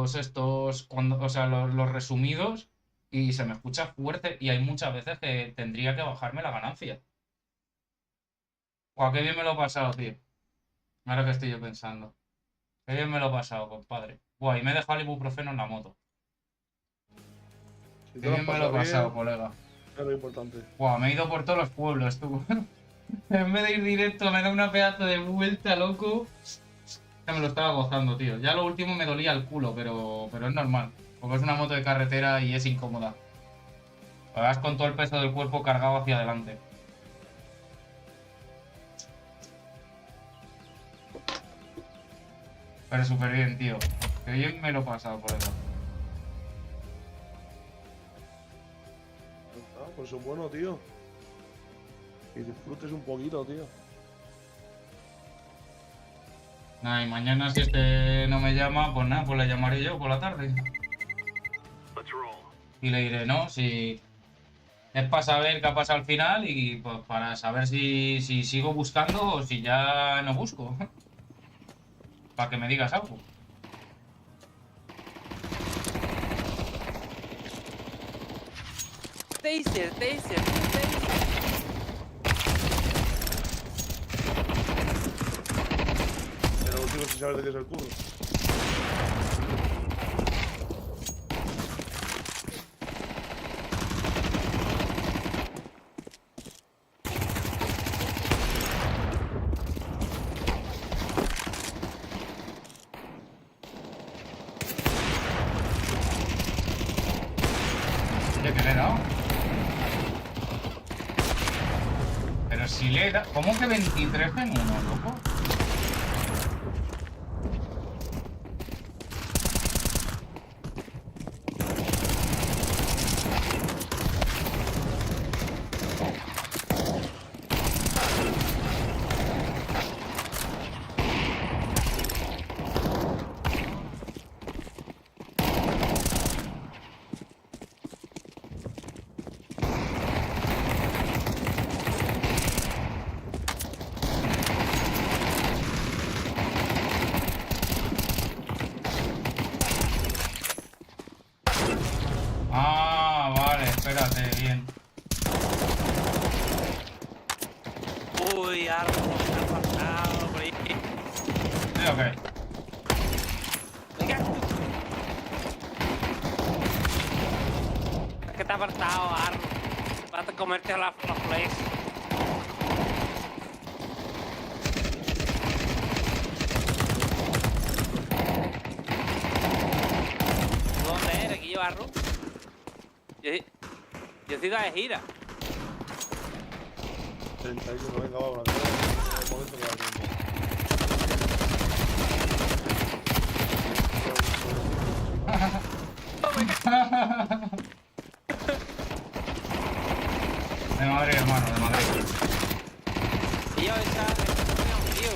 todos estos, cuando, o sea, los resumidos, y se me escucha fuerte, y hay muchas veces que tendría que bajarme la ganancia. Guau, qué bien me lo he pasado, tío. Ahora que estoy yo pensando. Qué bien me lo he pasado, compadre. Buah, y me he dejado el ibuprofeno en la moto. Si Qué te lo has bien me lo he pasado pasado, bien, colega. es lo importante. Buah, me he ido por todos los pueblos, tú. En vez de ir directo, me da una pedazo de vuelta, loco. Ya me lo estaba gozando, tío. Ya lo último me dolía el culo, pero es normal. Porque es una moto de carretera y es incómoda. Vas con todo el peso del cuerpo cargado hacia adelante. Pero súper bien, tío. Qué bien me lo he pasado, colega. Pues eso es bueno, tío. Y disfrutes un poquito, tío. Nada, y mañana si este no me llama, pues nada, pues le llamaré yo por la tarde. Y le diré, no, si es para saber qué ha pasado al final y pues para saber si sigo buscando o si ya no busco. Para que me digas algo. Taser. Pero último si sabes de qué es el curro. Oye, que le he dado. Pero si le he dado. ¿Cómo que 23 en uno, loco? Ah, vale, espérate, bien. Uy, algo me ha pasado por ahí. ¿Sí o qué? Venga. Es que te ha apartado, Arno. Vas a comerte la flex. ¿Dónde eres, Guillo Arno? Yo he ido de gira. 31, venga, vamos. En el momento que va viendo. De Madrid, hermano, de Madrid. Y yo esa tío.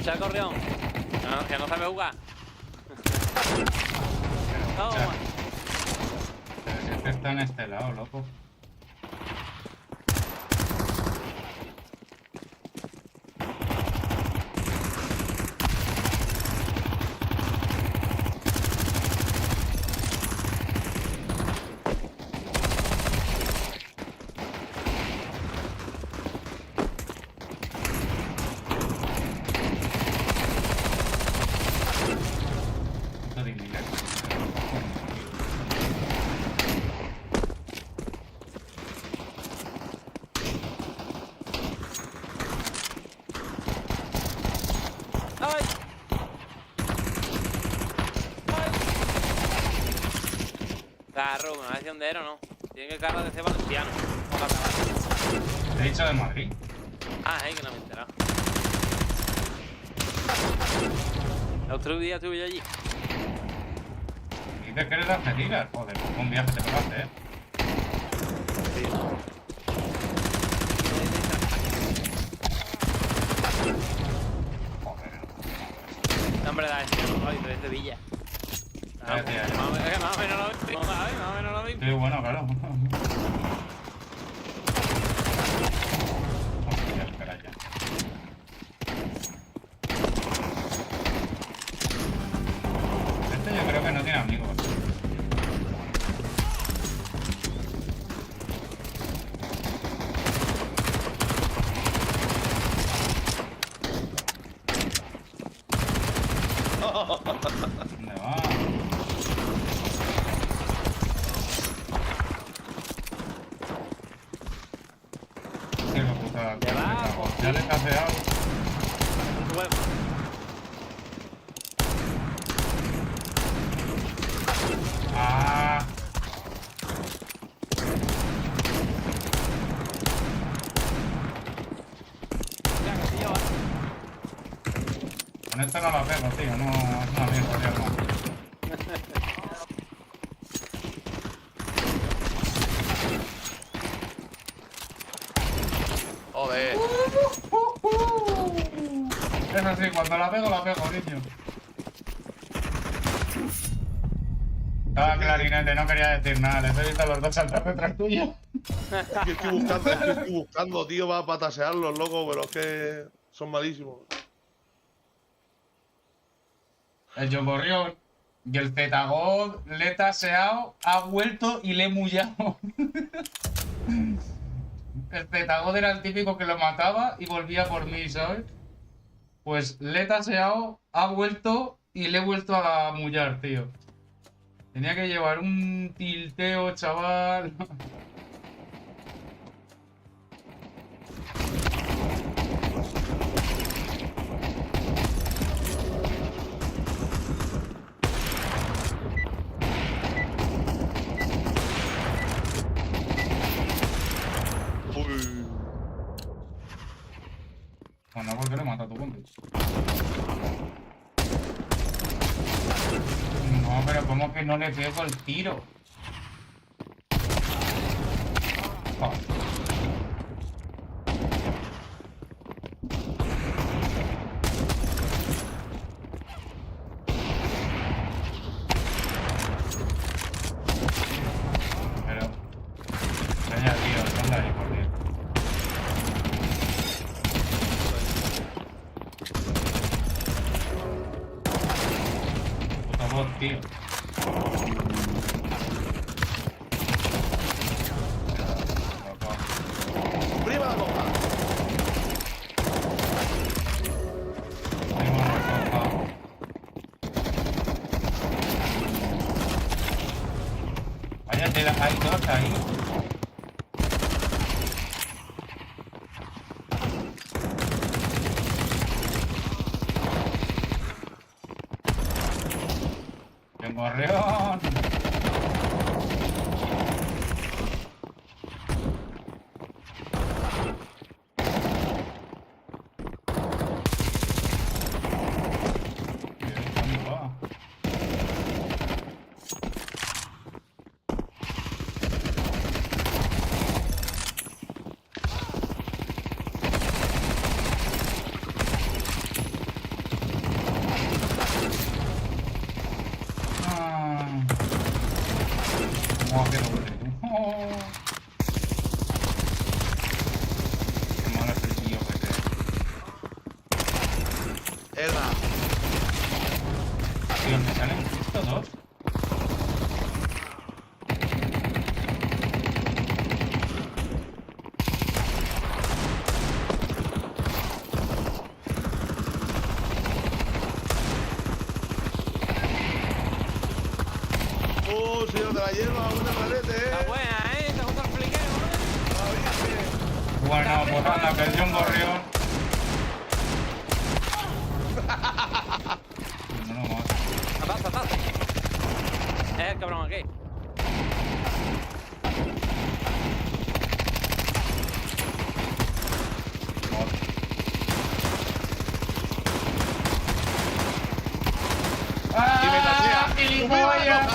Echa el correón. No, que no sabe jugar. Toma. Pero si es que está en este lado, loco. Esto de indirecto. ¡Ay! Carro, me va a decir dónde era o no. Tiene que carro de ese valenciano. Te he dicho de Madrid. Ah, que no me he enterado. El otro día estuve yo allí. Dices que eres de Argentina. Joder, un viaje te pegaste, ¿eh? Sí. Joder. Nombre da este, no, de Villa. Ya, tía, ya. Más o menos lo mismo. Más o menos lo mismo. Sí, bueno, claro. Hostia, espera ya. ¿Dónde va? Qué putada. Debajo. Ya le he caseado. Un huevo. Ah. Ya, que se lleva. Con esto no la pego, tío. No, es una mierda de arma. Joder. Eso sí, cuando la pego, niño. Estaba clarinete, no quería decir nada. Les he visto a los dos saltar detrás tuyo. Es que estoy buscando, tío, para patasearlos, loco, pero es que son malísimos. El Jogorrión y el Zetagod le he taseado, ha vuelto y le he mullado. El Zetagod era el típico que lo mataba y volvía por mí, ¿sabes? Pues le he taseado, ha vuelto y le he vuelto a mullar, tío. Tenía que llevar un tilteo, chaval. Uy. Bueno, ¿por qué le mata a tu compi? No, pero ¿cómo que no le pego el tiro? Oh. Pero... Vaya, tío, sal ahí, por Dios. Puta voz, tío. ¡Prima la copa! Vaya tela, hay dos ahí. ¡Qué gorrión! ¿Dónde va? Oh, qué doble. Oh. Qué malo es el tío, vete. Erra. Tío, me salen justo dos. Señor de la hierba, buena malete, Está buena, ¿Te gusta el fliqueo, Bueno, pues anda, que el John Gorrión. No lo mato. Atrás. Es el cabrón aquí. ¡Ah! ¡Gilipollas!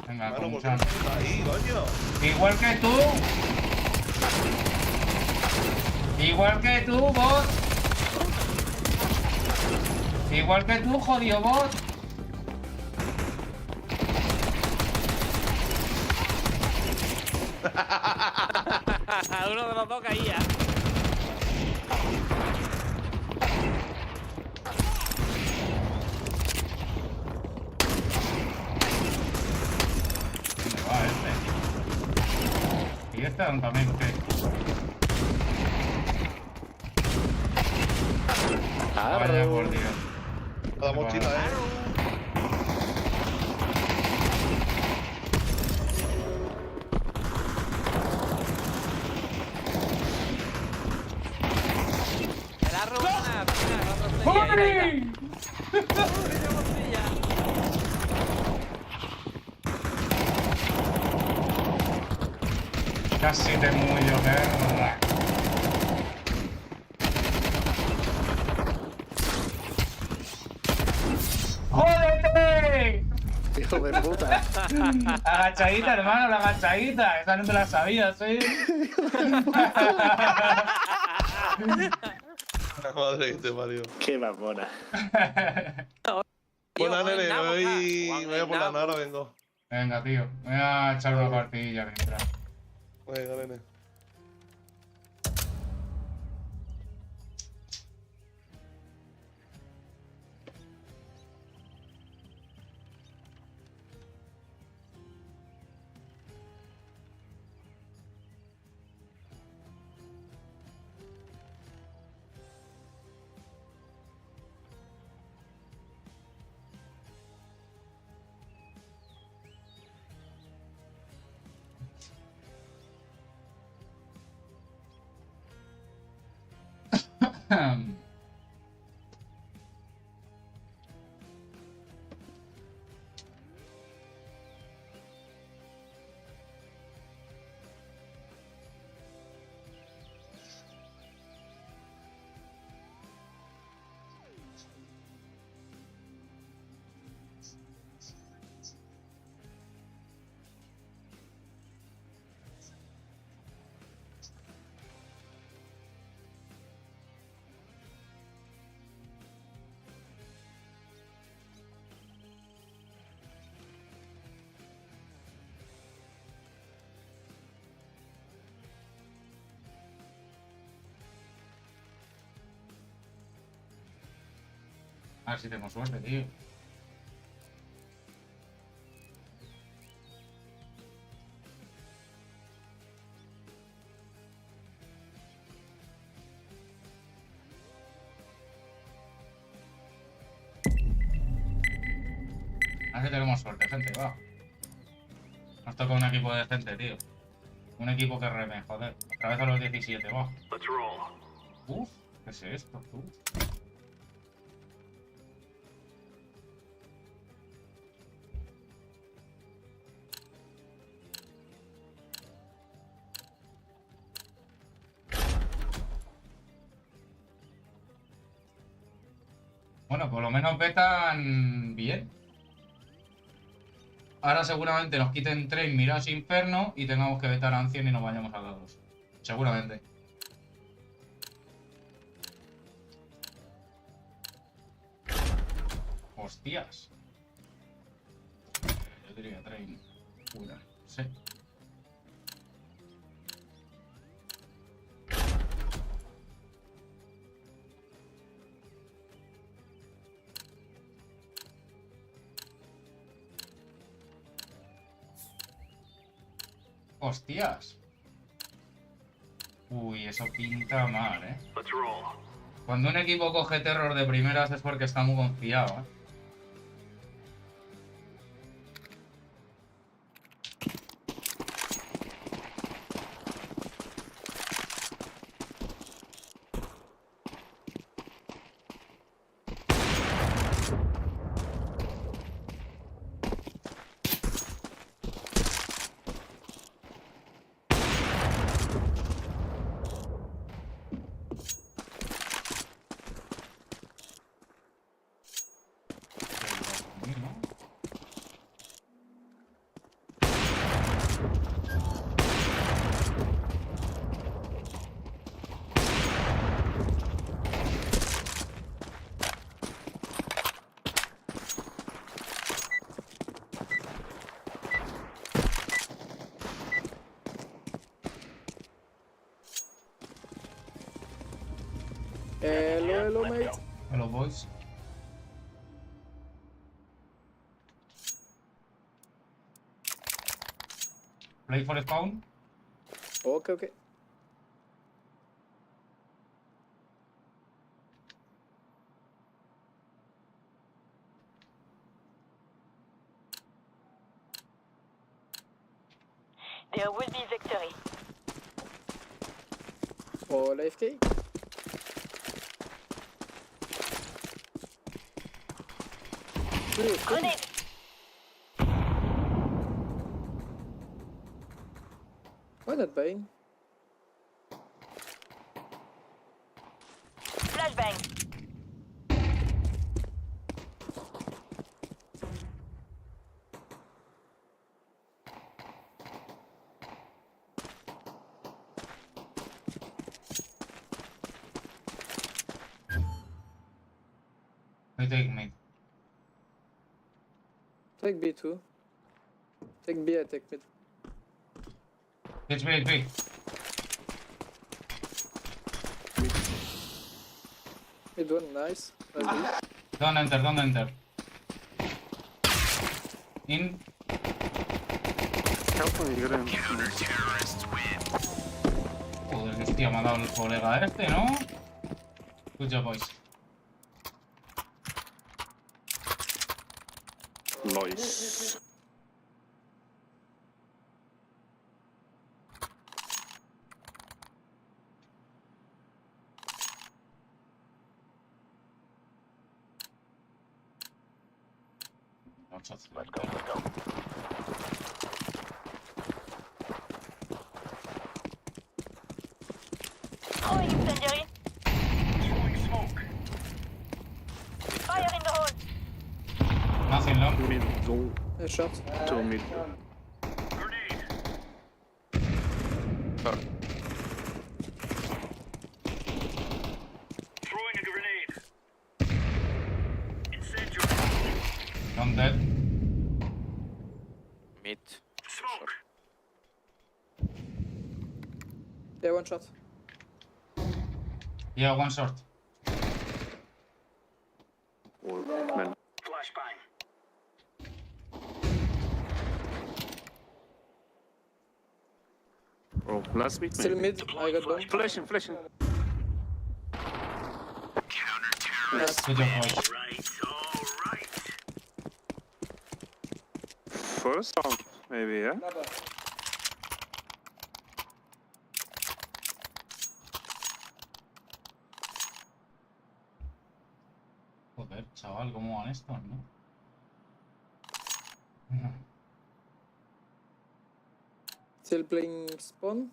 Venga, Bueno, con pues chance. ahí, coño. Igual que tú. Igual que tú, bot. Igual que tú, jodido bot. Uno de los dos caía. ¿Dónde va este? ¿Y este también qué? Vaya por Dios. La mochila, ¡Me la robado! ¡Mira! Casi te mullo, perra. ¡Jódete! Hijo de puta. Agachadita, hermano, la agachadita. Esa no te la sabías, ¿eh? La madre que te parió. Qué mamona. Bueno, nene, me voy a por la nara, vengo. Venga, tío. Voy a echar una partidilla mientras. Venga, nene. A ver si tenemos suerte, tío. A ver si tenemos suerte, gente, va. Nos toca un equipo decente, tío. Un equipo que reme, joder. Otra vez a los 17, va. Uf, ¿qué es esto, tú? Bueno, por lo menos vetan bien. Ahora seguramente nos quiten 3 mirados inferno y tengamos que vetar a Ancien y nos vayamos a dados. Seguramente. Hostias. Yo diría 3. Una. Sí. Hostias. Uy, eso pinta mal, ¿eh? Cuando un equipo coge terror de primeras es porque está muy confiado, ¿eh? Hello, mate. Hello, boys. Play for spawn. Ok. there will be victory. All AFK. Grenade. Why not buying? Flashbang. I take mid. Take B2. Take B, I take mid. It's big. Mid one, nice. Nice B. Don't enter. In. Joder, que hostia me ha dado el colega este, ¿no? Good job, boys. Nice. Let's go. Throwing incendiary. Fire in the hole. Nothing long. Mid, low, A shot. 2 mid. Don't dead. Mid. Yeah, one shot. Yeah, one short. Or man. Oh, last mid Still maybe. mid. I got bomb. Flashing. Nice. Good job, boys. First round, maybe, yeah? Joder, chaval, ¿cómo van estos, no? Still playing spawn.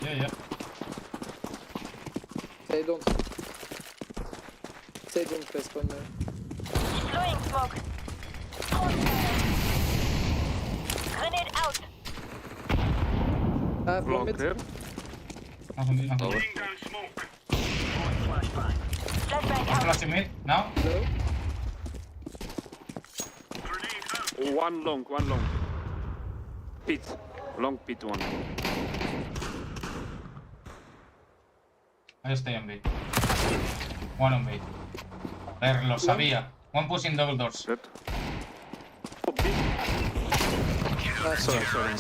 Yeah. They don't play spawn now. Throwing smoke. Grenade out. I have one Long mid. clear. Nothing. Flashbang out. Flashing mid, now. Low. One long. Pit. Long pit one. I stay on B. One on B. Ver, lo sabía. One pushing double doors. Dead. Oh, big. Nice. Sorry.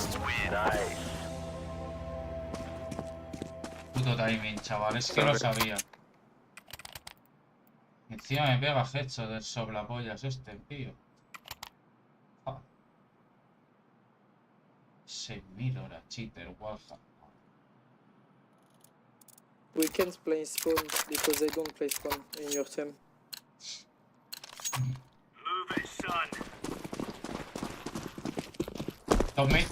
Puto timing, chaval, es que lo sabía. Encima me pega headshot del soplapollas este, tío. 6000 horas, cheater, guaja. We can't play spawn because they don't play spawn in your team. Top mid.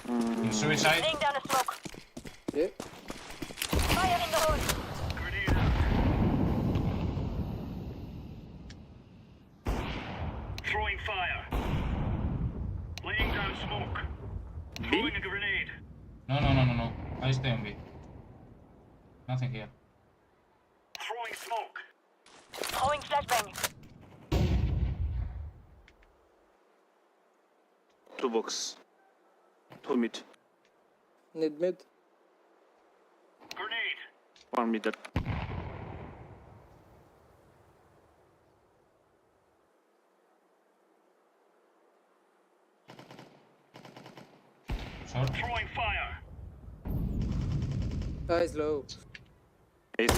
In suicide. Laying down a smoke. Yeah. Fire in the hole. Throwing fire. Laying down smoke. Throwing a grenade. No. I stay on B. Nothing here. Throwing smoke. Throwing flashbang. 2 box. 2 mid. Need mid. Grenade. 1 mid dead. Short. Throwing fire. Eyes low. Ace.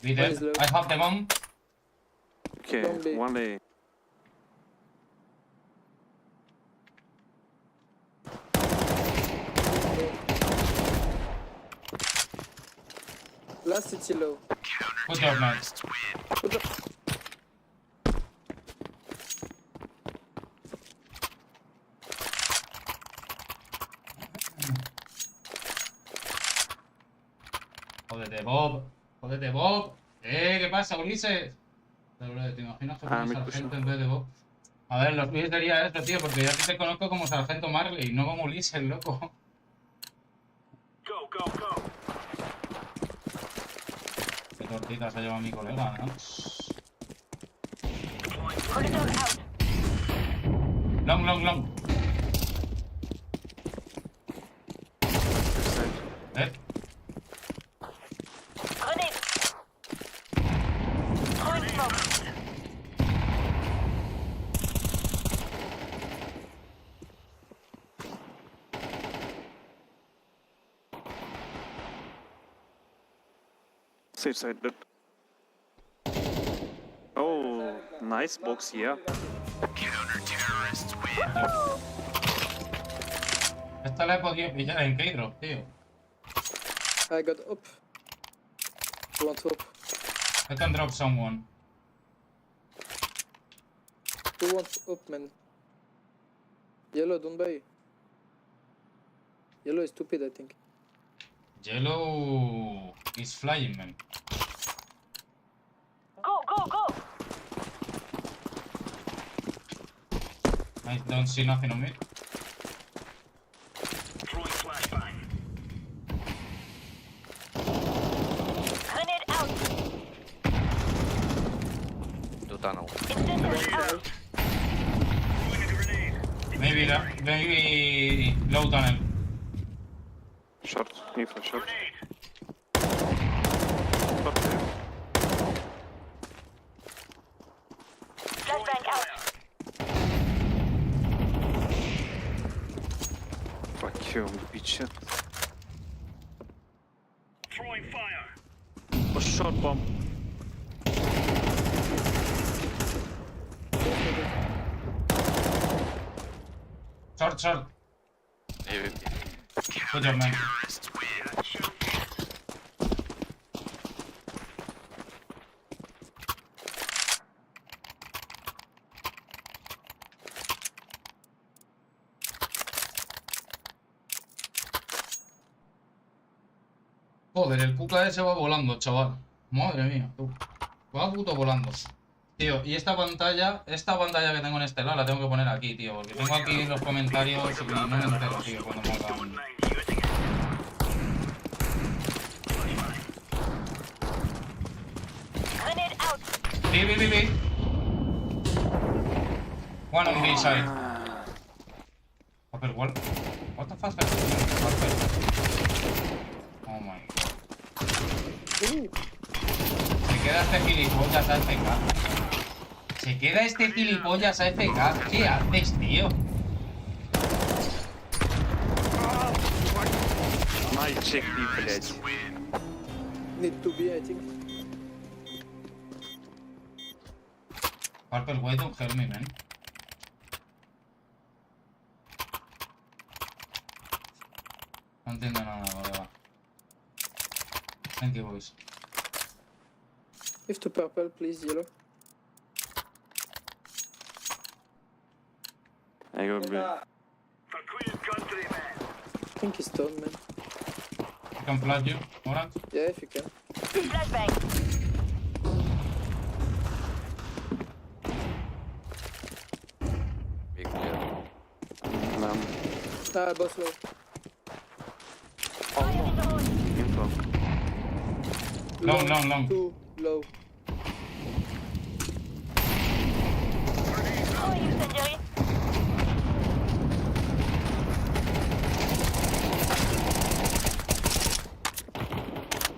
Be dead. Nice, low. I have the bomb. Okay, Don't be. 1 A. Last city low. Good job, man. Good job. Jódete, Bob. Jódete, Bob. ¿Qué pasa, Ulises? Pero, ¿te imaginas que pones sargento en vez de Bob? A ver, los pies sería eso, tío, porque yo a ti te conozco como sargento Marley, no como Ulises, loco. Go, go, go. Qué tortitas ha llevado mi colega, ¿no? Molotov out. Long, long, long. ¿Eh? Grenade. Throwing smoke. Safe side, but. Oh, nice box, yeah. Esta la he podido pillar en K-Drop, tío. I got up. You want up? I can drop someone. Who wants up, man? Yellow, don't buy. Yellow is stupid, I think. Yellow is flying, man. Go, go, go. I don't see nothing on me. Throwing flashbang. Grenade out. Tu tunnel. Incendiary out. Throwing a grenade. Maybe low tunnel. Short, info, short. Grenade. Short, yeah. Flashbang out. Fuck you, bitch. Throwing fire. Oh, short bomb. Short, short. Good job, man. Joder, el Kuka ese va volando, chaval. Madre mía, tú. Va puto volando. Tío, y esta pantalla que tengo en este lado la tengo que poner aquí, tío. Porque tengo aquí los comentarios y no me entero, tío, cuando me hagan. Grenade out. B. One on B side. Upper wall. What the fuck? Oh my god. Se queda este gilipollas AFK. Se queda este gilipollas AFK. ¿Qué haces, tío? My check B, блядь. Need to be, I think. Purple, why don't help me, man? No entiendo nada, vale, va. Thank you, boys. If to purple, please, yellow. I go B. For Queen Country, man. I think he's done, man. I can flash you, Orange. Yeah, if you can. Flashbang. Big clear. Boss low. Fire in the hole. Info. Long. Too low. Throwing incendiary.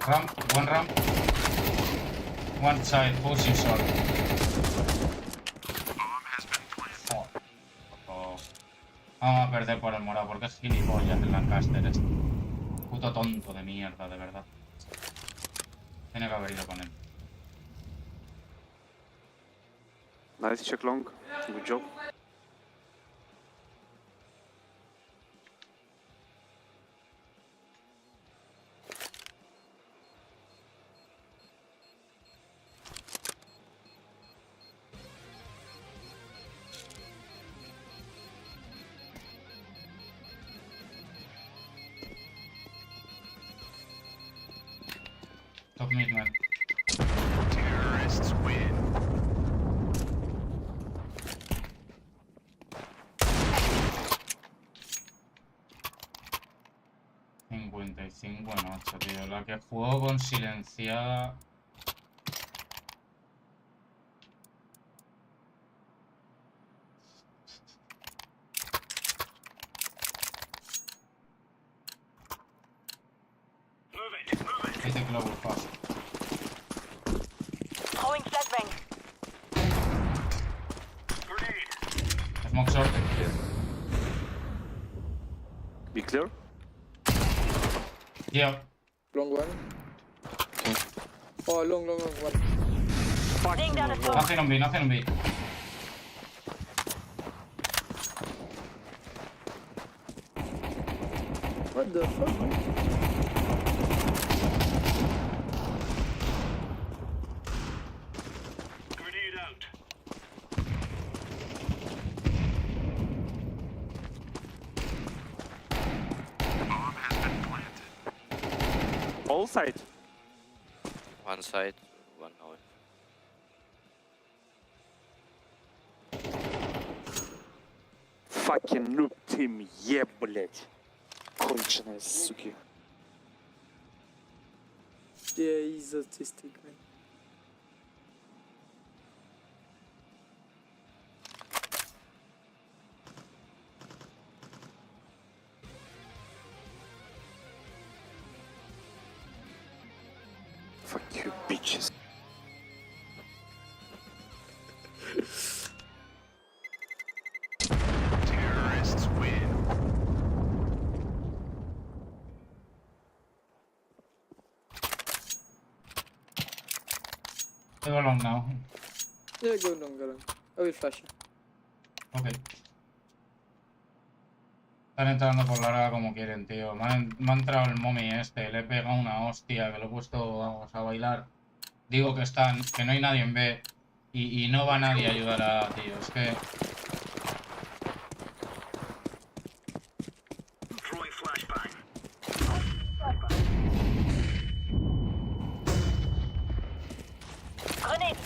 Ramp. One side, pushing short. Oh. Vamos a perder por el morado porque es gilipollas el Lancaster este. Puto tonto de mierda, de verdad. Tiene que haber ido con él. Nice check long. Good job. 5 en 8, tío. La que jugó con silenciada. Move it, move it. Hit the global fast. Throwing flashbang. Grenade. Smoke short. Be clear. Yeah. Long one. Oh, long one. Laying down a smoke. Nothing on B, nothing on B. What the fuck? Grenade out. All side. One side, one out. Fucking noob team, блять. Конченые суки. Yeah, he's autistic, man. Fuck you, bitches. Terrorists win. I go long now. Yeah, go long, go long. I will flash you. Ok. Están entrando por la área como quieren, tío. Me ha entrado el mommy este. Le he pegado una hostia que lo he puesto, vamos, a bailar. Digo que están, que no hay nadie en B. Y no va nadie a ayudar a, tío. Es que... Throwing flashbang. Grenade.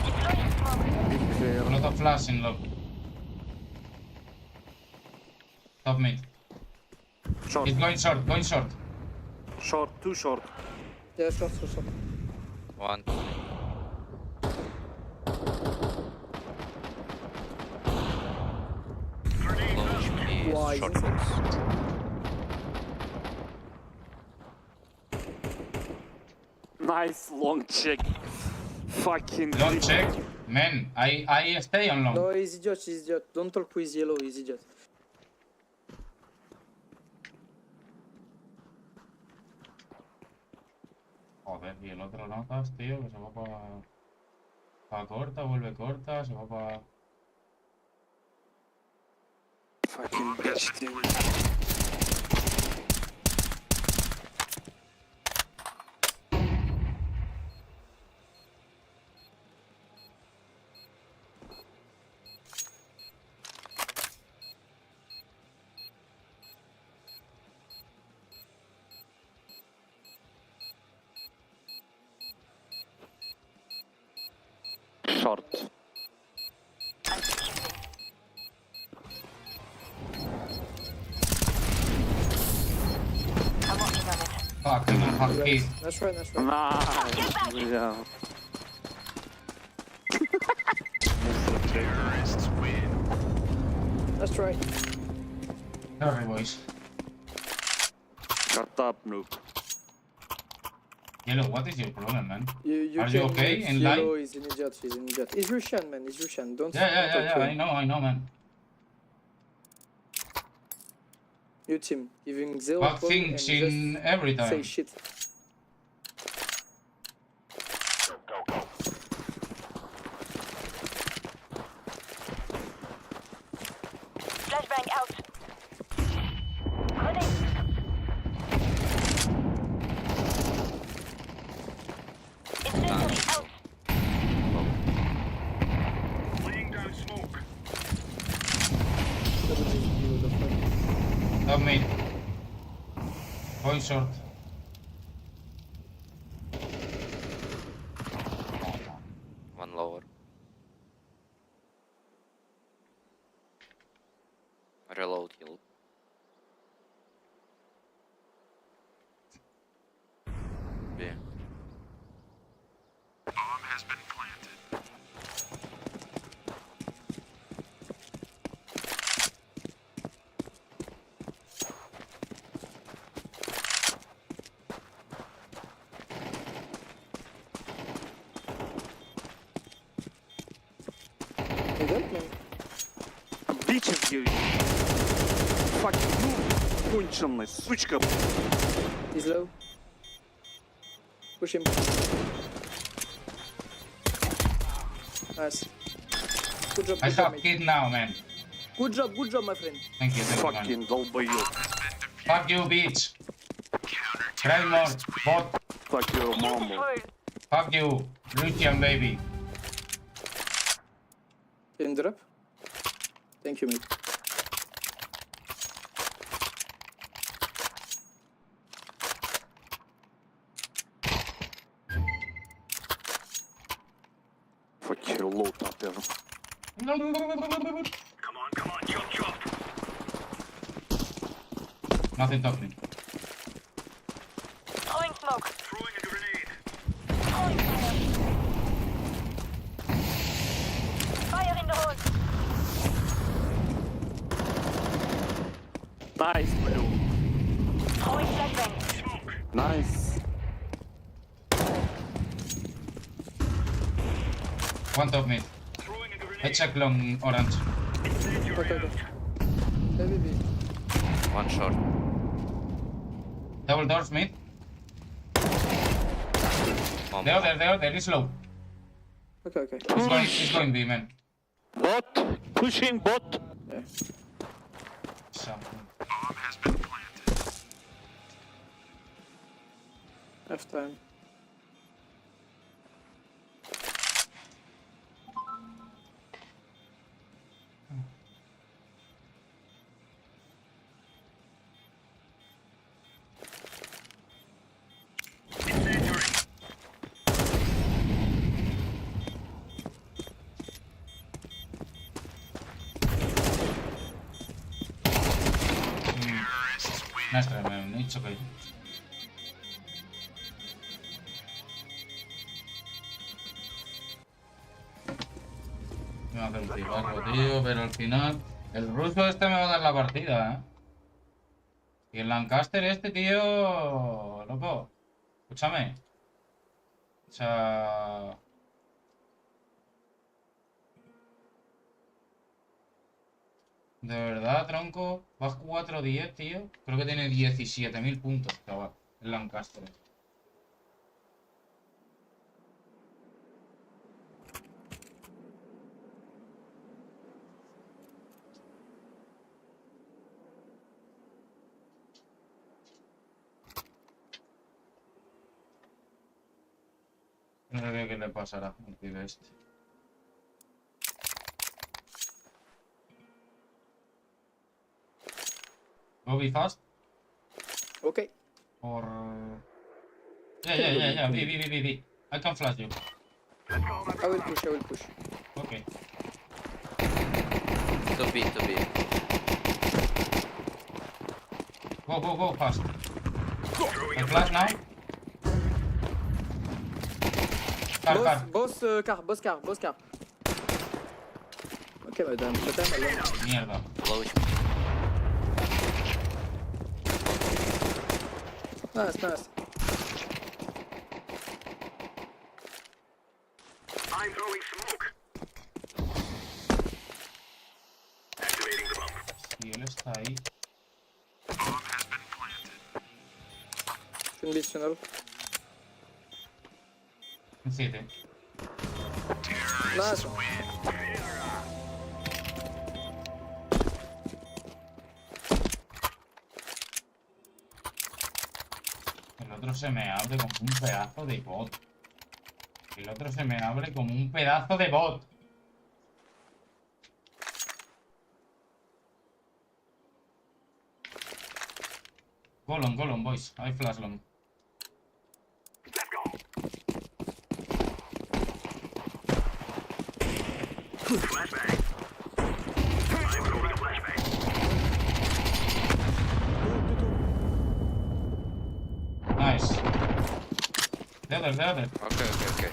Deploying smoke. A lot of flash in low. Top mid. Short, It's going short, going short. short, too short. Yeah, short. One. Grenade Low out. HP, Why? short Isn't it? box. Nice long check. Fucking Don't check. Man, I stay on long. No, he's idiot. Don't talk with yellow, he's idiot. Joder, y el otro notas, tío, que se va para corta, vuelve corta, se va para... fucking bitch team. Short. I'm watching on it. Fuck, hit. Nice right. Nice. Yeah. Terrorists win. That's right. Sorry, boys. Shut up, noob. Yellow, what is your problem, man? You Are you can okay mute in yellow, line? he's an idiot. He's Russian, man, he's Russian. Don't Yeah, talk to I him. know, man. Mute him. Giving zero Bad point and things in every just say time. shit. Flashbang out. Grenade. Incendiary out. Laying down smoke. Top mid. Going short. One lower. Reload heal. bitches, you fucking you, конченая сучка. He's low. Push him. Nice. Good job, I good job, have mate. kid now, man. Good job, my friend. Thank you, man. Fucking долбоёб. Fuck you, bitch. Try more, bot. Fuck your mama. Fuck you, Lucian baby. Can you drop? Thank you, mate. Fuck your load up there. Come on, chop, chop. Nothing talking. Throwing smoke. Throwing a grenade. Throwing fire. Fire in the hole. Nice, blue. Throwing flashbang. Smoke. Nice. One top mid. Throwing a I grenade. check long orange. Incendiary Okay, out. Heavy B. One short. Double doors mid. One The other is low. Okay. It's going B, man. Bot. Pushing bot. Yeah. Something. Half time. Incendiary. Nice try, man. It's okay. Me va a hacer un cigarro, tío, pero al final... El ruso este me va a dar la partida, ¿eh? Y el Lancaster este, tío... Loco. Escúchame. O sea... De verdad, tronco. Vas 4-10, tío. Creo que tiene 17.000 puntos, chaval. El Lancaster. No sé qué le pasará al pibe este. Go be fast. Okay. Or... Yeah. B. I can flash you. I will push. Okay. To B. Go fast. I flash now. Car. Boss car. Okay, madame. Mierda. Low. Nice. I'm throwing smoke. Activating the bomb. Si él está ahí. Shouldn't be tunnel. En 7. Nice. El otro se me abre como un pedazo de bot. Go long, boys. I flash long. Let's go. Flashbang. I'm throwing a flashbang. Nice. The other. Okay.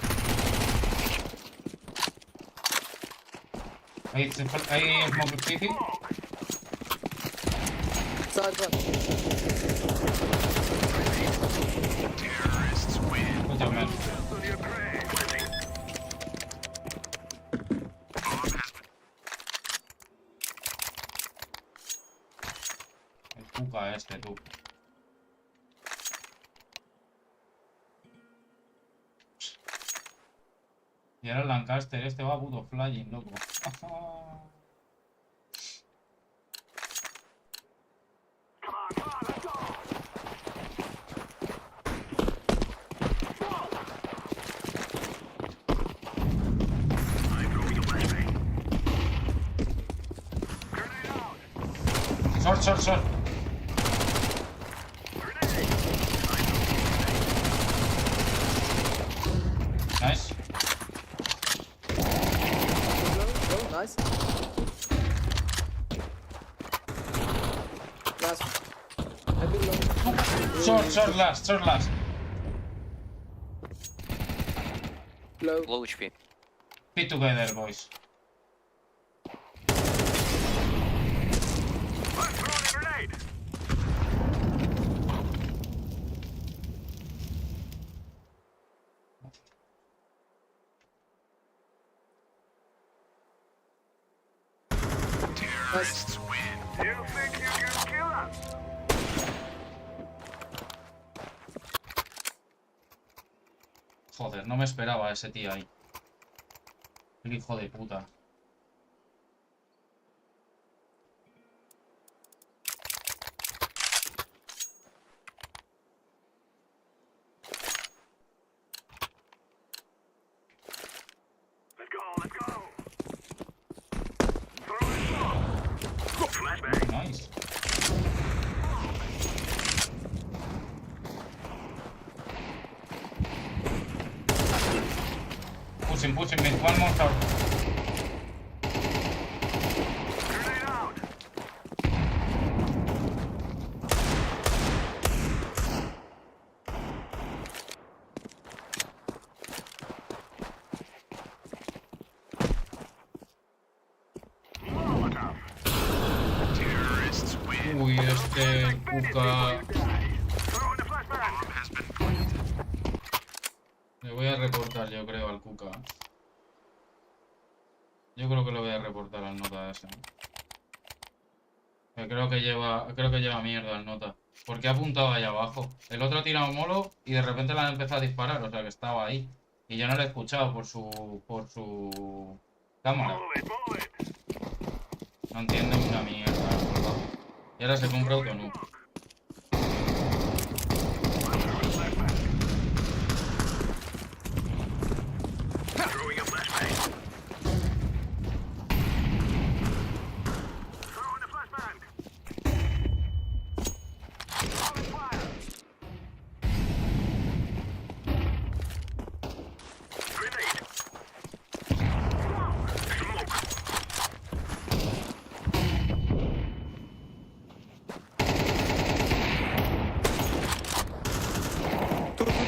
I smoke city. Side one. Good job, man. On your prey. Planting. Cuca este, tú. Y ahora el Lancaster, este va puto flying, loco. Short, short, short. Nice. Go, nice. Last. I belong. Short, short last, short last. Low. Low HP. Fit together, boys. Nice. You think you can kill us? Joder, no me esperaba ese tío ahí. El hijo de puta. Let's go, let's go. Throw it smoke. Flashbang. Nice. Pushing mid. One more short. Grenade out. Molotov. Terrorists win. Uy, este Cuca. Throw in the flashbang. Le voy a reportar, yo creo, al Cuca. Yo creo que lo voy a reportar al nota ese. Creo que lleva mierda el nota. Porque ha apuntado ahí abajo. El otro ha tirado molo y de repente le han empezado a disparar, o sea que estaba ahí. Y yo no lo he escuchado por su cámara. Move it. No entiende una mierda, ¿verdad? Y ahora se compra autonú. Throwing a flashbang. Throwing a flashbang. Throwing fire. Grenade. Smoke.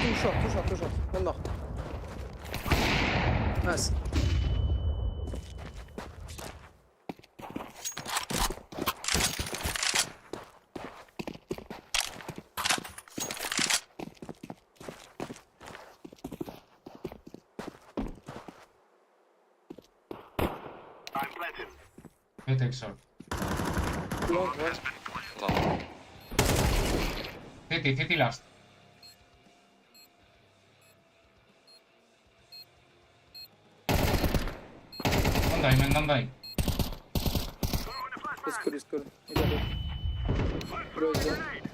Two shot. One more. Nice. I'm planted. ¿Qué texor? Long one. Low. City last. Don't die. Throwing a flashbang. It's good. I got it. Bro, it's dead. Grenade.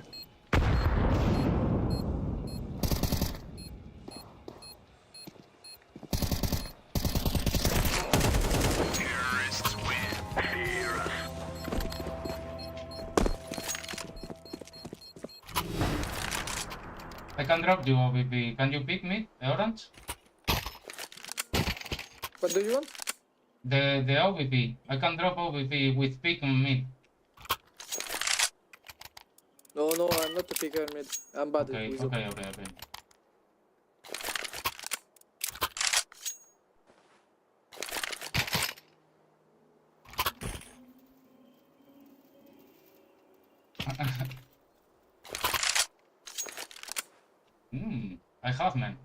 Terrorists win. Fear us. I can drop you OVP. Can you pick me, orange? What do you want? The OVP. I can drop OVP with pick on mid. No, I'm not a picker mid. I'm bad Okay. with it. I have man.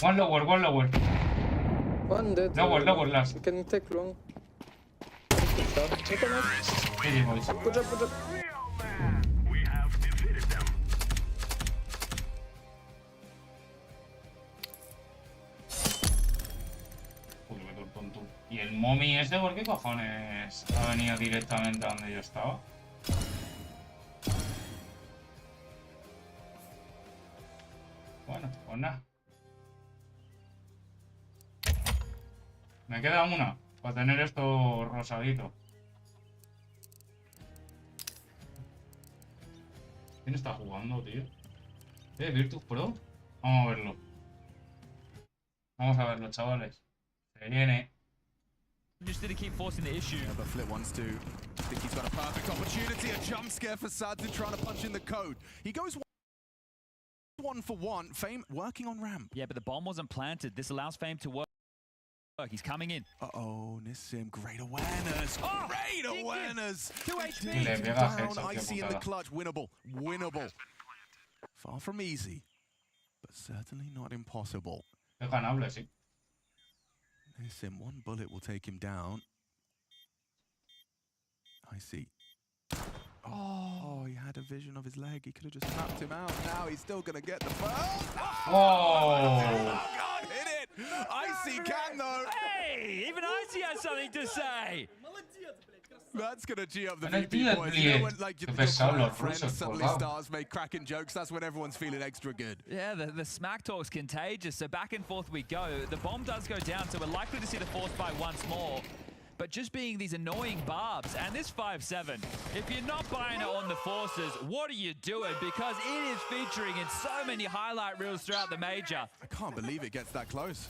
One lower, one lower. One dead. Lower, last. You can take long. Good shot. Okay, nice. Easy, boys. Good job, good job. We have defeated them. Joder, qué tonto. ¿Y el mommy ese por qué cojones ha venido directamente a donde yo estaba? Bueno, pues nada. Me queda una para tener esto rosadito. ¿Quién está jugando, tío? Virtus Pro. Vamos a verlo. Vamos a verlo, chavales. Se viene. Just did he keep forcing the issue? Yeah, but Flip wants to. I think he's got a perfect opportunity. A jump scare for Sadzu trying to punch in the code. He goes 1 for 1. Fame working on ramp. Yeah, but the bomb wasn't planted. This allows Fame to work. He's coming in. Uh-oh, Nissim, great awareness. Oh, great awareness. 2 Le HP. pega Down, headshot, qué Icy in the putada. clutch. Winnable. Winnable. Far from easy, but certainly not impossible. Es ganable, sí. Nissim, one bullet will take him down. Icy. Oh, he had a vision of his leg. He could have just tapped him out. Now he's still going to get the first. ¡Oh! God, hit it! Icy can though. Hey, even Icy has something to say. That's gonna G up the Buenos VP días, boys. You know Bliet. when like Qué your pesados los friend rusos, suddenly colgado. starts make cracking jokes, that's when everyone's feeling extra good. Yeah, the smack talk's contagious, so back and forth we go. The bomb does go down, so we're likely to see the force buy once more. But just being these annoying barbs, and this 5-7, if you're not buying it on the forces, what are you doing? Because it is featuring in so many highlight reels throughout the major. I can't believe it gets that close.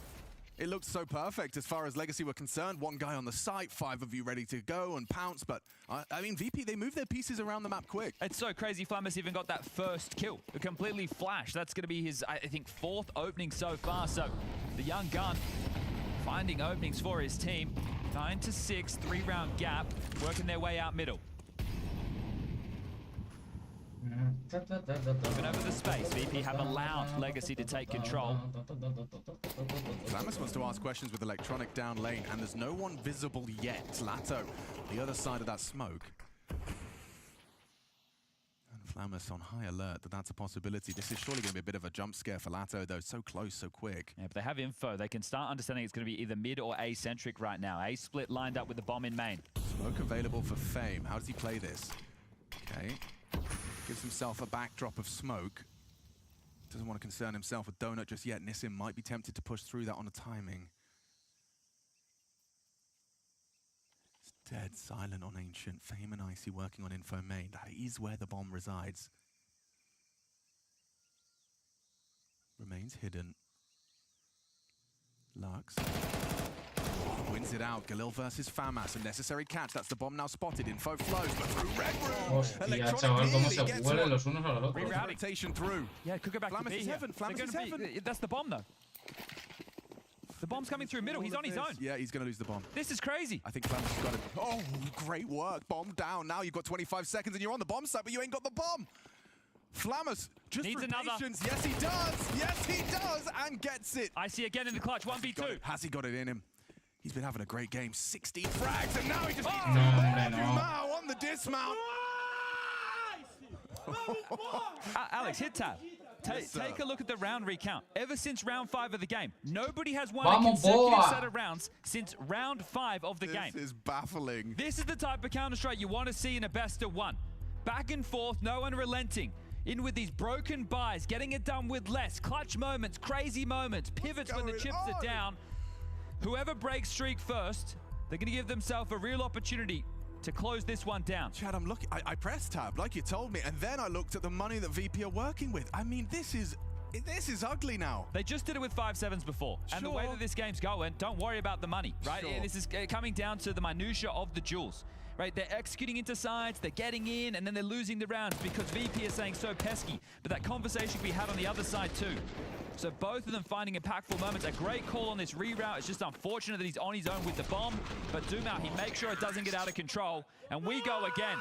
It looked so perfect as far as Legacy were concerned. One guy on the site, 5 of you ready to go and pounce. But, I mean, VP, they move their pieces around the map quick. It's so crazy Flamus even got that first kill. A completely flash. That's going to be his, I think, 4th opening so far. So the young gun finding openings for his team. 9-6, 3-round gap, working their way out middle. Moving over the space, VP have allowed Legacy to take control. Flamus wants to ask questions with Electronic down lane, and there's no one visible yet. Lato, the other side of that smoke. And Flamus on high alert that that's a possibility. This is surely going to be a bit of a jump scare for Lato, though. So close, so quick. Yeah, but they have info. They can start understanding it's going to be either mid or A-centric right now. A-split lined up with the bomb in main. Smoke available for Fame. How does he play this? Okay. Gives himself a backdrop of smoke. Doesn't want to concern himself with Donut just yet. Nissim might be tempted to push through that on a timing. It's dead silent on Ancient. Fame and Icy working on info main. That is where the bomb resides. Remains hidden. Lux. Wins it out. Galil versus Famas. A necessary catch. That's the bomb now spotted. Info flows, but through Red Room. Hostia, chaval, cómo se huelen los unos a los otros. Rotation through. Yeah, could go back Flamus to B is here. heaven. Flamus They're is gonna heaven. that's the bomb, though. The bomb's coming through middle. He's on his own. Yeah, he's going to lose the bomb. This is crazy. I think Flamus has got it. Oh, great work. Bomb down. Now you've got 25 seconds and you're on the bomb site, but you ain't got the bomb. Flamus just Needs through another. patience. Yes, he does. Yes, he does. And gets it. I see again in the clutch. 1v2. Has he got it in him? He's been having a great game. 16 frags, and now he just No, hombre, no. Now on the dismount. Alex, hit tab. Yes, sir. Take a look at the round recount. Ever since round 5 of the game, nobody has won Vamos, a consecutive boa. set of rounds since round 5 of the game. This is baffling. This is the type of Counter-Strike you want to see in a best of 1. Back and forth, no one relenting. In with these broken buys, getting it done with less. Clutch moments, crazy moments, pivots when the going chips are on? down. Whoever breaks streak first, they're going to give themselves a real opportunity to close this one down. Chad, I'm looking. I pressed tab like you told me, and then I looked at the money that VP are working with. I mean, this is ugly now. They just did it with 5-7s before. And the way Sure. that this game's going, don't worry about the money, right? Sure. This is coming down to the minutia of the jewels, right? They're executing into sides, they're getting in, and then they're losing the rounds because VP is saying so pesky. But that conversation we had on the other side too. So both of them finding impactful moments. A great call on this reroute. It's just unfortunate that he's on his own with the bomb. But Dumau, he makes sure it doesn't get out of control. And we go again.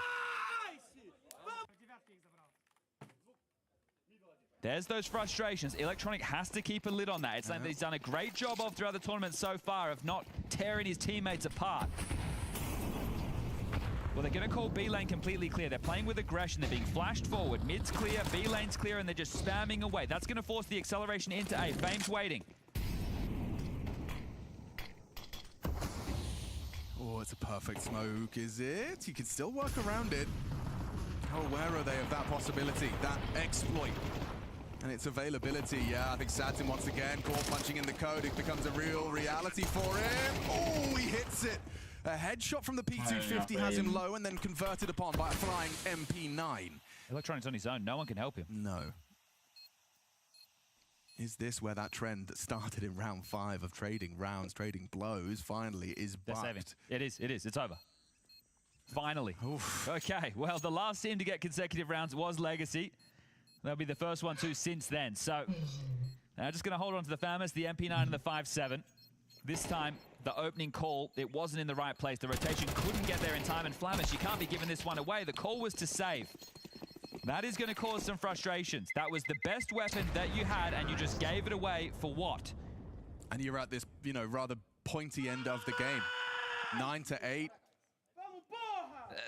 There's those frustrations. Electronic has to keep a lid on that. It's something that he's done a great job of throughout the tournament so far of not tearing his teammates apart. Well, they're going to call B lane completely clear. They're playing with aggression. They're being flashed forward. Mid's clear, B lane's clear, and they're just spamming away. That's going to force the acceleration into A. Fame's waiting. Oh, it's a perfect smoke, is it? You can still work around it. How aware are they of that possibility, that exploit? And its availability, yeah, I think Satin once again, caught punching in the code. It becomes a real reality for him. Oh, he hits it. A headshot from the P250 has him low and then converted upon by a flying MP9. Electronic's on his own. No one can help him. No. Is this where that trend that started in round 5 of trading rounds, trading blows, finally is bucked? It is. It's over. Finally. Oof. Okay, well, the last team to get consecutive rounds was Legacy. They'll be the first one too since then. So, now just going to hold on to the FAMAS, the MP9 and the 5.7. This time, the opening call, it wasn't in the right place. The rotation couldn't get there in time. And Flamis, you can't be giving this one away. The call was to save. That is going to cause some frustrations. That was the best weapon that you had, and you just gave it away for what? And you're at this, you know, rather pointy end of the game. 9-8.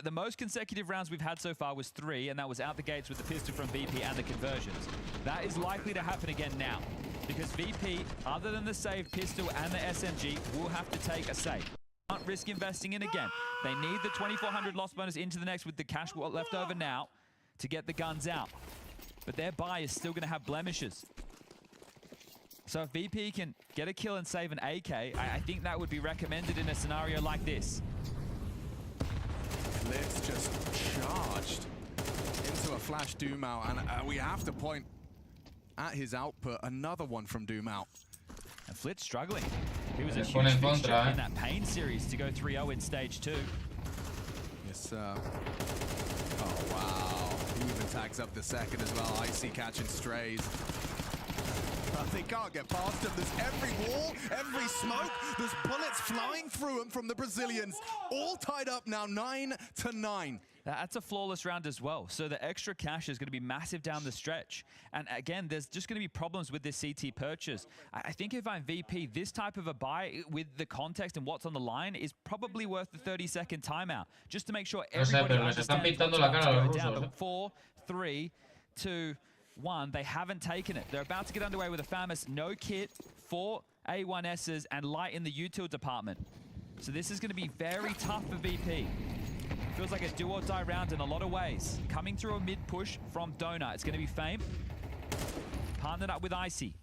The most consecutive rounds we've had so far was 3, and that was out the gates with the pistol from VP and the conversions. That is likely to happen again now, because VP, other than the saved pistol and the SMG, will have to take a save. Can't risk investing in again. They need the 2,400 loss bonus into the next with the cash left over now to get the guns out. But their buy is still going to have blemishes. So if VP can get a kill and save an AK, I think that would be recommended in a scenario like this. Blitz just charged into a flash Doomau, and we have to point at his output. Another one from Doomau. And Flitz struggling. He was a huge fixture in that Pain series to go 3-0 in stage 2. Yes, sir. Oh, wow. He even tags up the second as well. Icy catching strays. But they can't get past him. There's every wall, every smoke. There's bullets flying through him from the Brazilians. All tied up now, 9-9. That's a flawless round as well. So the extra cash is going to be massive down the stretch. And again, there's just going to be problems with this CT purchase. I think if I'm VP, this type of a buy with the context and what's on the line is probably worth the 30-second timeout. Just to make sure everybody understands what's about to go down. But 4, 3, 2, 1, they haven't taken it. They're about to get underway with a FAMAS, no kit, 4 A1Ss, and light in the util department. So this is going to be very tough for VP. Feels like a do-or-die round in a lot of ways. Coming through a mid-push from Donut. It's going to be Fame. Partnered up with Icy.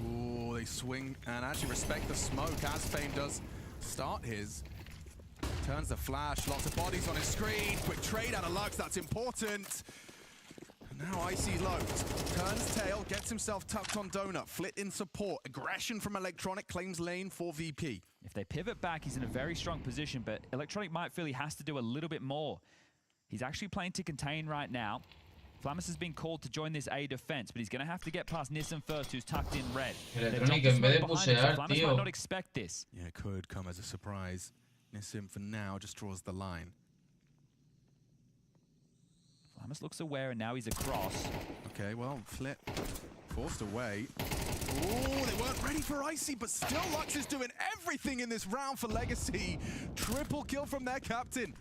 Ooh, they swing and actually respect the smoke as Fame does start his. Turns the flash, lots of bodies on his screen. Quick trade out of Lux, that's important. Now Icy low, turns tail, gets himself tucked on Donut. Flit in support, aggression from Electronic, claims lane for VP. If they pivot back, he's in a very strong position, but Electronic might feel he has to do a little bit more. He's actually playing to contain right now. Flamis has been called to join this A defense, but he's going to have to get past Nissan first, who's tucked in red. Electronic en vez de pusear, Flamis might not expect this. Yeah, it could come as a surprise. Nissan for now just draws the line. Flamis looks aware, and now he's across. Okay, well, Flit forced away. Oh, they weren't ready for Icy, but still Lux is doing everything in this round for Legacy. Triple kill from their captain.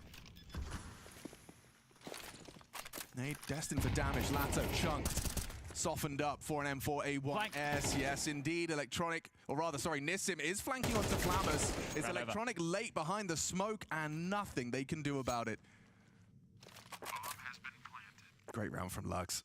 Nade destined for damage. Lato chunked. Softened up for an M4A1S. Yes, indeed. Electronic, or rather, sorry, Nissim is flanking onto Flammers. It's Electronic late behind the smoke, and nothing they can do about it. Great round from Lux.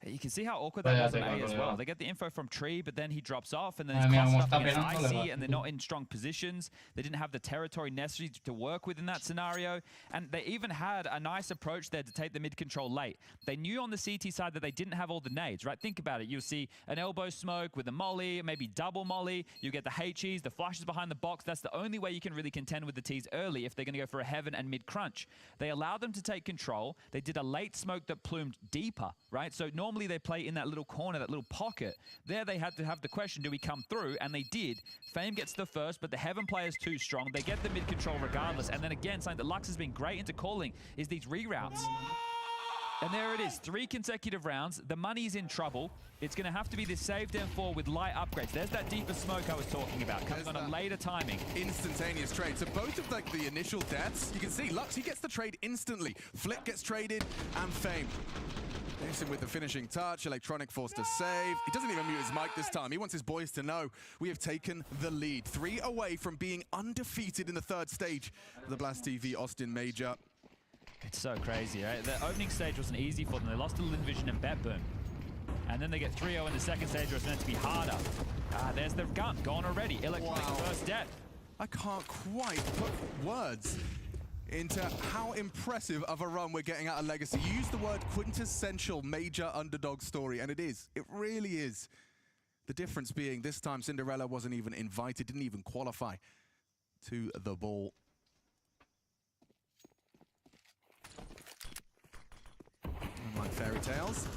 You can see how awkward that was on A as well. They get the info from Tree, but then he drops off, and then he's crossed up against Icy, and they're not in strong positions. They didn't have the territory necessary to work with in that scenario, and they even had a nice approach there to take the mid-control late. They knew on the CT side that they didn't have all the nades, right? Think about it. You'll see an elbow smoke with a molly, maybe double molly. You get the HEs, the flashes behind the box. That's the only way you can really contend with the Ts early if they're going to go for a heaven and mid-crunch. They allowed them to take control. They did a late smoke that plumed deeper, right? So normally they play in that little corner, that little pocket. There they had to have the question, do we come through? And they did. Fame gets the first, but the Heaven player's too strong. They get the mid control regardless. And then again, something that Lux has been great into calling is these reroutes. And there it is, 3 consecutive rounds. The money's in trouble. It's going to have to be this saved M4 with light upgrades. There's that deeper smoke I was talking about, coming on a later timing. Instantaneous trade. So both of like the initial deaths, you can see Lux, he gets the trade instantly. Flip gets traded, and Fame. Mason with the finishing touch, Electronic forced to save. He doesn't even mute his mic this time. He wants his boys to know we have taken the lead. 3 away from being undefeated in the 3rd stage of the Blast TV Austin Major. It's so crazy, right? The opening stage wasn't easy for them. They lost to Linvision and BetBoom. And then they get 3-0 in the 2nd stage where it's meant to be harder. There's the gun, gone already. Electronic first death. I can't quite put words into how impressive of a run we're getting out of Legacy. You used the word quintessential major underdog story, and it is. It really is. The difference being this time Cinderella wasn't even invited, didn't even qualify to the ball. Unlike fairy tales,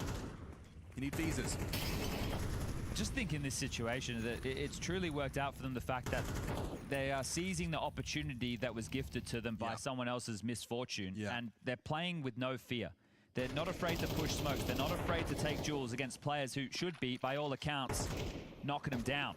you need visas. Just think in this situation that it's truly worked out for them, the fact that they are seizing the opportunity that was gifted to them by someone else's misfortune, and they're playing with no fear. They're not afraid to push smokes. They're not afraid to take duels against players who should be, by all accounts, knocking them down.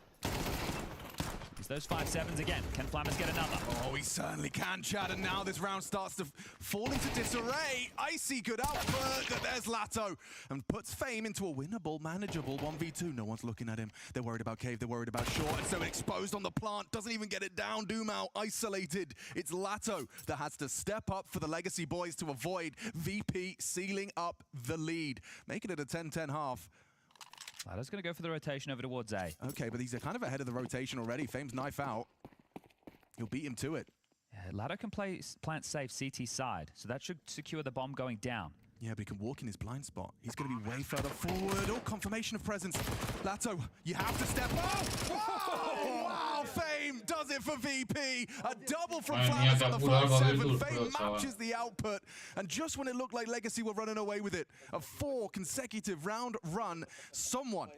It's those 5-7s again. Can Flammers get another? Oh, he certainly can, Chad. And now this round starts to fall into disarray. Icy could output, but there's Lato. And puts Fame into a winnable, manageable 1v2. No one's looking at him. They're worried about Cave. They're worried about Short. And so exposed on the plant. Doesn't even get it down. Doomau isolated. It's Lato that has to step up for the Legacy boys to avoid VP sealing up the lead. Making it a 10-10 half. Lato's going to go for the rotation over towards A. Okay, but he's kind of ahead of the rotation already. Fame's knife out. He'll beat him to it. Yeah, Lato can plant safe CT side, so that should secure the bomb going down. Yeah, but he can walk in his blind spot. He's going to be way further forward. Oh, confirmation of presence. Lato, you have to step up. Oh, wow, Fame does it for VP. A double from Flammers on the 5-7. Fame matches the output. And just when it looked like Legacy were running away with it, a 4 consecutive round run, someone,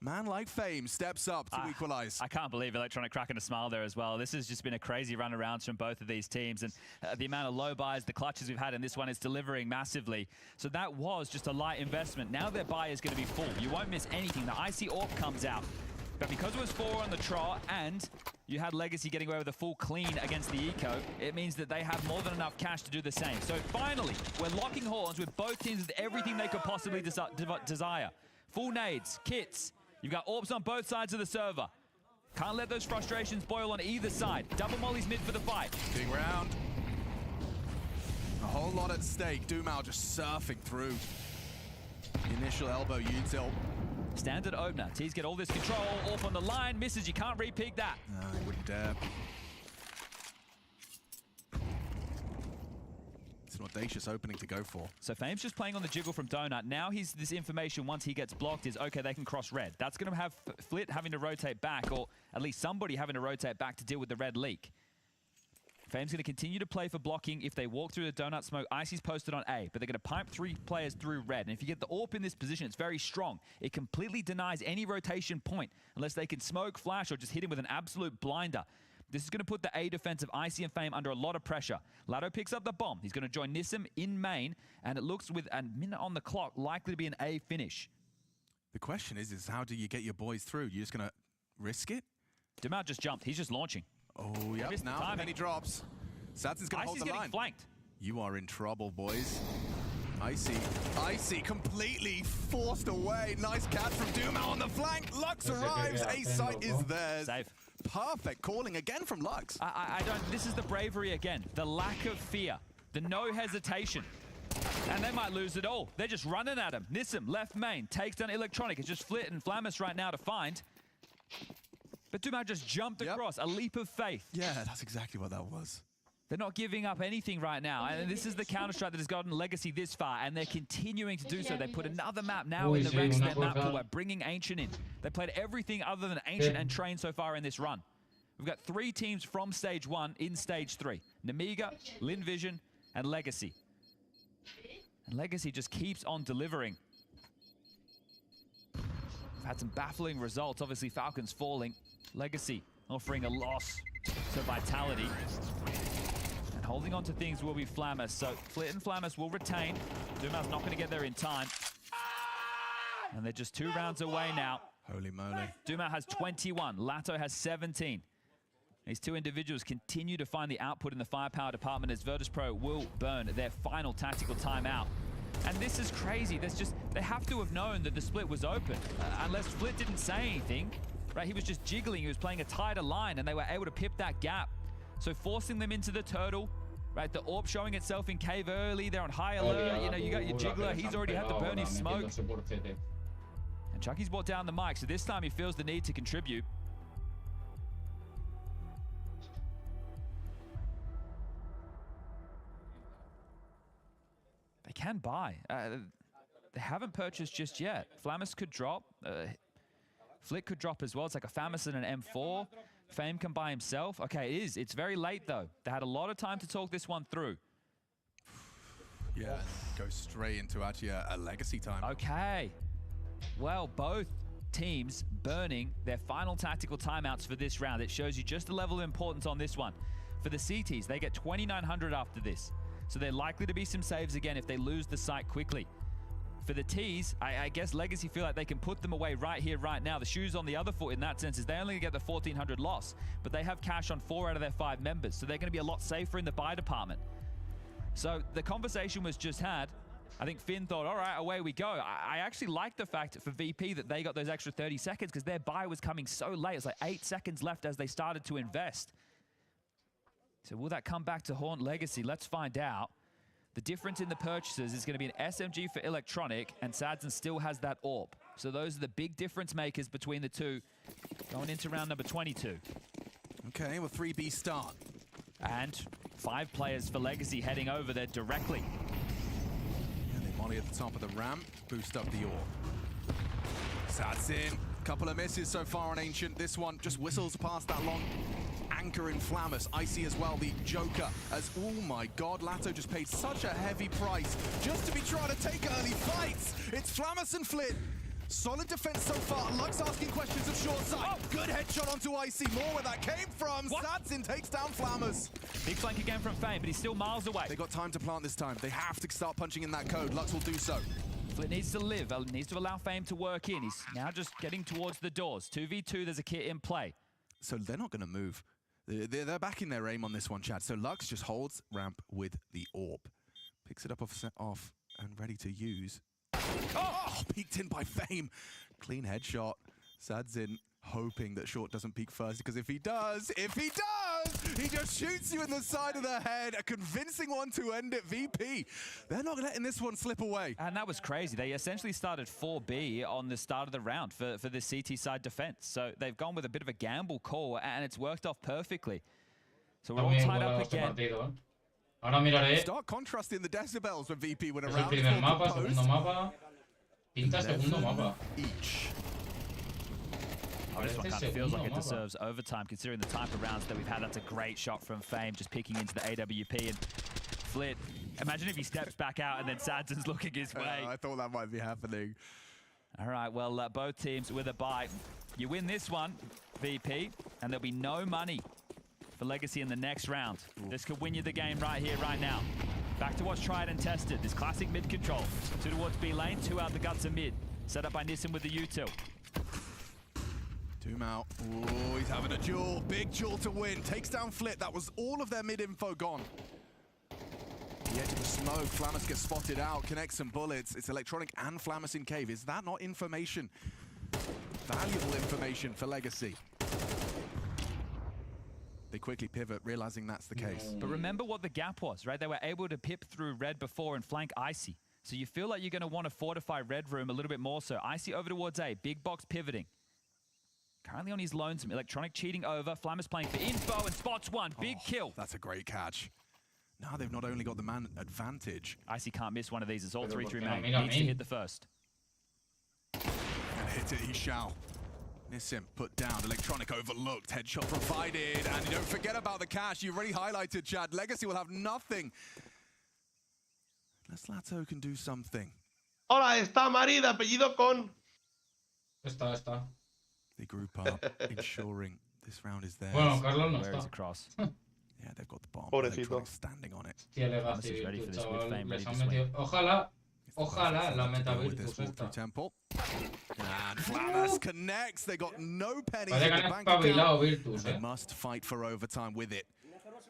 man like Fame, steps up to equalize. I can't believe Electronic cracking a smile there as well. This has just been a crazy run arounds from both of these teams, and the amount of low buys, the clutches we've had in this one is delivering massively. So that was just a light investment. Now their buy is going to be full. You won't miss anything. The Icy Orb comes out. But because it was 4 on the trot and you had Legacy getting away with a full clean against the Eco, it means that they have more than enough cash to do the same. So finally, we're locking horns with both teams with everything they could possibly desire. Full nades, kits. You've got orbs on both sides of the server. Can't let those frustrations boil on either side. Double mollies mid for the fight. Big round. A whole lot at stake. Doomau just surfing through. The initial elbow util. Standard opener. T's get all this control. Off on the line. Misses. You can't re-pig that. No, he wouldn't dare. It's an audacious opening to go for. So Fame's just playing on the jiggle from Donut. Now this information, once he gets blocked, is okay, they can cross red. That's going to have Flit having to rotate back, or at least somebody having to rotate back to deal with the red leak. Fame's going to continue to play for blocking. If they walk through the donut smoke, Icy's posted on A, but they're going to pipe 3 players through red. And if you get the AWP in this position, it's very strong. It completely denies any rotation point unless they can smoke, flash, or just hit him with an absolute blinder. This is going to put the A defense of Icy and Fame under a lot of pressure. Lato picks up the bomb. He's going to join Nissim in main, and it looks with a minute on the clock likely to be an A finish. The question is how do you get your boys through? You're just going to risk it? Doomau just jumped. He's just launching. Oh, yeah. Now, and he drops. Satson's going to hold the line. Getting flanked. You are in trouble, boys. Icy completely forced away. Nice catch from Doomau on the flank. Lux arrives. A site is theirs. Save. Perfect calling again from Lux. I don't. This is the bravery again. The lack of fear. The no hesitation. And they might lose it all. They're just running at him. Nissim, left main, takes down Electronic. It's just Flit and Flammus right now to find. But Doomau just jumped across. A leap of faith. Yeah, that's exactly what that was. They're not giving up anything right now. And this is the Counter-Strike that has gotten Legacy this far, and they're continuing to do so. They put another map now in the ranks of their map pool by bringing Ancient in. They played everything other than Ancient and Train so far in this run. We've got 3 teams from Stage 1 in Stage 3. Namiga, Linvision, and Legacy. And Legacy just keeps on delivering. We've had some baffling results. Obviously, Falcons falling. Legacy offering a loss to Vitality. holding on to things will be Flamus. So Flit and Flamus will retain. Duma's not going to get there in time. And they're just 2 rounds away now. Holy moly. Duma has 21. Lato has 17. These 2 individuals continue to find the output in the firepower department as Virtus Pro will burn their final tactical timeout. And this is crazy. They have to have known that the split was open. Unless Flit didn't say anything, right? He was just jiggling. He was playing a tighter line, and they were able to pip that gap. So forcing them into the turtle, right? The AWP showing itself in cave early. They're on high alert. You know, you got your jiggler. He's already had to burn his smoke. And Chucky's brought down the mic, so this time he feels the need to contribute. They can buy. They haven't purchased just yet. Flamus could drop. Flick could drop as well. It's like a Famus and an M4. Fame can buy himself. Okay, it is. It's very late, though. They had a lot of time to talk this one through. Yeah, and go straight into actually a legacy time. Okay. Well, both teams burning their final tactical timeouts for this round. It shows you just the level of importance on this one. For the CTs, they get 2,900 after this. So they're likely to be some saves again if they lose the site quickly. For the T's, I guess Legacy feel like they can put them away right here, right now. The shoes on the other foot in that sense is they only get the 1,400 loss, but they have cash on 4 out of their 5 members. So they're going to be a lot safer in the buy department. So the conversation was just had. I think Finn thought, all right, away we go. I actually like the fact for VP that they got those extra 30 seconds because their buy was coming so late. It's like 8 seconds left as they started to invest. So will that come back to haunt Legacy? Let's find out. The difference in the purchases is going to be an SMG for electronic, and Sadson still has that AWP. So those are the big difference makers between the two going into round number 22. Okay, well, 3B start. And 5 players for Legacy heading over there directly. And they molly at the top of the ramp, boost up the AWP. Sadson, couple of misses so far on Ancient. This one just whistles past that long anchor in Flamus. Icy as well, the Joker, as, oh my god, Lato just paid such a heavy price just to be trying to take early fights. It's Flamus and Flit. Solid defense so far. Lux asking questions of short sight. Oh. Good headshot onto Icy. More where that came from. Sadson takes down Flamus. Big flank again from Fame, but he's still miles away. They got time to plant this time. They have to start punching in that code. Lux will do so. Flit needs to live, needs to allow Fame to work in. He's now just getting towards the doors. 2v2, there's a kit in play. So they're not going to move. They're backing their aim on this one, Chad. So Lux just holds ramp with the AWP. Picks it up off and ready to use. Oh, peeked in by Fame. Clean headshot. Sadson hoping that Short doesn't peek first, because if he does, he just shoots you in the side of the head. A convincing one to end it, VP. They're not letting this one slip away. And that was crazy. They essentially started 4B on the start of the round for the CT side defense. So they've gone with a bit of a gamble call, and it's worked off perfectly. So we're all tied up again. Ahora miraré. Start contrasting the decibels when VP went Es around. el primer mapa, segundo mapa. Pinta segundo mapa. Each. This one kind of feels like it deserves overtime, considering the type of rounds that we've had. That's a great shot from Fame, just picking into the AWP. And Flit, imagine if he steps back out and then Sadson's looking his way. I thought that might be happening. All right, well, both teams with a bye. You win this one, VP, and there'll be no money for Legacy in the next round. Ooh. This could win you the game right here, right now. Back to what's tried and tested. This classic mid control. 2 towards B lane, 2 out the guts of mid. Set up by Nissan with the util. Doom out. Oh, he's having a duel. Big duel to win. Takes down Flit. That was all of their mid info gone. The edge of the smoke. Flamus gets spotted out. Connects some bullets. It's electronic and Flamus in cave. Is that not information? Valuable information for Legacy. They quickly pivot, realizing that's the case. But remember what the gap was, right? They were able to pip through red before and flank Icy. So you feel like you're going to want to fortify red room a little bit more so. Icy over towards A. Big box pivoting. Currently on his lonesome. Electronic cheating over. Flamus playing for info and spots one. Big kill. That's a great catch. Now they've not only got the man advantage. Icy can't miss one of these. It's all 3-3 main. Needs to hit the first. And hit it, he shall. Nissim put down. Electronic overlooked. Headshot provided. And you don't forget about the cash. You already highlighted, Chad. Legacy will have nothing. Unless Lato can do something. Hola, está Mari de apellido con. Está. They group up, ensuring this round is theirs. Bueno, Carlos no Where is está. across? Yeah, they've got the bomb. Pobrecito. Standing on it. Hostia, Legacy Virtus, chaval. Les han metido... Ojalá la meta Virtus esta. Temple. And Flamas connects. They got no pennies Parece in que the han bank espabilado account. Virtus, They must fight for overtime with it.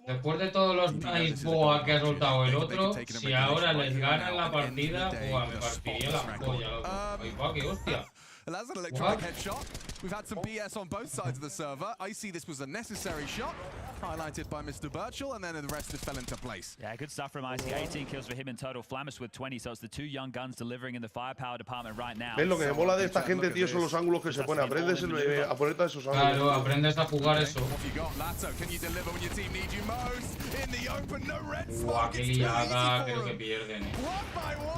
Después de todos los nice boa que ha soltado el otro, si ahora les ganan la partida, buah, me partiría la polla, loco. Ay, va, qué hostia. And that's an electronic headshot. We've had some BS on both sides of the server. I see this was a necessary shot, highlighted by Mr. Birchall, and then the rest just fell into place. Yeah, good stuff from IC. 18 kills for him in total. Flamus with 20, so it's the two young guns delivering in the firepower department right now. ¿Ves? Lo que me mola de esta gente, tío, son los ángulos que se pone. Aprendes a ponerte a esos ángulos. Claro, aprendes a jugar eso. Buah, qué liada, creo que pierden.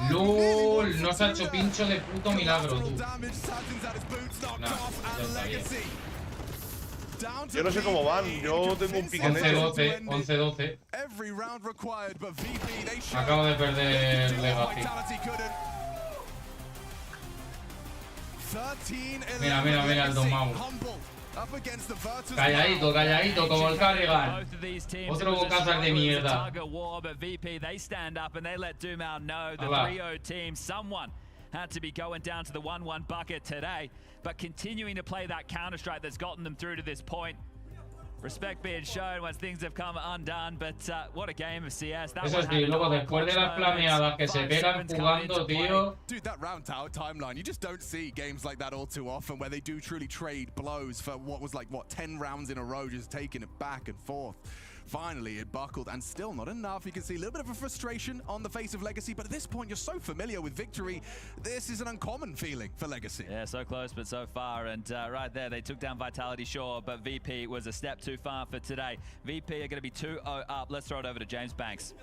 LOL, no se ha hecho pincho de puto milagro, tú. Nah, ya está bien. Yo no sé cómo van, yo tengo un pique 11-12, 11-12. Acabo de perder Legacy. Mira, mira, mira el domado. Calladito, calladito, como el Carrigan. Otro bocazas de mierda. Had to be going down to the 1-1 bucket today, but continuing to play that counter-strike that's gotten them through to this point. Respect being shown once things have come undone, but what a game of CS. Eso sí, luego después de las flameadas que se pegan jugando, tío. Dude, that round tower timeline, you just don't see games like that all too often where they do truly trade blows for what was like, 10 rounds in a row, just taking it back and forth. Finally, it buckled, and still not enough. You can see a little bit of a frustration on the face of Legacy, but at this point, you're so familiar with victory. This is an uncommon feeling for Legacy. Yeah, so close, but so far. And right there, they took down Vitality, sure, but VP was a step too far for today. VP are going to be 2-0 up. Let's throw it over to James Banks.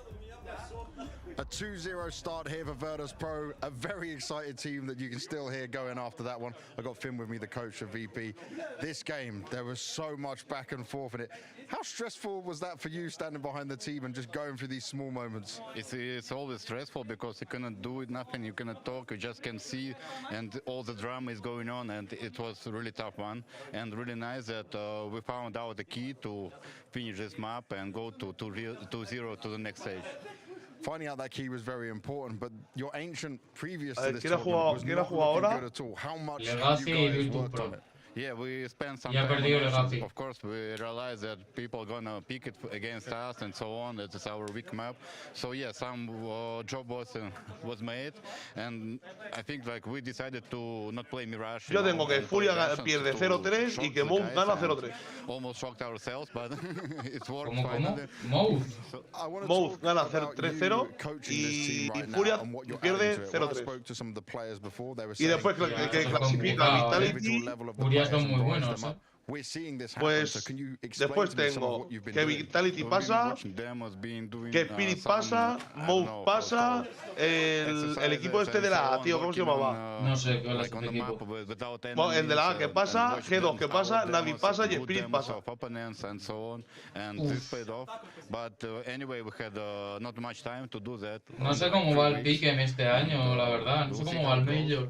A 2-0 start here for Virtus Pro. A very excited team that you can still hear going after that one. I got Finn with me, the coach of VP. This game, there was so much back and forth in it. How stressful was that for you standing behind the team and just going through these small moments? It's always stressful because you cannot do it, nothing, you cannot talk, you just can see, and all the drama is going on, and it was a really tough one, and really nice that we found out the key to finish this map and go to 2-0 to the next stage. Finding out that key was very important, but your ancient previous to this tournament was not looking good at all. How much have you guys worked on it? Yeah, we spent some time on it. Of course, we realized that people are gonna pick it against us and so on. That is our weak map. So yeah, some job was made, and I think like we decided to not play Mirage. Yo tengo que Furia pierde 0-3 y que Mouth gana 0-3. Almost shocked ourselves, but it's worked. ¿Cómo? Mouth gana 3-0 y Furia pierde 0-3. Y después que clasifica Vitality. Son muy buenos, ¿eh? Pues después tengo que Vitality pasa, que Spirit pasa, Mouth pasa, el equipo este de la A, tío, ¿cómo se llamaba? No sé cuál es el equipo. Bueno, el de la A que pasa, G2 que pasa, Nadie pasa y Spirit pasa. No sé cómo va el pique este año, la verdad. No sé cómo va el Major.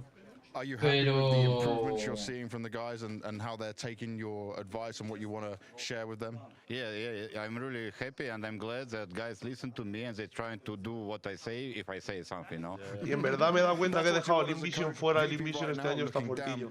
Are you happy with the improvements you're seeing from the guys and how they're taking your advice and what you want to share with them? Yeah, I'm really happy and I'm glad that guys listen to me and they're trying to do what I say if I say something, ¿no? Y en verdad me he dado cuenta que he dejado el Invision fuera. El Invision este año está fuertillo.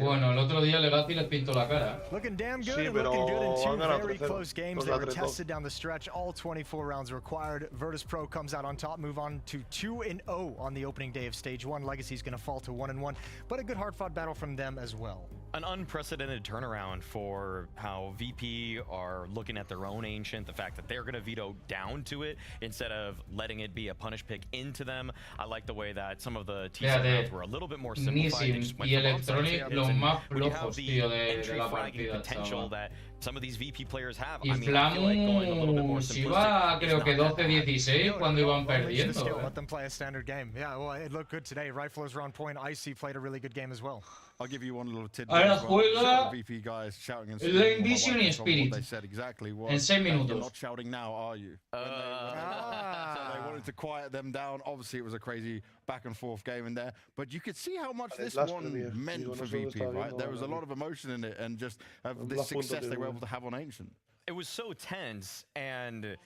Bueno, el otro día Legacy les pintó la cara. Looking damn good, sí, looking good in two ganado very close games. They were 3-2. tested down the stretch, all 24 rounds required. Virtus Pro comes out on top, move on to 2-0 on the opening day of Stage 1. Legacy's going to fall to 1-1, but a good hard-fought battle from them as well. An unprecedented turnaround for how VP are looking at their own Ancient, the fact that they're going to veto down to it instead of letting it be a punish pick into them. I like the way that some of the T-set rounds were a little bit more simplified. They just went for bomb sites. Los más flojos, tío, de la partida, chaval. That some of these VP players have. Y Flamus iba, creo que 12-16 cuando iban perdiendo. Let them play a standard game. Yeah, well, it looked good today. Riflers were on point. Icy played a really good game as well. I'll give you one little tidbit. Ahora juega VP guys shouting and la Invision y Spirit en 6 minutos. You're not shouting now, are you? So they wanted to quiet them down. Obviously, it was a crazy back and forth game in there, but you could see how much this one meant for VP, right? There was a lot of emotion in it, and just this success they were able to have on Ancient. it was so tense. And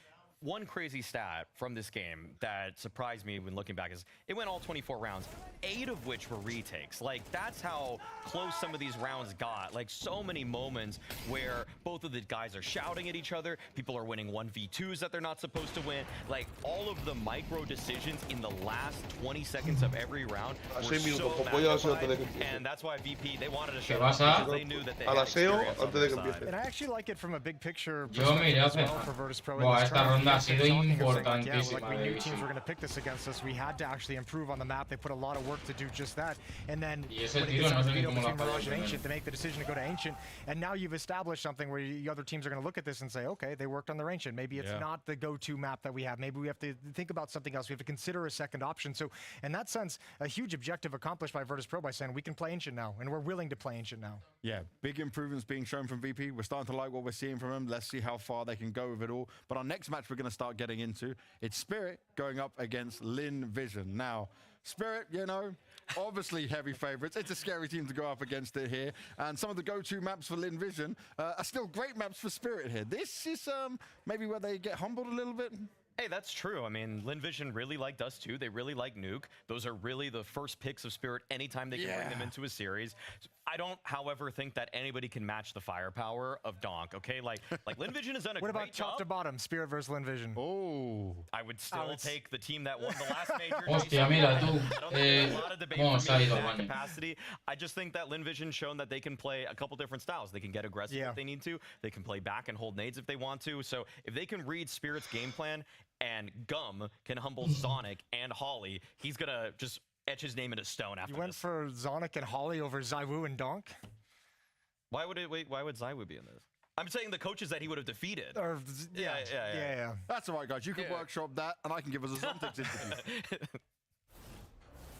one crazy stat from this game that surprised me when looking back is it went all 24 rounds, 8 of which were retakes. Like, that's how close some of these rounds got. Like, so many moments where both of the guys are shouting at each other, people are winning 1v2s that they're not supposed to win. Like, all of the micro decisions in the last 20 seconds of every round were so magnified, and that's why VP, they wanted to show up because they knew that they had experience on their side. And I actually like it from a big picture Yo miré as hace. well for Virtus Pro. Buah, esta ronda ha sido Like importantísima. we knew teams were going to pick this against us. We had to actually improve on the map. They put a lot of work to do just that. And then when it gets to the between Mirage and Ancient, they make the decision to go to Ancient. And now you've established something where the other teams are going to look at this and say, okay, they worked on their Ancient. Maybe it's not the go-to map that we have. Maybe we have to think about something else. We have to consider a second option. So in that sense, a huge objective accomplished by Virtus Pro by saying we can play Ancient now, and we're willing to play Ancient now. Yeah, big improvements being shown from VP. We're starting to like what we're seeing from them. Let's see how far they can go with it all. But our next match we're going to start getting into, it's Spirit going up against Lin Vision. Now, Spirit, you know, obviously heavy favorites. It's a scary team to go up against it here. And some of the go-to maps for Lin Vision are still great maps for Spirit here. This is maybe where they get humbled a little bit. Hey, that's true. I mean, Lin Vision really liked us too. They really like Nuke. Those are really the first picks of Spirit anytime they can bring them into a series. I don't, however, think that anybody can match the firepower of Donk, okay? Like Lin Vision has done a what great about top to bottom, Spirit versus Lin Vision? Oh. I would still take the team that won the last major. Hostia, mira tú. I don't think there's a lot of debate ¿Cómo for se ha me in ido that al baño? capacity. I just think that Lin Vision's shown that they can play a couple different styles. They can get aggressive if they need to. They can play back and hold nades if they want to. So if they can read Spirit's game plan and Gum can humble Sonic and Holly, he's going to just etch his name into stone after You went for Sonic and Holly over Zaiwu and Donk? Why would Zaiwu be in this? I'm saying the coaches that he would have defeated. Or, yeah. That's all right, guys. You can workshop that, and I can give us a Zontics interview.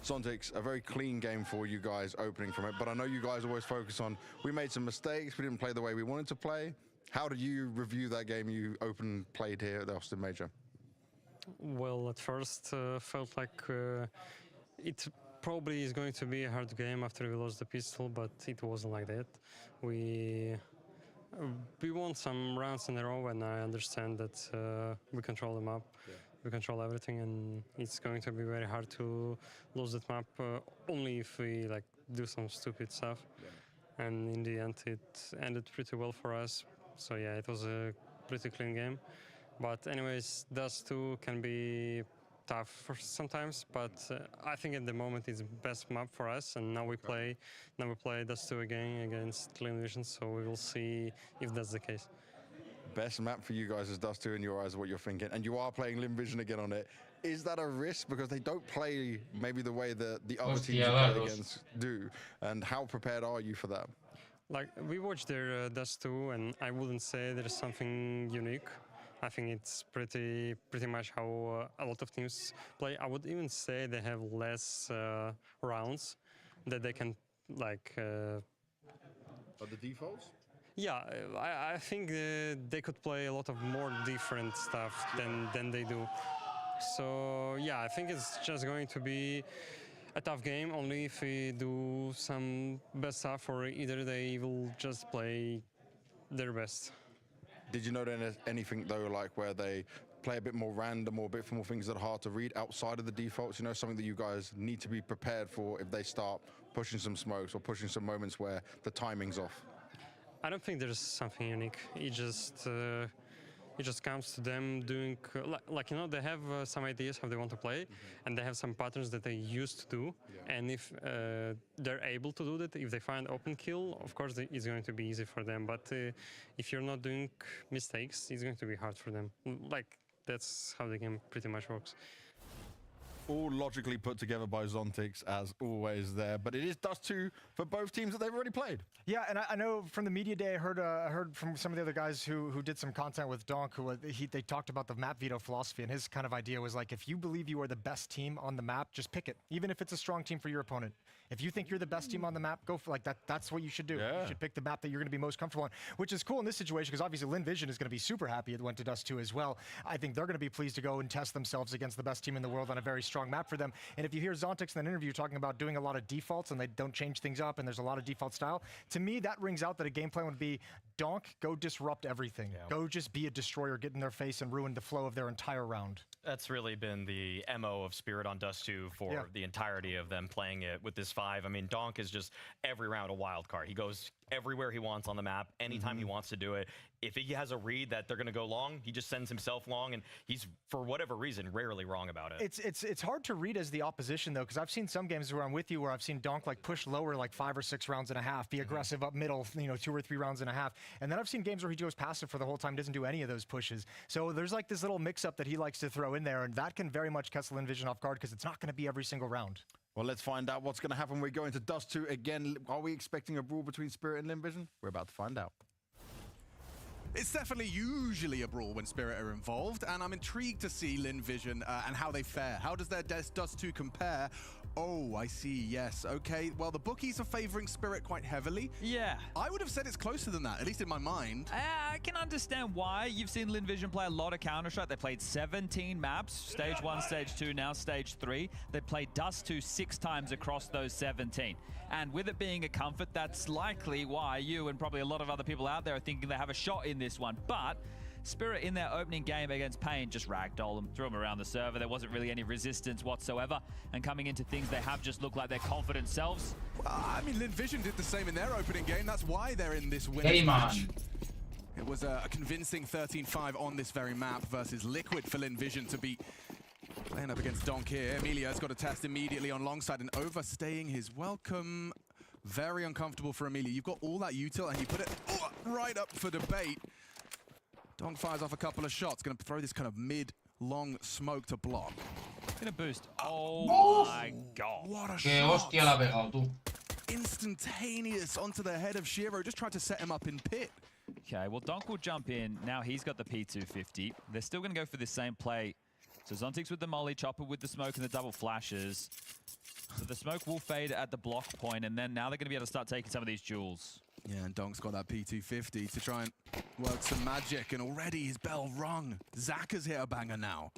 Zontics, a very clean game for you guys opening from it, but I know you guys always focus on, we made some mistakes, we didn't play the way we wanted to play. How did you review that game you played here at the Austin Major? Well, at first felt like it probably is going to be a hard game after we lost the pistol, but it wasn't like that. We won some rounds in a row, and I understand that we control the map. We control everything, and it's going to be very hard to lose that map only if we do some stupid stuff. And in the end, it ended pretty well for us. So yeah, it was a pretty clean game. But anyways, Dust 2 can be tough for sometimes, but I think at the moment it's best map for us, and now we play Dust 2 again against Clean Vision, so we will see if that's the case. Best map for you guys is Dust 2 in your eyes, what you're thinking, and you are playing Lin Vision again on it. Is that a risk? Because they don't play maybe the way that the other teams you play against do, and how prepared are you for that? Like, we watched their Dust 2, and I wouldn't say there's something unique. I think it's pretty much how a lot of teams play. I would even say they have less rounds that they can Are the defaults? Yeah, I think they could play a lot of more different stuff than they do. So yeah, I think it's just going to be a tough game only if we do some best stuff, or either they will just play their best. Did you notice anything though, like where they play a bit more random or a bit more things that are hard to read outside of the defaults? You know, something that you guys need to be prepared for if they start pushing some smokes or pushing some moments where the timing's off? I don't think there's something unique. It just comes to them doing they have some ideas how they want to play, and they have some patterns that they used to do. And if they're able to do that, if they find open kill, of course it's going to be easy for them. But if you're not doing mistakes, it's going to be hard for them. That's how the game pretty much works. All logically put together by Zontics, as always there. But it is Dust 2 for both teams that they've already played. Yeah, and I know from the media day, I heard from some of the other guys who did some content with Donk, they talked about the map veto philosophy, and his kind of idea was like, if you believe you are the best team on the map, just pick it, even if it's a strong team for your opponent. If you think you're the best team on the map, go for that. That's what you should do. You should pick the map that you're going to be most comfortable on, which is cool in this situation because obviously Lin Vision is going to be super happy it went to Dust 2 as well. I think they're going to be pleased to go and test themselves against the best team in the world on a very strong map for them. And if you hear Zontics in an interview talking about doing a lot of defaults and they don't change things up and there's a lot of default style, to me that rings out that a game plan would be Donk, go disrupt everything. Go just be a destroyer, get in their face, and ruin the flow of their entire round. That's really been the MO of Spirit on Dust 2 for the entirety of them playing it with this 5. I mean, Donk is just every round a wild card. He goes everywhere he wants on the map, anytime he wants to do it. If he has a read that they're going to go long, he just sends himself long, and he's, for whatever reason, rarely wrong about it. It's hard to read as the opposition, though, because I've seen some games where I'm with you where I've seen Donk like push lower like 5 or 6 rounds and a half, be aggressive up middle, 2 or 3 rounds and a half. And then I've seen games where he goes passive for the whole time, doesn't do any of those pushes. So there's like this little mix-up that he likes to throw in there, and that can very much catch Linvision off guard because it's not going to be every single round. Well, let's find out what's going to happen. We're going to Dust 2 again. Are we expecting a brawl between Spirit and Linvision? We're about to find out. It's definitely usually a brawl when Spirit are involved, and I'm intrigued to see Linvision and how they fare. How does their Dust 2 compare? Oh, I see, yes. Okay, well, the bookies are favoring Spirit quite heavily. Yeah. I would have said it's closer than that, at least in my mind. I can understand why. You've seen Linvision play a lot of Counter-Strike. They played 17 maps, Stage 1, Stage 2, now Stage 3. They played Dust 2 6 times across those 17. And with it being a comfort, that's likely why you and probably a lot of other people out there are thinking they have a shot in this one. But Spirit in their opening game against Pain just ragdolled them, threw them around the server. There wasn't really any resistance whatsoever. And coming into things, they have just looked like their confident selves. Well, I mean, Linvision did the same in their opening game. That's why they're in this winning match. It was a convincing 13-5 on this very map versus Liquid for Linvision to be playing up against Donk here. Emilio's got a test immediately on longside and overstaying his welcome. Very uncomfortable for Emilio. You've got all that util and you put it right up for debate. Donk fires off a couple of shots. Going to throw this kind of mid-long smoke to block. Gonna boost. Oh my god. What a Que shot. hostia la ha pegado, tú. Instantaneous onto the head of Shiro. Just tried to set him up in pit. Okay, well, Donk will jump in. Now he's got the P250. They're still going to go for the same play. So Zontic's with the molly, Chopper with the smoke and the double flashes. So the smoke will fade at the block point, and then now they're going to be able to start taking some of these jewels. Yeah, and Donk's got that P250 to try and work some magic, and already his bell rung. Zaka's hit a banger now.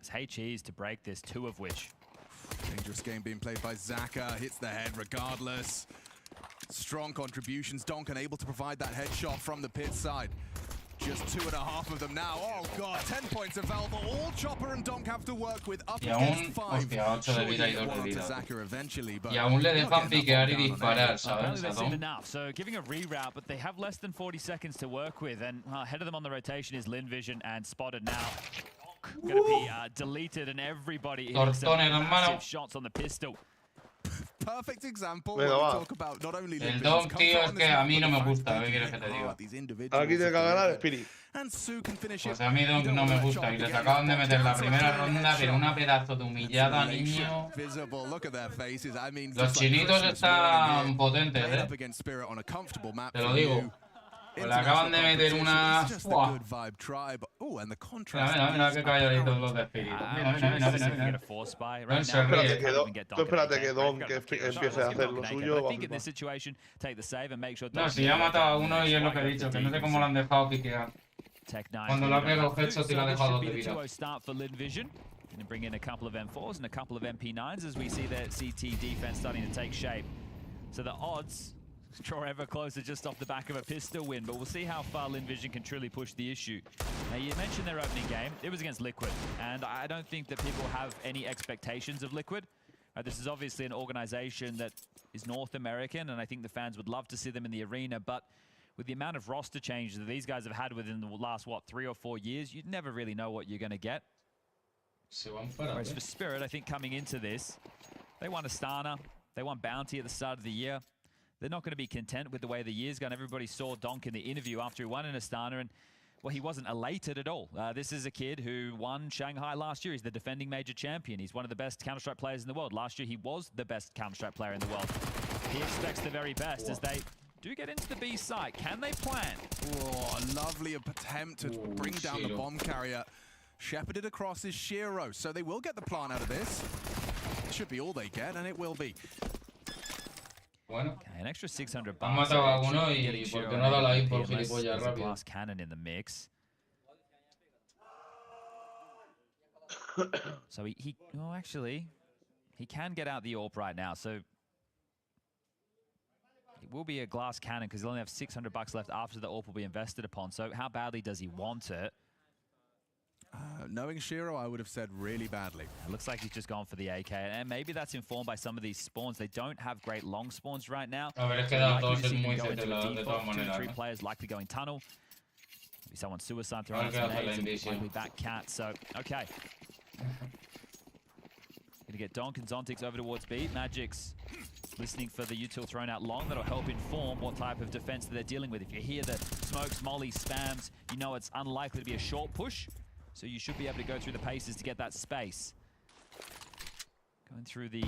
It's Hey Cheese to break this, 2 of which. Dangerous game being played by Zaka, hits the head regardless. Strong contributions, Donk unable to provide that headshot from the pit side. Just 2.5 of them now. Oh god, 10 points of Valve. All Chopper and Donk have to work with up against 5. Sure, you get one to Zaka eventually, but y aún le dejan piquear y disparar, ¿sabes? They've seen enough, so giving a reroute, but they have less than 40 seconds to work with, and ahead of them on the rotation is Linvision and spotted now. Going to be deleted, and everybody hitting some massive shots on the pistol. Perfect example when we talk about not only el Donk, tío, es que a mí no me gusta, ¿qué quieres que te diga? Aquí te cagará el Spirit. Pues a mí Donk no me gusta y les acaban de meter la primera ronda, pero una pedazo de humillada, niño. Los chinitos están potentes, te lo digo. Pues le acaban de meter una... ¡Buah! Mira qué calladitos los de Spirit. Mira. No se ríe. Tú espérate que Donk empiece a hacer lo suyo. No, si ya ha matado a uno y es lo que he dicho, que no sé cómo lo han dejado piquear. Cuando lo ha pegado headshot y lo ha dejado de vida. Going to bring in a couple of M4s and a couple of MP9s as we see their CT defense starting to take shape. So the odds draw ever closer just off the back of a pistol win, but we'll see how far Linvision can truly push the issue. Now, you mentioned their opening game. It was against Liquid, and I don't think that people have any expectations of Liquid. This is obviously an organization that is North American, and I think the fans would love to see them in the arena, but with the amount of roster changes that these guys have had within the last, 3 or 4 years, you'd never really know what you're going to get. Whereas for Spirit, I think coming into this, they won Astana, they won Bounty at the start of the year. They're not going to be content with the way the year's gone. Everybody saw Donk in the interview after he won in Astana, and well, he wasn't elated at all. This is a kid who won Shanghai last year. He's the defending major champion. He's one of the best Counter-Strike players in the world. Last year, he was the best Counter-Strike player in the world. He expects the very best as they do get into the B site. Can they plan? Oh, a lovely attempt to bring down the bomb carrier. Shepherded across is Shiro, so they will get the plant out of this. It should be all they get, and it will be. Okay, an extra $600. Han matado a uno y porque no da la info gilipollas rápido. Glass cannon in the mix. So he actually, he can get out the AWP right now. So It will be a glass cannon because he'll only have $600 left after the AWP will be invested upon. So how badly does he want it? Knowing Shiro, I would have said really badly. It looks like he's just gone for the AK, and maybe that's informed by some of these spawns. They don't have great long spawns right now. A ver, es que Directos es muy de todas maneras. 2 players likely going tunnel. Maybe someone suicide throwing out some nades, likely back cat. So, okay. Gonna get Donk and Zontix over towards B. Magic's listening for the util thrown out long. That'll help inform what type of defense that they're dealing with. If you hear the smokes, molly, spams, you know it's unlikely to be a short push. So you should be able to go through the paces to get that space. Going through the...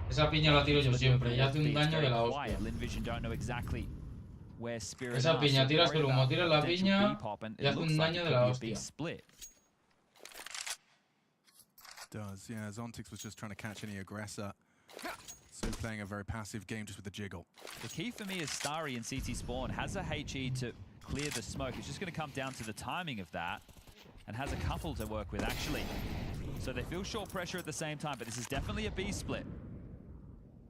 Esa piña la tiro yo siempre, y hace un daño de la hostia. Linvision don't know exactly where Spirit Esa piña, tiras el humo, tiras la piña, y hace un daño de la hostia. Does, yeah. Zontix was just trying to catch any aggressor. So playing a very passive game just with the jiggle. The key for me is Starry in CT spawn has a HE to clear the smoke. It's just going to come down to the timing of that. And has a couple to work with, actually. So they feel short pressure at the same time, but this is definitely a B split.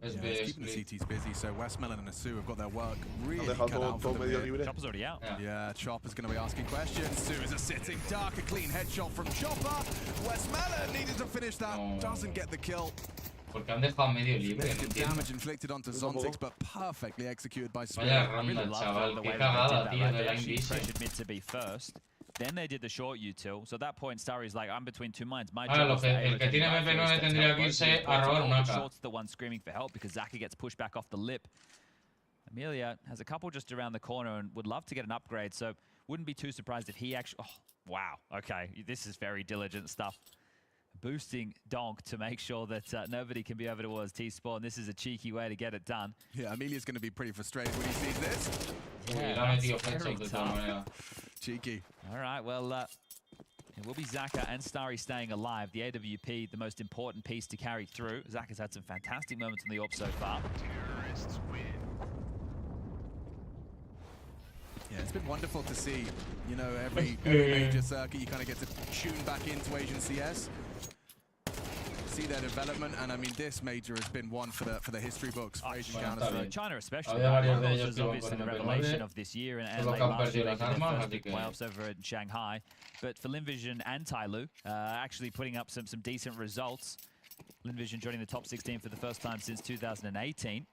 Yeah, it's keeping the CTs busy, so Westmelon and Asu have got their work really cut out for them. Chopper's already out. Yeah, Chopper's going to be asking questions. Su is a sitting duck, a clean headshot from Chopper. Westmelon needed to finish that, doesn't get the kill. Porque han dejado medio libre, no entiendo. Damage inflicted onto Zontix, but perfectly executed by Spirit. Vaya ronda, chaval, qué cagada, tío, de la Invisible. Pressured mid to be first. Then they did the short util. So at that point, Starry's like, I'm between 2 minds. My job is el que tiene MP9 tendría que irse a robar un AK. Short's the one screaming for help because Zaka gets pushed back off the lip. Amelia has a couple just around the corner and would love to get an upgrade. So wouldn't be too surprised if he actually... Oh, wow. Okay, this is very diligent stuff. Boosting Donk to make sure that nobody can be over towards T-Spawn. This is a cheeky way to get it done. Yeah, Amelia's going to be pretty frustrated when he sees this. Yeah, very tough. Cheeky. All right, well, it will be Zaka and Starry staying alive. The AWP, the most important piece to carry through. Zaka's had some fantastic moments in the AWP so far. Terrorists win. Yeah, it's been wonderful to see, you know, every major circuit you kind of get to tune back into Asian CS. See their development, and I mean, this major has been one for the history books for Asian Counter-Strike. China especially. This is obviously the revelation of this year, and late last year they did their first big playoffs over in Shanghai. But for Linvision and Tyloo, actually putting up some decent results. Linvision joining the top 16 for the first time since 2018.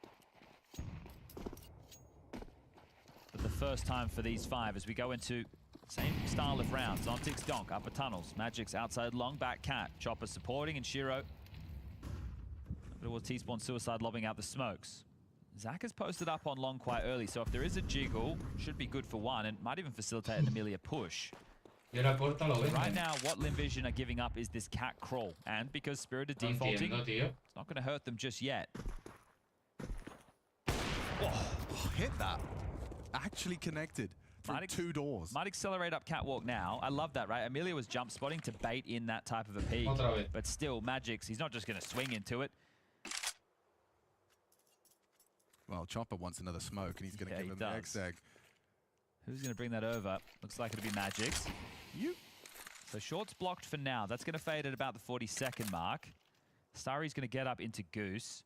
But the first time for these 5 as we go into same style of rounds. Zontix, Donk, upper tunnels. Magic's outside long, back cat. Chopper supporting, and Shiro. Towards T-Spawn Suicide lobbing out the smokes. Zach has posted up on long quite early, so if there is a jiggle, should be good for one, and might even facilitate an Amelia push. Right now, what Linvision are giving up is this cat crawl, and because Spirit are defaulting, it's not going to hurt them just yet. Oh, hit that. Actually connected. Through 2 doors. Might accelerate up catwalk now. I love that, right? Amelia was jump spotting to bait in that type of a peak. But still, Magic's, he's not just going to swing into it. Well, Chopper wants another smoke, and he's going to give him the egg. Who's going to bring that over? Looks like it'll be Magic's. So short's blocked for now. That's going to fade at about the 40-second mark. Starry's going to get up into Goose.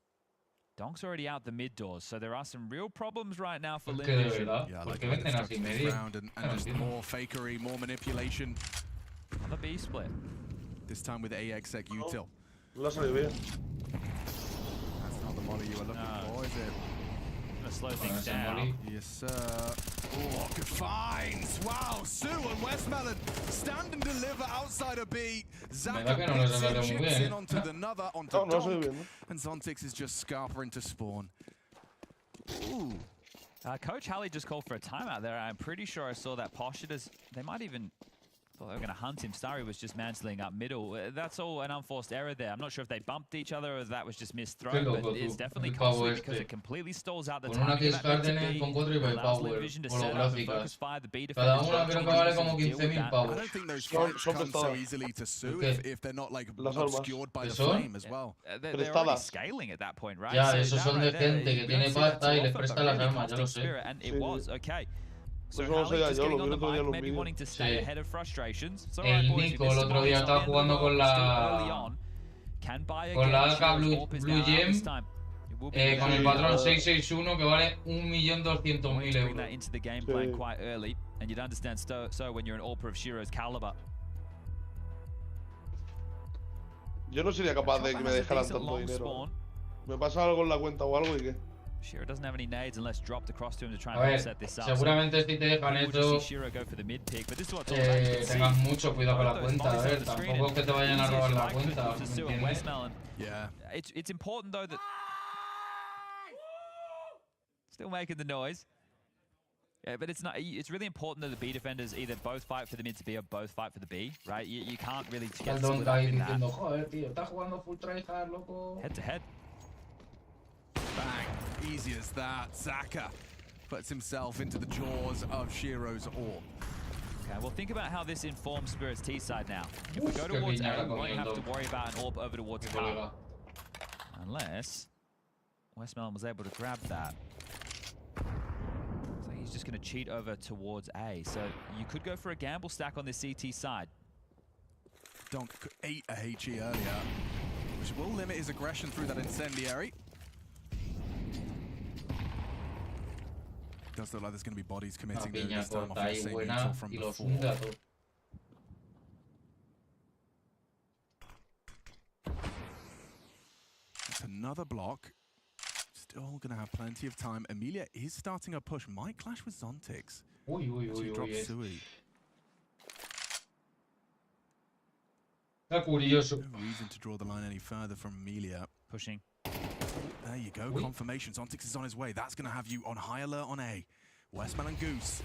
Donk's already out the mid doors, so there are some real problems right now for Linvision. Yeah, like round and just more fakery, more manipulation. On the B split. This time with AXEC util. That's not the molly you were looking for, is it? Gonna slow things down. Yes, sir. Oh, good finds! Wow, Su and Westmelon stand and deliver outside of B. Zaka chips in onto the another, onto Donk, and Zontix is just scarpering to spawn. Ooh. Coach Halley just called for a timeout there. I'm pretty sure I saw that posture as they might even thought they were going to hunt him. Starry was just mantling up middle. That's all an unforced error there. I'm not sure if they bumped each other or if that was just missed throw, but it's definitely costly because it completely stalls out the timing of that B. Allows Linvision to set up and focus fire the B defenders. I don't think those fights come so easily to Su if they're not like obscured by the flame as well. They're already scaling at that point, right? Yeah, esos son de gente que tiene pasta y les presta las armas, ya lo sé. And it was, okay. So Halley just getting on the mic, maybe wanting to stay ahead of frustrations. So el Nico el otro día estaba jugando con la AK Blue Gem Con el patrón 661 que vale 1.200.000 bring that into the game plan quite early, and you'd understand so when you're an AWPer of Shiro's caliber. Yo no sería capaz de que me dejaran tanto dinero. Me pasa algo en la cuenta o algo y qué. Shiro doesn't have any nades unless dropped across to him to try A and ver, offset this up. seguramente si te dejan eso, tengas mucho cuidado con la cuenta. A ver, tampoco es que te vayan a robar la cuenta, ¿me entiendes? Yeah. It's important though that still making the noise. Yeah, but it's not. It's really important that the B defenders either both fight for the mid to B or both fight for the B, right? You can't really get split up in that. Head to head. Bang. Easy as that. Zaka puts himself into the jaws of Shiro's AWP. Okay, well think about how this informs Spirit's T side now. If we go towards A, we won't have to worry about an AWP over towards car. Unless Westmelon was able to grab that. So he's just going to cheat over towards A. So you could go for a gamble stack on this CT side. Donk ate a HE earlier, which will limit his aggression through that incendiary. Does look like there's going to be bodies committing this time off the same neutral from before. It's another block. Still going to have plenty of time. Emilia is starting a push. Might clash with Zontix. Drops Sui. Está curioso. No reason to draw the line any further from Emilia. Pushing. There you go, confirmation. Zontix is on his way. That's going to have you on high alert on A. Westmelon Goose.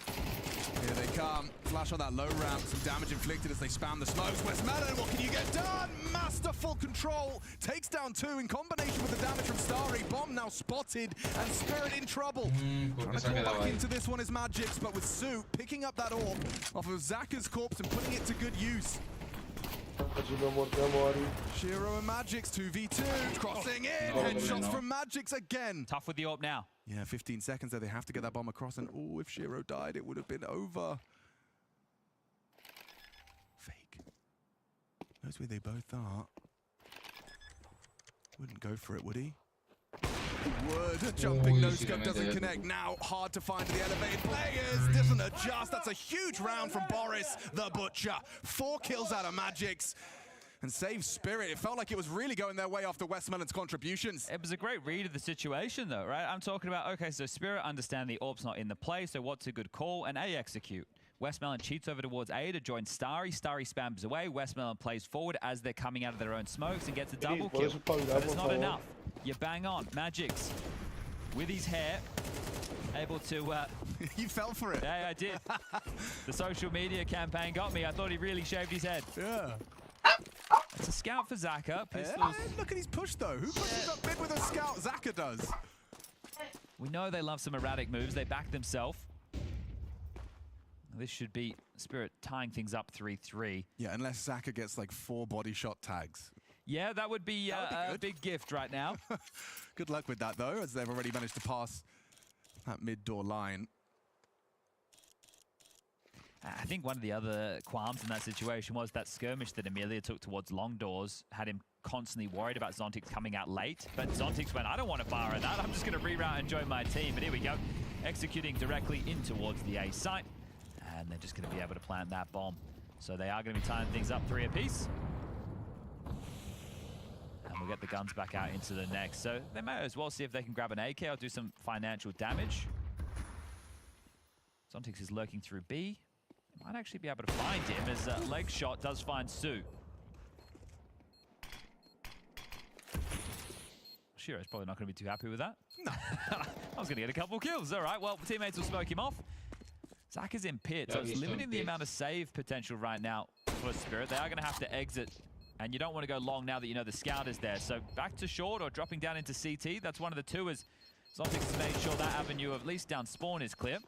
Here they come. Flash on that low ramp. Some damage inflicted as they spam the smokes. Westmelon, what can you get done? Masterful control. Takes down 2 in combination with the damage from Starry. Bomb now spotted and Spirit in trouble. Trying to claw back into this one is Magix, but with Sue picking up that AWP off of Zaka's corpse and putting it to good use. Shiro and Magix 2v2, crossing in, headshots from Magix again. Tough with the AWP now. Yeah, 15 seconds there, they have to get that bomb across, and oh, if Shiro died, it would have been over. Fake. Knows where they both are. Wouldn't go for it, would he? He would. Jumping no-scope doesn't connect. Now hard to find the elevated players. Doesn't adjust. That's a huge round from Boris the Butcher. 4 kills out of Magix. And saves Spirit. It felt like it was really going their way after Westmelon's contributions. It was a great read of the situation though, right? I'm talking about, okay, so Spirit understand the AWP's not in the play, so what's a good call? And A execute. Westmelon cheats over towards A to join Starry. Starry spams away. Westmelon plays forward as they're coming out of their own smokes and gets a double kill. But it's not enough. You bang on. Magix, with his hair, able to... You fell for it. Yeah, I did. The social media campaign got me. I thought he really shaved his head. Yeah. It's a scout for Zaka. Pistols. Yeah, look at his push though. Who pushes up mid with a scout? Zaka does. We know they love some erratic moves. They back themselves. This should be Spirit tying things up 3-3. Yeah, unless Zaka gets like 4 body shot tags. Yeah, that would be a big gift right now. Good luck with that though, as they've already managed to pass that mid-door line. I think one of the other qualms in that situation was that skirmish that Emilia took towards long doors had him constantly worried about Zontix coming out late. But Zontix went, I don't want to borrow that. I'm just going to reroute and join my team. But here we go, executing directly in towards the A site. And they're just going to be able to plant that bomb. So they are going to be tying things up 3 apiece. And we'll get the guns back out into the next. So they may as well see if they can grab an AK or do some financial damage. Zontix is lurking through B. Might actually be able to find him as leg shot does find Sue. Shiro's probably not going to be too happy with that. No. I was going to get a couple kills. All right, well, teammates will smoke him off. Zaka's in pit, so it's limiting the amount of save potential right now for Spirit. They are going to have to exit, and you don't want to go long now that you know the scout is there. So back to short or dropping down into CT. That's one of the two, as Zontix has made sure that avenue of at least down spawn is clear.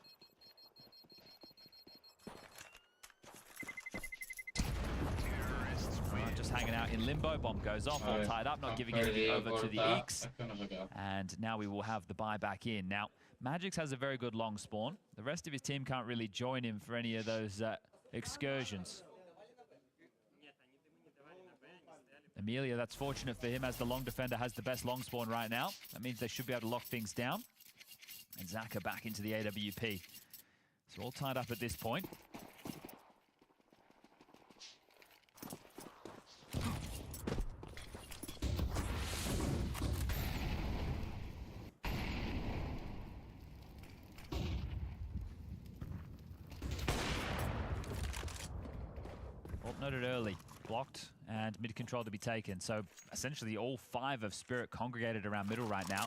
Just hanging out in limbo. Bomb goes off, all tied up, not giving anything over to the Eeks. And now we will have the buy back in. Now, Magix has a very good long spawn. The rest of his team can't really join him for any of those excursions. Amelia, that's fortunate for him as the long defender has the best long spawn right now. That means they should be able to lock things down. And Zaka back into the AWP. So all tied up at this point. Noted early, blocked, and mid control to be taken. So essentially all 5 of Spirit congregated around middle right now,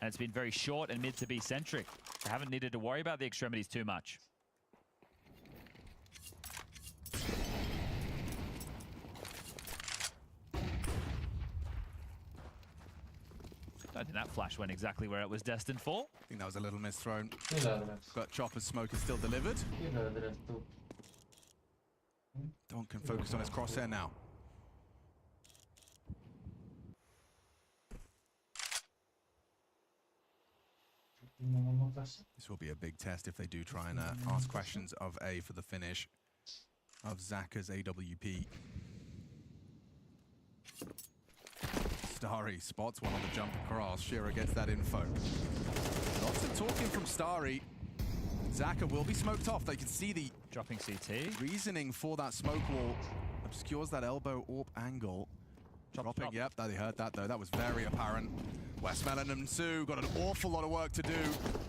and it's been very short and mid to be centric. They haven't needed to worry about the extremities too much. I think that flash went exactly where it was destined for. I think that was a little misthrown. But Chopper's smoke is still delivered. Don can focus on his crosshair now. This will be a big test if they do try and ask questions of A for the finish of Zaka's AWP. Starry spots one on the jump across. Shira gets that info. Lots of talking from Starry. Zaka will be smoked off. They can see the dropping CT. Reasoning for that smoke wall obscures that elbow AWP angle. Dropping, yep, they heard that though. That was very apparent. Westmelon and Sue got an awful lot of work to do.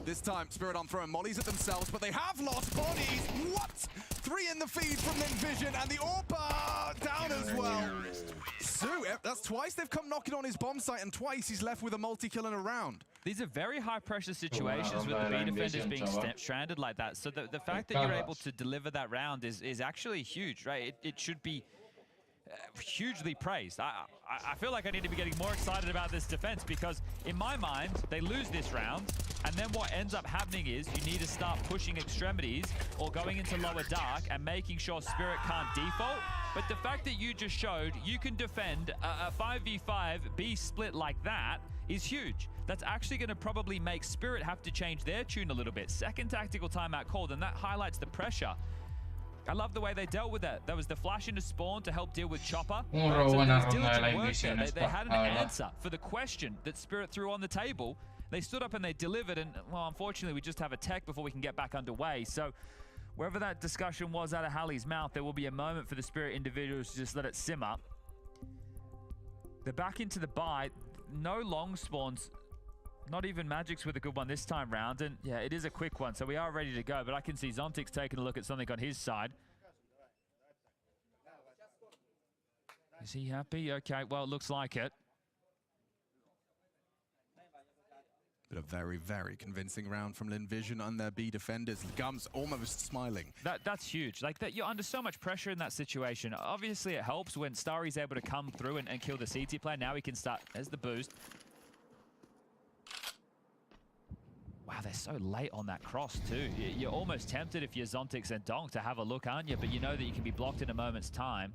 This time, Spirit on throwing mollies at themselves, but they have lost bodies. What? 3 in the feed from Vision, and the AWP down as well. Sue, that's twice they've come knocking on his bomb site, and twice he's left with a multi-kill in a round. These are very high-pressure situations with the B defenders being stranded like that. So the fact that you're able to deliver that round is actually huge, right? It should be hugely praised. I feel like I need to be getting more excited about this defense, because in my mind, they lose this round, and then what ends up happening is you need to start pushing extremities or going into lower dark and making sure Spirit can't default. But the fact that you just showed you can defend a 5v5 B split like that is huge. That's actually going to probably make Spirit have to change their tune a little bit. Second tactical timeout called, and that highlights the pressure. I love the way they dealt with that. There was the flash into spawn to help deal with Chopper. They had an answer for the question that Spirit threw on the table. They stood up and they delivered, and well, unfortunately, we just have a tech before we can get back underway. So wherever that discussion was out of Hallie's mouth, there will be a moment for the Spirit individuals to just let it simmer. They're back into the bite. No long spawns. Not even Magic's with a good one this time round, and yeah, it is a quick one, so we are ready to go, but I can see Zontix taking a look at something on his side. Is he happy? Okay, well, it looks like it. But a very, very convincing round from Vision on their B defenders. Gums almost smiling. That's huge. Like, that, you're under so much pressure in that situation. Obviously, it helps when Starry's able to come through and kill the CT player. Now he can start. There's the boost. Wow, they're so late on that cross too. You're almost tempted if you're Zontix and Donk to have a look, aren't you? But you know that you can be blocked in a moment's time.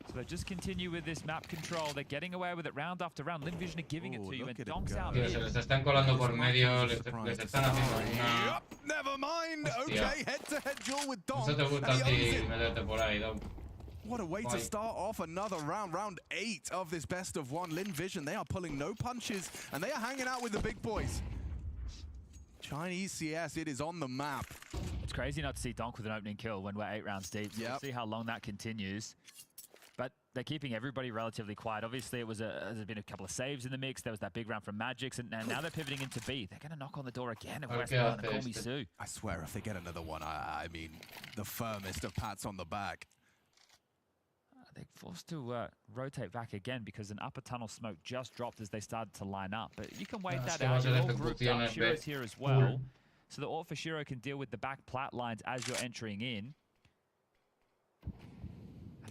So they just continue with this map control. They're getting away with it round after round. Vision are giving it to you, and Donk's out here. Se les están colando por medio, les están haciendo una... Never mind. Okay, head-to-head duel with Donk. Eso te gusta a ti, meterte por ahí, Donk. What a way to start off another round, round 8 of this best of one. Vision, they are pulling no punches, and they are hanging out with the big boys. Chinese CS, it is on the map. It's crazy not to see Donk with an opening kill when we're 8 rounds deep. So we'll see how long that continues. But they're keeping everybody relatively quiet. Obviously, it was there's been a couple of saves in the mix. There was that big round from Magix, and now they're pivoting into B. They're going to knock on the door again if Westmelon and call me Sue. I swear, if they get another one, I mean, the firmest of pats on the back. They're forced to rotate back again because an upper tunnel smoke just dropped as they started to line up. But you can wait that out. You're all grouped up. Shiro's here as well. So the AWP for Shiro can deal with the back plat lines as you're entering in.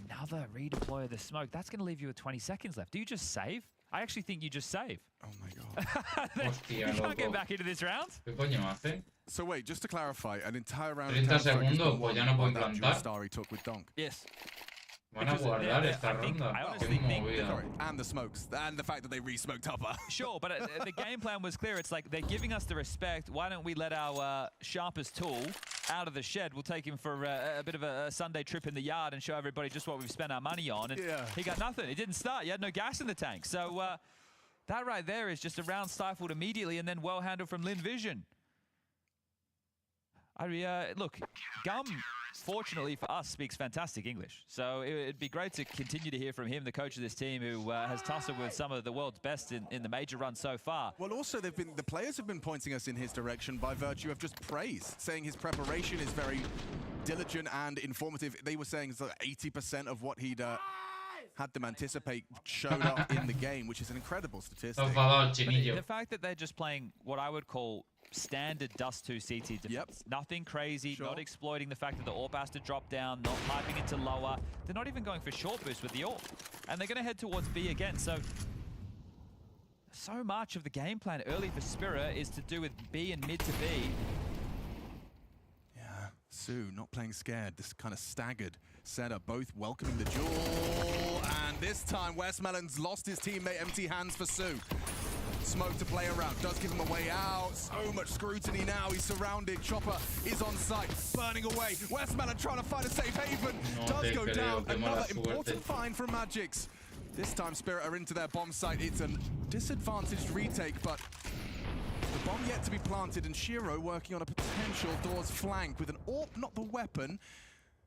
Another redeploy of the smoke. That's going to leave you with 20 seconds left. Do you just save? I actually think you just save. Oh my god. You can't get back into this round. So wait, just to clarify, an entire round 30 segundos, pues ya no pueden plantar. Starry took with Donk. Yes. Van a guardar esta ronda. I honestly think and the smokes, and the fact that they re-smoked upper. Sure, but the game plan was clear. It's like they're giving us the respect. Why don't we let our sharpest tool out of the shed? We'll take him for a bit of a Sunday trip in the yard and show everybody just what we've spent our money on. And he got nothing. He didn't start. He had no gas in the tank. So that right there is just a round stifled immediately and then well handled from Lin Vision. Look, Gum, fortunately for us, speaks fantastic English. So it'd be great to continue to hear from him, the coach of this team, who has tussled with some of the world's best in the major run so far. Well, also, the players have been pointing us in his direction by virtue of just praise, saying his preparation is very diligent and informative. They were saying it's like 80% of what he'd had them anticipate showed up in the game, which is an incredible statistic. The fact that they're just playing what I would call standard Dust 2 CT defense. Nothing crazy, not exploiting the fact that the AWP has to drop down, not piping into lower. They're not even going for short boost with the AWP. And they're going to head towards B again. So much of the game plan early for Spirit is to do with B and mid to B. Yeah, Sue not playing scared. This kind of staggered setup, both welcoming the duel. And this time, Westmelon's lost his teammate, empty hands for Sue. Smoke to play around, does give him a way out. So much scrutiny now, he's surrounded. Chopper is on site, burning away. Westmelon trying to find a safe haven. Does go down, another important find from Magix. This time Spirit are into their bomb site. It's a disadvantaged retake, but the bomb yet to be planted, and Shiro working on a potential door's flank with an AWP, not the weapon.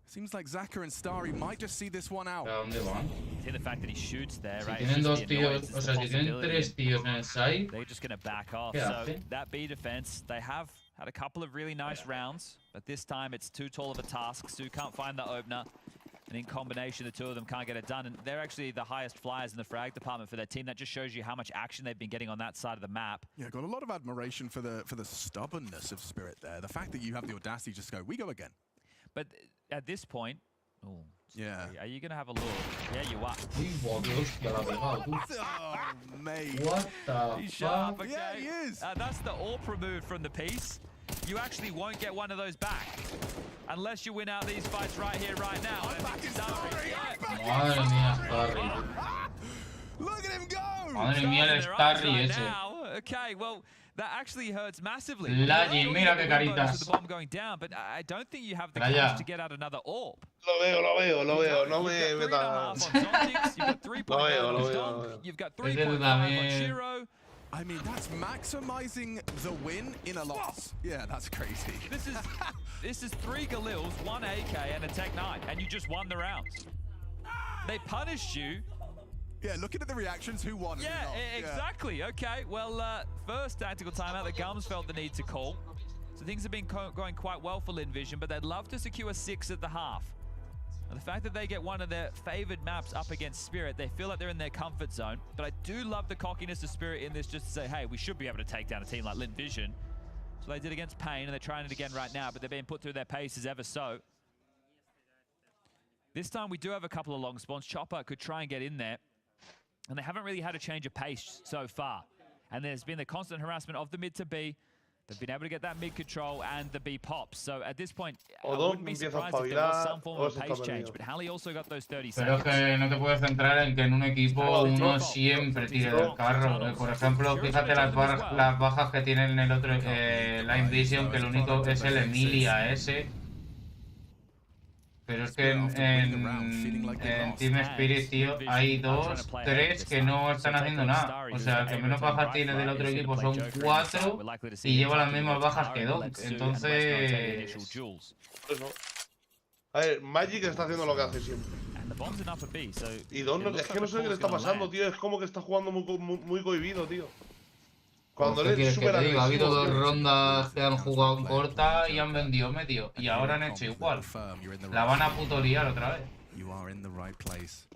Seems like Zaka and Starry might just see this one out. See the fact that he shoots there, right? Si tienen dos tíos, o sea, si tienen tres tíos en el side, they're just going to back off. So that B defense, they have had a couple of really nice rounds, but this time it's too tall of a task. Sue can't find the opener, and in combination, the two of them can't get it done. And they're actually the highest flyers in the frag department for their team. That just shows you how much action they've been getting on that side of the map. Yeah, got a lot of admiration for the stubbornness of Spirit there. The fact that you have the audacity to just go, we go again. But at this point, yeah, are you gonna have a look? Yeah, you are. Oh, mate. What the He's sharp, okay? Yeah, he is. That's the AWP removed from the piece. You actually won't get one of those back unless you win out these fights right here, right now. Madre mía, Starry. Look at him go! Madre mía, el Starry ese. Okay, well, that actually hurts massively. Laji, mira qué caritas. The bomb going down, but I don't think you have the cash to get out another AWP. Lo veo. No me metas. You've got 3 points on Donk. You've got 3.5 on Shiro. I mean, that's maximizing the win in a loss. Yeah, that's crazy. This is 3 Galils, 1 AK, and a Tech 9, and you just won the rounds. They punished you. Yeah, looking at the reactions, who won? Yeah, exactly. Okay, well, first tactical timeout, the Gums felt the need to call. So things have been going quite well for Lin Vision, but they'd love to secure 6 at the half. And the fact that they get one of their favored maps up against Spirit, they feel like they're in their comfort zone. But I do love the cockiness of Spirit in this, just to say, hey, we should be able to take down a team like Lin Vision. So they did against Pain, and they're trying it again right now, but they're being put through their paces ever so. This time we do have a couple of long spawns. Chopper could try and get in there. And they haven't really had a change of pace so far. And there's been the constant harassment of the mid to B. They've been able to get that mid control and the B pops. So at this point, I wouldn't be surprised if there was some form of pace change. But Halley also got those 30 seconds. Pero que no te puedes centrar en que en un equipo uno siempre tire del carro. Por ejemplo, fíjate las bajas que tiene en el otro Line Vision, que el único es el Emilia ese. Pero es que en Team Spirit, tío, hay 2, 3 que no están haciendo nada. O sea, el que menos bajas tiene del otro equipo son 4 y lleva las mismas bajas que Donk. Entonces... A ver, Magic está haciendo lo que hace siempre. Y Don, es que no sé qué le está pasando, tío. Es como que está jugando muy cohibido, tío. Cuando ¿Qué quieres que te diga? Ha habido 2 rondas que han jugado en corta y han vendido medio. Y ahora han hecho igual. La van a puto liar otra vez. You are in the right place.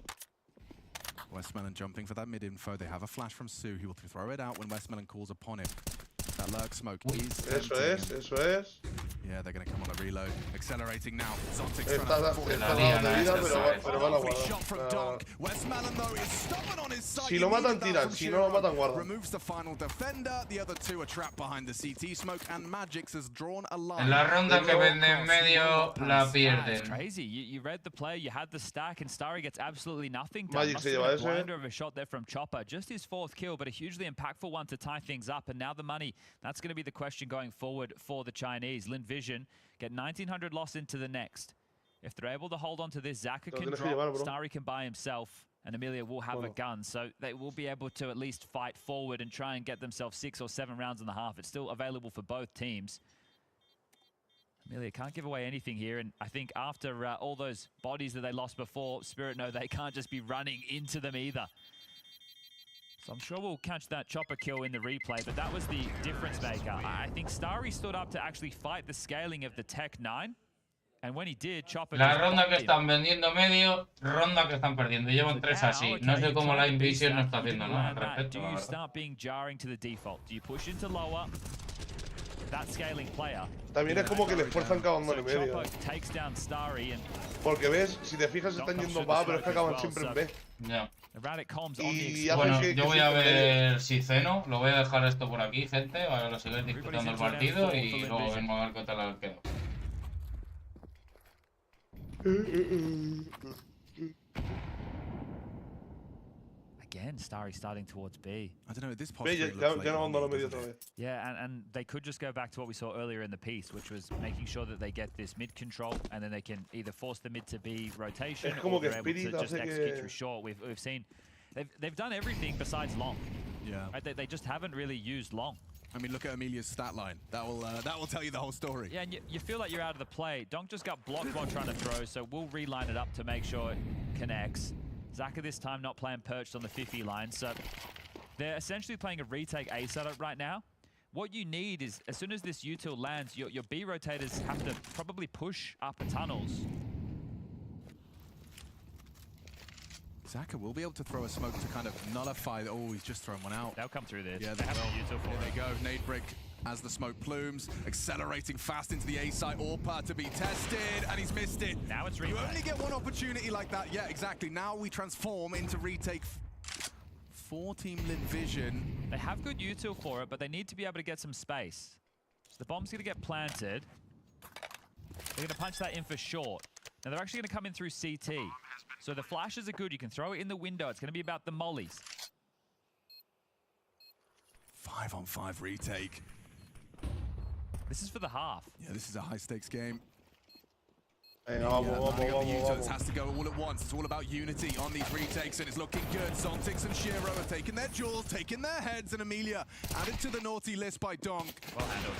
Westmelon jumping for that mid info. They have a flash from Sue. He will throw it out when Westmelon calls upon him. That lurk smoke is Eso es, eso es. Yeah, they're going to come on a reload. Accelerating now. Zontic's Está dando de vida, pero van a guardar. Si lo matan, tiran. Si no lo matan, guardan. Removes the final defender. The other two are trapped behind the CT smoke, and Magix has drawn a line. En la ronda que vende en medio, la pierden. Crazy. You read the play, you had the stack, and Starry gets absolutely nothing done. Magic Must se have lleva been a ese. blinder of a shot there from Chopper. Just his 4th kill, but a hugely impactful one to tie things up. And now the money, that's going to be the question going forward for the Chinese. Lin Vision get 1900 lost into the next. If they're able to hold on to this, Zaka can drop, Starry can buy himself, and Amelia will have a gun. So they will be able to at least fight forward and try and get themselves 6 or 7 rounds in the half. It's still available for both teams. Amelia can't give away anything here, and I think after all those bodies that they lost before, Spirit know they can't just be running into them either. So I'm sure we'll catch that Chopper kill in the replay, but that was the difference maker. I think Starry stood up to actually fight the scaling of the Tech 9, and when he did, Chopper... La ronda que están vendiendo medio, ronda que están perdiendo. Llevan 3 así. No sé cómo la Invision no está haciendo nada al respecto. Do you start being jarring to the default? Do you push into lower? That scaling player. También es como que le esfuerzan cagando en medio. Takes down Starry and porque ves, si te fijas están yendo va, pero es que acaban siempre en B. Ya. Y bueno, yo voy a ver si ceno. Lo voy a dejar esto por aquí, gente. Ahora lo sigáis disfrutando el partido y luego vengo a ver qué tal ha quedado. Again, Starry starting towards B. I don't know, this Yeah, and they could just go back to what we saw earlier in the piece, which was making sure that they get this mid control, and then they can either force the mid to B rotation, or they're able to just execute through short. We've seen they've done everything besides long. Yeah, right? They just haven't really used long. I mean, look at Amelia's stat line. That will tell you the whole story. Yeah, and you feel like you're out of the play. Donk just got blocked while trying to throw, so we'll reline it up to make sure it connects. Zaka this time not playing perched on the 50 line, so they're essentially playing a retake A setup right now. What you need is, as soon as this util lands, your B rotators have to probably push up tunnels. Zaka will be able to throw a smoke to kind of nullify. Oh, he's just thrown one out. They'll come through this. Yeah, they have the util for it. There they go. Nade brick as the smoke plumes, accelerating fast into the A site. Orpa to be tested, and he's missed it. Now it's replay. You only get one opportunity like that. Yeah, exactly. Now we transform into retake 4-team Lin Vision. They have good util for it, but they need to be able to get some space. So the bomb's going to get planted. They're going to punch that in for short. Now they're actually going to come in through CT. So the flashes are good. You can throw it in the window. It's going to be about the mollies. 5-on-5 retake. This is for the half. Yeah, this is a high-stakes game. Hey, vamos. Has to go all at once. It's all about unity on these retakes, and it's looking good. Zontix and Shiro are taking their jewels, taking their heads, and Amelia added to the naughty list by Donk. Well handled.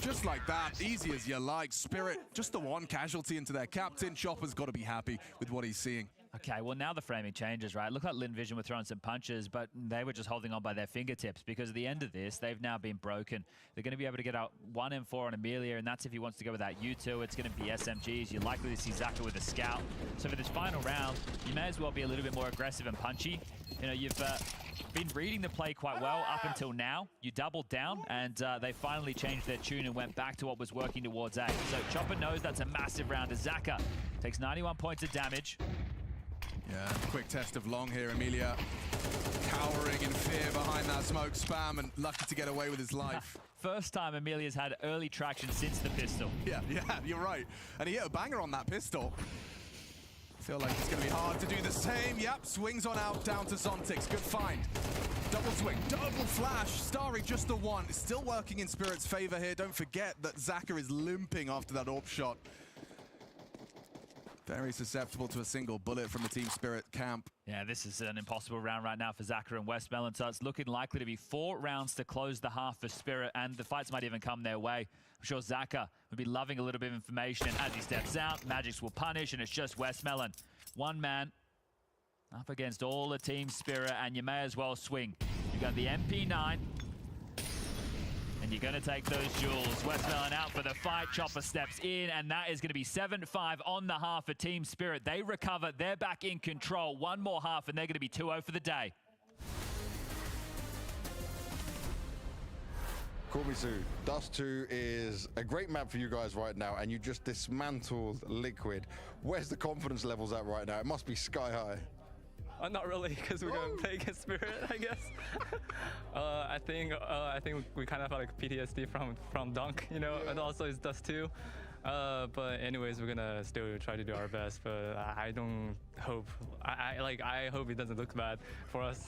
Just like that, easy as you like. Spirit, just the one casualty into their captain. Chopper's got to be happy with what he's seeing. Okay, well now the framing changes, right? Look like Lin Vision were throwing some punches, but they were just holding on by their fingertips, because at the end of this, they've now been broken. They're going to be able to get out 1 M4 on Amelia, and that's if he wants to go with that U2. It's going to be SMGs. You're likely to see Zaka with a scout. So for this final round, you may as well be a little bit more aggressive and punchy. You know, you've been reading the play quite well up until now. You doubled down, and they finally changed their tune and went back to what was working towards A. So Chopper knows that's a massive round as Zaka takes 91 points of damage. Yeah, quick test of long here. Amelia cowering in fear behind that smoke spam and lucky to get away with his life. First time Amelia's had early traction since the pistol. Yeah, you're right. And he hit a banger on that pistol. Feel like it's going to be hard to do the same. Yep, swings on out down to Zontix. Good find. Double swing, double flash. Starry just the one. It's still working in Spirit's favor here. Don't forget that Zaka is limping after that AWP shot. Very susceptible to a single bullet from the Team Spirit camp. Yeah, this is an impossible round right now for Zaka and Westmelon, so it's looking likely to be 4 rounds to close the half for Spirit, and the fights might even come their way. I'm sure Zaka would be loving a little bit of information, and as he steps out, Magix will punish, and it's just Westmelon. One man up against all the Team Spirit, and you may as well swing. You've got the MP9, and you're going to take those jewels. Westmelon out for the fight. Chopper steps in, and that is going to be 7-5 on the half for Team Spirit. They recover. They're back in control. One more half, and they're going to be 2-0 for the day. Kormisu, Dust 2 is a great map for you guys right now, and you just dismantled Liquid. Where's the confidence levels at right now? It must be sky high. Not really, because we're gonna play against Spirit, I guess. I think we kind of have like PTSD from Dunk, you know, and also it's Dust 2. But anyways, we're gonna still try to do our best. But I don't hope. I hope it doesn't look bad for us.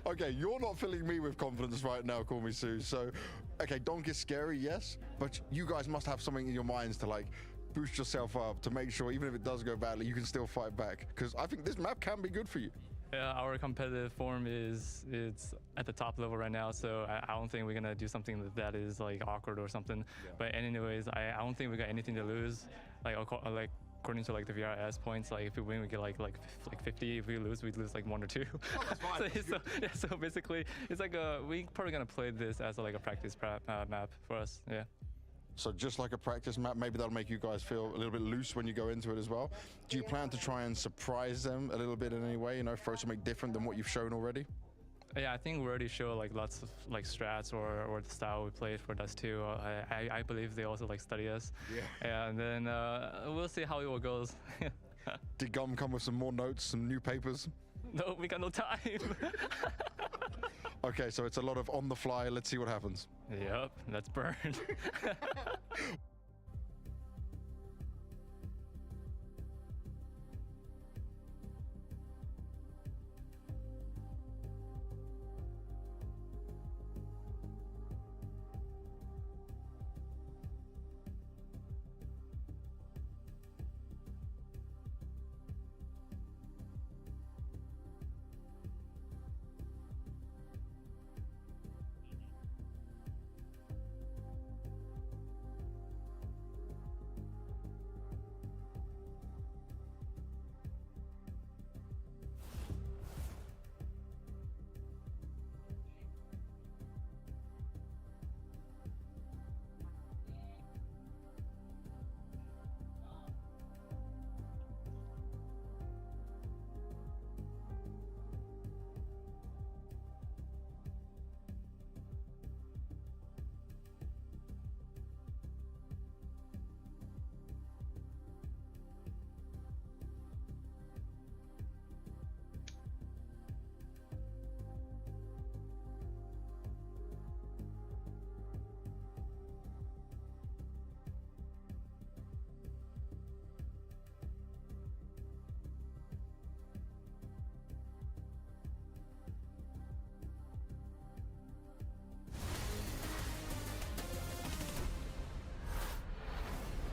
Okay, you're not filling me with confidence right now, Kormisu. So, okay, Donk is scary, yes, but you guys must have something in your minds to like boost yourself up to make sure even if it does go badly, you can still fight back. Because I think this map can be good for you. Yeah, our competitive form it's at the top level right now, so I don't think we're gonna do something that is like awkward or something. Yeah. But anyways, I don't think we got anything to lose. Like according to like the VRS points, like if we win we get like 50. If we lose like 1 or 2. Oh, that's fine. so basically it's like we probably gonna play this as like a practice map for us. Yeah. So just like a practice map, maybe that'll make you guys feel a little bit loose when you go into it as well. Do you plan to try and surprise them a little bit in any way, you know, throw something different than what you've shown already? Yeah, I think we already show like lots of like strats or the style we played for Dust 2. I believe they also like study us. Yeah. And then we'll see how it all goes. Did Gum come with some more notes, some new papers? No, we got no time. Okay, so it's a lot of on the fly. Let's see what happens. Yep, let's burn.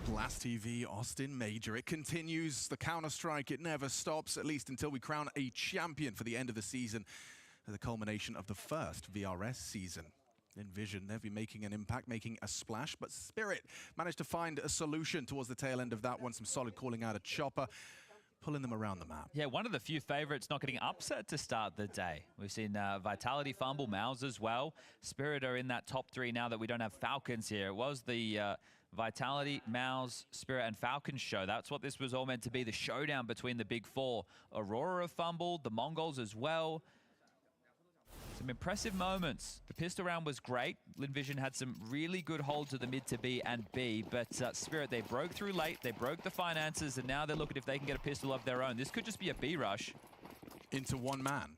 Blast TV, Austin Major. It continues. The counter-strike, it never stops, at least until we crown a champion for the end of the season, the culmination of the first VRS season. Envision, they'll be making an impact, making a splash, but Spirit managed to find a solution towards the tail end of that one. Some solid calling out of Chopper, pulling them around the map. Yeah, one of the few favorites not getting upset to start the day. We've seen Vitality fumble, Mouse as well. Spirit are in that top 3 now that we don't have Falcons here. It was the Vitality, Mouse, Spirit, and Falcons show. That's what this was all meant to be, the showdown between the big 4. Aurora fumbled, the Mongols as well. Some impressive moments. The pistol round was great. Linvision had some really good holds of the mid to B and B, but Spirit, they broke through late, they broke the finances, and now they're looking if they can get a pistol of their own. This could just be a B rush. Into one man.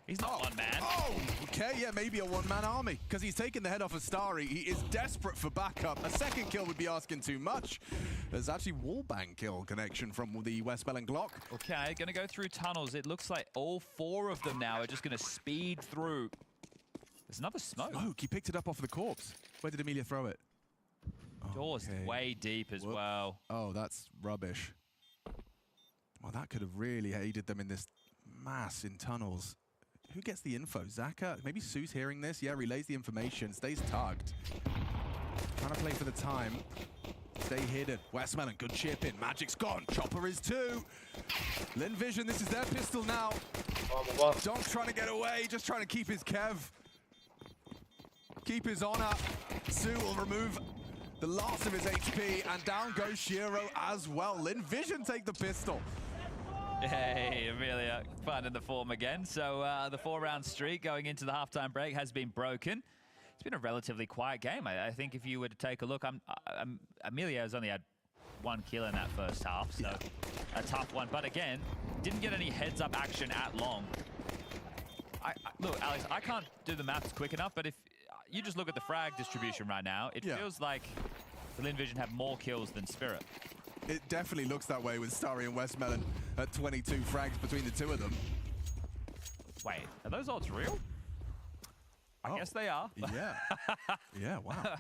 He's not one man. Oh, okay, yeah, maybe a one-man army, because he's taken the head off of Starry. He is desperate for backup. A second kill would be asking too much. There's actually wallbang kill connection from the Westbelling Glock. Okay, gonna go through tunnels. It looks like all 4 of them now are just gonna speed through. There's another smoke. Smoke, he picked it up off the corpse. Where did Amelia throw it? Door's way deep as well. Oh, that's rubbish. Well, that could have really aided them in this mass in tunnels. Who gets the info? Zaka? Maybe Sue's hearing this. Yeah, relays the information. Stays tugged. Trying to play for the time. Stay hidden. Westmelon, good chip in. Magic's gone. Chopper is too. Linvision, this is their pistol now. Donk trying to get away. Just trying to keep his Kev. Keep his honor. Sue will remove the last of his HP. And down goes Shiro as well. Linvision take the pistol. Hey, Amelia finding the form again. So the 4-round streak going into the halftime break has been broken. it's been a relatively quiet game. I think if you were to take a look, Amelia has only had 1 kill in that first half, so a tough one. But again, didn't get any heads-up action at long. Look, Alex, I can't do the maths quick enough, but if you just look at the frag distribution right now, it feels like the Lin Vision have more kills than Spirit. It definitely looks that way with Starry and Westmelon at 22 frags between the two of them. Wait, are those odds real? I guess they are. Yeah. Yeah, wow.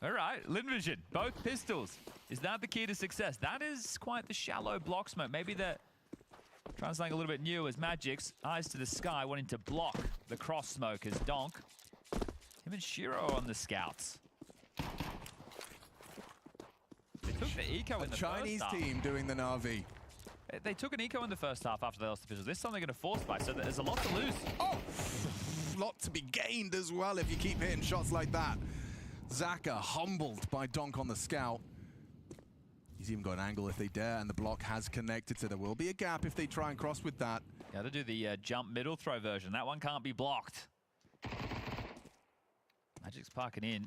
All right, Lin Vision, both pistols. Is that the key to success? That is quite the shallow block smoke. Maybe they're trying something a little bit new as Magic's eyes to the sky, wanting to block the cross smoke as Donk. Him and Shiro on the scouts. They took the eco in the Chinese first half. team doing the Na'Vi. They took an eco in the first half after they lost the pistols. This is something they're going to force by, so there's a lot to lose. Oh! Lot to be gained as well if you keep hitting shots like that. Zaka humbled by Donk on the scout. He's even got an angle if they dare, and the block has connected, so there will be a gap if they try and cross with that. Got to do the jump middle throw version. That one can't be blocked. Magic's parking in.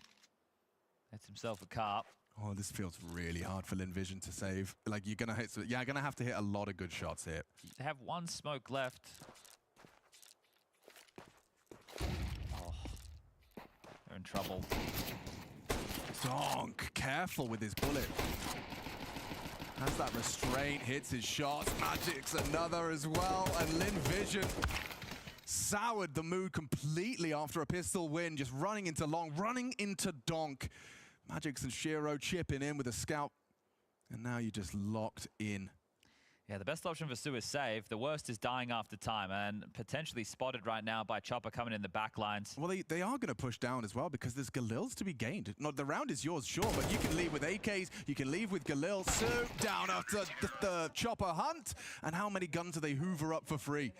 That's himself a carp. Oh, this feels really hard for Lin Vision to save. Like, you're gonna hit, yeah, gonna have to hit a lot of good shots here. They have 1 smoke left. Oh, they're in trouble. Donk, careful with his bullet. Has that restraint, hits his shots. Magic's another as well, and Lin Vision soured the mood completely after a pistol win, just running into long, running into Donk. Magic's and Shiro chipping in with a scout, and now you're just locked in. Yeah, the best option for Su is save. The worst is dying after time, and potentially spotted right now by Chopper coming in the back lines. Well, they are going to push down as well because there's Galil's to be gained. No, the round is yours, sure, but you can leave with AKs, you can leave with Galil. Su down after the Chopper hunt, and how many guns do they hoover up for free?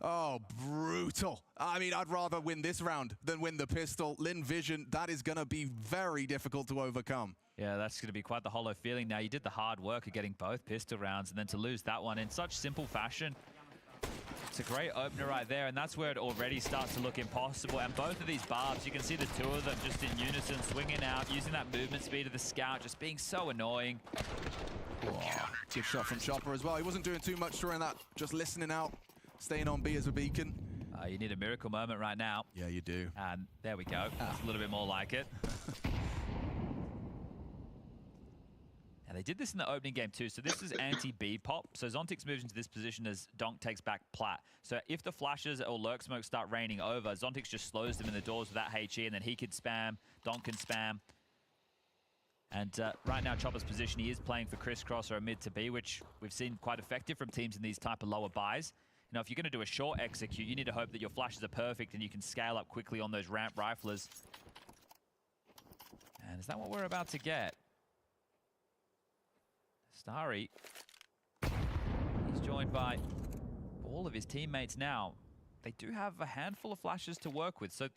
Oh, brutal. I mean, I'd rather win this round than win the pistol. Lin Vision, that is going to be very difficult to overcome. Yeah, that's going to be quite the hollow feeling now. You did the hard work of getting both pistol rounds, and then to lose that one in such simple fashion. It's a great opener right there, and that's where it already starts to look impossible. And both of these barbs, you can see the two of them just in unison, swinging out, using that movement speed of the scout, just being so annoying. Oh, good shot from Chopper as well. He wasn't doing too much during that, just listening out. Staying on B as a beacon. You need a miracle moment right now. Yeah, you do. And there we go. That's a little bit more like it. And they did this in the opening game too. So this is anti-B pop. So Zontix moves into this position as Donk takes back Plat. So if the flashes or lurk smoke start raining over, Zontix just slows them in the doors with that HE, and then he can spam, Donk can spam. And right now, Chopper's position, he is playing for crisscross or a mid to B, which we've seen quite effective from teams in these type of lower buys. You know, if you're going to do a short execute, you need to hope that your flashes are perfect and you can scale up quickly on those ramp riflers. And is that what we're about to get? Starry. He's joined by all of his teammates now. They do have a handful of flashes to work with, so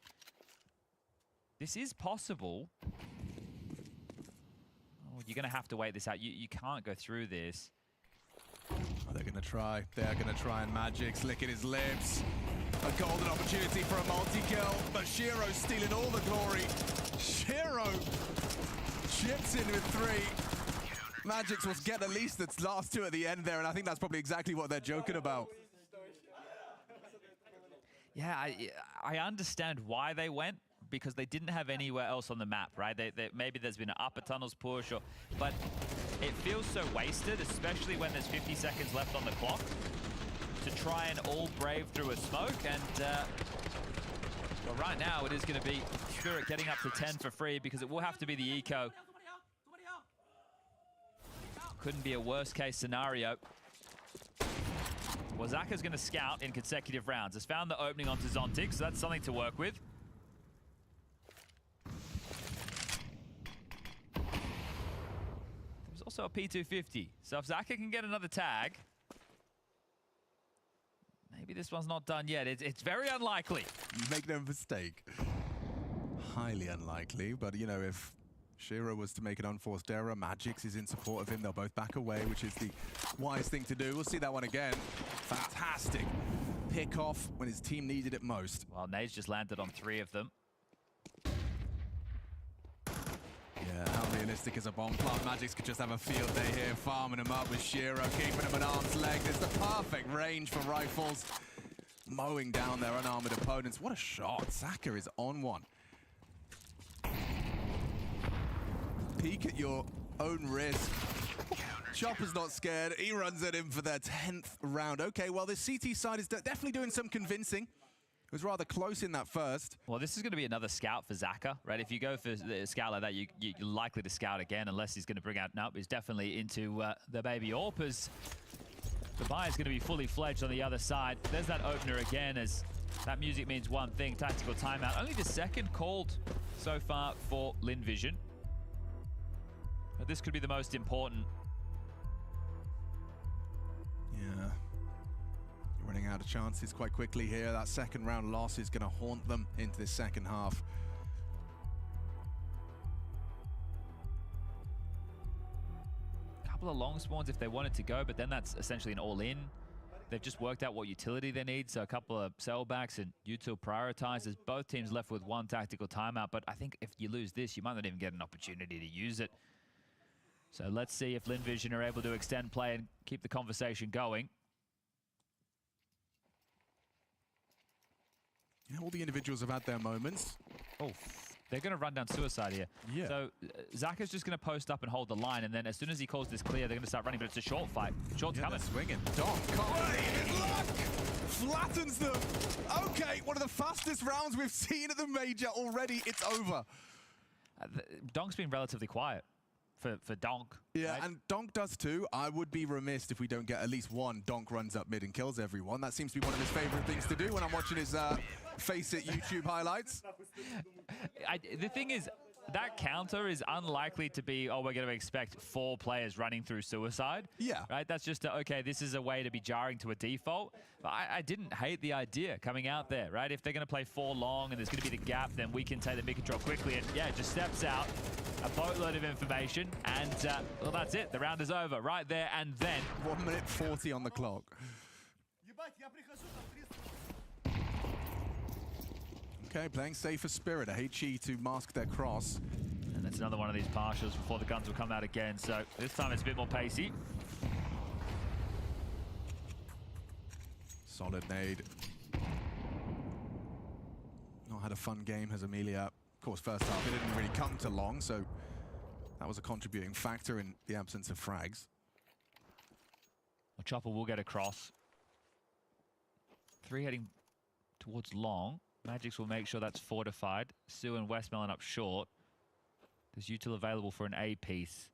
this is possible. Oh, you're going to have to wait this out. You can't go through this. Oh, they're going to try. They're going to try, and Magic's licking his lips. A golden opportunity for a multi-kill, but Shiro's stealing all the glory. Shiro chips in with 3. Magic's will get at least the last 2 at the end there, and I think that's probably exactly what they're joking about. Yeah, I understand why they went, because they didn't have anywhere else on the map, right? Maybe there's been an upper tunnels push, but it feels so wasted, especially when there's 50 seconds left on the clock, to try and all brave through a smoke. And well, right now it is going to be Spirit getting up to 10 for free, because it will have to be the eco. Couldn't be a worst case scenario. Well, Zaka's going to scout in consecutive rounds. Has found the opening onto Zontix, so that's something to work with. There's also a P250. So if Zaka can get another tag, maybe this one's not done yet. It's very unlikely. Make no mistake. Highly unlikely, but you know, if Shiro was to make an unforced error, Magic's is in support of him. They'll both back away, which is the wise thing to do. We'll see that one again. Fantastic pick off when his team needed it most. Well, Nade's just landed on 3 of them. realistic as a bomb plant. Magics could just have a field day here, farming him up with Shiro, keeping him at arm's length. It's the perfect range for rifles. Mowing down their unarmored opponents. What a shot. Zaka is on one. Peek at your own risk. Chopper's not scared. He runs at him for their 10th round. Okay, well, this CT side is definitely doing some convincing. It was rather close in that first. Well, this is going to be another scout for Zaka, right? If you go for a scout like that, you're likely to scout again, unless he's going to bring out... Nope, he's definitely into the baby AWP, as the buy is going to be fully fledged on the other side. There's that opener again, as that music means one thing, tactical timeout. Only the second called so far for Linvision. But this could be the most important. Yeah. You're running out of chances quite quickly here. That second round loss is going to haunt them into this second half. Couple of long spawns if they wanted to go, but then that's essentially an all-in. They've just worked out what utility they need, so a couple of sellbacks and util prioritizers. Both teams left with one tactical timeout, but I think if you lose this, you might not even get an opportunity to use it. So let's see if Linvision are able to extend play and keep the conversation going. Yeah, all the individuals have had their moments. Oh, they're going to run down suicide here. Yeah. So Zaka's just going to post up and hold the line, and then as soon as he calls this clear, they're going to start running, but it's a short fight. Short's coming. Swinging. Donk can't believe his luck! Flattens them. Okay, one of the fastest rounds we've seen at the major already. It's over. Donk's been relatively quiet for Donk. Yeah, right? and Donk does too. I would be remiss if we don't get at least one Donk runs up mid and kills everyone. That seems to be one of his favorite things to do when I'm watching his Face It YouTube highlights. The thing is, that counter is unlikely to be, oh, we're going to expect 4 players running through suicide. Yeah. Right? That's just, okay, this is a way to be jarring to a default. But I didn't hate the idea coming out there, right? If they're going to play 4 long and there's going to be the gap, then we can take the mid control quickly. And yeah, it just steps out. A boatload of information. And, well, that's it. The round is over right there and then. 1 minute 40 on the clock. Okay, playing safer spirit. A HE to mask their cross. And that's another one of these partials before the guns will come out again. So this time it's a bit more pacey. Solid nade. Not had a fun game, has Amelia. Of course, first half, it didn't really come to long, so that was a contributing factor in the absence of frags. Well, Chopper will get across. 3 heading towards long. Magics will make sure that's fortified. Sue and Westmelon up short. There's util available for an A piece.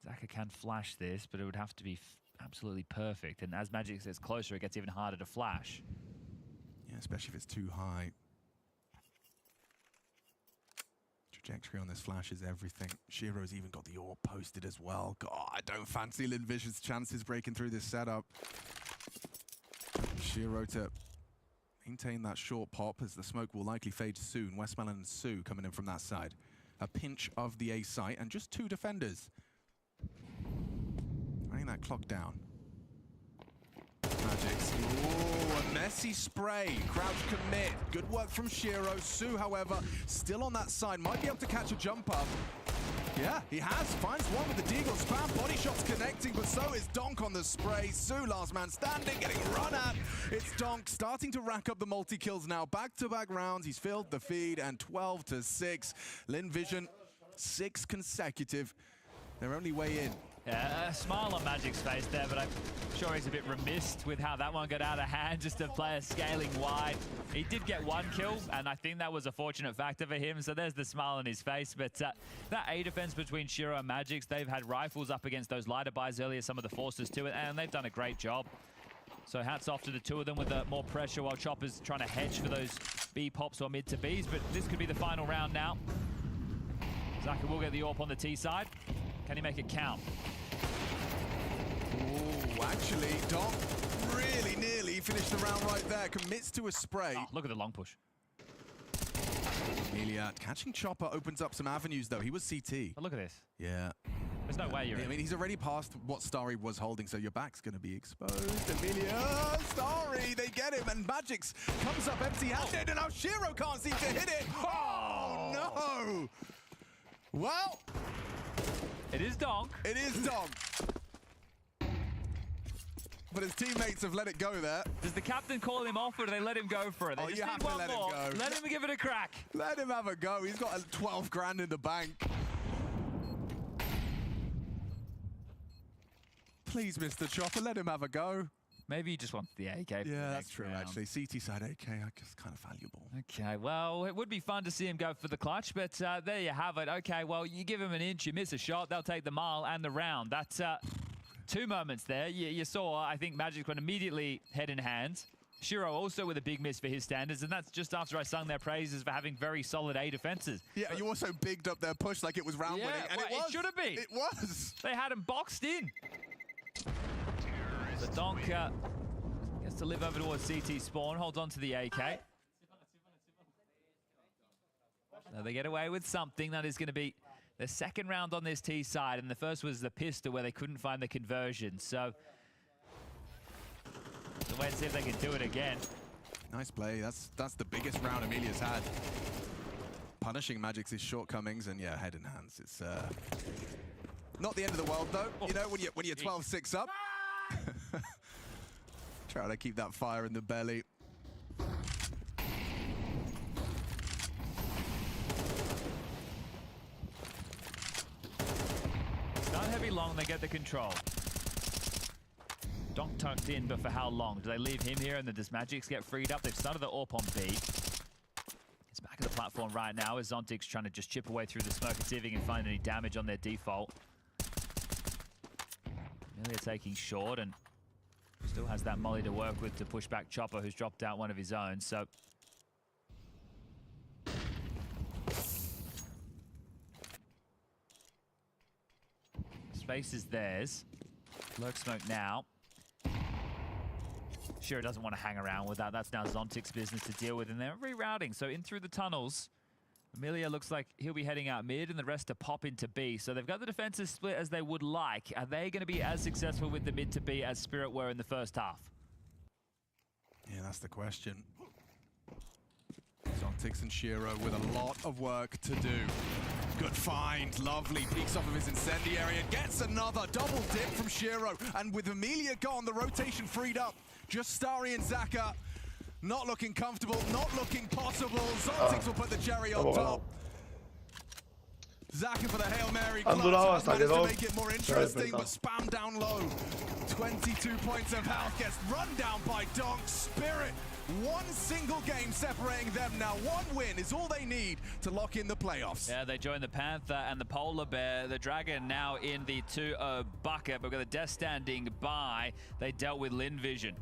Zaka can flash this, but it would have to be absolutely perfect. And as Magic gets closer, it gets even harder to flash. Yeah, especially if it's too high. Trajectory on this flash is everything. Shiro's even got the AWP posted as well. God, I don't fancy Linvision's chances breaking through this setup. Shiro to maintain that short pop as the smoke will likely fade soon. Westmelon and Sue coming in from that side. A pinch of the A site and just 2 defenders. Running that clock down. Magics. Ooh, a messy spray. Crouch commit. Good work from Shiro. Sue, however, still on that side. Might be able to catch a jump up. Yeah, he has. Finds one with the deagle spam. Body shots connecting, but so is Donk on the spray. Sue, last man standing, getting run at. It's Donk starting to rack up the multi-kills now. Back-to-back rounds. He's filled the feed, and 12-6. Linvision, 6 consecutive. Their only way in. Yeah, a smile on Magic's face there, but I'm sure he's a bit remiss with how that one got out of hand. Just a player scaling wide. He did get 1 kill, and I think that was a fortunate factor for him, so there's the smile on his face. But that A defense between Shiro and Magix, they've had rifles up against those lighter buys earlier, some of the forces too, and they've done a great job. So hats off to the 2 of them with more pressure while Chopper's trying to hedge for those B pops or mid to Bs, but this could be the final round now. Zaka will get the AWP on the T side. Can he make it count? Ooh, actually, Donk really nearly finished the round right there. Commits to a spray. Oh, look at the long push. Amelia catching Chopper opens up some avenues, though. He was CT. Oh, look at this. Yeah. There's no way you're in. I mean, he's already past what Starry was holding, so your back's going to be exposed. Amelia, Starry, they get him, and Magix comes up empty-handed, and now Shiro can't seem to hit it. Oh! Oh! Well, it is Donk. It is Donk. But his teammates have let it go there. Does the captain call him off, or do they let him go for it? They just need one more. Let him give it a crack. Let him have a go. He's got 12 grand in the bank. Please, Mr. Chopper, let him have a go. Maybe he just wants the AK. Yeah, that's true, actually. CT side AK, I guess, kind of valuable. Okay, well, it would be fun to see him go for the clutch, but there you have it. Okay, well, you give him an inch, you miss a shot, they'll take the mile and the round. That's 2 moments there. You saw, I think, Magic went immediately head in hand. Shiro also with a big miss for his standards, and that's just after I sung their praises for having very solid A defenses. Yeah, you also bigged up their push like it was round winning, and well, it should have been. It was. They had him boxed in. So Donk gets to live over towards CT spawn, holds on to the AK. Now they get away with something. That is going to be the second round on this T side, and the first was the pistol where they couldn't find the conversion. So we'll wait and see if they can do it again. Nice play. That's the biggest round Amelia's had. Punishing Magic's shortcomings, and yeah, head in hands. It's not the end of the world though. You know, when you're 12-6 up. Try to keep that fire in the belly. Not heavy long, they get the control. Donk tucked in, but for how long? Do they leave him here and then does Magix get freed up? They've started the AWP on B. It's back at the platform right now as Zontic's trying to just chip away through the smoke and see if he can find any damage on their default. Amelia taking short and still has that molly to work with to push back Chopper, who's dropped out one of his own. So space is theirs. Lurk smoke now. Shiro doesn't want to hang around with that. That's now Zontic's business to deal with, and they're rerouting. So in through the tunnels. Amelia looks like he'll be heading out mid and the rest to pop into B. So they've got the defenses split as they would like. Are they going to be as successful with the mid to B as Spirit were in the first half? Yeah, that's the question. Zontix and Shiro with a lot of work to do. Good find, lovely. Peeks off of his incendiary and gets another double dip from Shiro. And with Amelia gone, the rotation freed up. Just Starry and Zaka. Not looking comfortable, not looking possible. Zontix will put the cherry on top. Zaka for the Hail Mary. Managed to make it more interesting, but spam down low. 22 points of health gets run down by Donk. Spirit, one single game separating them now. One win is all they need to lock in the playoffs. Yeah, they join the Panther and the Polar Bear. The Dragon now in the 2-0 bucket, but with the Death standing by, they dealt with Lin Vision.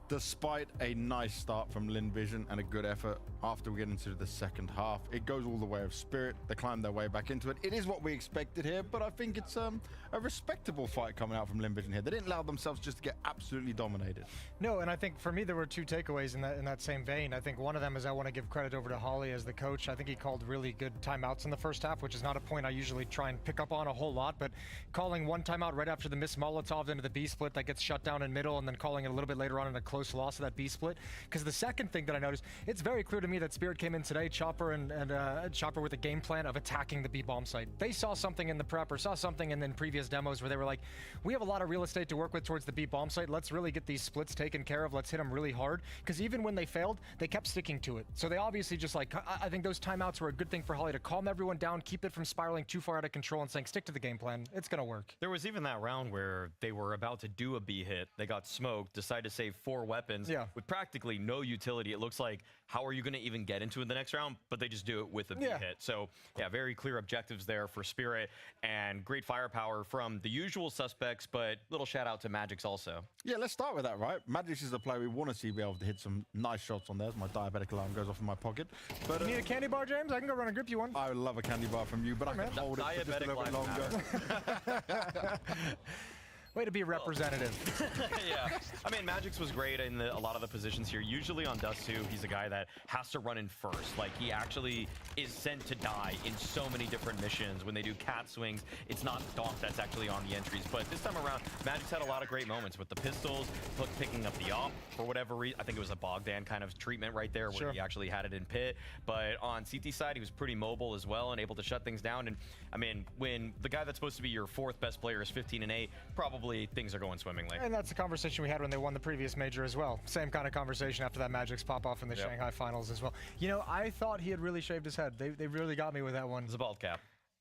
Despite a nice start from Lin Vision and a good effort after we get into the second half, it goes all the way of Spirit. They climb their way back into it. It is what we expected here, but I think it's a respectable fight coming out from Lin Vision here. They didn't allow themselves just to get absolutely dominated. No, and I think for me there were 2 takeaways in that same vein. I think one of them is I want to give credit over to Holly as the coach. I think he called really good timeouts in the first half, which is not a point I usually try and pick up on a whole lot, but calling one timeout right after the missed Molotov into the B split that gets shut down in middle, and then calling it a little bit later on in a close loss of that B split. Because the second thing that I noticed, it's very clear to me that Spirit came in today, Chopper and Chopper with a game plan of attacking the B bomb site. They saw something in the prep or saw something in previous demos where they were like, we have a lot of real estate to work with towards the B bomb site. Let's really get these splits taken care of. Let's hit them really hard. Because even when they failed, they kept sticking to it. So they obviously just like, I think those timeouts were a good thing for Holly to calm everyone down, keep it from spiraling too far out of control and saying, stick to the game plan. It's going to work. There was even that round where they were about to do a B hit. They got smoked, decided to save 4 weapons. Yeah. With practically no utility. It looks like, how are you going to even get into it the next round? But they just do it with a B hit. So yeah, very clear objectives there for Spirit and great firepower from the usual suspects, but little shout out to Magix also. Yeah, let's start with that, right? Magix is the player we want to see be able to hit some nice shots on there. My diabetic alarm goes off in my pocket. But you need a candy bar, James? I can go run and grip you one. I would love a candy bar from you, but I can hold it for just a little bit longer. Way to be representative. Yeah. I mean, Magic's was great in a lot of the positions here. Usually on Dust 2, he's a guy that has to run in first. Like, he actually is sent to die in so many different missions. When they do cat swings, it's not Donk that's actually on the entries. But this time around, Magic's had a lot of great moments with the pistols, picking up the op for whatever reason. I think it was a Bogdan kind of treatment right there where he actually had it in pit. But on CT side, he was pretty mobile as well and able to shut things down. And I mean, when the guy that's supposed to be your 4th best player is 15-8, probably things are going swimmingly. And that's the conversation we had when they won the previous major as well. Same kind of conversation after that Magic's pop-off in the Shanghai finals as well. You know, I thought he had really shaved his head. They really got me with that one. It was a bald cap.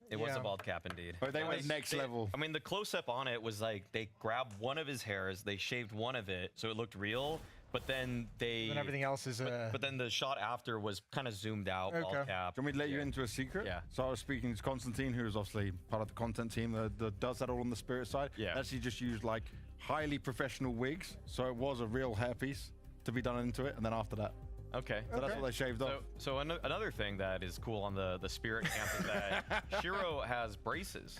It was a bald cap indeed. But they went next level. I mean, the close-up on it was like they grabbed one of his hairs, they shaved one of it, so it looked real. But then then everything else is. But then the shot after was kind of zoomed out, bald cap. Can we let you into a secret? Yeah. So I was speaking to Constantine, who is obviously part of the content team that does that all on the Spirit side. Yeah. Actually, just used like highly professional wigs, so it was a real hairpiece to be done into it, and then after that. Okay. So that's what they shaved off. So another thing that is cool on the Spirit camp is that Shiro has braces.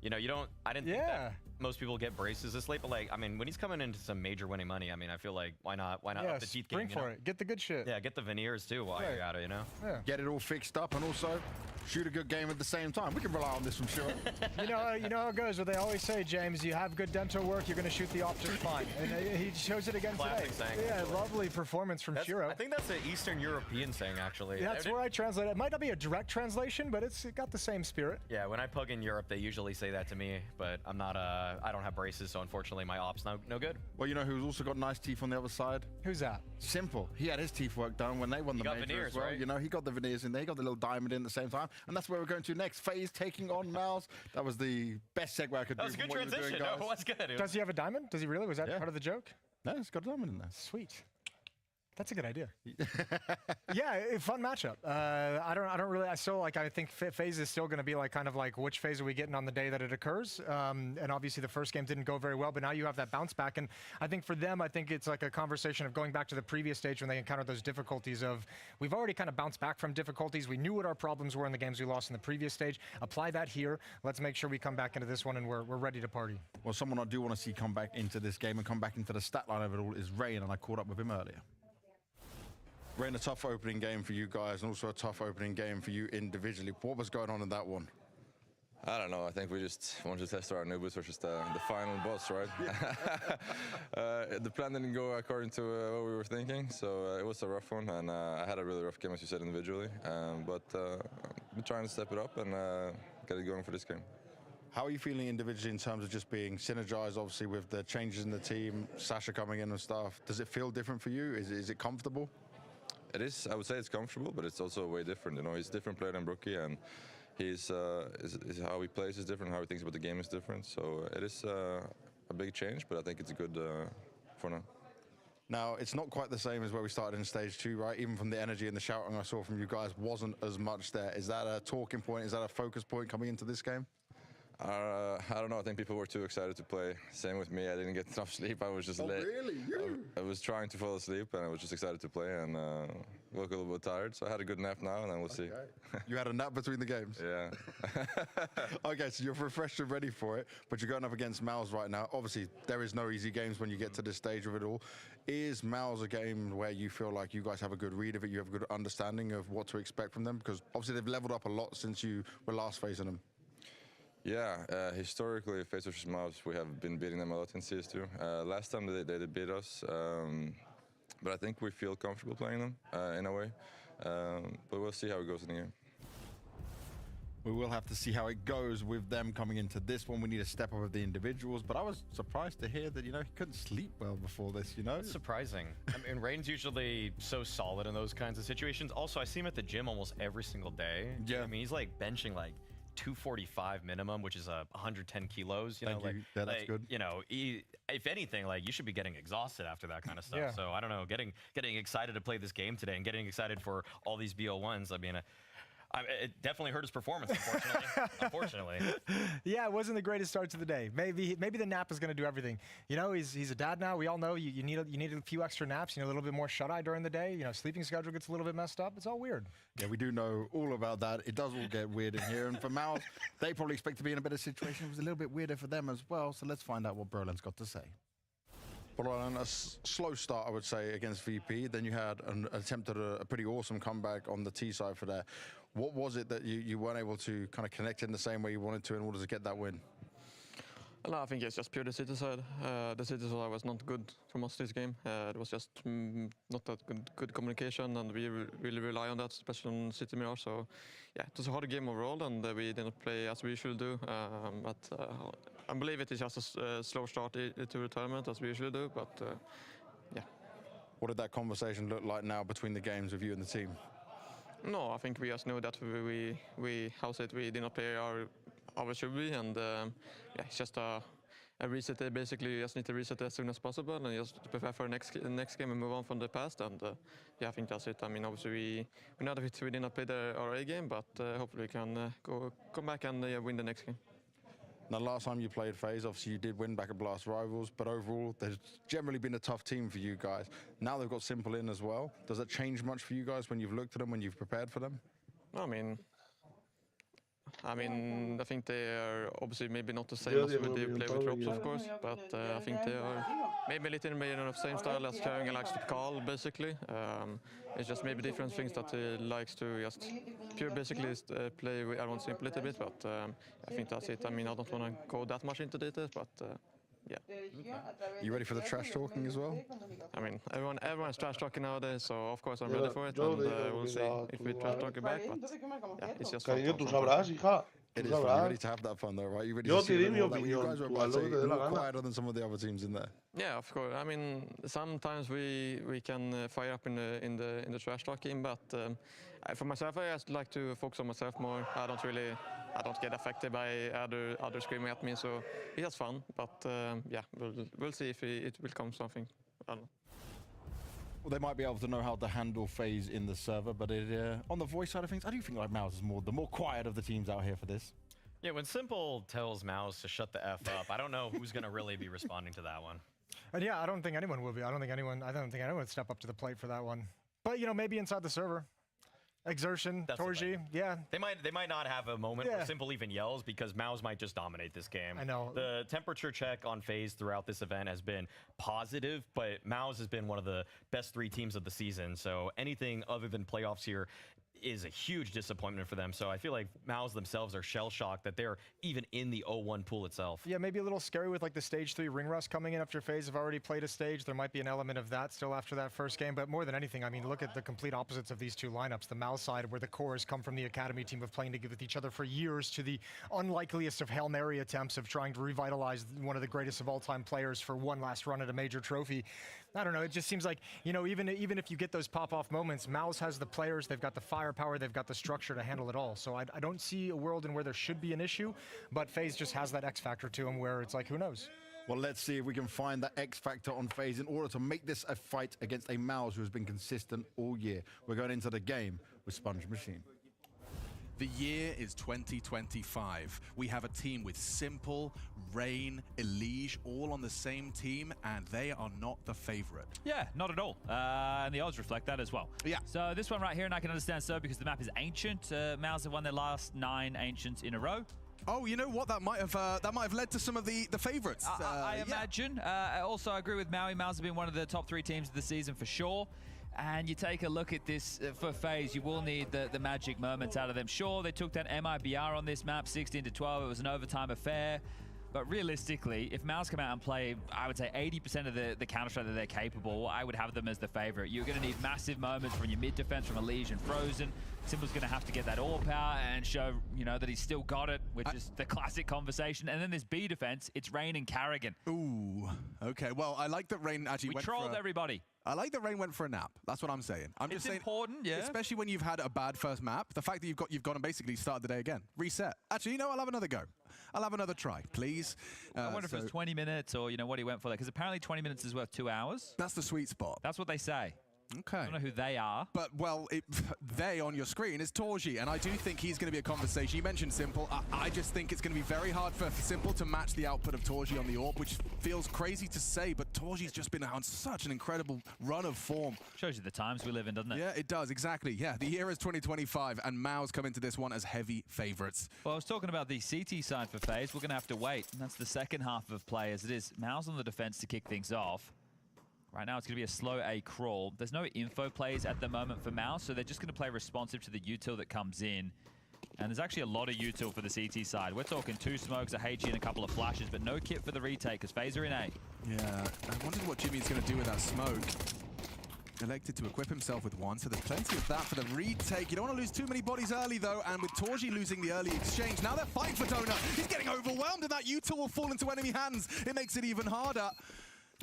You know, I didn't think that most people get braces this late, but like, I mean, when he's coming into some major winning money, I mean, I feel like why not up the teeth game? Spring for it. Get the good shit. Yeah, get the veneers too while you're at it, you know? Yeah. Get it all fixed up and also shoot a good game at the same time. We can rely on this from Shiro. you know how it goes. What they always say, James, you have good dental work, you're going to shoot the op just fine. And he shows it again today. Yeah, lovely performance from Shiro. I think that's an Eastern European saying, actually. Yeah, that's where I translate it. It might not be a direct translation, but it got the same spirit. Yeah, when I plug in Europe, they usually say that to me, but I'm not, I don't have braces, so unfortunately my op's no good. Well, you know who's also got nice teeth on the other side? Who's that? Simple. He had his teeth work done when they won the major veneers, as well. right? You know, he got the veneers in there, he got the little diamond in at the same time, and that's where we're going to next. FaZe taking on Mouse. That was the best segue I could do. That was a good transition. No, it was good. Does he have a diamond? Does he really? Was that part of the joke? No, he's got a diamond in there. Sweet. That's a good idea. Yeah, fun matchup. I think FaZe is still going to be like kind of like which phase are we getting on the day that it occurs. And obviously the first game didn't go very well, but now you have that bounce back. And I think for them, I think it's like a conversation of going back to the previous stage when they encountered those difficulties of, we've already kind of bounced back from difficulties. We knew what our problems were in the games we lost in the previous stage. Apply that here. Let's make sure we come back into this one and we're ready to party. Well, someone I do want to see come back into this game and come back into the stat line of it all is Rain, and I caught up with him earlier. Rain, a tough opening game for you guys and also a tough opening game for you individually. What was going on in that one? I don't know. I think we just wanted to test our Anubis versus the final boss, right? The plan didn't go according to what we were thinking, so it was a rough one, and I had a really rough game, as you said, individually. But we're trying to step it up and get it going for this game. How are you feeling individually in terms of just being synergized, obviously, with the changes in the team, Sasha coming in and stuff? Does it feel different for you? Is it comfortable? It is. I would say it's comfortable, but it's also way different. You know, he's a different player than Brookie, and he's how he plays is different, how he thinks about the game is different. So it is a big change, but I think it's good for now. Now, it's not quite the same as where we started in stage 2, right? Even from the energy and the shouting I saw from you guys wasn't as much there. Is that a talking point? Is that a focus point coming into this game? I don't know. I think people were too excited to play. Same with me. I didn't get enough sleep. I was just late. Really? I was trying to fall asleep, and I was just excited to play, and woke a little bit tired. So I had a good nap now, and then we'll see. You had a nap between the games? Yeah. Okay, so you're refreshed and ready for it, but you're going up against Mouse right now. Obviously, there is no easy games when you get to this stage of it all. Is Mouse a game where you feel like you guys have a good read of it, you have a good understanding of what to expect from them? Because obviously they've leveled up a lot since you were last facing them. Yeah, historically, FaZe vs Mouse, we have been beating them a lot in CS2. Last time they did beat us, but I think we feel comfortable playing them in a way. But we'll see how it goes in the game. We will have to see how it goes with them coming into this one. We need to step up with the individuals, but I was surprised to hear that, you know, he couldn't sleep well before this, you know? That's surprising. I mean, Rain's usually so solid in those kinds of situations. Also, I see him at the gym almost every single day. Yeah. I mean, he's like benching like 245 minimum, which is 110 kilos. You know, Thank you. Yeah, that's good. You know, if anything, like you should be getting exhausted after that kind of stuff. Yeah. So I don't know, getting excited to play this game today and getting excited for all these BO1s. I mean, It definitely hurt his performance, unfortunately. Yeah, it wasn't the greatest start to the day. Maybe the nap is going to do everything. You know, he's a dad now. We all know you need a few extra naps. You know, a little bit more shut eye during the day. You know, sleeping schedule gets a little bit messed up. It's all weird. Yeah, we do know all about that. It does all get weird in here. And for Mouse, they probably expect to be in a better situation. It was a little bit weirder for them as well. So let's find out what Berlin's got to say. Well, a slow start, I would say, against VP. Then you had an attempt at a pretty awesome comeback on the T side for that. What was it that you weren't able to kind of connect in the same way you wanted to in order to get that win? No, I think it's just pure the city side. The city side was not good from us this game. It was just not that good communication, and we really rely on that, especially on City Mirage. So, yeah, it was a hard game overall, and we didn't play as we usually do. But I believe it is just a slow start to the tournament, as we usually do. But, yeah. What did that conversation look like now between the games with you and the team? No, I think we just know that we did not play our should be, and yeah, it's just a reset. Basically, you just need to reset as soon as possible and just prepare for the next game and move on from the past. And yeah, I think that's it. I mean, obviously we know that we did not play our A game, but hopefully we can come back and win the next game. Now, last time you played FaZe, obviously you did win back at Blast Rivals, but overall, there's generally been a tough team for you guys. Now they've got Simple in as well. Does that change much for you guys when you've looked at them, when you've prepared for them? I mean, I think they are obviously maybe not the same as we play with Drops, of course, but I think they are maybe a little bit of the same style as Carrying and likes to call, basically. It's just maybe different things that he likes to just basically play with everyone Simple a little bit, but I think that's it. I mean, I don't want to go that much into details, but yeah. You ready for the trash talking as well? I mean, everyone's trash talking nowadays, so of course I'm ready for it, and we'll see if we trash talk it back, but yeah, it's just fun. It is fun. You're ready to have that fun though, right? You're ready to see that. You guys are about to say more quieter than some of the other teams in there. Yeah, of course. I mean, sometimes we can fire up in the trash talking, but for myself, I just like to focus on myself more. I don't get affected by other screaming at me, so it's just fun. But yeah, we'll see if it will come something. I don't know. Well, they might be able to know how to handle FaZe in the server, but on the voice side of things, I do think like Mouse is the more quiet of the teams out here for this. Yeah, when Simple tells Mouse to shut the F up, I don't know who's going to really be responding to that one. And yeah, I don't think anyone will be. I don't think anyone would step up to the plate for that one. But you know, maybe inside the server. Exertion, Torji, yeah. They might not have a moment where Simple even yells, because Mouse might just dominate this game. I know. The temperature check on FaZe throughout this event has been positive, but Mouse has been one of the best 3 teams of the season. So anything other than playoffs here is a huge disappointment for them. So I feel like Mouse themselves are shell-shocked that they're even in the 0-1 pool itself. Yeah, maybe a little scary with like the stage 3 ring rust coming in after FaZe have already played a stage. There might be an element of that still after that first game, but more than anything, I mean, look at the complete opposites of these two lineups. The Mouse side, where the core has come from the academy team of playing with each other for years, to the unlikeliest of Hail Mary attempts of trying to revitalize one of the greatest of all time players for one last run at a major trophy. I don't know, it just seems like, you know, even if you get those pop-off moments, Mouse has the players, they've got the firepower, they've got the structure to handle it all. So I don't see a world in where there should be an issue, but FaZe just has that X factor to him where it's like, who knows? Well, let's see if we can find that X factor on FaZe in order to make this a fight against a Mouse who has been consistent all year. We're going into the game with Sponge Machine. The year is 2025. We have a team with Simple, Rain, Elige, all on the same team, and they are not the favorite. Yeah, not at all. And the odds reflect that as well. Yeah. So this one right here, and I can understand so, because the map is ancient. Mouse have won their last 9 ancients in a row. Oh, you know what? That might have led to some of the favorites. I imagine. Also, I agree with Maui. Mouse have been one of the top 3 teams of the season for sure. And you take a look at this for FaZe, you will need the magic moments out of them. Sure, they took that MIBR on this map, 16-12. It was an overtime affair. But realistically, if Mouse come out and play, I would say 80% of the Counter-Strike that they're capable, I would have them as the favorite. You're going to need massive moments from your mid-defense, from Elige and Frozen. Simple's going to have to get that all power and show, you know, that he's still got it, which is the classic conversation. And then this B defense, it's Rain and Carrigan. Ooh, okay. Well, I like that Rain actually went for... We trolled everybody. I like that Rain went for a nap. That's what I'm saying. It's important, yeah. Especially when you've had a bad first map. The fact that you've gone and basically started the day again. Reset. Actually, you know, I'll have another go. I'll have another try, please. I wonder if it was 20 minutes or, you know, what he went for there. Because apparently 20 minutes is worth 2 hours. That's the sweet spot. That's what they say. Okay. I don't know who they are. But, well, they on your screen is Torji, and I do think he's going to be a conversation. You mentioned Simple. I just think it's going to be very hard for Simple to match the output of Torji on the AWP, which feels crazy to say, but Torji's just been on such an incredible run of form. Shows you the times we live in, doesn't it? Yeah, it does, exactly. Yeah, the year is 2025, and Mao's come into this one as heavy favorites. Well, I was talking about the CT side for FaZe. We're going to have to wait, and that's the second half of play as it is. Mao's on the defense to kick things off. Right now, it's going to be a slow A crawl. There's no info plays at the moment for Mao, so they're just going to play responsive to the util that comes in. And there's actually a lot of util for the CT side. We're talking 2 smokes, a HE, and a couple of flashes, but no kit for the retake because FaZe are in A. Yeah, I wondered what Jimmy's going to do with that smoke. Elected to equip himself with one, so there's plenty of that for the retake. You don't want to lose too many bodies early, though, and with Torji losing the early exchange, now they're fighting for Donut. He's getting overwhelmed, and that util will fall into enemy hands. It makes it even harder.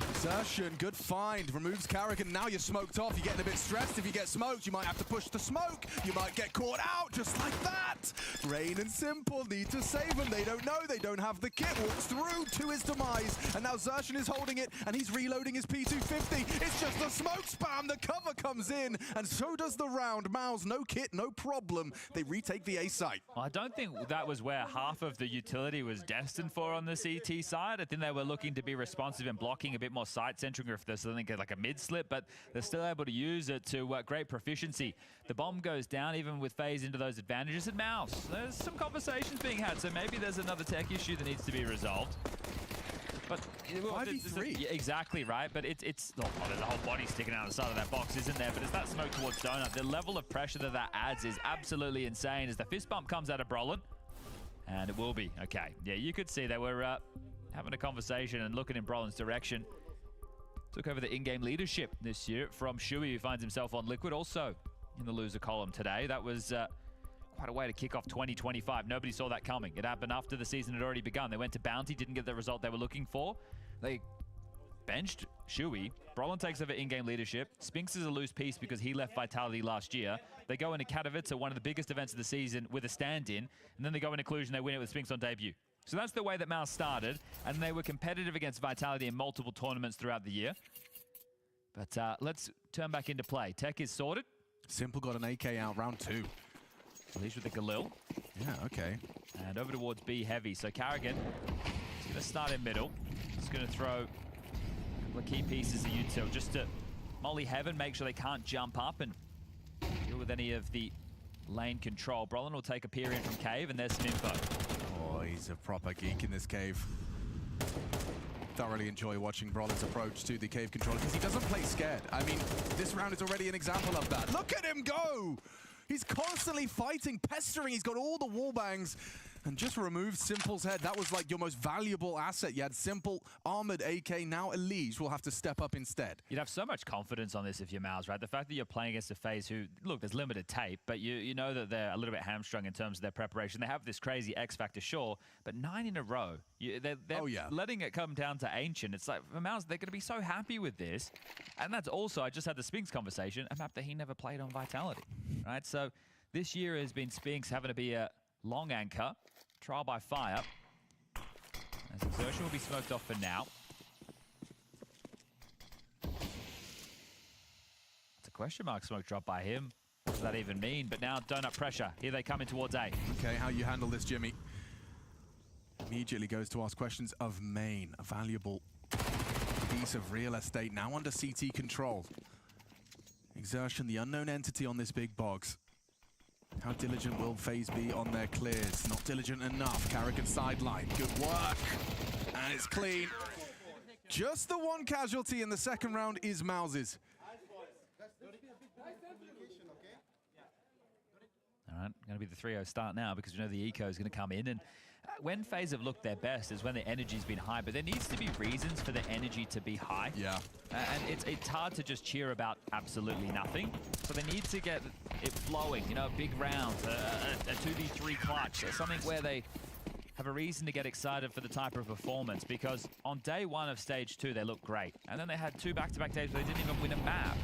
Exertion, good find, removes Carrigan. Now you're smoked off, you're getting a bit stressed. If you get smoked, you might have to push the smoke. You might get caught out, just like that. Rain and Simple need to save him. They don't know, they don't have the kit. Walks through to his demise, and now Xertion is holding it, and he's reloading his P250. It's just a smoke spam, the cover comes in, and so does the round. Mao's no kit, no problem. They retake the A site. Well, I don't think that was where half of the utility was destined for on the CT side. I think they were looking to be responsive and blocking a bit more side-centering, or if there's something like a mid-slip, but they're still able to use it to great proficiency. The bomb goes down, even with FaZe into those advantages. And Mouse, there's some conversations being had, so maybe there's another tech issue that needs to be resolved. But 5v3. Yeah, exactly right, but it's oh, there's a whole body sticking out the side of that box, isn't there? But it's that smoke towards Donut. The level of pressure that adds is absolutely insane as the fist bump comes out of Brolin. And it will be. Okay. Yeah, you could see they were having a conversation and looking in Brolin's direction. Took over the in-game leadership this year from Shui, who finds himself on Liquid, also in the loser column today. That was quite a way to kick off 2025. Nobody saw that coming. It happened after the season had already begun. They went to Bounty, didn't get the result they were looking for. They benched Shui. Brolin takes over in-game leadership. Spinks is a loose piece because he left Vitality last year. They go into Katowice, one of the biggest events of the season, with a stand-in. And then they go into Cluj, they win it with Spinks on debut. So that's the way that Mouse started, and they were competitive against Vitality in multiple tournaments throughout the year. But let's turn back into play. Tech is sorted. Simple got an AK out, round 2. Leash with the Galil. Yeah, okay. And over towards B heavy. So Carrigan is going to start in middle. He's going to throw a couple of key pieces of util just to molly heaven, make sure they can't jump up and deal with any of the lane control. Brolin will take a peer in from Cave, and there's some info. Oh, he's a proper geek in this cave. Thoroughly enjoy watching Brolin's approach to the cave controller because he doesn't play scared. I mean, this round is already an example of that. Look at him go! He's constantly fighting, pestering. He's got all the wall bangs and just removed Simple's head. That was like your most valuable asset. You had Simple, armored AK, now Elige will have to step up instead. You'd have so much confidence on this if you're Mouse, right? The fact that you're playing against a FaZe who, look, there's limited tape, but you know that they're a little bit hamstrung in terms of their preparation. They have this crazy X factor, sure, but 9 in a row. They're letting it come down to Ancient. It's like, for Mouse, they're going to be so happy with this. And that's also, I just had the Spinks conversation, a map that he never played on Vitality, right? So this year has been Spinks having to be a long anchor. Trial by fire. As Exertion will be smoked off for now. It's a question mark smoke drop by him. What does that even mean? But now Donut pressure. Here they come in towards A. Okay, how you handle this, Jimmy? Immediately goes to ask questions of main. A valuable piece of real estate now under CT control. Exertion, the unknown entity on this big box. How diligent will FaZe be on their clears? Not diligent enough. Carrigan sideline. Good work. And it's clean. Just the one casualty in the second round is Mouse's. All right, going to be the 3-0 start now because we know the eco is going to come in. And when FaZe have looked their best is when the energy's been high, but there needs to be reasons for the energy to be high. Yeah. And it's hard to just cheer about absolutely nothing. So they need to get it flowing, you know, big rounds, a 2v3 clutch, something where they have a reason to get excited for the type of performance, because on day 1 of stage 2, they looked great. And then they had 2 back-to-back days where they didn't even win a map.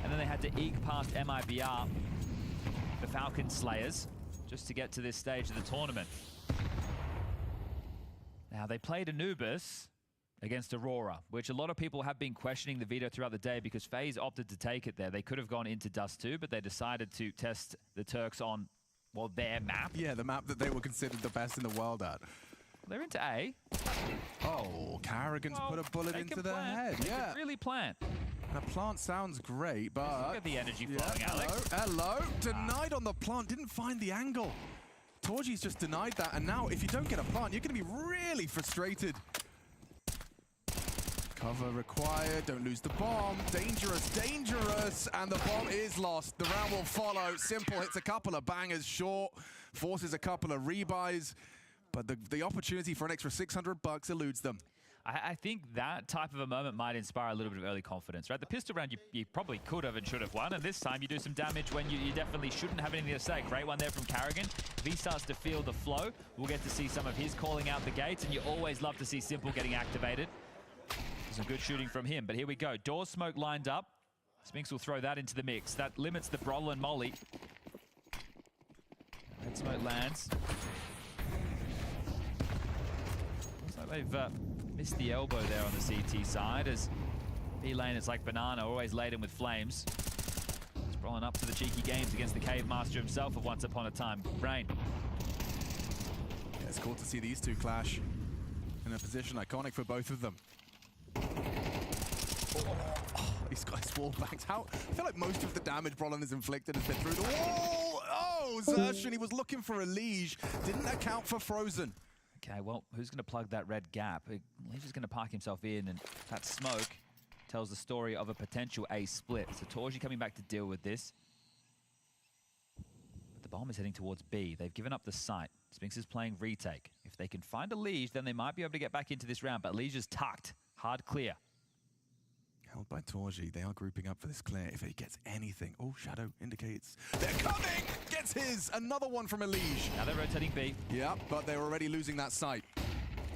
And then they had to eke past MIBR, the Falcon Slayers, just to get to this stage of the tournament. Now, they played Anubis, against Aurora, which a lot of people have been questioning the veto throughout the day because FaZe opted to take it there. They could have gone into Dust 2, but they decided to test the Turks on, well, their map. Yeah, the map that they were considered the best in the world at. They're into A. Oh, Carrigan's put a bullet into their head. They Yeah. can really plant. And a plant sounds great, but... Look at the energy flowing, Alex. Hello. Denied on the plant. Didn't find the angle. Torgy's just denied that. And now, if you don't get a plant, you're going to be really frustrated. Cover required. Don't lose the bomb. Dangerous, dangerous. And the bomb is lost. The round will follow. Simple hits a couple of bangers short. Forces a couple of rebuys. But the opportunity for an extra $600 eludes them. I think that type of a moment might inspire a little bit of early confidence, right? The pistol round you probably could have and should have won, and this time you do some damage when you definitely shouldn't have anything to say. Great one there from Carrigan. If he starts to feel the flow, we'll get to see some of his calling out the gates, and you always love to see Simple getting activated. Some good shooting from him, but here we go. Door smoke lined up. Spinks will throw that into the mix. That limits the Brol and Molly. Red smoke lands. Looks like they've missed the elbow there on the CT side, as B lane, it's like Banana, always laden with flames. Sprawling up to the cheeky games against the Cave Master himself of Once Upon a Time, Rain. Yeah, it's cool to see these two clash in a position iconic for both of them. He's got his wall bangs. I feel like most of the damage Brolin has inflicted has been through the wall. Oh, Zershin, he was looking for a Liege. Didn't account for Frozen. Okay, well, who's going to plug that red gap? Liege is going to park himself in, and that smoke tells the story of a potential A split. So Torgy coming back to deal with this. But the bomb is heading towards B. They've given up the site. Spinks is playing retake. If they can find a Liege, then they might be able to get back into this round, but Liege is tucked. Hard clear. Held by Torgy. They are grouping up for this clear. If he gets anything. Oh, Shadow indicates they're coming! Gets his! Another one from Elige. Now they're rotating B. Yeah, but they're already losing that site.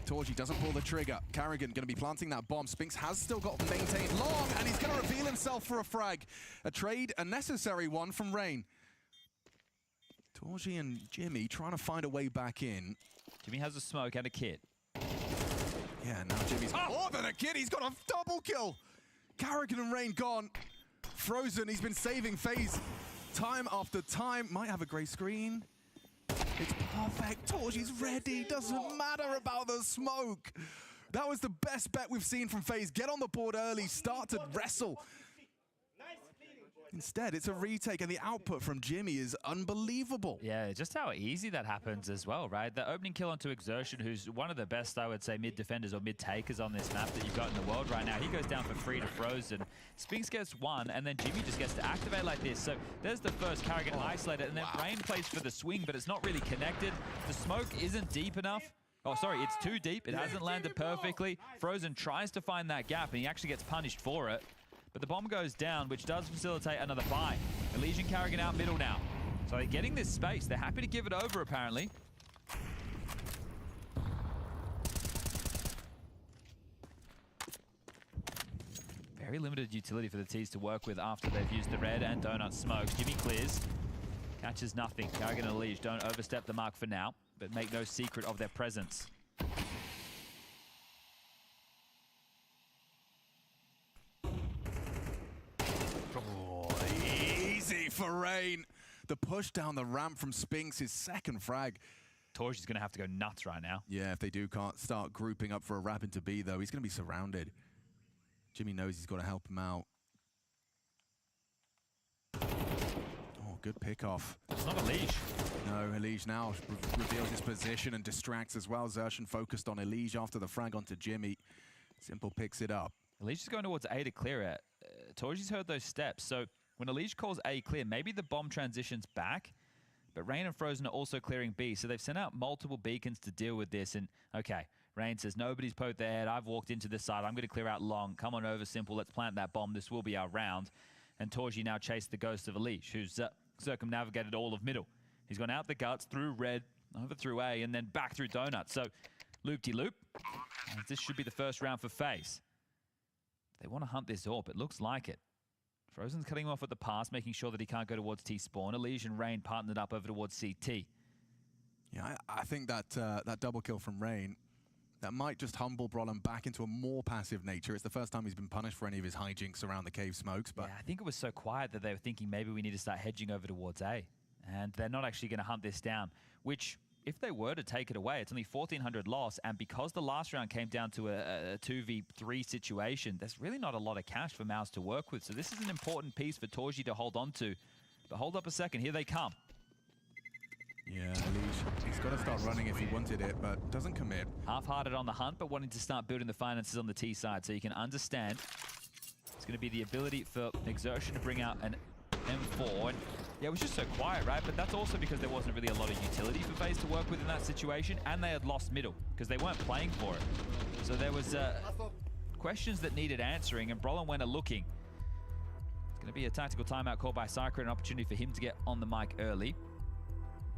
Torgy doesn't pull the trigger. Carrigan going to be planting that bomb. Spinks has still got maintained long, and he's going to reveal himself for a frag. A trade, a necessary one from Rain. Torgy and Jimmy trying to find a way back in. Jimmy has a smoke and a kit. Yeah, now Jimmy's more than a kid. He's got a double kill. Carrigan and Rain gone. Frozen, he's been saving FaZe time after time. Might have a grey screen. It's perfect. Torgy's ready. Doesn't matter about the smoke. That was the best bet we've seen from FaZe. Get on the board early, start to wrestle. Instead, it's a retake, and the output from Jimmy is unbelievable. Yeah, just how easy that happens as well, right? The opening kill onto Exertion, who's one of the best, I would say, mid-defenders or mid-takers on this map that you've got in the world right now. He goes down for free to Frozen. Spinks gets one, and then Jimmy just gets to activate like this. So there's the first Carrigan isolated, and then Rain plays for the swing, but it's not really connected. The smoke isn't deep enough. Oh, sorry, it's too deep. It hasn't landed perfectly. Frozen tries to find that gap, and he actually gets punished for it. But the bomb goes down, which does facilitate another buy. Elysian Carrigan out middle now. So they're getting this space. They're happy to give it over, apparently. Very limited utility for the T's to work with after they've used the red and donut smokes. Jimmy clears. Catches nothing. Carrigan and Elige don't overstep the mark for now, but make no secret of their presence. For Rain. The push down the ramp from Spinks, his second frag. Torgy's going to have to go nuts right now. Yeah, if they can't start grouping up for a wrap into B, though, he's going to be surrounded. Jimmy knows he's got to help him out. Oh, good pick off. It's not Elige. No, Elige now reveals his position and distracts as well. Zershin focused on Elige after the frag onto Jimmy. Simple picks it up. Elige is going towards A to clear it. Torgy's heard those steps, so when Elige calls A clear, maybe the bomb transitions back, but Rain and Frozen are also clearing B, so they've sent out multiple beacons to deal with this, and okay, Rain says, nobody's poked their head, I've walked into this side, I'm going to clear out long, come on over, Simple, let's plant that bomb, this will be our round, and Torgy now chased the ghost of Elige, who's circumnavigated all of middle. He's gone out the guts, through red, over through A, and then back through donut, so loop-de-loop, and this should be the first round for FaZe. They want to hunt this AWP, it looks like it. Frozen's cutting him off at the pass, making sure that he can't go towards T-spawn. Elige and Rain partnered up over towards CT. Yeah, I think that that double kill from Rain that might just humble Brolin back into a more passive nature. It's the first time he's been punished for any of his hijinks around the cave smokes. But yeah, I think it was so quiet that they were thinking maybe we need to start hedging over towards A. And they're not actually going to hunt this down, which, if they were to take it away, it's only 1,400 loss. And because the last round came down to a 2v3 situation, there's really not a lot of cash for Mouse to work with. So this is an important piece for Torji to hold on to. But hold up a second, here they come. Yeah, he's got to start running if he wanted it, but doesn't commit. Half-hearted on the hunt, but wanting to start building the finances on the T side. So you can understand it's going to be the ability for Exertion to bring out an M4. And yeah, it was just so quiet, right? But that's also because there wasn't really a lot of utility for FaZe to work with in that situation, and they had lost middle because they weren't playing for it. So there was questions that needed answering, and Brolin went a-looking. It's going to be a tactical timeout called by Cycler, an opportunity for him to get on the mic early.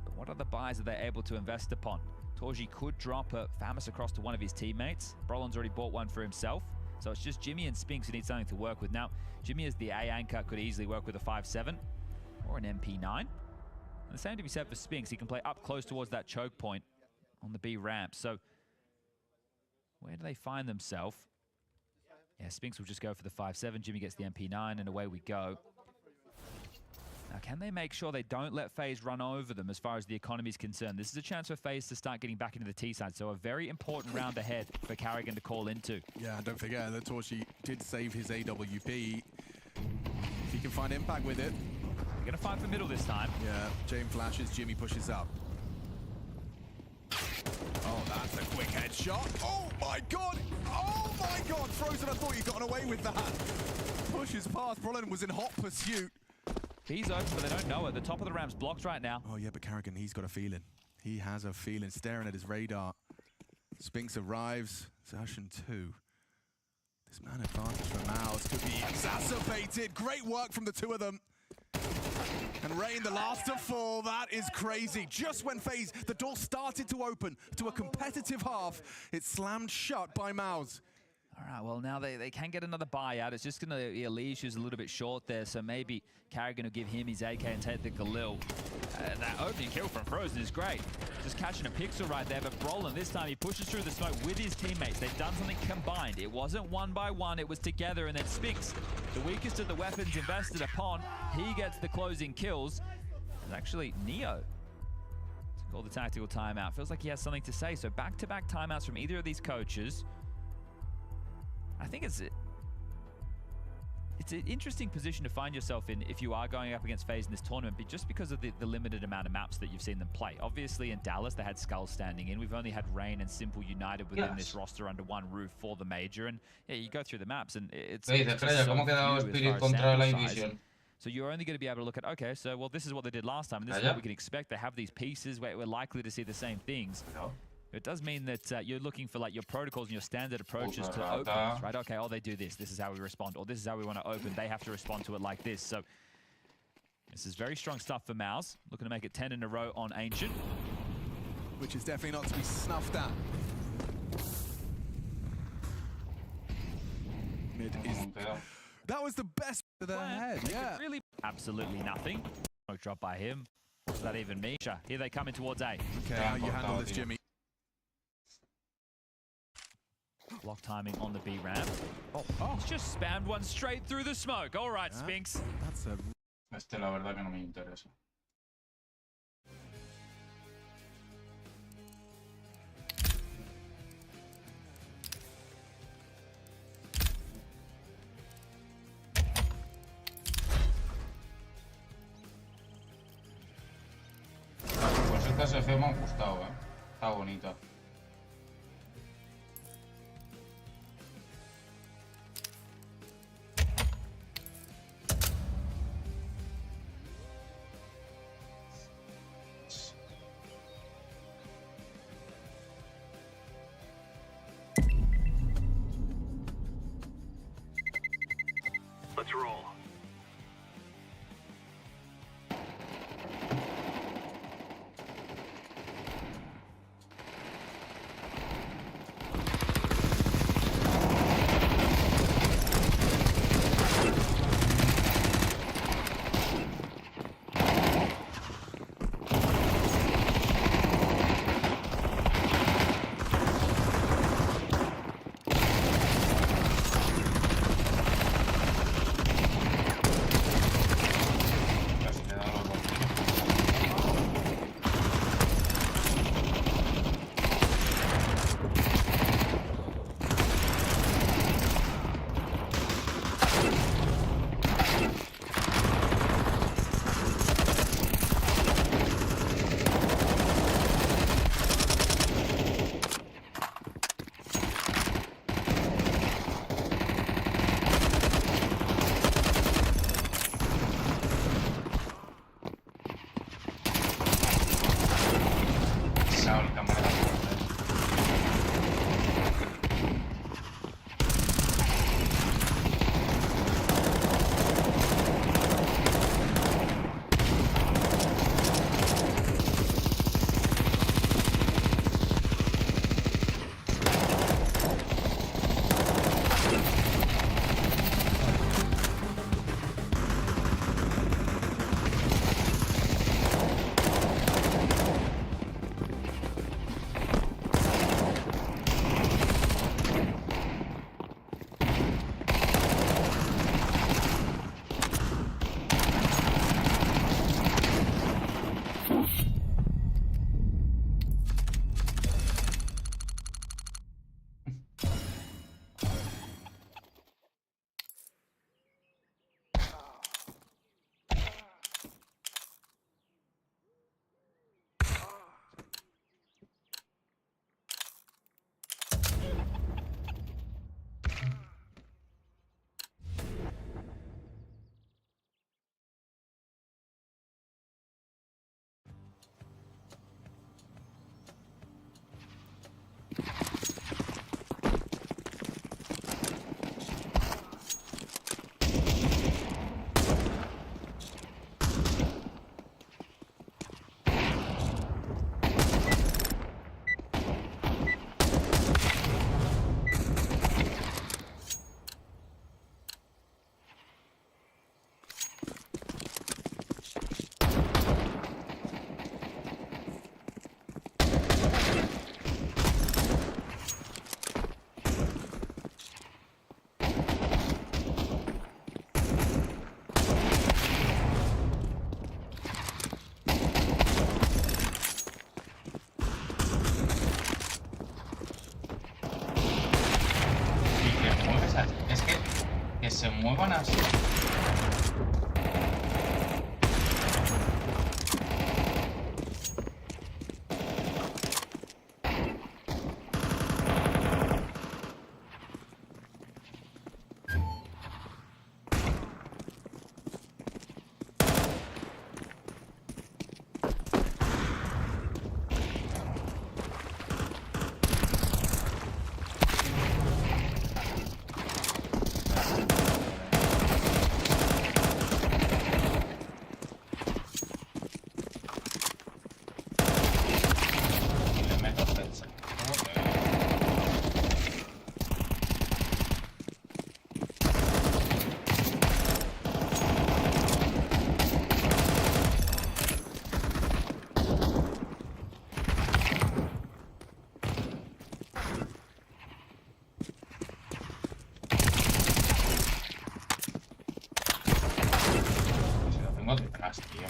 But what other buys are they able to invest upon? Torji could drop a Famus across to one of his teammates. Brolin's already bought one for himself. So it's just Jimmy and Spinks who need something to work with. Now, Jimmy as the A anchor could easily work with a 5-7 or an MP9. And the same to be said for Spinks. He can play up close towards that choke point on the B ramp. So where do they find themselves? Yeah, Spinks will just go for the 5-7. Jimmy gets the MP9 and away we go. Now, can they make sure they don't let FaZe run over them as far as the economy is concerned? This is a chance for FaZe to start getting back into the T side, so a very important round ahead for Carrigan to call into. Yeah, and don't forget that Torji did save his AWP. If he can find impact with it. They're going to fight for middle this time. Yeah, Jane flashes, Jimmy pushes up. Oh, that's a quick headshot. Oh my god! Oh my god! Frozen, I thought you got away with that. Pushes past, Brolin was in hot pursuit. He's open, but they don't know it. The top of the ramp's blocked right now. Oh, yeah, but Carrigan, he's got a feeling. He has a feeling, staring at his radar. Spinks arrives. Zashin 2. This man advantage for Mouse could be exacerbated. Great work from the two of them. And Rain, the last to fall. That is crazy. Just when FaZe, the door started to open to a competitive half, it slammed shut by Mouse. All right, well, now they can get another buyout. It's just going to be a leash who's a little bit short there, so maybe Carrigan will give him his AK and take the Galil. That opening kill from Frozen is great. Just catching a pixel right there, but Brolin, this time he pushes through the smoke with his teammates. They've done something combined. It wasn't one by one, it was together, and then Spinks, the weakest of the weapons invested upon, he gets the closing kills. It's actually Neo to call the tactical timeout. Feels like he has something to say, so back-to-back timeouts from either of these coaches. I think it's an interesting position to find yourself in if you are going up against FaZe in this tournament, but just because of the limited amount of maps that you've seen them play. Obviously, in Dallas, they had Skull standing in. We've only had Rain and Simple united within this roster under one roof for the major. And yeah, you go through the maps, and it's so so you're only going to be able to look at, okay, so, well, this is what they did last time, and this is what we can expect. They have these pieces where we're likely to see the same things. It does mean that you're looking for like your protocols and your standard approaches to openings, right? Okay, oh, they do this. This is how we respond. Or this is how we want to open. They have to respond to it like this. So this is very strong stuff for Mouse. Looking to make it 10 in a row on Ancient. Which is definitely not to be snuffed at. Mid is... That was the best of their head, yeah. Really, absolutely nothing. Smoke drop by him. Does that even mean? Here they come in towards A. Okay, how you handle this, Jimmy? Block timing on the B ramp. Oh, he's just spammed one straight through the smoke. All right, Spinks. That's a... Este la verdad que no me interesa. Pues esta SF me ha gustado, Está bonita. Let's roll. sea, es que se muevan así. Detrás, tío.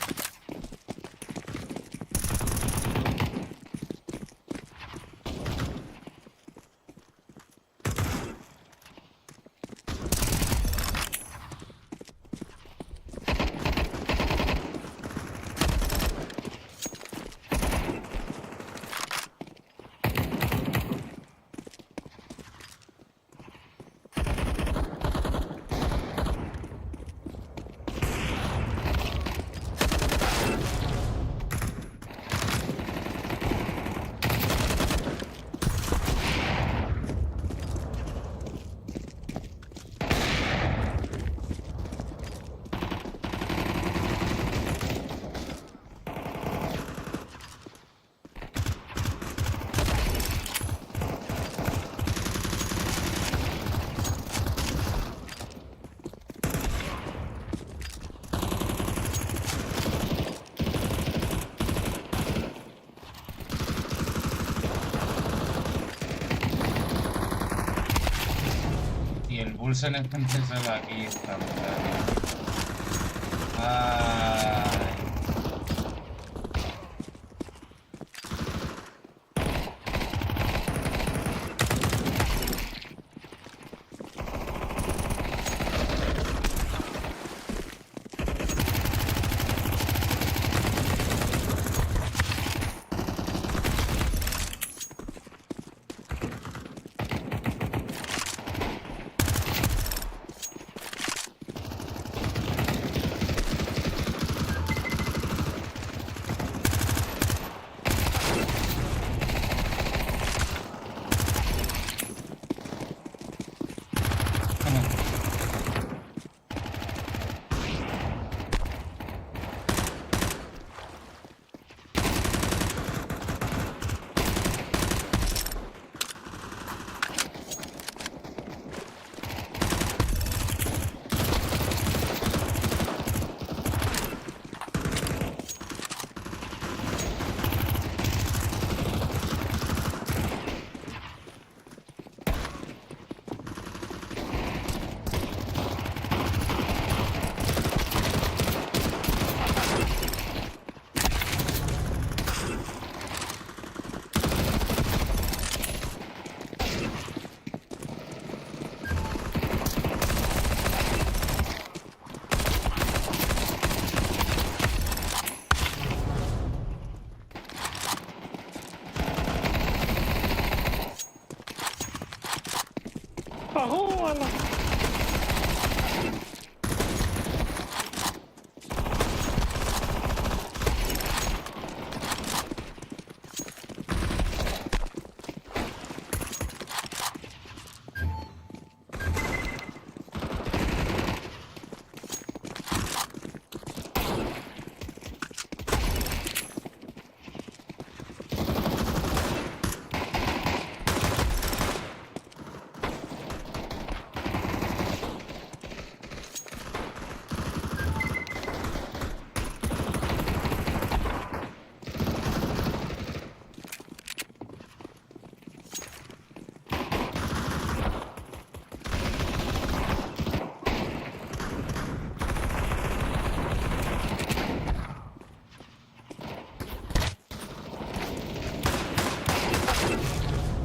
Pulsen el princesa de aquí. Ay.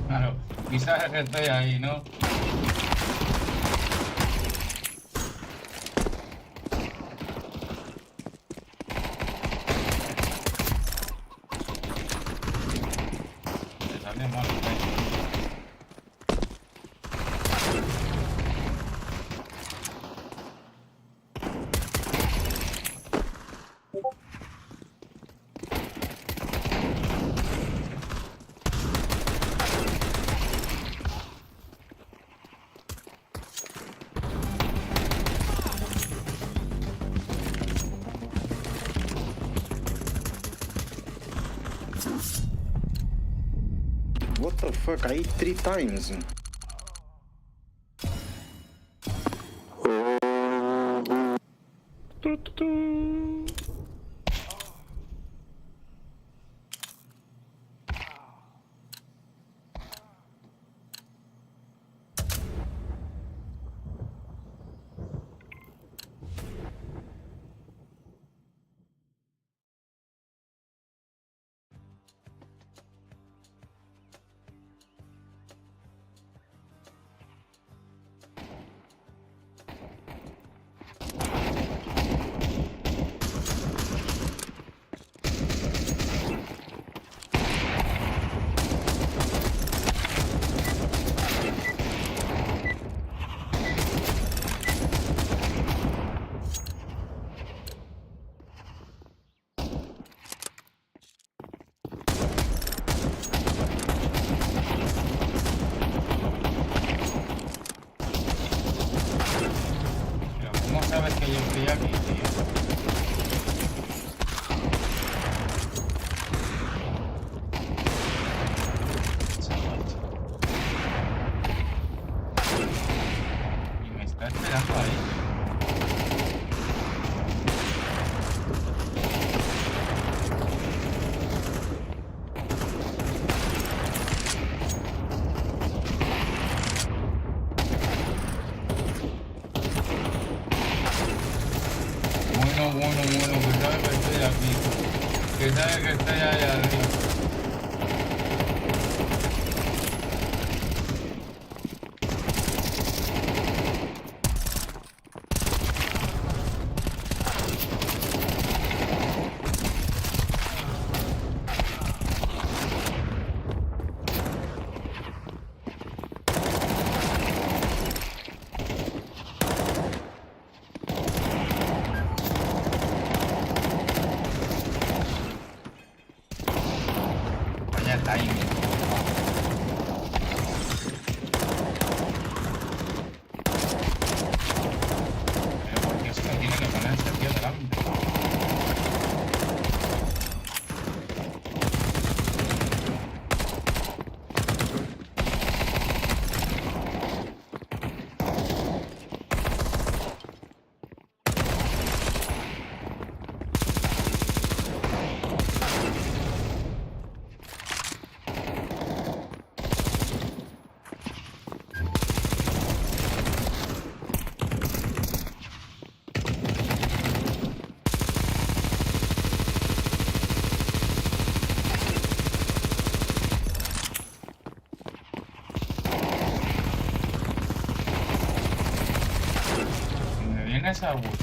Claro, y sabes que estoy ahí, ¿no? the fuck? I ate 3 times. Sabes que yo estoy aquí, tío. Y me está esperando ahí. Bueno, que sabe que estoy aquí. Que sabe que estoy allá arriba. vienes a buscar.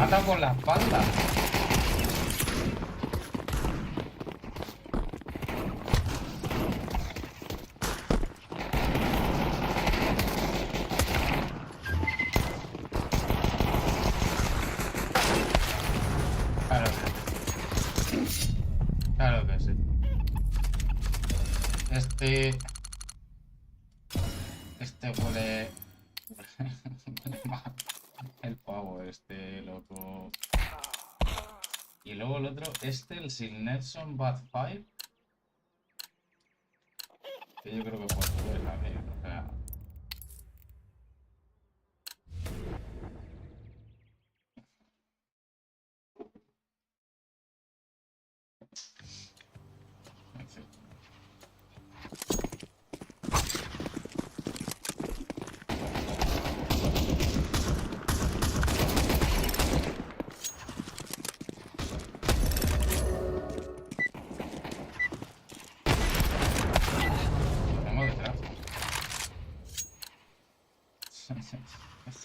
mata con la espalda. Claro que sí. Este huele... el pavo loco. Y luego el otro, el sin Nelson Bad 5. Que yo creo que puede ser también, o sea...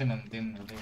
No entiendo, tío.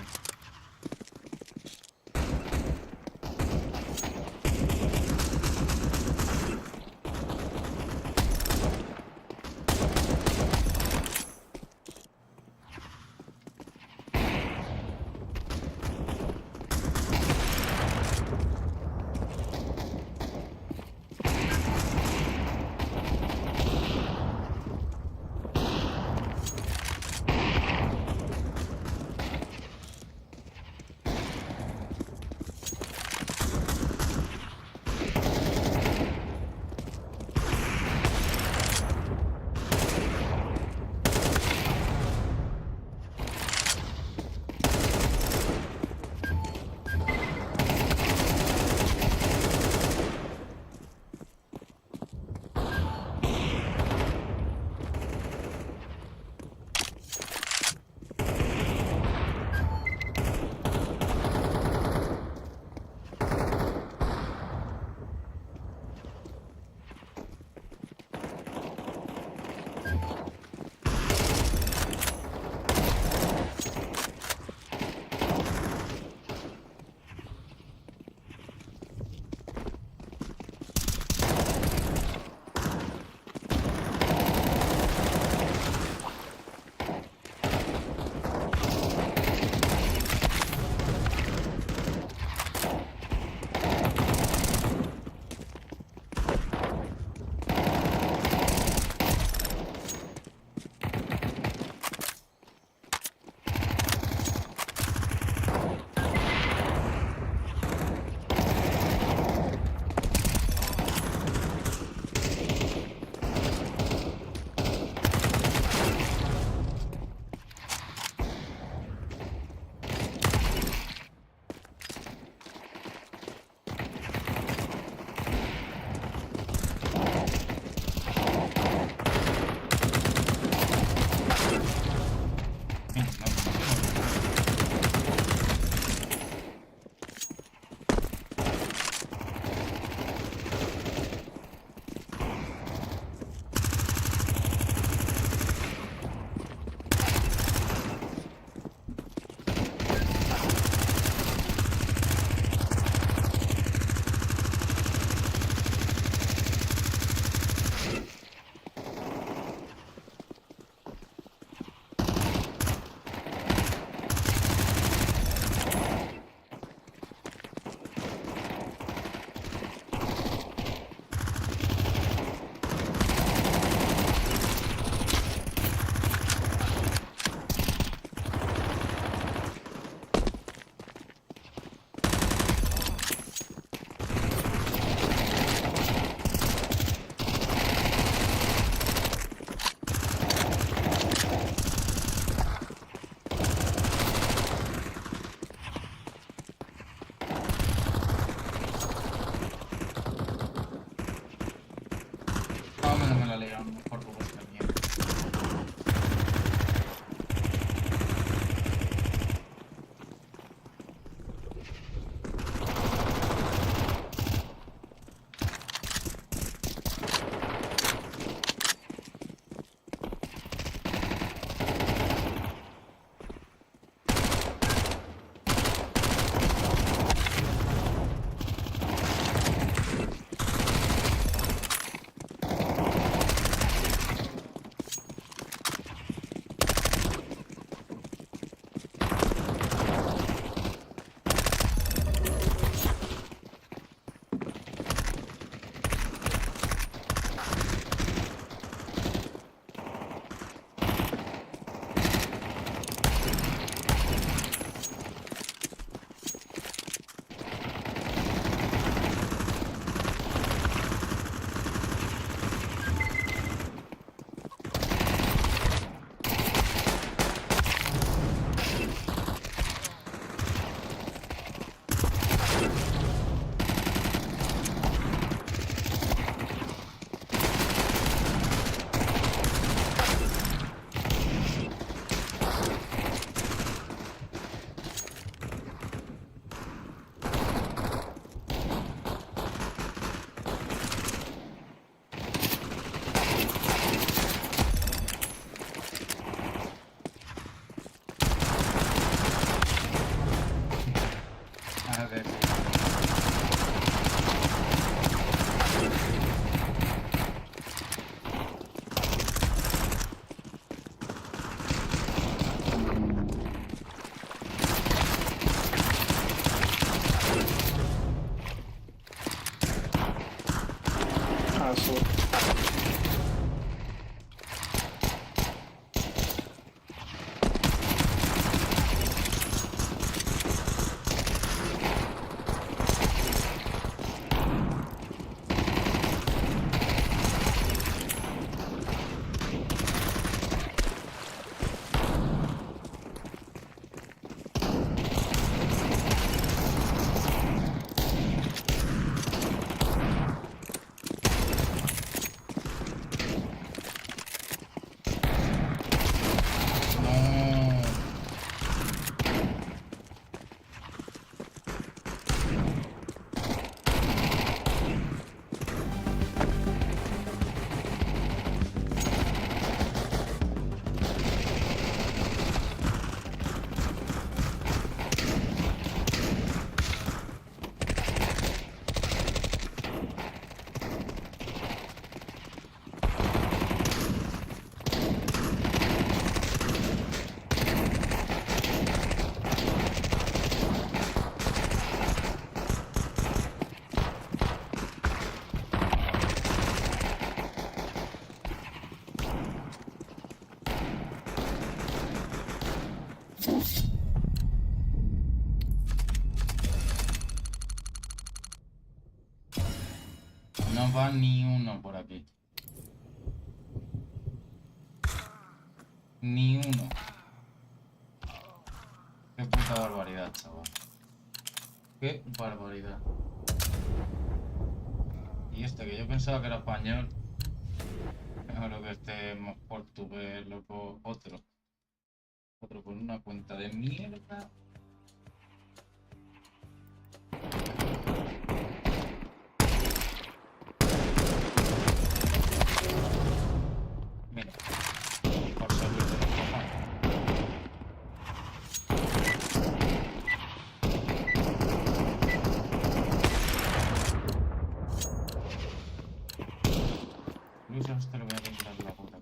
No va ni uno por aquí. Ni uno. Qué puta barbaridad, chaval. Qué barbaridad. Y este que yo pensaba que era español. Lo que este más portugués, loco. Otro con una cuenta de mierda. Mira. Por salir de los cojones. Luis, a este le voy a limpiar la puta.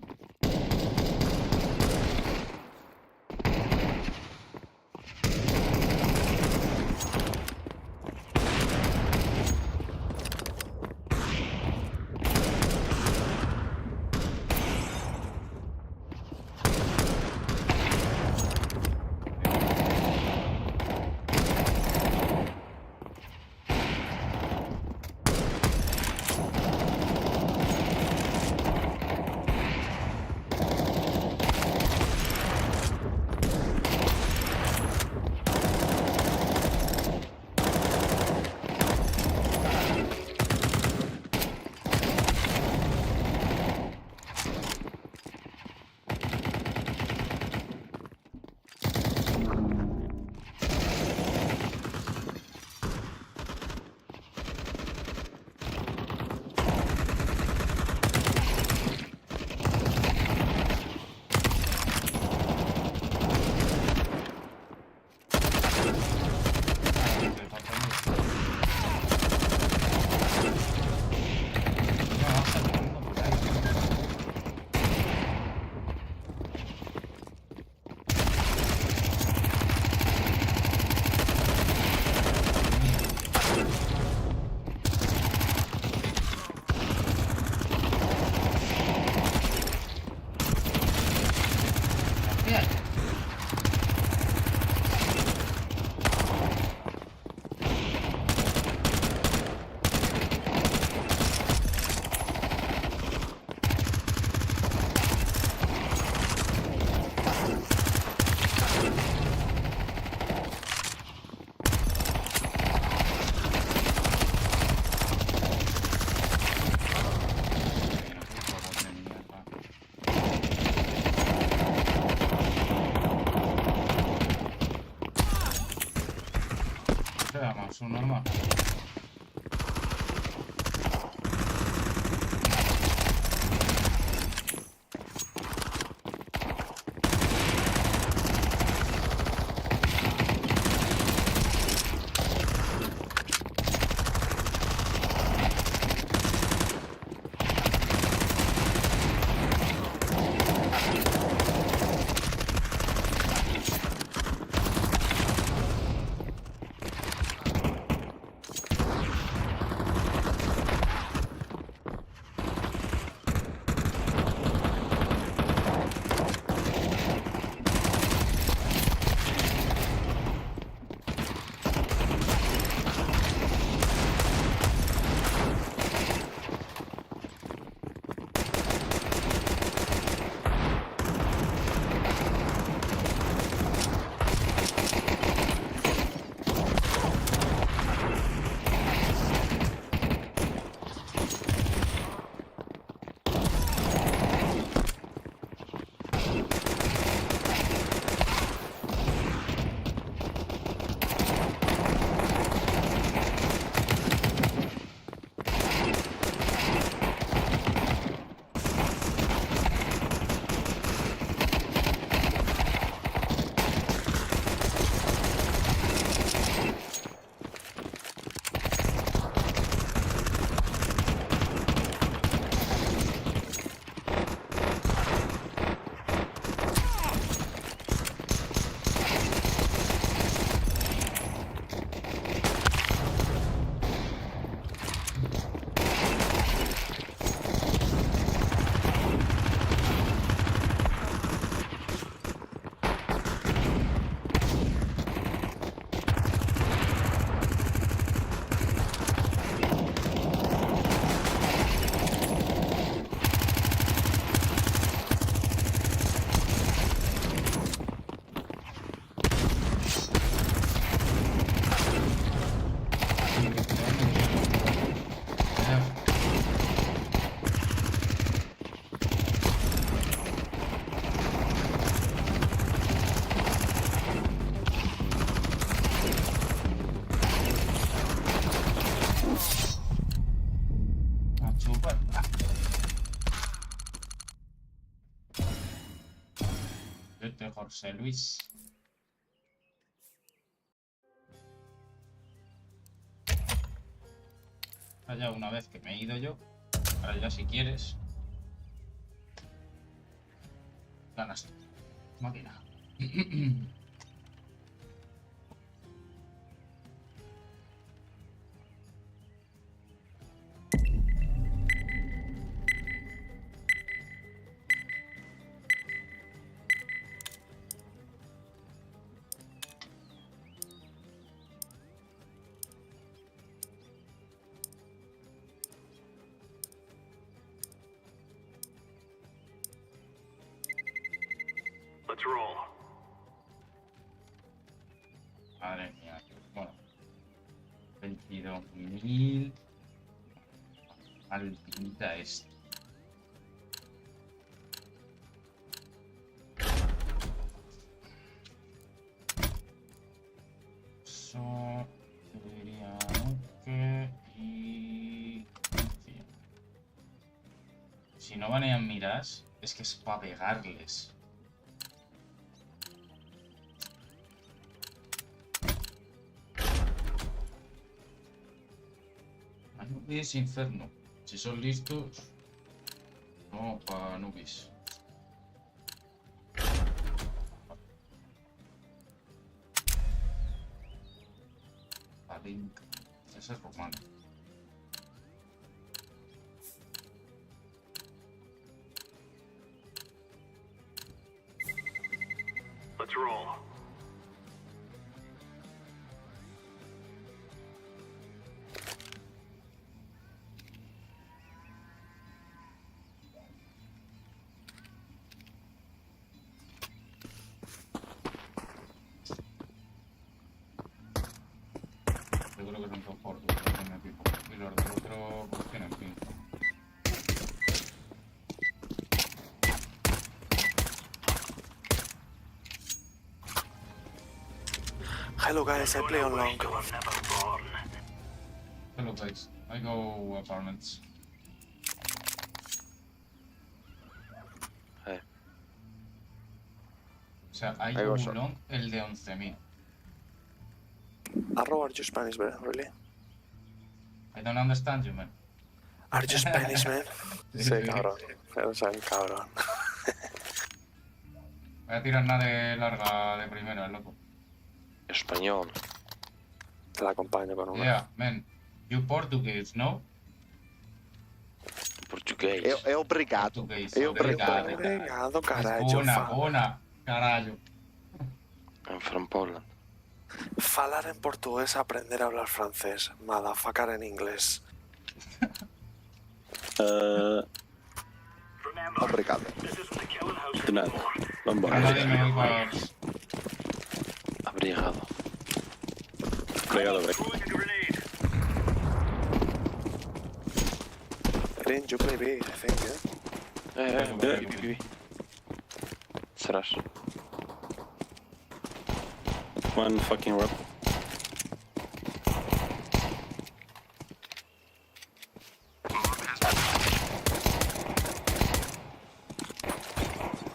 Su norma. de José Luis. Ya una vez que me he ido yo, ahora ya si quieres, ganas tú, máquina. Let's roll. Madre mía, bueno, 22.000. Mal pinta esto. Eso debería que y si no banean miras, es que es para pegarles. Anubis Inferno. Si son listos, vamos para Anubis. Link. Ese es romano. Let's roll. Seguro que son soportes los que tienen equipo. Y los del otro pues tienen pinta. Hello guys, I play on long. Hello guys, I go apartments. O sea, I go long el de 11.000. Are you Spanish, man? Really? I don't understand you, man. Are you Spanish, man? Sí, cabrón. Pero son cabrón. Voy a tirar nadie larga de primera, loco. Español. Te la acompaño con una. Yeah, man. You Portuguese, no? Português. É obrigado. É obrigado. Obrigado, caralho. Bona, caralho. I'm from Poland. Falar en portugués, aprender a hablar francés. Motherfucker en inglés. Obrigado. De nada. Vamos embora. Obrigado. Obrigado, Green, you play B, I think, B. Serás. One fucking rope.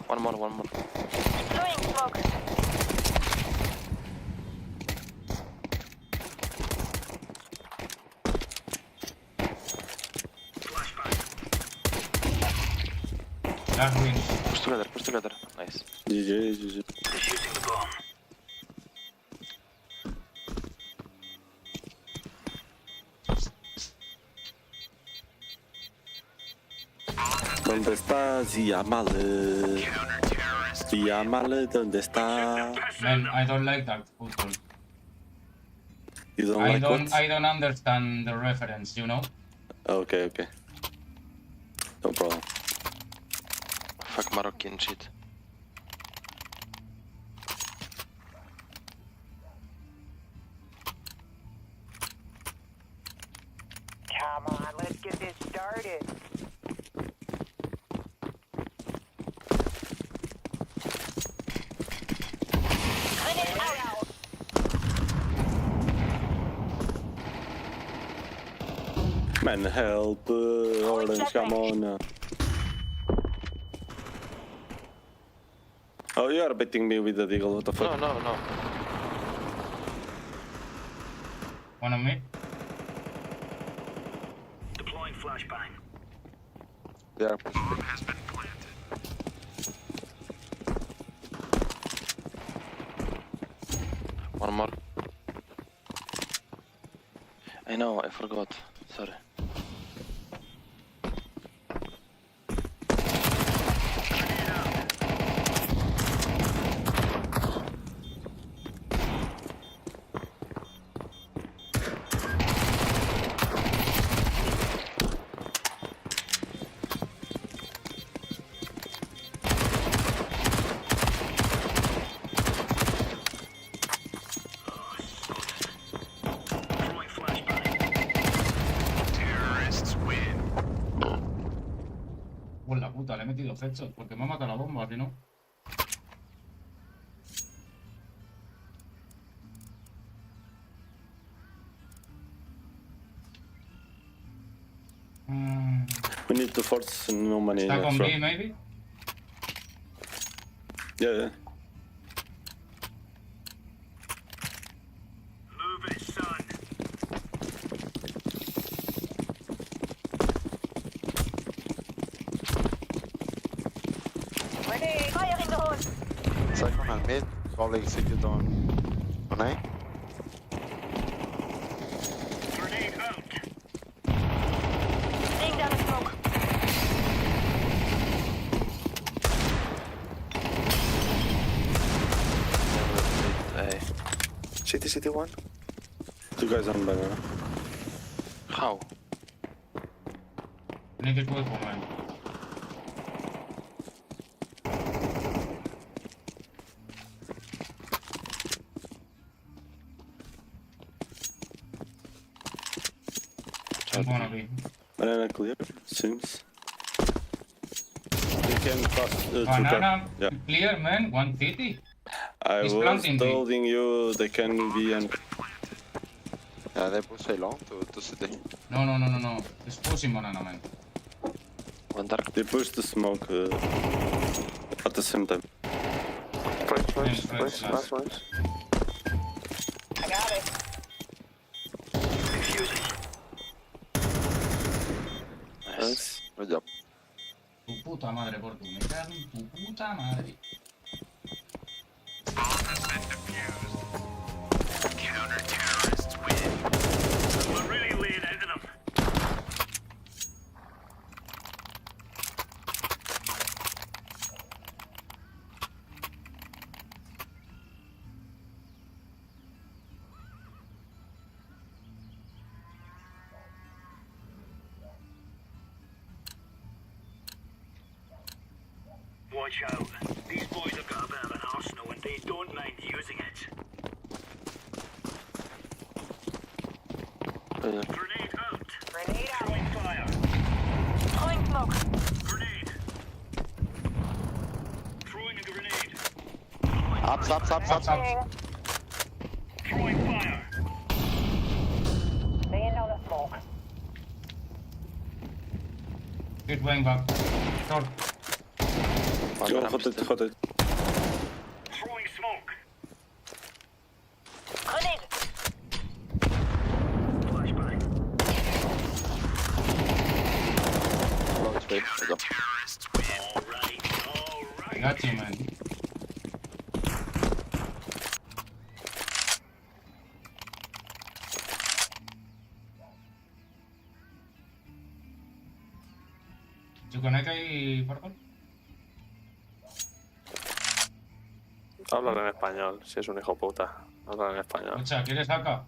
One more. Throwing smoke. Last win. Push together. Nice. GG. Defusing the bomb. ¿Dónde estás? Llámale. Llámale, ¿dónde está? Man, I don't like that football. You don't like what? I don't understand the reference, you know? Okay. No problem. Fuck Moroccan shit. Come on, let's get this started. Man, help, Orange, come on. Oh, you are betting me with the deagle, what the fuck? No. One on me. Deploying flashbang. Yeah. Bomb has been planted. One more. I know, I forgot. Sorry. Pues la puta, le he metido headshot porque me ha matado la bomba, si no. We need to force no money. Stack on B, maybe? Yeah. Move it, son. Grenade! Fire in the hole! Second on mid, probably execute on A. Grenade out. Laying down a smoke. City 1. Two guys on banana. How? I need to go for man. I'm gonna be. Banana clear, seems. You can pass Banana yeah. clear, man. 150. I He's was planting telling you they can be an... Yeah, they push along to city. No. It's pushing banana, man. One dark. They push the smoke at the same time. Nice. I got it. Nice. Good job. Tu puta madre, por tu. Me cago en tu puta madre. Counter-terrorists win. We're really laying out of them. Watch out. These boys have got a bit of an arsenal and they don't mind using it. Grenade out. Grenade out. Throwing fire. Throwing smoke. Grenade. Throwing a grenade. Ups. Throwing fire. Laying down the smoke. Keep going back. Short. Go hot it. Throwing smoke. Grenade. Flashbang. Long speed. Good job. Terrorists win. All right. I got you, man. ¿You connect ahí, Purple? Háblalo en español, si es un hijo puta. Háblalo en español. Escucha, ¿quieres acá?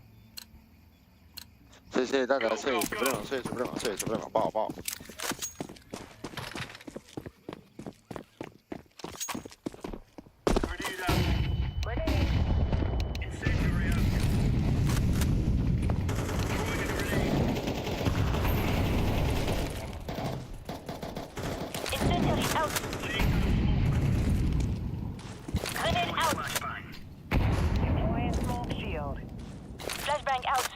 Sí, dale, sí, supremo. Pao. Grenade out. Grenade. Incendiary out. Throwing a grenade. Incendiary out. Laying down smoke. Grenade out. Flashbang. Deploying smoke shield. Flashbang out.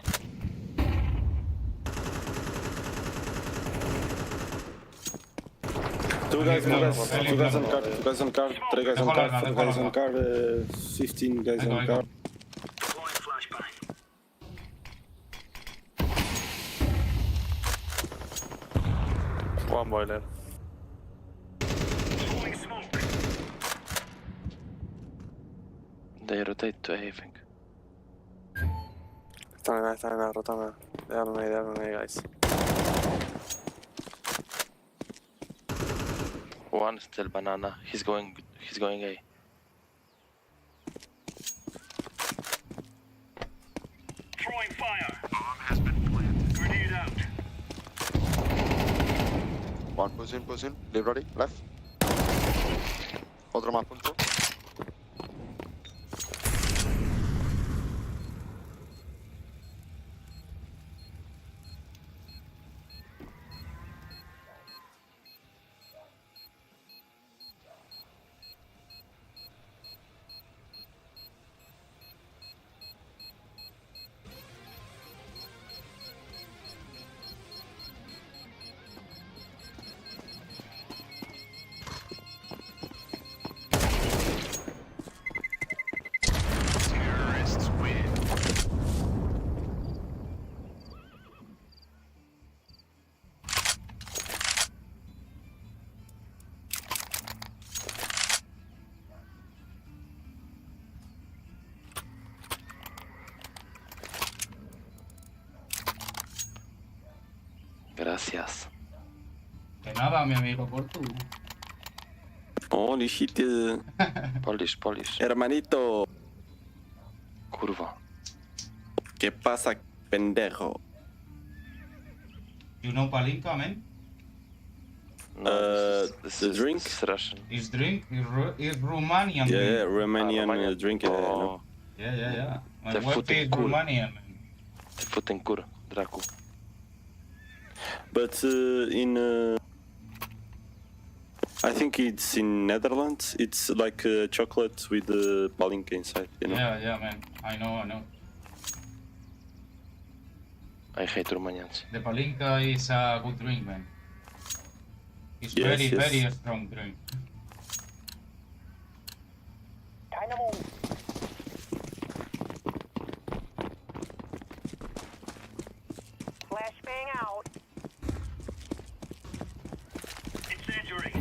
Two guys on car, 3 guys on car, 4 guys on car, 15 guys on car. One boiler. They rotate to A, I think. Están rotando. Déjame, guys. One still banana. He's going A. Throwing fire. Bomb has been planted. Grenade out. One push in. Leave ready. Left. Otro más punto. Gracias. De nada, mi amigo Portu. Holy shit. Polish. Hermanito. Kurwa. ¿Qué pasa, pendejo? You know Palinka, man? The drink? It's Russian. Is drink? Is Romanian. Yeah, Romanian drink. No? Yeah. My The wife foot is in kur. Romanian. The foot in kur, Dracu. But I think it's in Netherlands. It's like chocolate with the palinka inside, you know? Yeah, man. I know. I hate Romanians. The Palinka is a good drink, man. It's very strong drink. Flashbang out. Incendiary.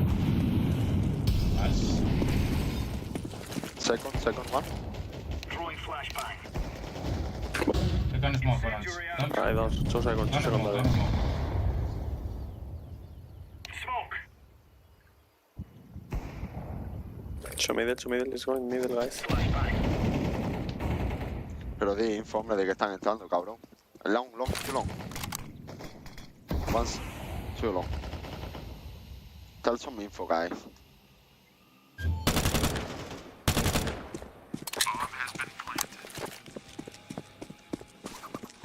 Nice. Second one. Throwing flashbang. Second smoke for us. Hay dos segundos. No smoke. Smoke. Show middle, let's go in middle, guys. Pero di info, hombre, de que están entrando, cabrón. Long, too long. Once, too long. Tell some info, guys.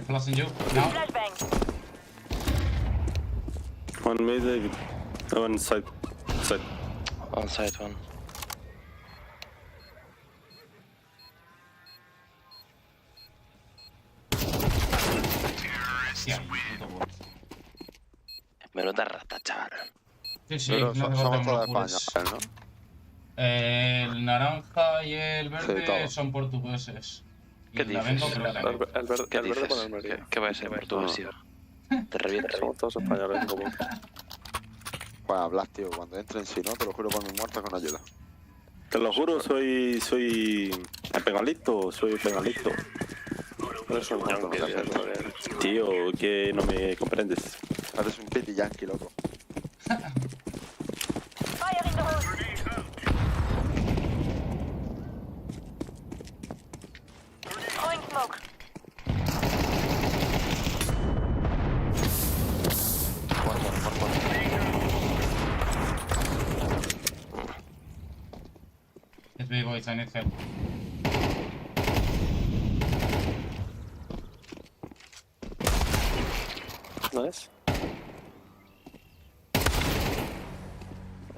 Flashing you. Now. One mid, one side. On side one. Menuda rata, chaval. Sí, Pero no hace somos falta todos que de me España, apures. ¿no? El naranja y el verde todos. son portugueses. Y ¿Qué el lamento dices? creo que también. El verde con el Almería. ¿Qué va a ser portugués, tío? Te revienta. Somos todos españoles, como. Pues hablas, tío, cuando entren, si no, te lo juro por mi muerto con ayuda. Te lo juro, soy pegalito, Eres un muerto, no te haces. Tío, que no me comprendes. Eres un piti yankee, loco. Fire in the hole. Throwing smoke. It's big boys, I need help. Nice.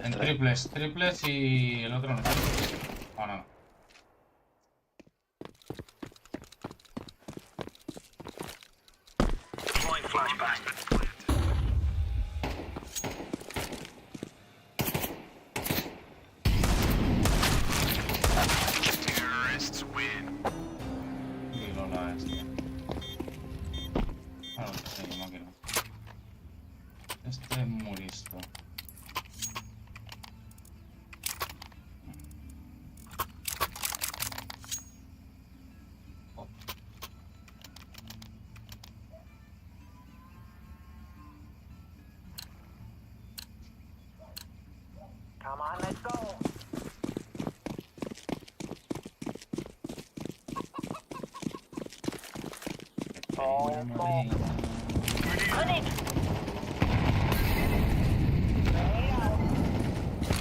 En triples y el otro no sé. Oh, no. Deploying flashbang. Come on, let's go. Grenade.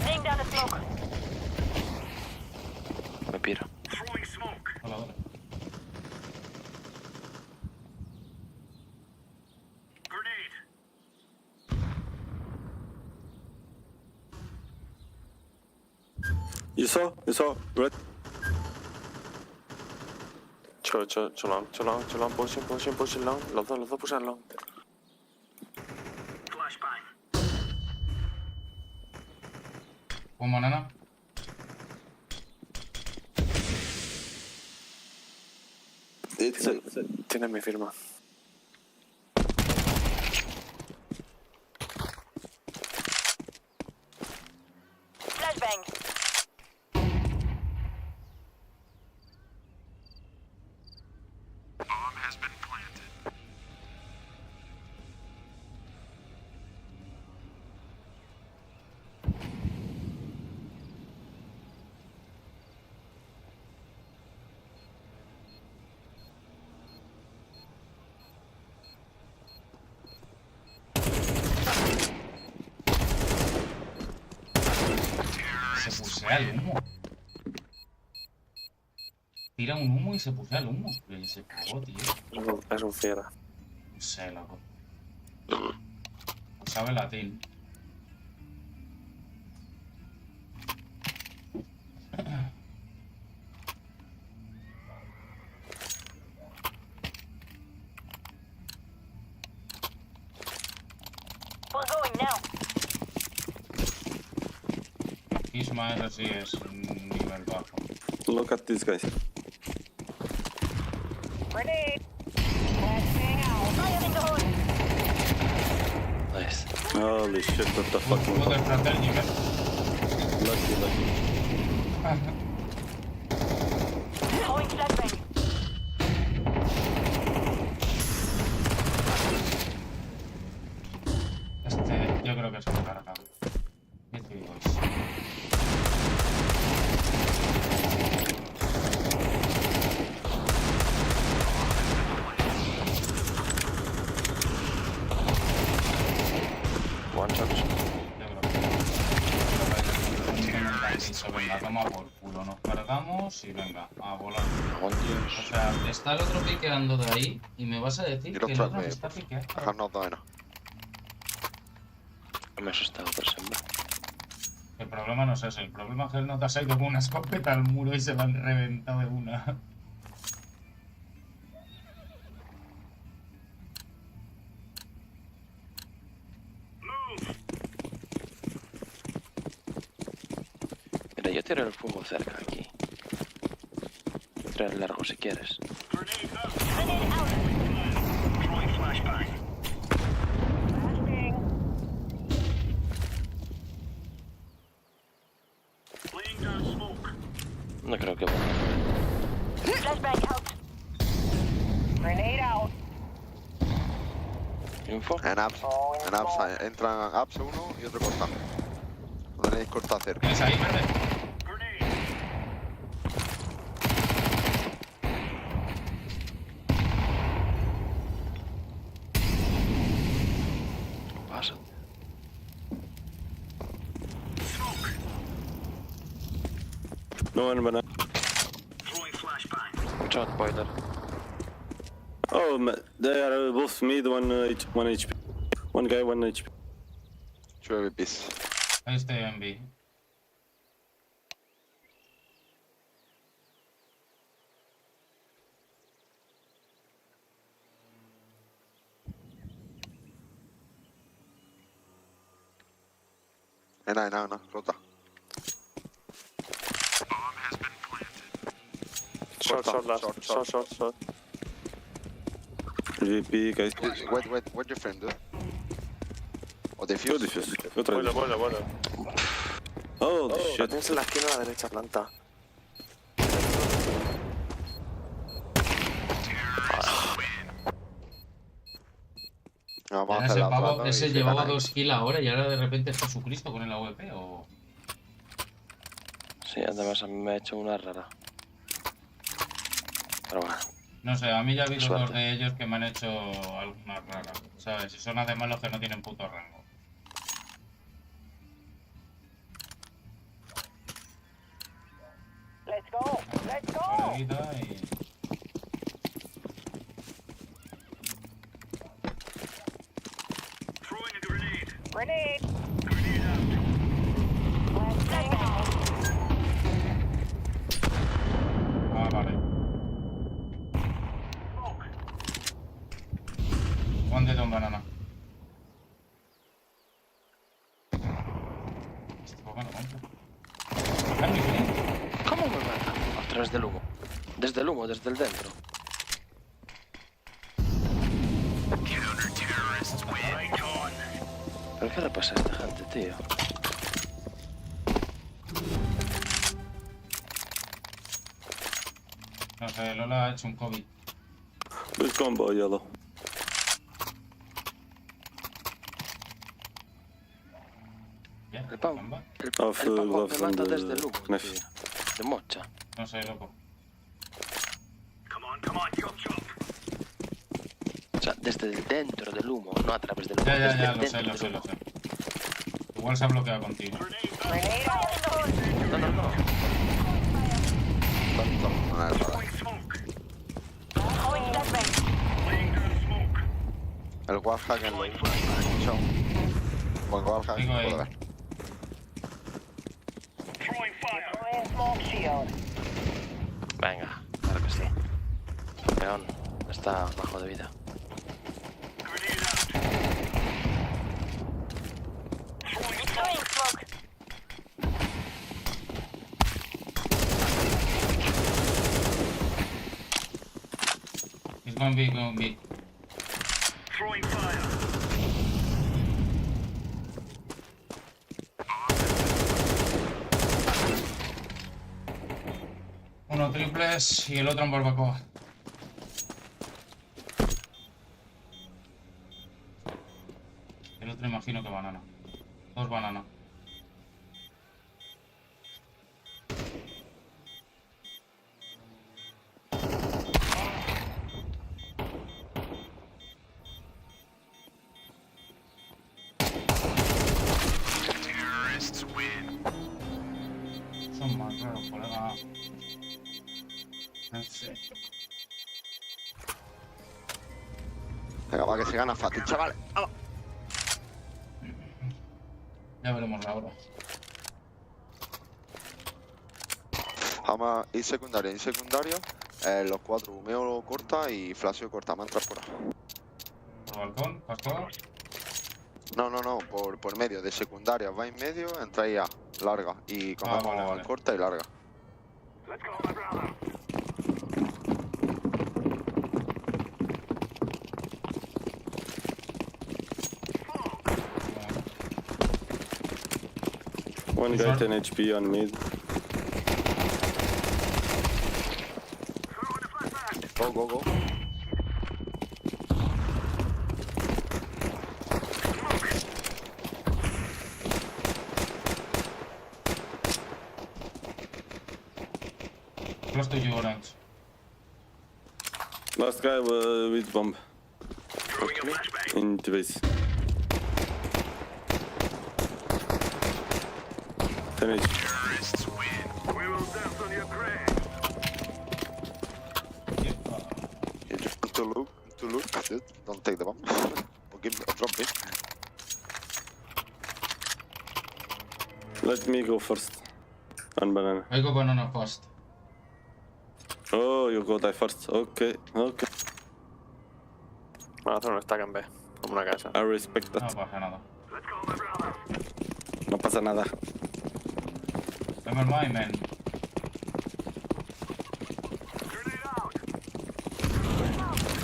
Laying down the smoke. Me piro. Throwing smoke. Grenade. You saw, red. Too long, pushing long. Los dos pushan long. Flashbang. Como nana. Tienes mi firma. Flashbang. Bomb has been planted. Se pusea el humo. Tira un humo y se pusea el humo. Y se cagó, tío. Es un fiera. No sé, loco. No sabe latín. We're going now. Isma R sí es un nivel bajo. Look at these guys. Grenade. Flashbang out. Fire in the hole. Nice. Holy shit, what the fuck? Lucky. Throwing flashbang. Yo creo que es un cargado. ¿Qué te digo? One shot. Venga, toma por culo, nos cargamos y venga, a volar. Oh, Dios. O sea, está el otro piqueando de ahí y me vas a decir que el otro me está piqueando. I have not done it. Me he asustado por siempre. El problema no es ese, el problema es que él no te ha salido con una escopeta al muro y se la han reventado de una. Mira, yo tiro el fuego cerca aquí. Tira el largo si quieres. Grenade out. Throwing flashbang. Laying down smoke. No creo que Flashbang out. Grenade out. Info. En apps, entran apps uno y otro corta. Lo tenéis corta cerca. ¿Tienes ahí, verde? Pasa. No one banana. Throwing flashbang. Shot boiler. Oh, they are both mid, one HP. One guy, 1 HP. 2 VPs. Ahí estoy en B. No, rota. Short. VP, guys. Wait, what your friend do? O defuse. Boiler. Oh, La shit. tienes en la esquina a la derecha, planta. Vamos a Ese hacer la pavo, otra, ese y llevaba ganan. 2 kills ahora y ahora de repente es Jesucristo con el AWP o... Sí, además a mí me ha hecho una rara. Pero bueno. No sé, a mí ya ha habido dos de ellos que me han hecho algunas raras, ¿sabes? Y son además los que no tienen puto rango. Let's go. Let's go. Throwing a grenade. Grenade. Grenade out. Flashbang out. Ah, vale. One dead on banana. ¿Cómo me mata? A través del humo. Desde el humo, desde el dentro. ¿Pero qué le pasa a esta gente, tío? No sé, Lola ha hecho un COVID. Big combo, yellow. El pavo me mata desde el humo, tío. De mocha. No sé, loco. O sea, desde dentro del humo, no a través del humo. Ya, lo sé. Igual se ha bloqueado contigo. No. No es rara. El wallhack en lo usa. Buen wallhack, puedo ver. Venga, claro que sí. Campeón está bajo de vida. He's gonna be. Throwing fire. Uno triples y el otro en barbacoa. El otro imagino que banana. Dos bananas. Son más raros, colega. No sé. Venga, va que se gana fácil, chavales. ¡Vamos! Ya veremos la hora. Vamos a ir secundario. Los cuatro, humeo corta y flasheo corta. Mantra por ahí. ¿Por balcón? ¿Pastor? No, por medio. De secundaria va en medio, entráis a larga. Y como vale. corta y larga. Let's go, my brother. One guy 10 HP on mid. Go. Close to you, orange. Last guy with bomb. In base. 10 HP. We will dance on your grave. You just want to look, dude. Don't take the bomb. Or drop it. Let me go first. One banana. I go banana first. Oh, you go die first. Okay. Vamos a hacer un stack en B, como una casa. I respect that. No pasa nada. No pasa nada. Never mind, man.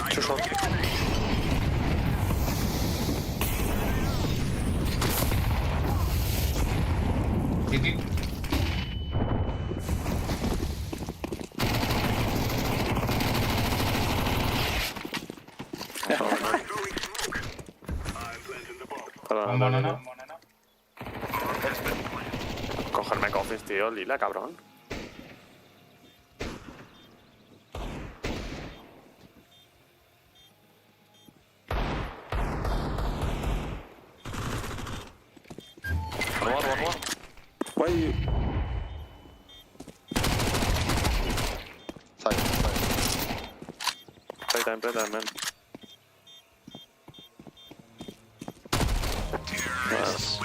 Too short. City. Banana. Coge cogerme coffees, tío, lila, cabrón. Why you... Side. Playtime, man. Nice.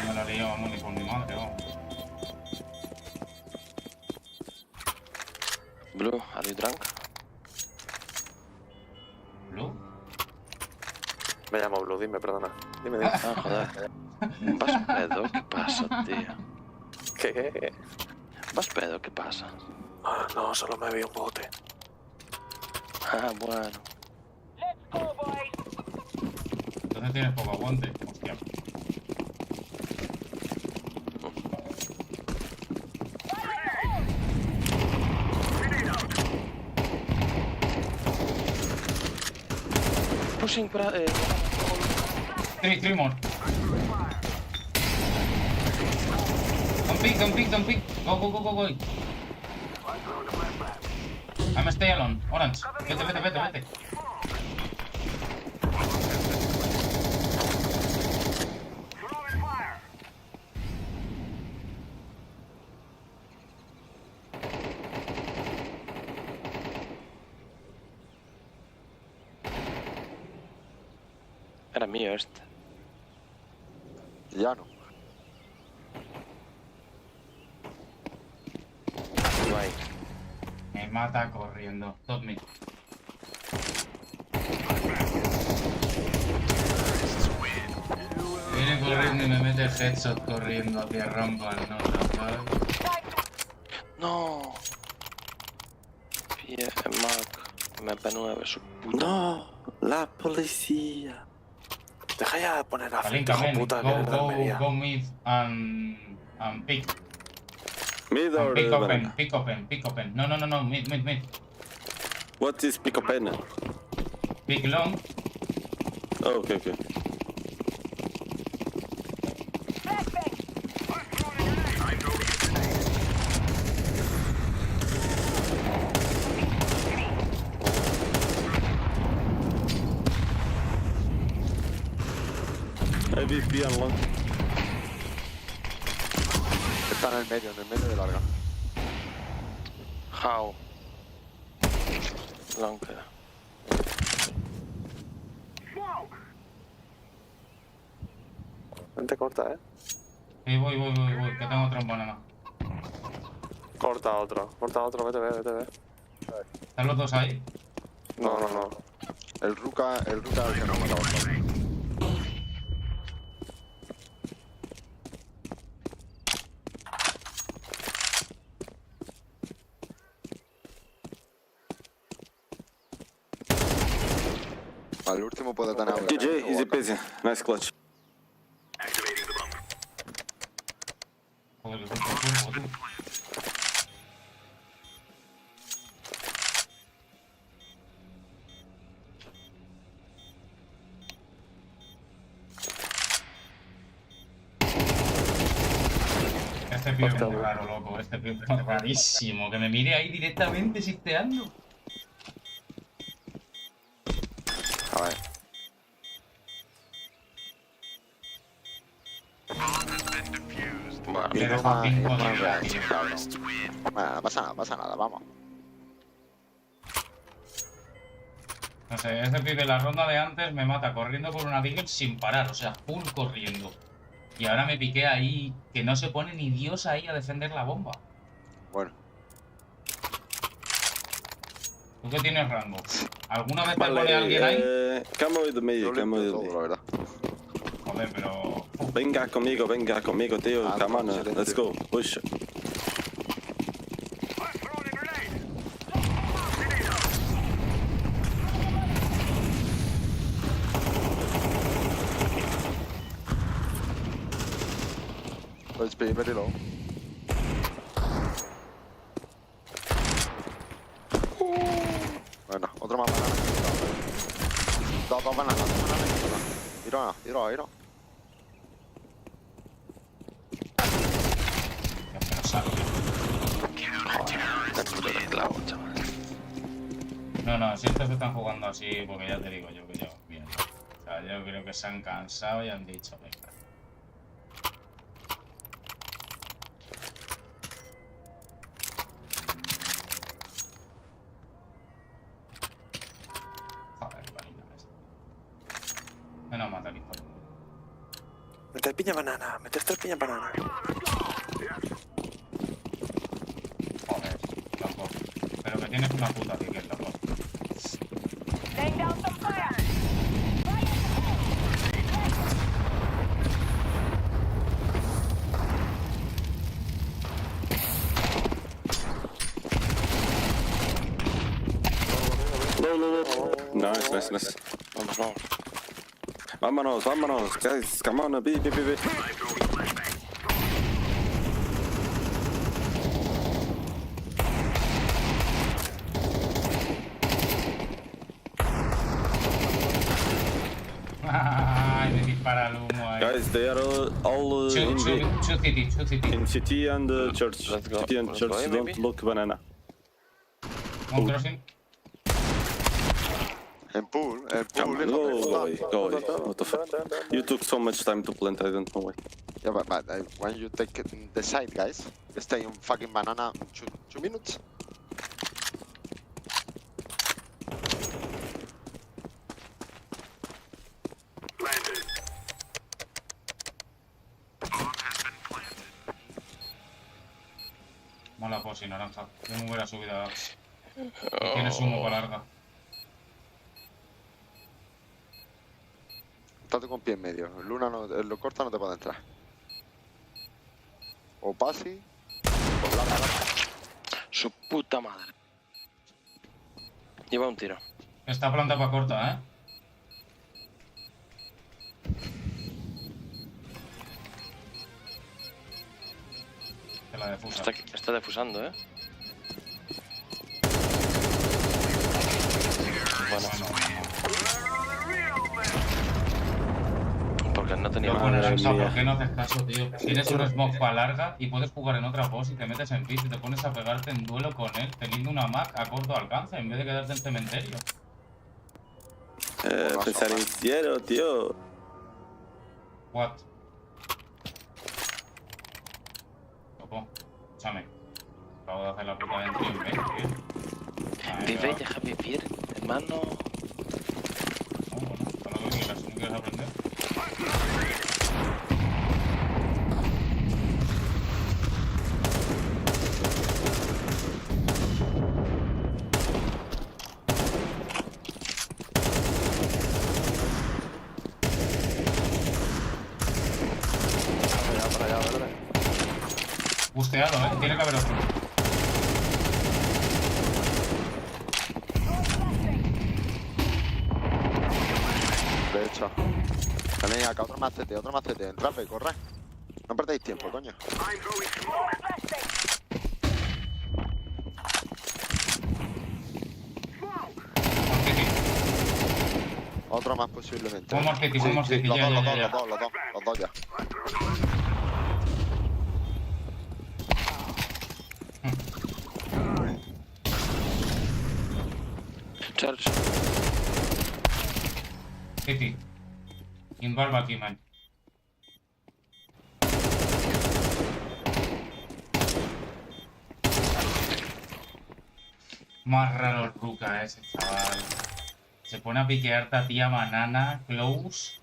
Me lo lío, vamos, ni por mi madre, vamos. Blue, are you drunk? ¿Blue? Me llamo Blue, dime, perdona. Dime. Ah, joder. ¿Vas pedo? ¿Qué pasa, tío? ¿Qué? ¿Vas pedo? ¿Qué pasa? Ah, no, solo me vi un bote. Ah, bueno. Entonces tienes poco aguante. Hostia. Pushing para... Three more. Don't pick. Go. I'm stay alone. Orange. Vete. Era mío este. Ya no. Me mata corriendo. Top mid. Viene corriendo y me mete el headshot corriendo hacia rampa. No. PF Mac. MP9 su puta. No, la policía. Deja ya de poner a Link, puta go mid and pick. Mid or Pick open. No, mid. What is pick open? Pick long. Oh, okay. AVP and long. Está en el medio de larga. How? Long. Vente corta, Sí, voy, que tengo trombona más. Corta otro, vete. ¿Están los dos ahí? No. El Ruka es el que no ha matado. El último puede tener... GG, easy peasy. Nice clutch. Joder, tú. Este pibe es muy raro, loco. Este pibe es rarísimo. Que me mire ahí directamente sisteando. A ver. Bueno, no pasa nada, vamos. No sé, ese pibe la ronda de antes me mata corriendo por una Deagle sin parar, o sea, full corriendo. Y ahora me piqué ahí, que no se pone ni Dios ahí a defender la bomba. Bueno. ¿Tú qué tienes rango? ¿Alguna vez te pone alguien ahí? Camo de medio, la verdad. Joder, pero... Venga conmigo, tío. Come on, let's go, push. Let's be very low. Bueno, otro más banana. Dos bananas. Tiro. No, si estos están jugando así, porque ya te digo yo que yo, bien. O sea, yo creo que se han cansado y han dicho, venga. Joder, varina esta. Menos mata el hijo. Meter piña banana, meter 3 piñas banana. Joder, loco. Pero que tienes una puta aquí, que es loco. Laying down some fire. Nice. Vámonos, guys, come on, B. Ay, me dispara el humo ahí. Guys, they are all in city and church. City and church, don't look banana. One crossing. En pool. Go away. What the fuck? You took so much time to plant, I don't know why. Yeah, but when you take the side, guys, stay on fucking banana 2 minutes. Mola posi, naranja. Yo me hubiera subido a... Tienes humo para larga. Estate con pie en medio. Luna no, lo corta no te puede entrar. O pasi. O larga. Su puta madre. Lleva un tiro. Esta planta para corta, ¿eh? Que la defusa. Está defusando, ¿eh? Bueno. Porque no tenía nada. ¿Por qué no haces caso, tío? Tienes un smoke para larga y puedes jugar en otra pos y te metes en pis y te pones a pegarte en duelo con él teniendo una Mac a corto alcance en vez de quedarte en cementerio. Pensar en cielo, tío. What? Loco, escúchame. Acabo de hacer la puta dentro y en vez, tío. Vive, deja vivir, hermano. No, bueno, para lo que quieras, si no quieres aprender. Para allá, ¿verdad? Busteado, tiene que haber otro. De hecho. Tenéis acá otro macete. Entrad y corre. No perdéis tiempo, coño. Otro más posiblemente. Un morceti, ya. Los dos ya. Charge. City. Invalva aquí, man. Más raro el Ruka ese, chaval. Se pone a piquearte a tía banana, close.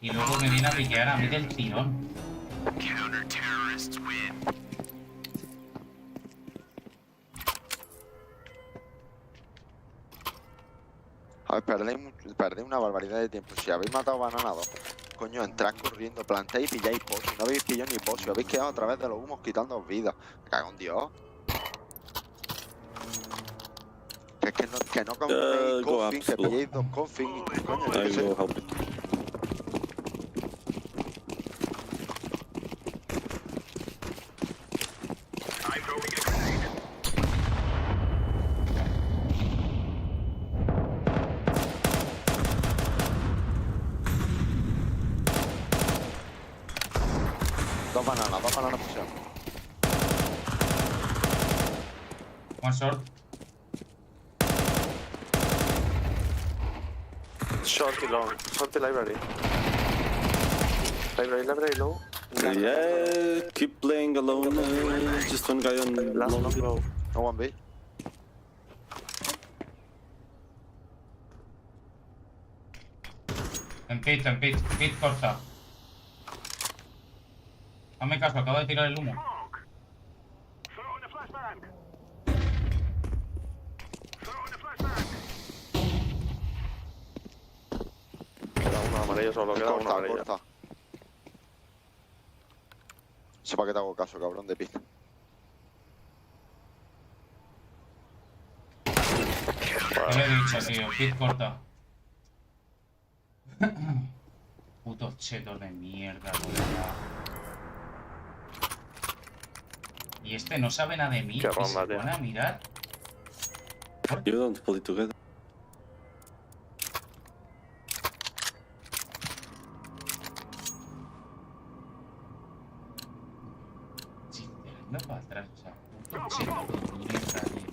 Y luego me viene a piquear a mí del tirón. A ver, perdéis una barbaridad de tiempo. Si habéis matado banana 2, coño, entrad corriendo, plantáis y pilláis pos. Si no habéis pillado ni pos, si habéis quedado a través de los humos quitándoos vidas. Me cago en Dios. Que no compréis coffin, que pilléis 2 coffin. Coño, yo qué sé. Dos bananas pusieron. One short. Short long. Short library. Library low. Yeah, keep playing alone. Just one guy on Last long. long low. No one B. En pit, corta. Hazme caso, acabo de tirar el humo. Queda uno amarillo solo, queda uno amarillo. Corta. Sepa que te hago caso, cabrón, de pista. Te lo he dicho, tío, pit corta. Putos chetos de mierda, colega. Y este no sabe nada de mí. Qué y ronda, se tío. pone a mirar. You don't pull it together. Sí, tirando para atrás, o sea, puto cheto de mierda, tío.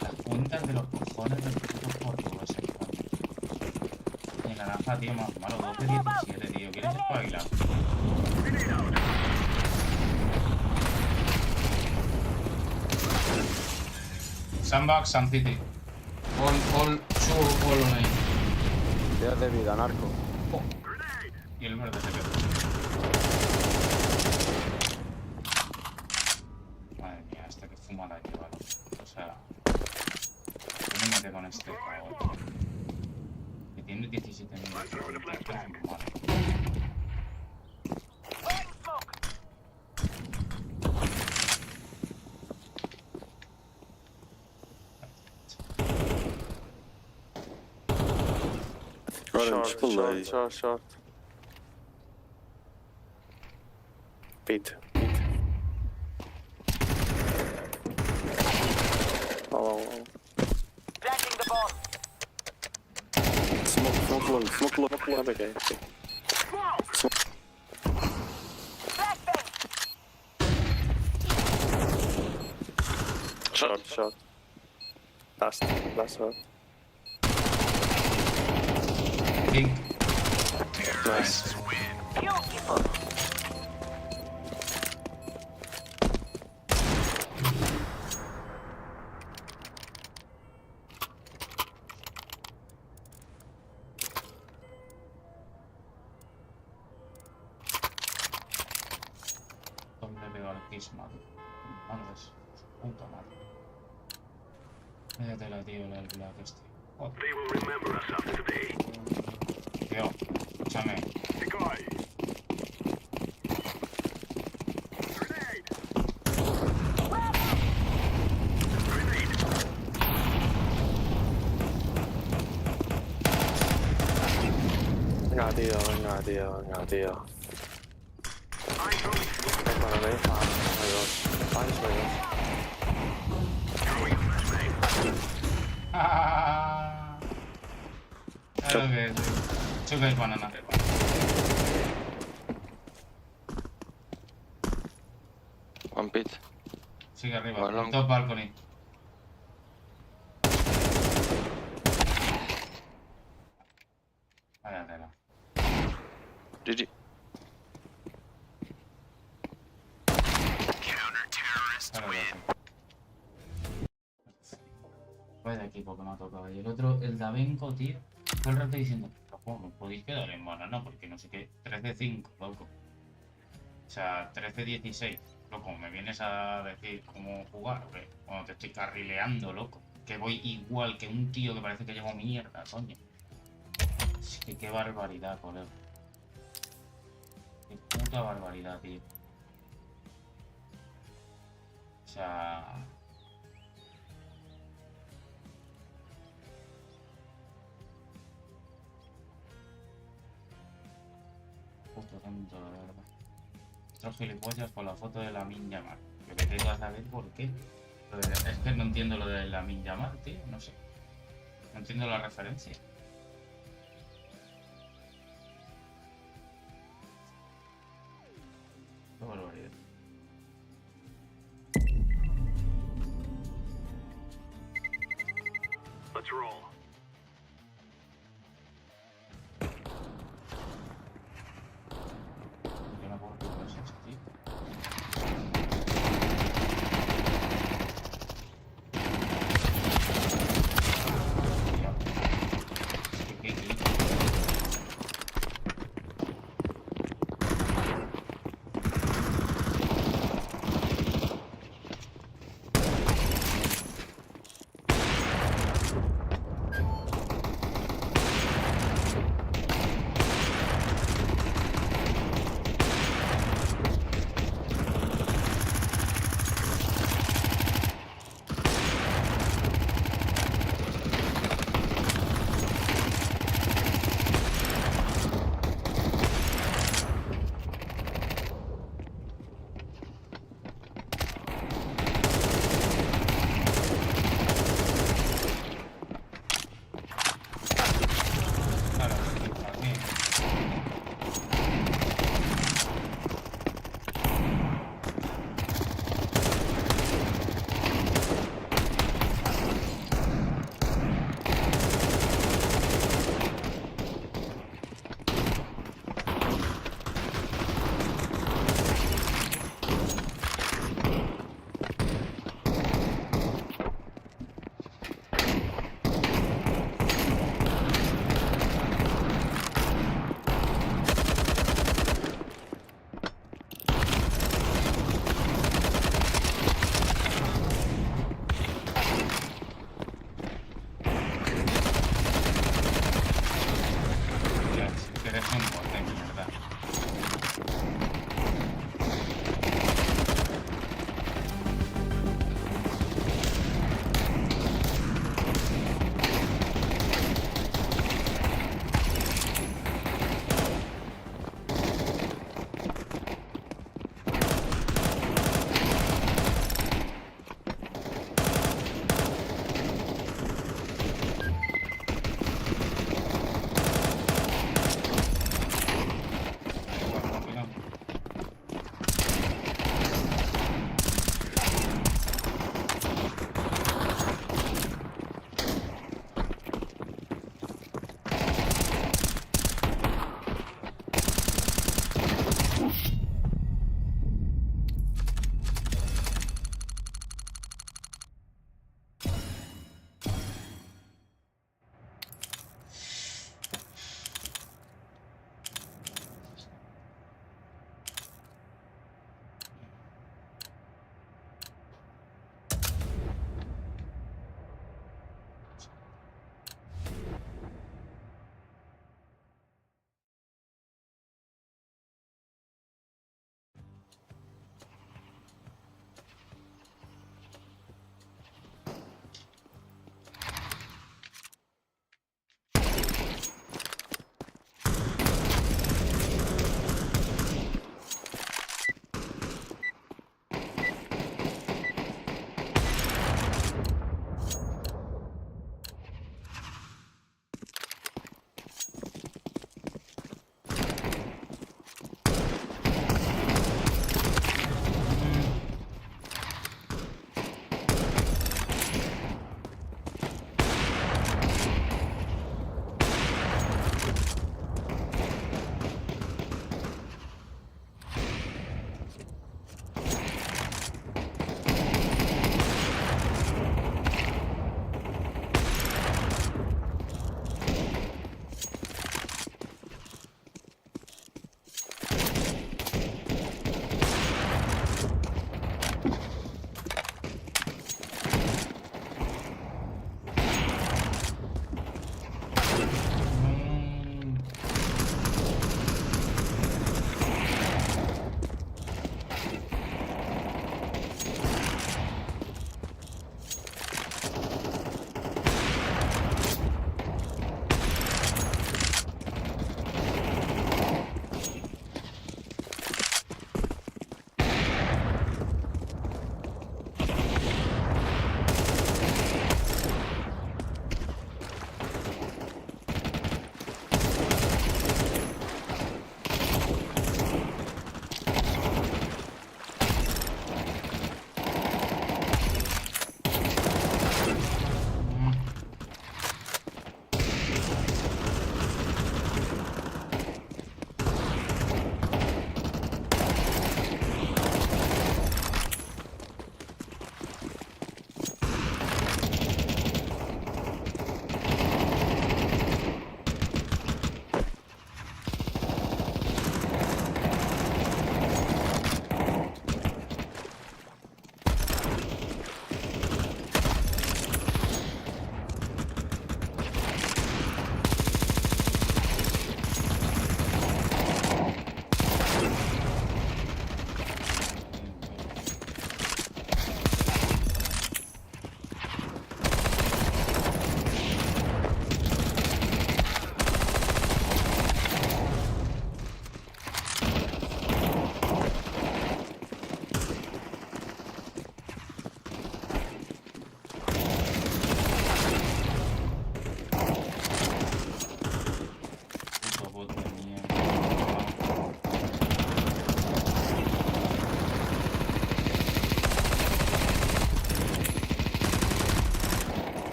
Las puntas de los cojones del puto forro ese, coño. Y naranja, tío, más malo, 12-17, tío. ¿Quieres espabilar? Sandbox, Sun City. All online. Tienes de vida, narco. Oh. Y el verde se quedó. Madre mía, este que fuma la lleva. O sea, ¿qué me mete con este juego? Que tiene 17 minutos. Short. Pit. Oh. Planting the bomb. Smoke long. Okay. Short. Last shot. Pink. Nice. Beautiful. ¿Dónde veo al Kismat? ¿Dónde es? Puta madre. Métetela, tío, la que estoy. Joder. Tío, escúchame. Venga, tío. Claro que sí. Chuca es banana. One pit. Sigue arriba, Bueno. top balcony. Vaya tela. GG. Claro que sí. Vaya equipo que me ha tocado. Y el otro, el Davenco, tío, todo el rato diciendo, ¿cómo podéis quedar en banana? Porque no sé qué, 13-5, loco. O sea, 13-16, loco, ¿me vienes a decir cómo jugar o qué? Cuando te estoy carrileando, loco. Que voy igual que un tío que parece que llevo mierda, coño. Es que qué barbaridad, colega. Qué puta barbaridad, tío. O sea... Puto tonto, de verdad. Otros gilipollas con la foto de la Min Yamar. Yo que tengo a saber por qué. Es que no entiendo lo de la Min Yamar, tío. No sé. No entiendo la referencia. Qué barbaridad. Let's roll.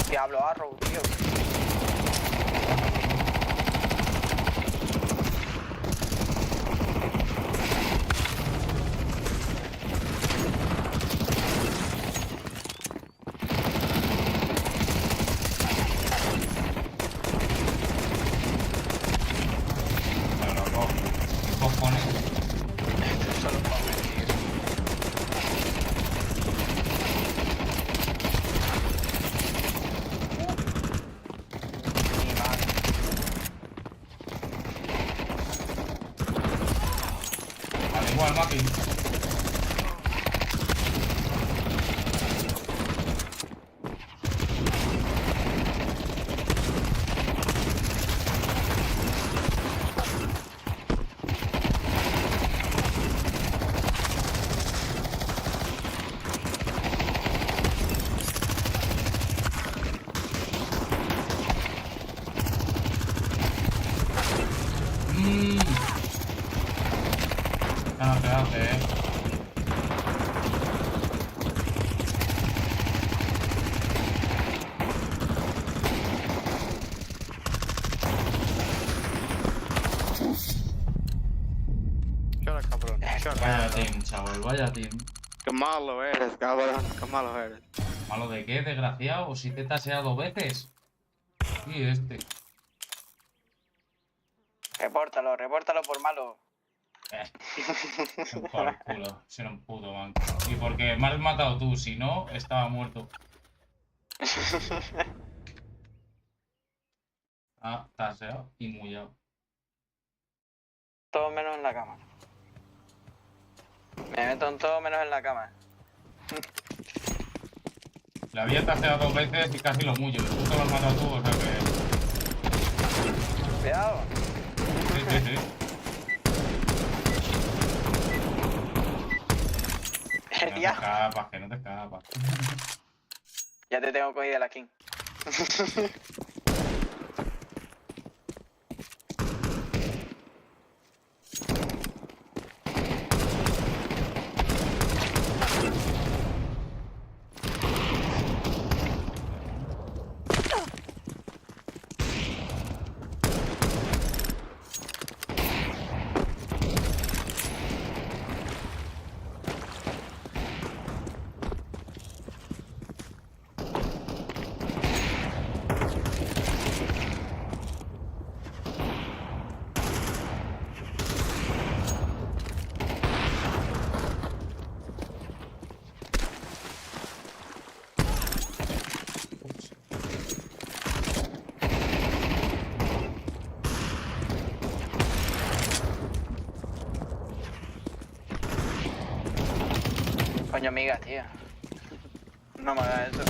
Diablo Arrow, tío. Igual, Maki. Vaya team, chaval, vaya team. Qué malo eres, cabrón, qué malo eres. ¿Malo de qué, desgraciado? Si te he taseado 2 veces. Y este. Repórtalo por malo. Por el culo, ser un puto manco. Y porque me has matado tú, si no, estaba muerto. Ah, taseado y mullado. Todo menos en la cama. Me meto en todo menos en la cama. Le había taseado 2 veces y casi lo mullo. Tú te lo has matado tú, o sea que... Cuidado. Sí. No te escapas, que no te escapas. Ya te tengo cogida la skin. Coño, amiga, tío. No me hagas eso.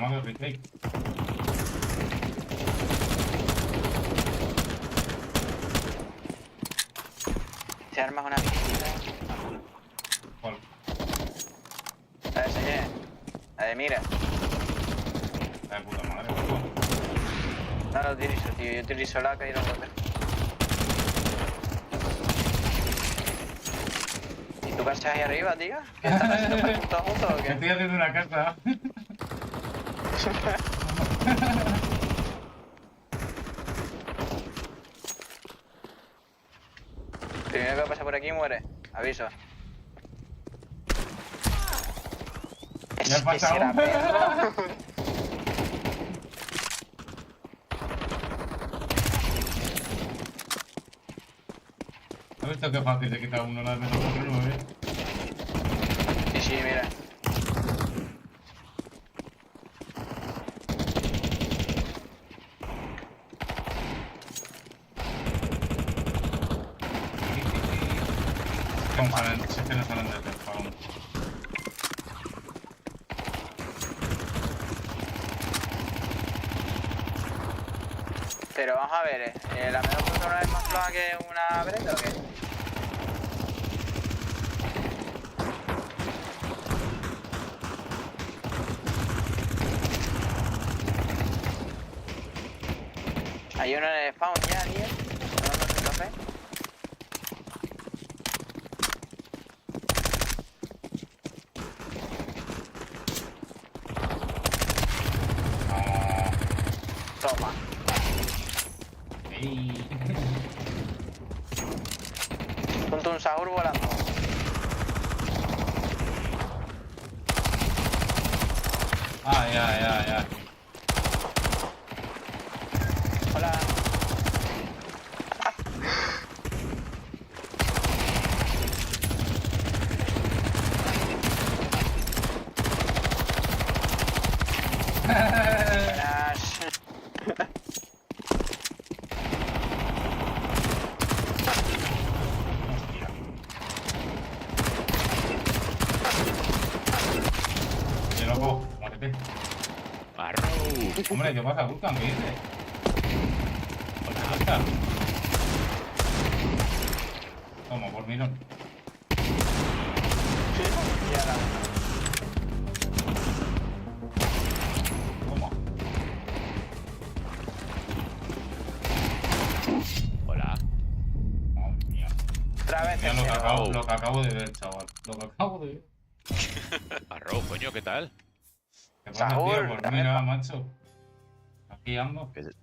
llamado retake. Se arma una piscina. ¿Cuál? La de señor. La de mira. La de puta madre. No lo utilizo, tío. Yo utilizo la que y los botes. ¿Y tu casa ahí arriba, tío? ¿Qué están haciendo todos juntos o qué? Estoy haciendo una casa. Primero que pasa por aquí muere. Aviso. ¿Ya ha pasado? Será perro. ¿Has visto qué fácil se quita uno la de menos 9? Sí, sí, mira. Si es que no salen desde el pagón. Pero vamos a ver, ¿la menor persona es más floja que una breta o qué? Hay uno en el spawn ya, tío. Tomándose un café. Toma. Junto a un sahur volando. Ya. Hola. Buenas. Qué loco, muérete. Hombre, ¿qué pasa? Buscan, ¿qué dices? Hola. Toma, por mirón. Toma. Hola. Madre mía. Otra vez. Mira lo que acabo de ver, chaval. Lo que acabo de ver. Arrow, coño, ¿qué tal? ¿Qué pasa, tío? Pues mira, macho. Aquí ando. ¿Qué es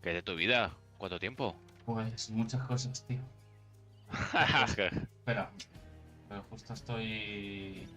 de tu vida? ¿Cuánto tiempo? Pues muchas cosas, tío. Espera. Pero justo estoy...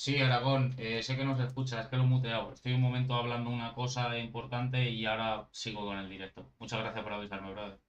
Sí, Aragón, sé que no se escucha, es que lo he muteado. Estoy un momento hablando una cosa importante y ahora sigo con el directo. Muchas gracias por avisarme, brother.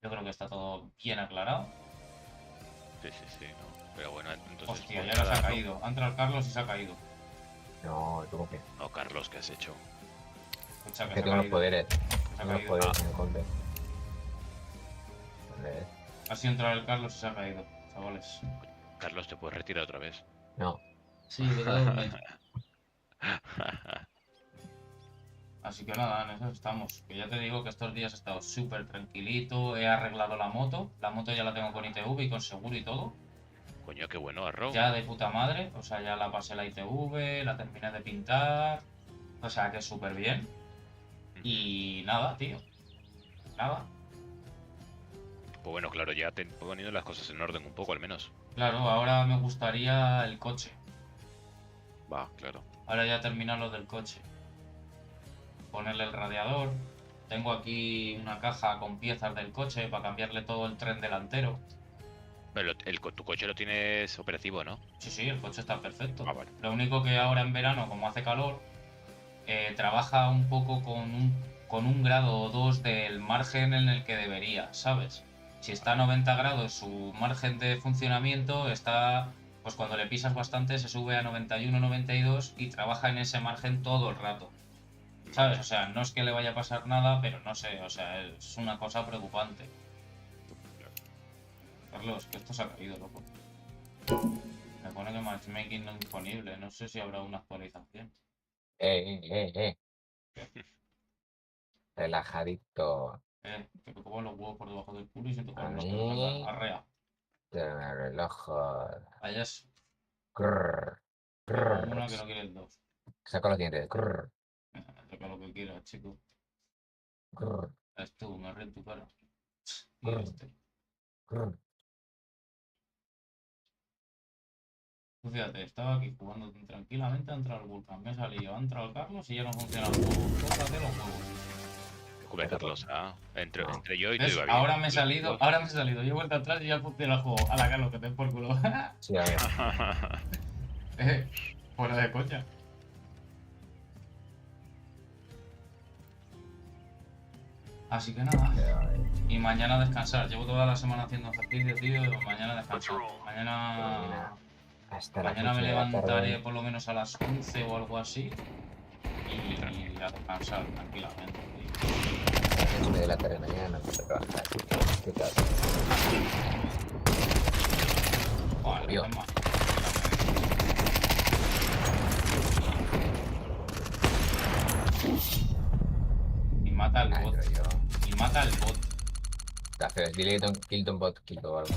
Yo creo que está todo bien aclarado. Sí, no. Pero bueno, entonces... Hostia, ya se ha caído. Ha entrado Carlos y se ha caído. No, ¿cómo que? No, Carlos, ¿qué has hecho? Escucha, que tengo los poderes. Tengo los poderes en el conte. Ha sido entrar el Carlos y se ha caído, chavales. Carlos, ¿te puedes retirar otra vez? No. Sí, pero... Así que nada, en eso estamos. Que ya te digo que estos días he estado súper tranquilito. He arreglado la moto. La moto ya la tengo con ITV y con seguro y todo. Coño, qué bueno, Arro. Ya de puta madre. O sea, ya la pasé la ITV, la terminé de pintar. O sea, que súper bien. Y nada, tío. Nada. Pues bueno, claro, ya te poniendo las cosas en orden un poco, al menos. Claro, ahora me gustaría el coche. Va, claro. Ahora ya terminar lo del coche. Ponerle el radiador. Tengo aquí una caja con piezas del coche para cambiarle todo el tren delantero. Pero tu coche lo tienes operativo, ¿no? Sí, el coche está perfecto. Ah, vale. Lo único que ahora en verano, como hace calor, trabaja un poco con un grado o dos del margen en el que debería, ¿sabes? Si está a 90 grados su margen de funcionamiento, está, pues cuando le pisas bastante se sube a 91, 92 y trabaja en ese margen todo el rato. ¿Sabes? O sea, no es que le vaya a pasar nada, pero no sé, o sea, es una cosa preocupante. Carlos, que esto se ha caído, loco. Me pone que matchmaking no disponible, no sé si habrá una actualización. Relajadito. Que te pongo los huevos por debajo del culo y siento que los tengo arrea. Te me relajo. Allá es. Grrr. Una que no quiere el 2. Saca los dientes. Grrr. Saca lo que quieras, chico. Grrr. Es tú, me ríe en tu cara. Grrr. Grrr. Tú fíjate, estaba aquí jugando tranquilamente, ha entrado el Vulcan, me he salido, ha entrado el Carlos y ya no funciona el juego. Tócate los juegos. Joder, Carlos, entre yo y tú iba bien. Ahora me he salido, yo he vuelto atrás y ya funciona el juego. A la Carlos, que te den por culo. Sí, a ver. Fuera de coña. Así que nada. Y mañana descansar. Llevo toda la semana haciendo ejercicio, tío. Mañana descansar. Mañana me levantaré por lo menos a las 11 o algo así. Y a descansar tranquilamente, tío. De la tarde mañana, no trabajar. ¿Qué tal? Vale, más. Y mata al bot. Y mata al bot. Café, dile kill bot, kill o algo.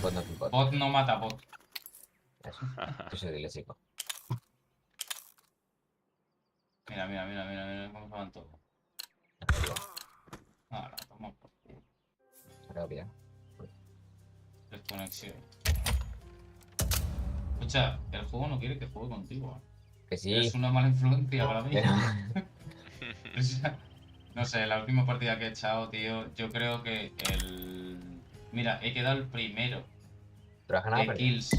Bot no kill bot. Bot no mata bot. Eso dile, chico. Mira cómo se van todos. Ahora, toma por culo. Rabia. Desconexión. Escucha, el juego no quiere que juegue contigo. Que sí. Es una mala influencia para mí. O sea, no sé, la última partida que he echado, tío, yo creo que Mira, he quedado el primero de kills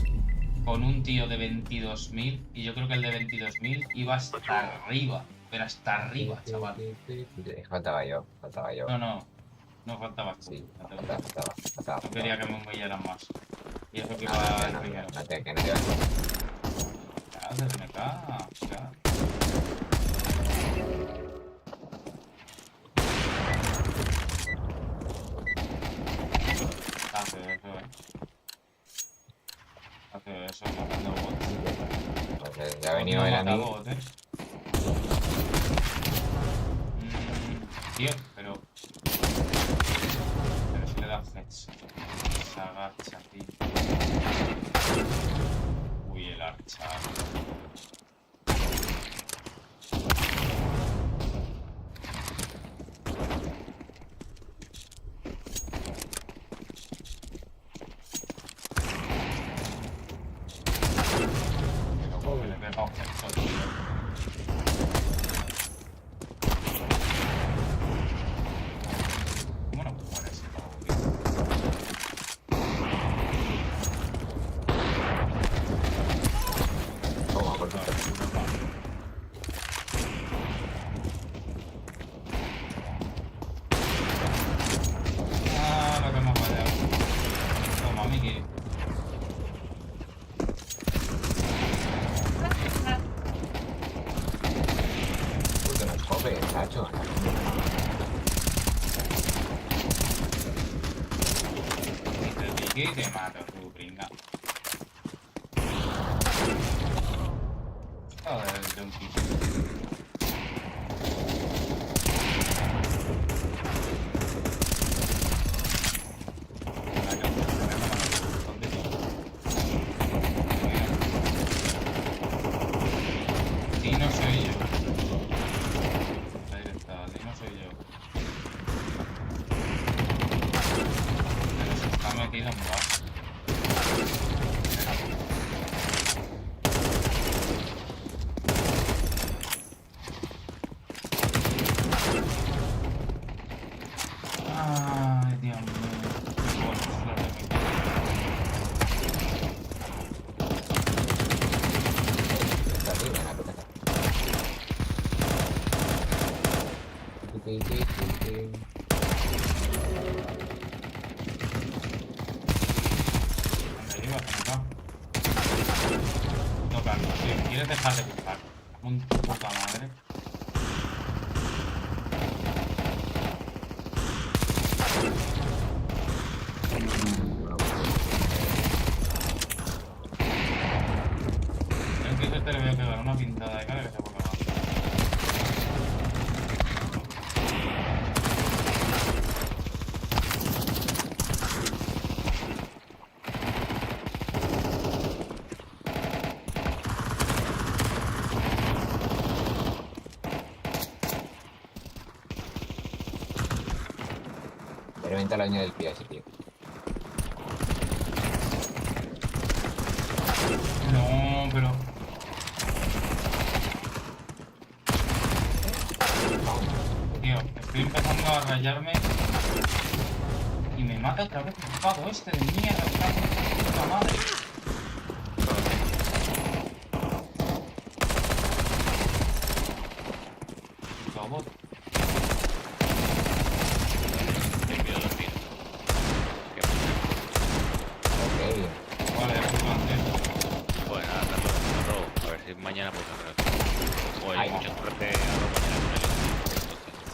con un tío de 22.000 y yo creo que el de 22.000 iba hasta arriba. Pero hasta arriba, chaval. Faltaba yo. No faltaba. Sí, faltaba. No quería que me humillaran más. Y eso que iba el primero. No te vayas. Ya, se me cae. Ya. Hace eso, matando bots. Pues ya ha venido él a mí. Tío, pero si le da heads. Se agacha, tío. Uy, el archa. Nacho. ¿Qué te mato, tú, pringa? Joder, el donkey. Sí, no soy yo. Ahí está, sí, no soy yo. Pero se está metido en bajo. Ay, Dios mío. Qué bueno, flor de mi vida. Está arriba, la puta. ¿Dónde ibas, acá? No, claro, si quieres dejar de buscar. Un puta madre. Yo en que te le voy a pegar una pintada de cara que se va a acabar. Me reventa el año del pie ese tío. No, pero... Tío, estoy empezando a rayarme y me mata otra vez el pago este de mierda, que está con su puta madre. Robot. Vale, es un Bueno, a ver si mañana puedo hacer. O hay mucha suerte a mañana con él.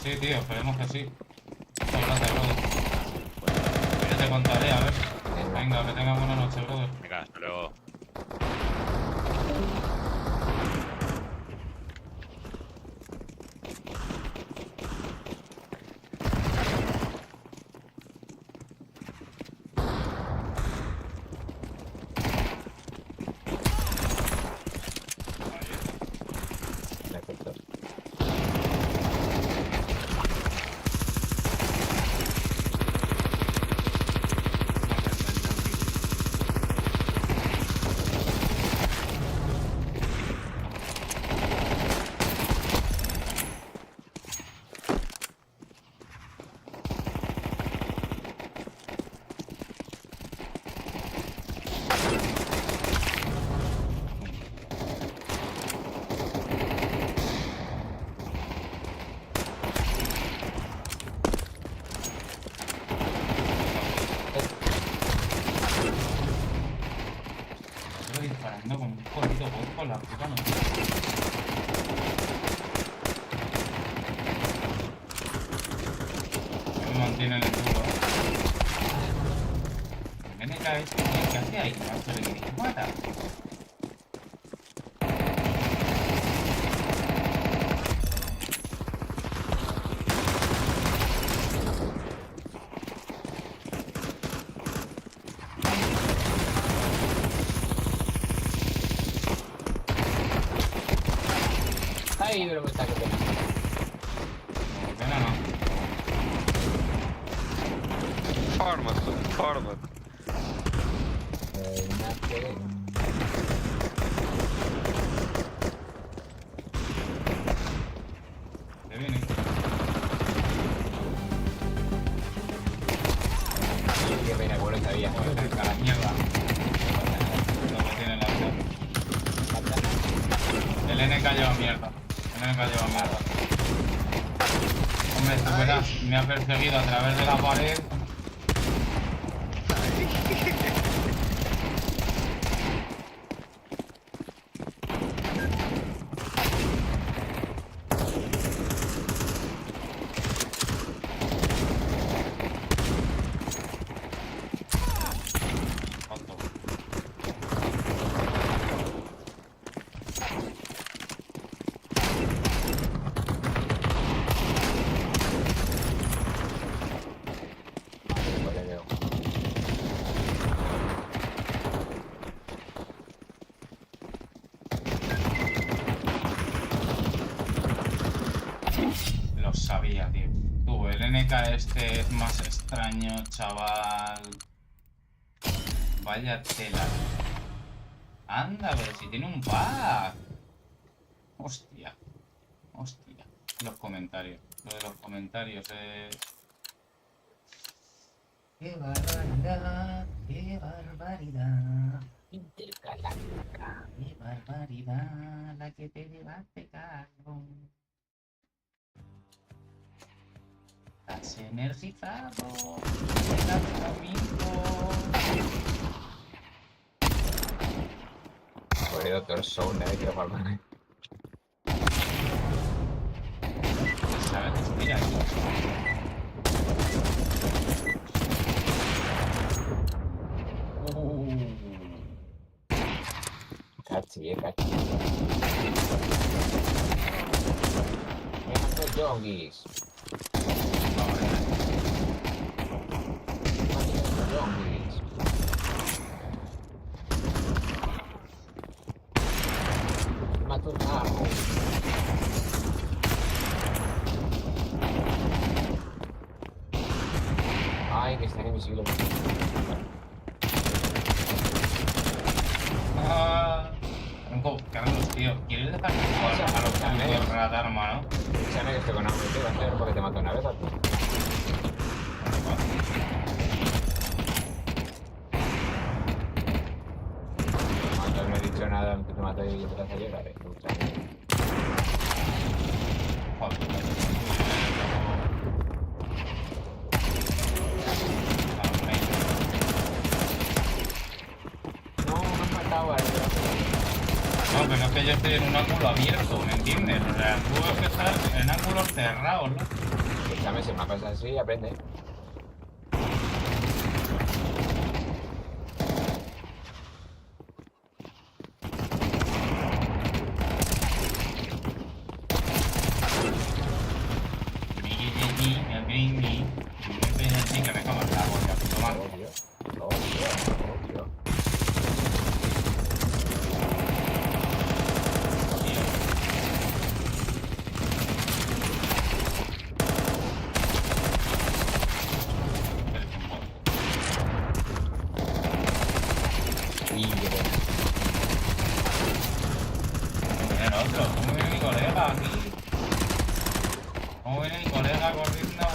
Sí, tío, esperemos que sí. Muchas gracias, brother. Ya te contaré, a ver. Venga, que tengas buena noche, brother. Venga, hasta luego. Estoy disparando con un jodido bot con la puta madre. Me mantiene el duro. ¿Qué me cae esto? ¿Qué hace ahí? ¿Se le quiere matar? Ay, pero me está que pena. No, pena no. Format. Te viene. Qué pena, como lo sabía. A la mierda. Lo que tiene la vida. El NK lleva mierda. El NK lleva mierda. Hombre, tú verás, me ha perseguido a través de la pared. sabía, tío. Tú, el NK este es más extraño, chaval. Vaya tela. Anda, pero si tiene un pack. Hostia. Hostia. Los comentarios. Lo de los comentarios es... ¡Qué barbaridad! ¡Qué barbaridad! Intergaláctica. ¡Qué barbaridad! La que te llevaste, cabrón. Estás energizado. Estás conmigo. Pobre Doctor Sound, quiero palmar. ¿Sabes? Mira aquí. Cachi, cachi. Venga, yonkis. Yonkis. Mato un amo. Ay, que están invisibles. Carlos, tío, ¿quieres dejar de jugar a los putos radar, mano? Escúchame que estoy con hambre, tío. ¿Vas a ver por qué te mato una vez a ti? No he dicho nada, te mato y te vas a llorar, escúchame. No, me has matado a él. No, pero es que yo estoy en un ángulo abierto, ¿me entiendes? O sea, tú ves que estás en ángulos cerrados, ¿no? Escúchame, si me pasa así, aprende. Que me cago en la boca, puto malo. El otro, ¿cómo viene mi colega aquí? ¿Cómo viene mi colega corriendo?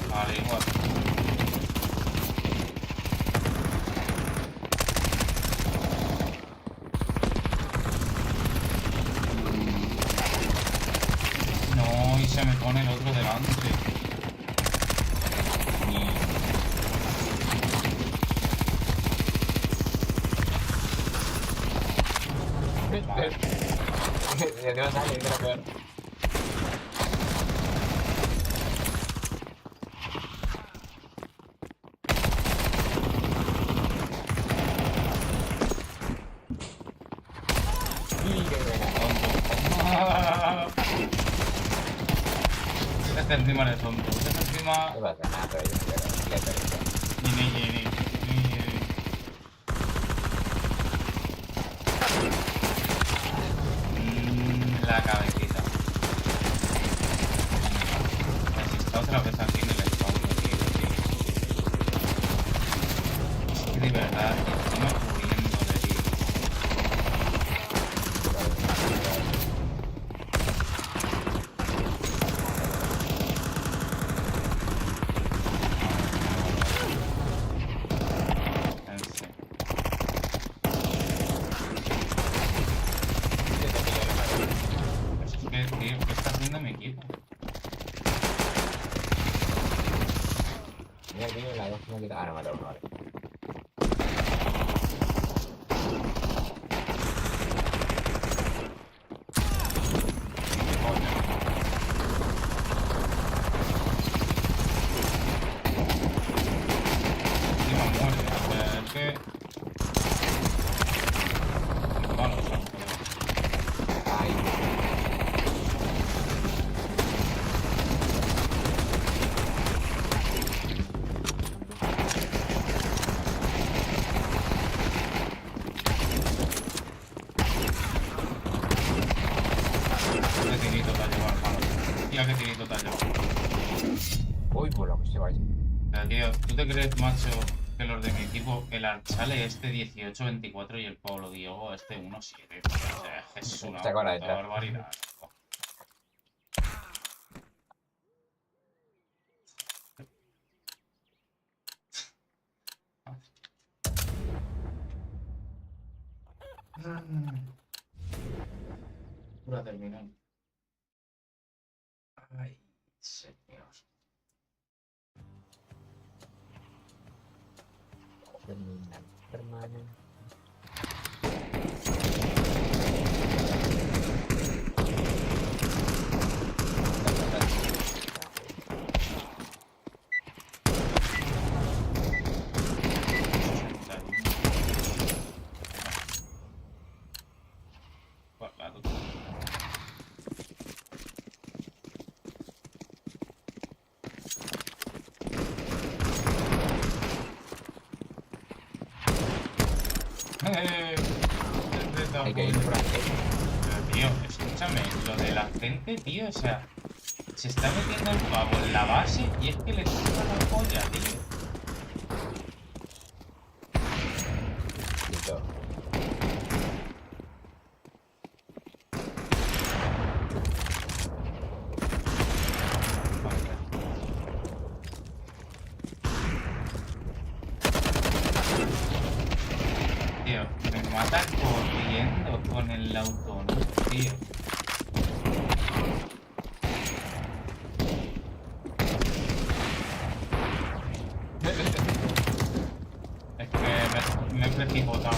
Vale, igual. No, y se me pone el otro delante. Ya te vas a salir, creo peor. Este encima de tonto. Este encima... No pasa nada, pero yo no quiero. Ni. La cabecita. Si está otra vez aquí en el spawn, tío. Es que de verdad, estoy muriendo de ti. Tío, ¿qué está haciendo mi equipo? Mira, tío, la 2 me quita. Ah, no, mata uno, vale. Encima muere, o sea, es que... Vamos, Ay, Qué tirito te ha llevado, hermano. Tía, qué tirito te ha llevado. Uy, por lo que se vaya. Pero, tío, ¿tú te crees, macho, que los de mi equipo, el Archale este 18-24 y el Pablo Diogo este 1-7? O sea, es una puta barbaridad. Pura terminal. Ay, señor. Terminal, hermano. Hay que ir por aquí. Pero, tío, escúchame, lo de la gente, tío, o sea, se está metiendo el pavo en la base y es que le toca la polla, tío. Tío, me mata corriendo con el auto, ¿no? Tío. Es que me he precipitado.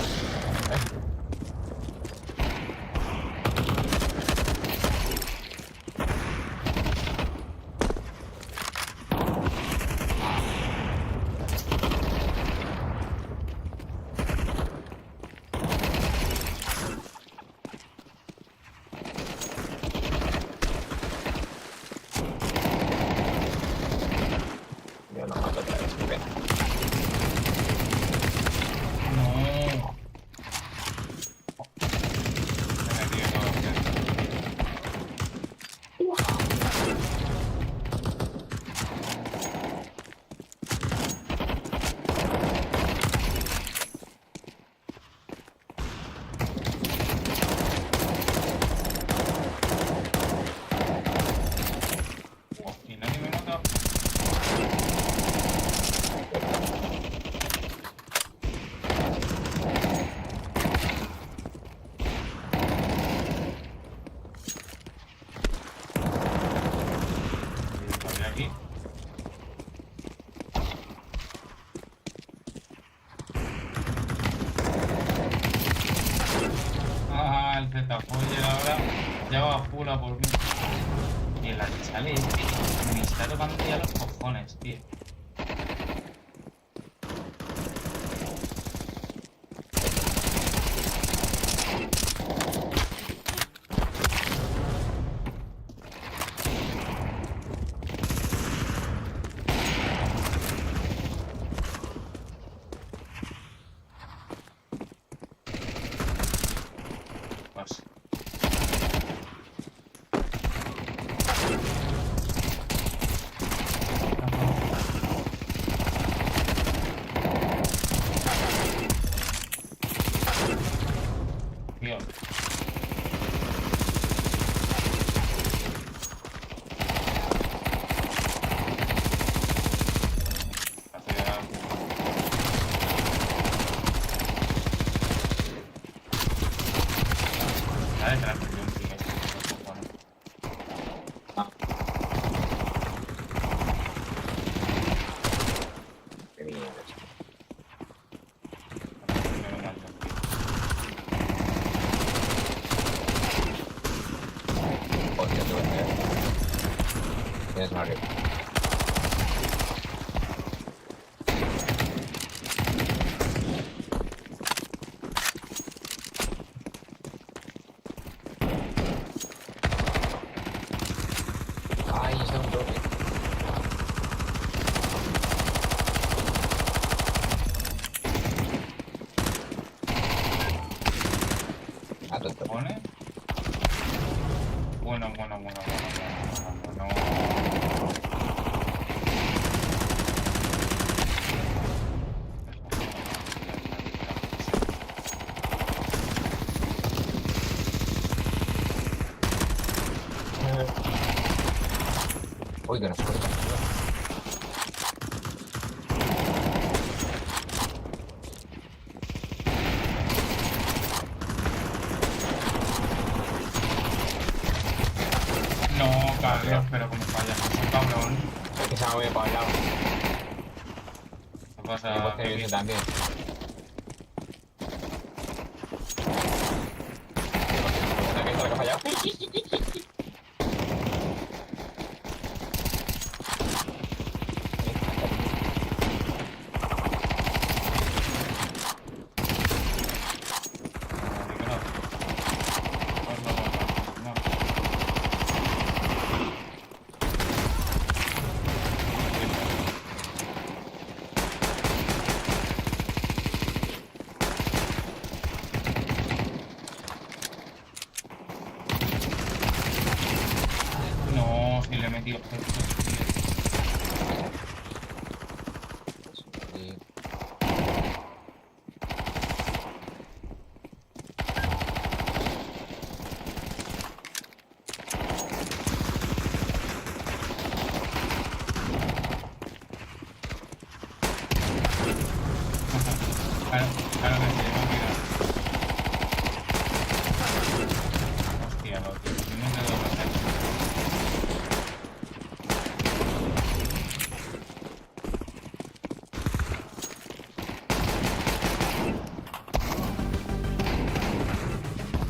Zetafoyer ahora ya va a full a por mí. Y el Archale este me está tocando ya los cojones, tío. Tienes Mario. Ay, está un toque. bueno. Uy, que no se puede. No, Carlos, pero como fallas, cabrón. Es que se ha movido para el lado. ¿Qué pasa? Y pues que también. ¿Qué es lo que ha fallado? No, si le he metido. Claro que sí, mira. Hostia, lo tío. No te doy hacer.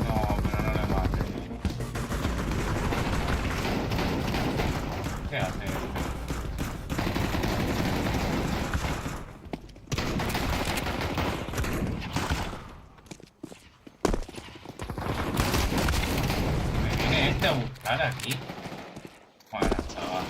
No, pero no le mate. ¿Qué hace? A buscar aquí. Bueno, chaval.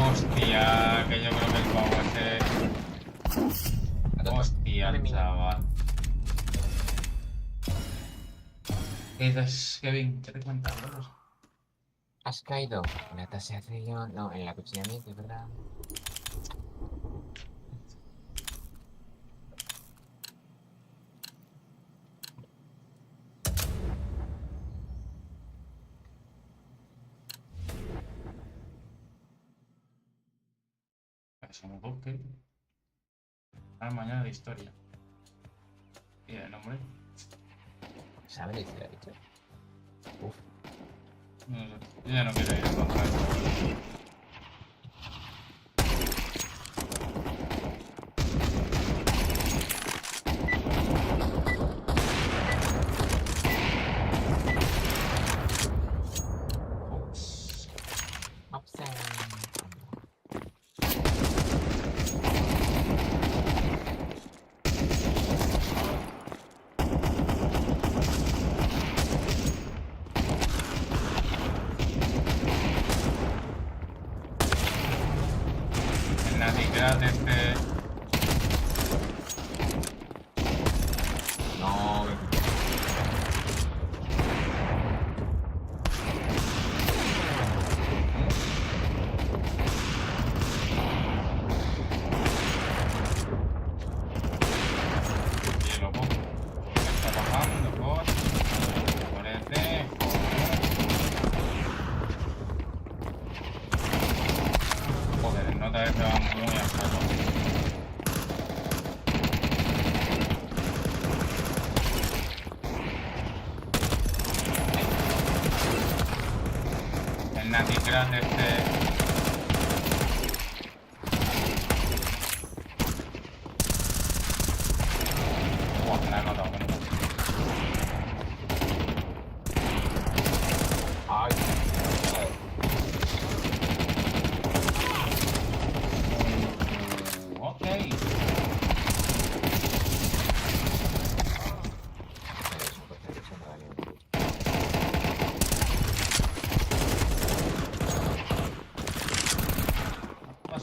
Hostia, que yo creo que el pavo ese... Hostia, chaval. ¿Qué dices, Kevin? ¿Qué te cuentas, bro? Has caído en la tasación, no, en el acuchillamiento, ¿verdad? Somos dos, ¿qué? Mañana de historia. ¿Y el nombre? ¿Sabes si lo ha dicho? Uf. No sé. Yo ya no quiero ir a contra eso. No, Y loco. Está bajando, por este. Joder, el nota este va muy a saco. El Naticrat este. Buah, me la he notado, me la he notado. ay.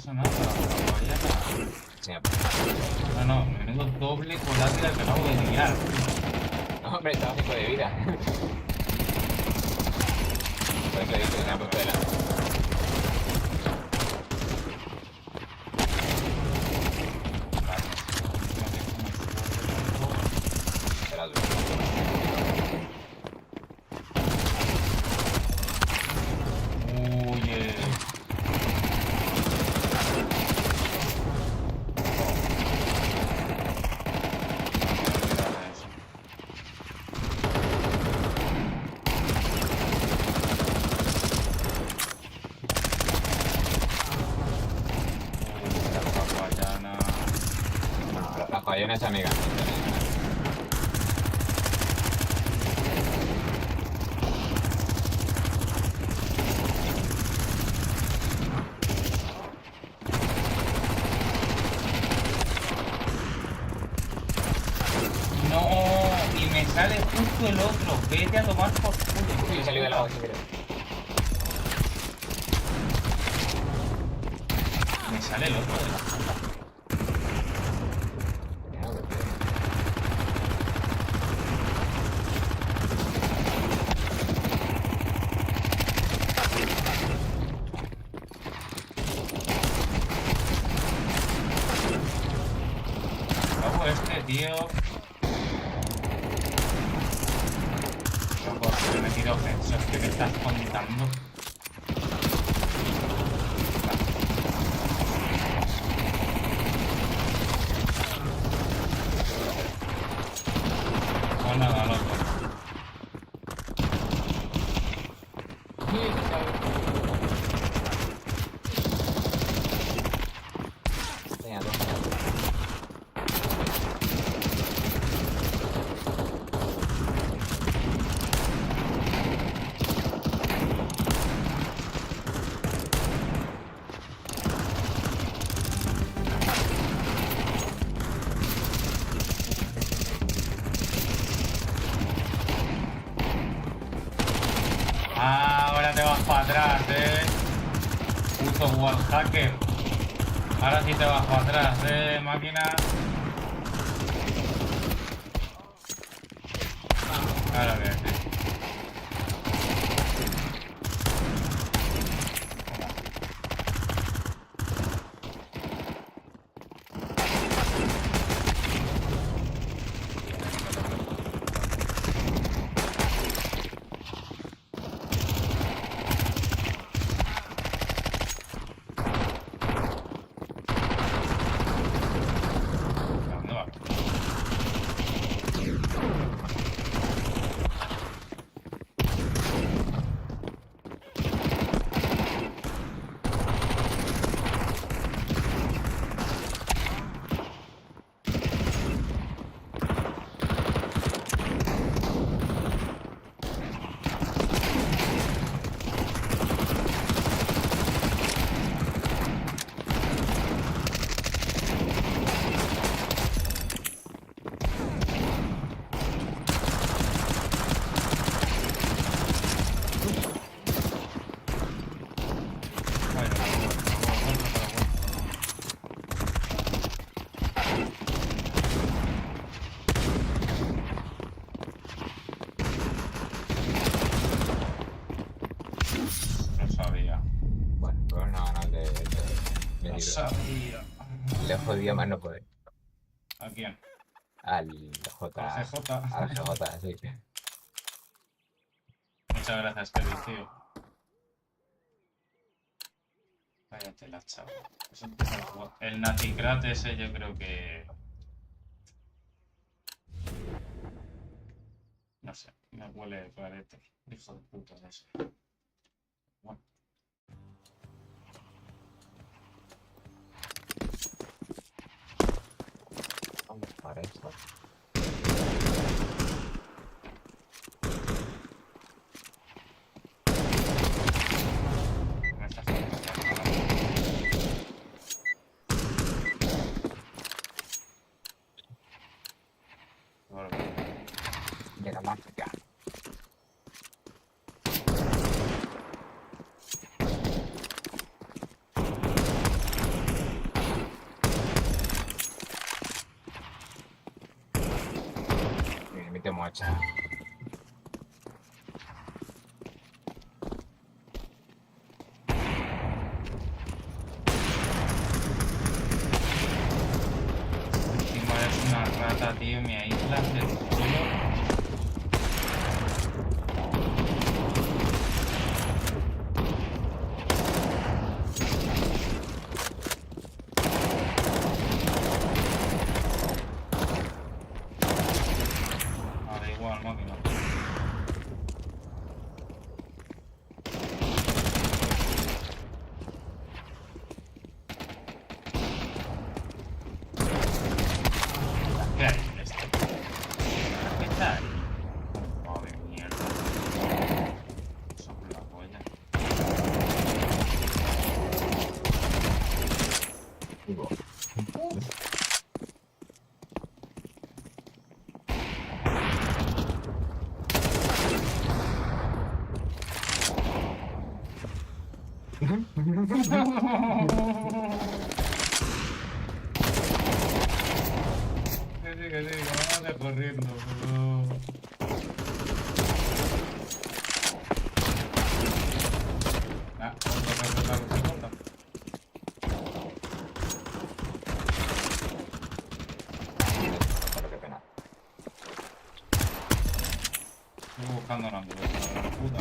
pasa nada. No, menudo doble colateral que acabo de liar. No, hombre, estaba 5 de vida. Por eso he dicho que me ha puesto delante. Hay una amiga. No, y me sale justo el otro. Vete a tomar por culo. Sí, salió de lado, si quieres. Me sale el otro de la puta. Tío. Loco, te he metido headshots. ¿Qué me estás contando? Pues nada, loco. Ahora te vas para atrás, puto wall hacker. Ahora sí te vas para atrás, máquina. Ahora bien, Lo sabía. Le jodía más no poder. ¿A quién? Al J. Al CJ. Al CJ, sí. Muchas gracias, Kevin, tío. Váyate la chava. Eso empieza a jugar. El Naticrat ese yo creo que... No sé, me huele clarete. Hijo de puta de ese. Bueno. Vamos para esto. De la mágica. macho. Encima es una rata, tío, me aíslas del culo. Da igual, máquina. ¿Qué hay en esto? ¿Qué tal? Oh, de mierda. Sobre la polla. Que sí, vamos corriendo. Otra. Pero qué pena. Estoy buscando una hamburguesa, la gran puta.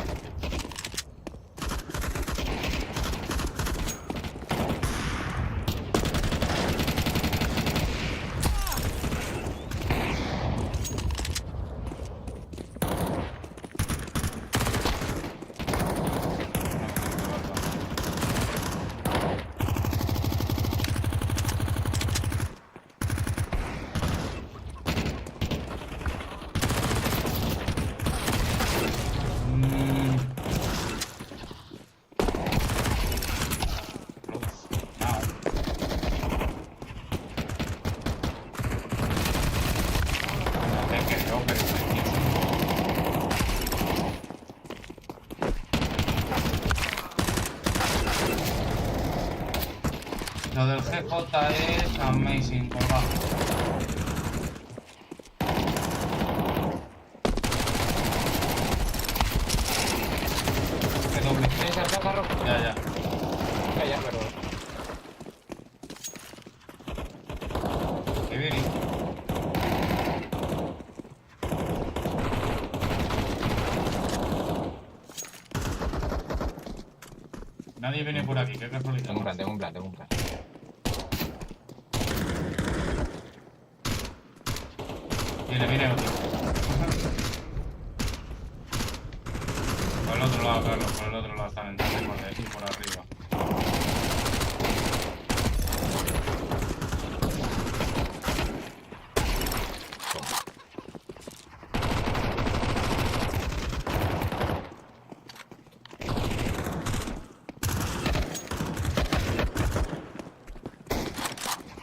Lo del GJ es amazing, por bajo. ¿Qué doble? Ya. Ya, pero... Qué bien. Nadie viene por aquí, qué casualidad. Tengo un plan. Viene otro. Por el otro lado, Carlos, por el otro lado están entrando por aquí, por arriba.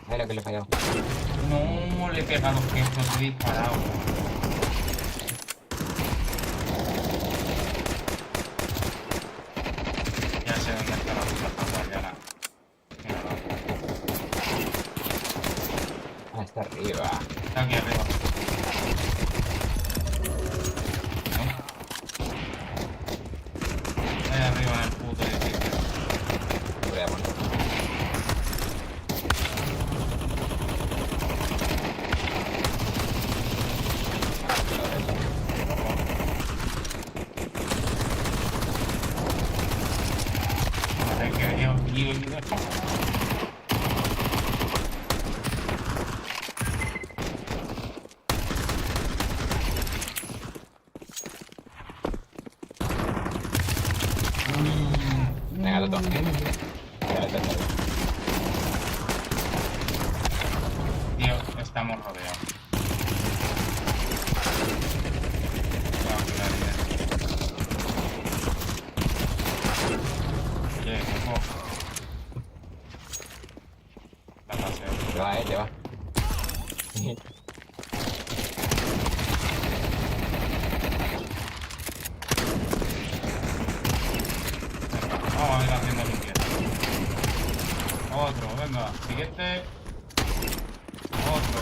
Mira que le he fallado. No, le he pegado gestos, he disparado. Ya sé dónde está la puta guardiana. Mírala. Ah, está arriba. Está aquí arriba. Está ahí arriba en el puto edificio. Voy a poner. Venga, Toto. Tío, estamos rodeados. Te va. Vamos a ir haciendo limpieza. Otro, venga, siguiente. Otro.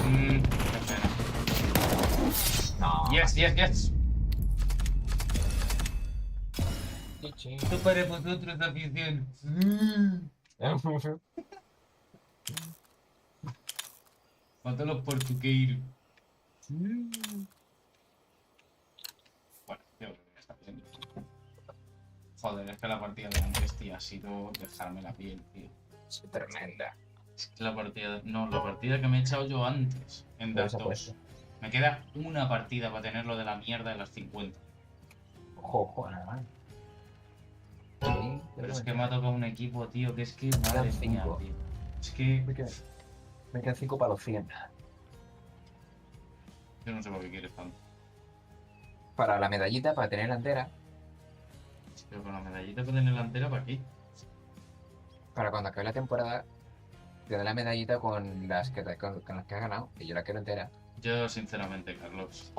Qué pena. No. Yes, yes, yes. Esto para vosotros, afición. Mata los portugueros. Bueno, yo creo que ya está bien. Joder, es que la partida de antes, tío, ha sido dejarme la piel, tío. Es tremenda. Es que la partida... No, la partida que me he echado yo antes, en Directos. Me queda una partida para tener lo de la mierda de las 50. Ojo, nada más. Pero es que me ha tocado un equipo, tío, que es que... Madre mía, tío. Es que... Me quedan 5 para los 100. Yo no sé por qué quieres tanto. Para la medallita, para tener la entera. Pero con la medallita para tener la entera, ¿para qué? Para cuando acabe la temporada, te da la medallita con las que has ganado, y yo la quiero entera. Yo, sinceramente, Carlos...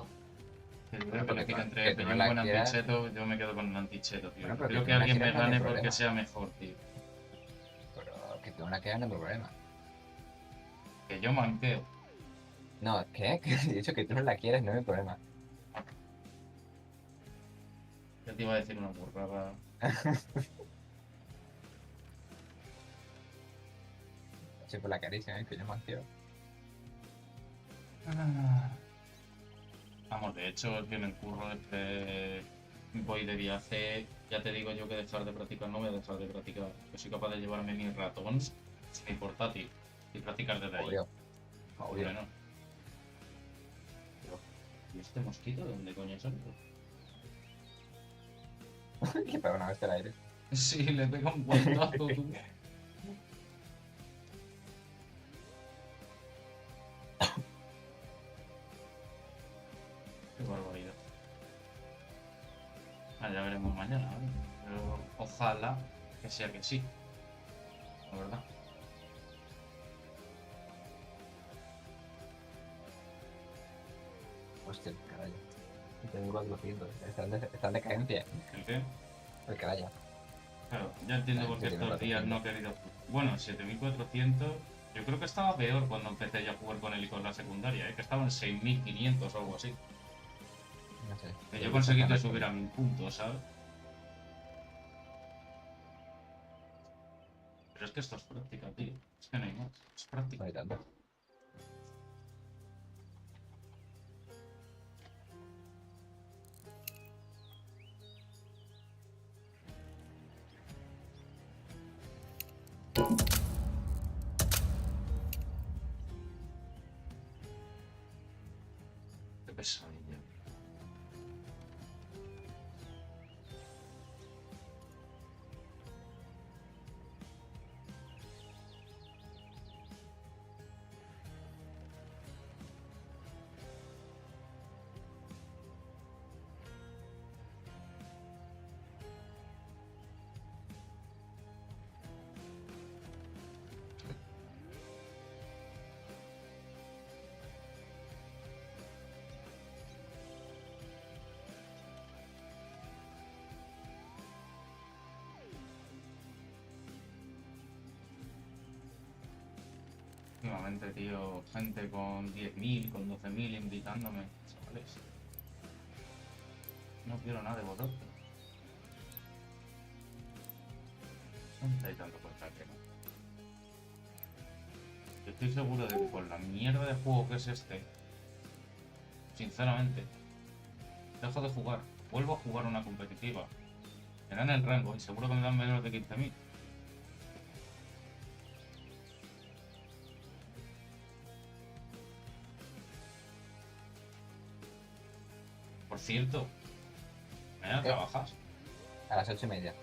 Que yo creo que porque entre tú no Peñón la buen quieras- anticheto, yo me quedo con el anticheto, tío. Bueno, pero Creo que que tú no la alguien me quieras no hay gane porque problema. sea mejor, tío. Pero que tú no la quieras no hay problema. Que yo manqueo. No, ¿qué? Que he dicho que tú no la quieres, no hay problema. Ya te iba a decir una burrada. Sí, por la caricia, que yo manqueo. Vamos, de hecho, es que en el curro voy de viaje, ya te digo yo que dejar de practicar no voy a dejar de practicar. Yo soy capaz de llevarme mi ratón, mi portátil y practicar desde ahí. Obvio. Bueno. Pero, ¿y este mosquito de dónde coño sale? Que pega una vez el aire. Sí, le pega un guantazo, tú. Qué barbaridad. Ya veremos mañana, ¿vale? Pero ojalá que sea que sí. La verdad. Hostia, el caballo. Tengo 400. Están de cadencia. ¿El qué? El caballo. Claro, ya entiendo por qué estos días no he querido... Bueno, 7400... Yo creo que estaba peor cuando empecé ya a jugar con él y con la secundaria, que estaba en 6500 o algo así. No sé. Que yo conseguí que subiera 1000 puntos, ¿sabes? Pero es que esto es práctica, tío. Es que no hay más. Es práctica. No hay tanto. Qué pesadilla. Últimamente, tío, gente con 10.000, con 12.000 invitándome, chavales. No quiero nada de vosotros. No me estáis dando cuenta que no. Yo estoy seguro de que con la mierda de juego que es este, sinceramente, dejo de jugar. Vuelvo a jugar una competitiva. Me dan el rango y seguro que me dan menos de 15.000. Por cierto, ¿mañana trabajas? A las 8:30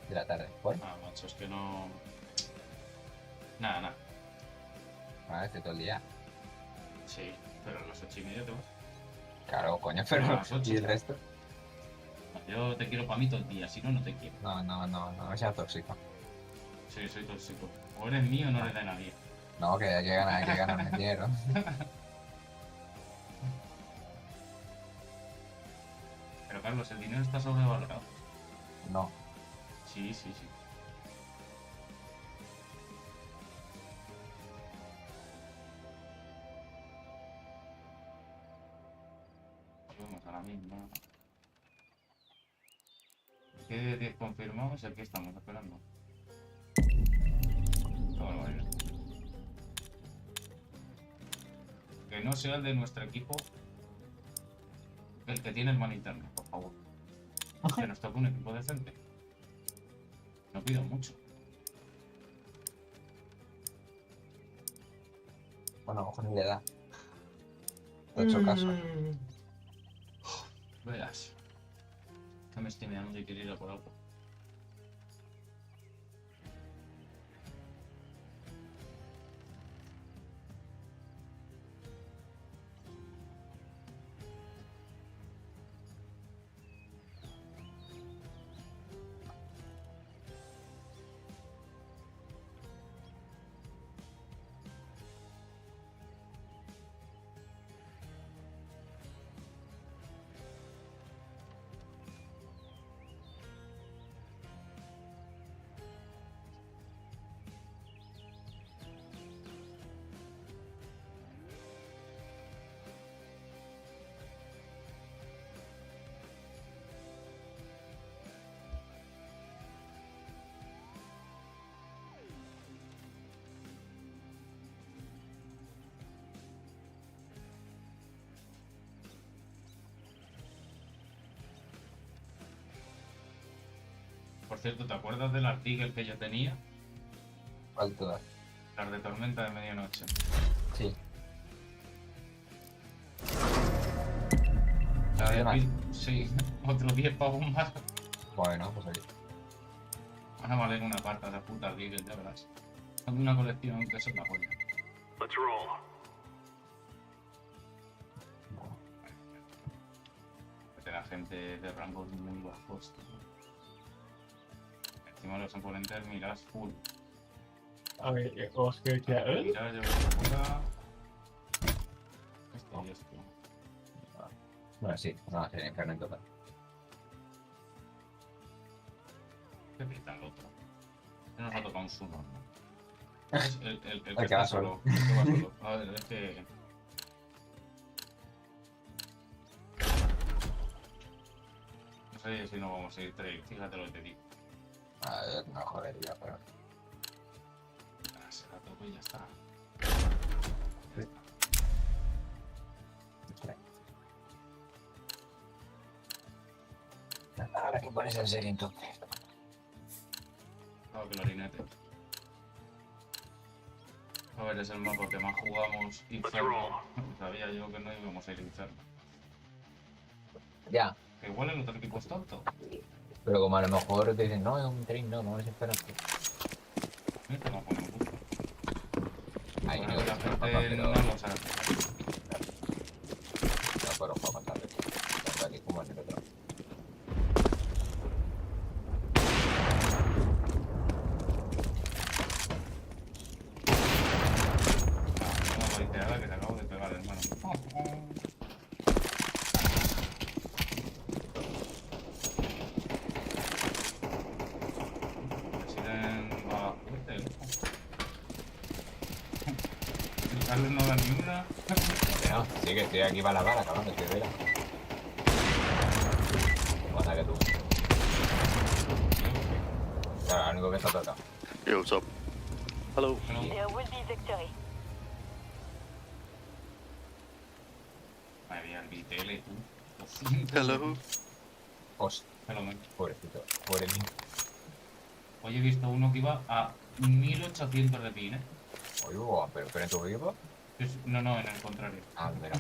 de la tarde. ¿Por? Ah, macho, es que no... Nada. Estoy todo el día. Sí, pero a las 8:30 te vas. Claro, coño, pero... A las 8. ¿Y el resto? Yo te quiero para mí todo el día, si no, no te quiero. No seas tóxico. Sí, soy tóxico. O eres mío o no eres de nadie. No, que hay que ganar el dinero. Pero Carlos, el dinero está sobrevalorado. No. Sí. 10 confirmados y aquí estamos esperando. Bueno. Que no sea el de nuestro equipo el que tiene el mal internet, por favor. Que nos toque un equipo decente. No pido mucho. Bueno, a lo mejor ni le da. No he hecho caso. Verás. Que me estoy mirando y quiero ir a por algo. Por cierto, ¿te acuerdas del artículo que yo tenía? ¿Cuál todas? Las de tormenta de medianoche. Sí. La de sí, otros 10 pavos más. Bueno, pues aquí. Van a valer una carta de puta artículo, ya verás. Son una colección que eso es la joya. Let's roll. La gente de rangos muy bajos. Encima los oponentes miras full. A ver, os que Mira, yo esto y esto. Bueno, sí, no, sería infierno en total. ¿Qué pinta el otro? No nos ha tocado un sumo, ¿no? Es el que El que está va solo. solo. El que va solo. A ver, es que... No sé si no vamos a ir 3, fíjate lo que te digo. A ver, no jodería, pero... Se la toco y ya está. Ahora que pones en serio entonces. Claro que clarinete. A ver, es el mapa que más jugamos Inferno. Sabía yo que no íbamos a ir Inferno. Ya. Que igual el otro equipo es tonto. Pero como a lo mejor te dicen, no, es un tren, no, no es esperante. Este no pone un gusto. Ahí Bueno, no, la gente pero... no lo sabe. No, pero juego más tarde. Tanto aquí como en el otro. Una volteada que te acabo de pegar, hermano. Carlos no da ni una. No, sí que estoy aquí para la bala, acabando, estoy de vela. Pasa que tú. Claro, lo único que está tocado. Yo, what's up? Hello. There will be victory. Madre mía, el BTL, tú. Hello. Hostia. Pobrecito, pobre mío. Hoy he visto uno que iba a 1800 de pin, Oye, pero en tu vivo. No, en el contrario. Ah, mira,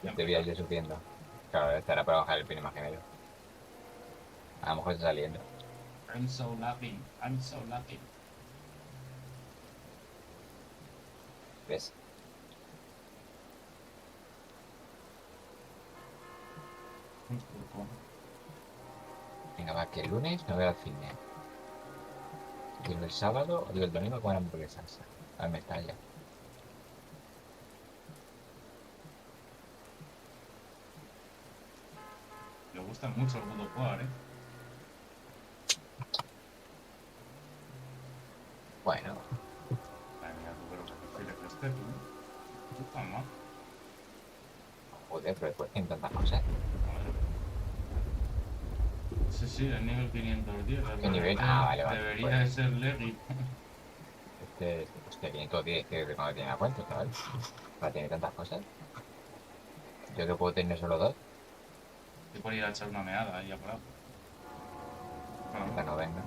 ya te vi yo subiendo. Claro, estará para bajar el pin, imagino yo. A lo mejor está saliendo. I'm so laughing. ¿Ves? Venga, va, que el lunes me voy al cine. Y el sábado o el domingo comer hamburguesas. A ver, me estalla. Le gusta mucho el God of War, Bueno. Madre mía, tú, pero que prefieres que esté, tú. Puta madre. Joder, pero después tienen tantas cosas. Madre Sí, el nivel 510. ¿Qué nivel? Ah, vale, vale. Debería Pues, de ser legit. hostia, 510 que cuando tiene cuánto, ¿sabes? Para tener tantas cosas. Yo que puedo tener solo 2. Yo por ir a echar una meada ahí a por abajo. Esta no venga.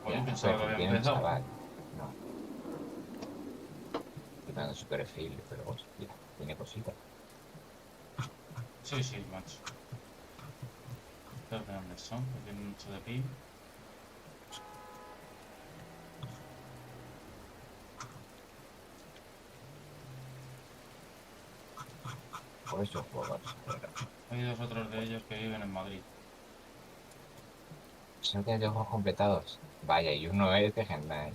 Oye, pensaba que había empezado. Chaval. No. Estoy dando su perfil, pero hostia, tiene cositas. Sí, macho. Creo que dónde son, porque tienen mucho de pin. Por eso juegos. Hay 2 otros de ellos que viven en Madrid. Si no tienes 2 juegos completados. Vaya, y uno es de Gendai.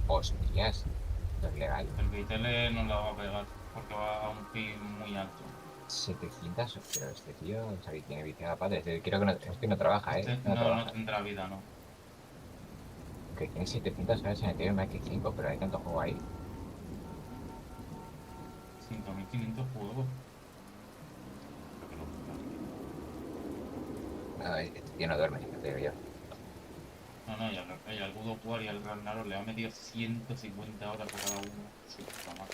Hostias. Esto es legal. El Vitele no la va a pegar porque va a un pin muy alto. 700, pero este tío, o sea, que tiene viciada padre. Creo que no, es que no trabaja, No trabaja. tendrá vida, no. Que tiene 700 horas en el tío más que 5, pero hay tanto juego ahí. 5.500 juegos. No, este tío no duerme, te digo yo. No, y al God of War y al Ragnarok le ha metido 150 horas por cada uno. Sí, está mal.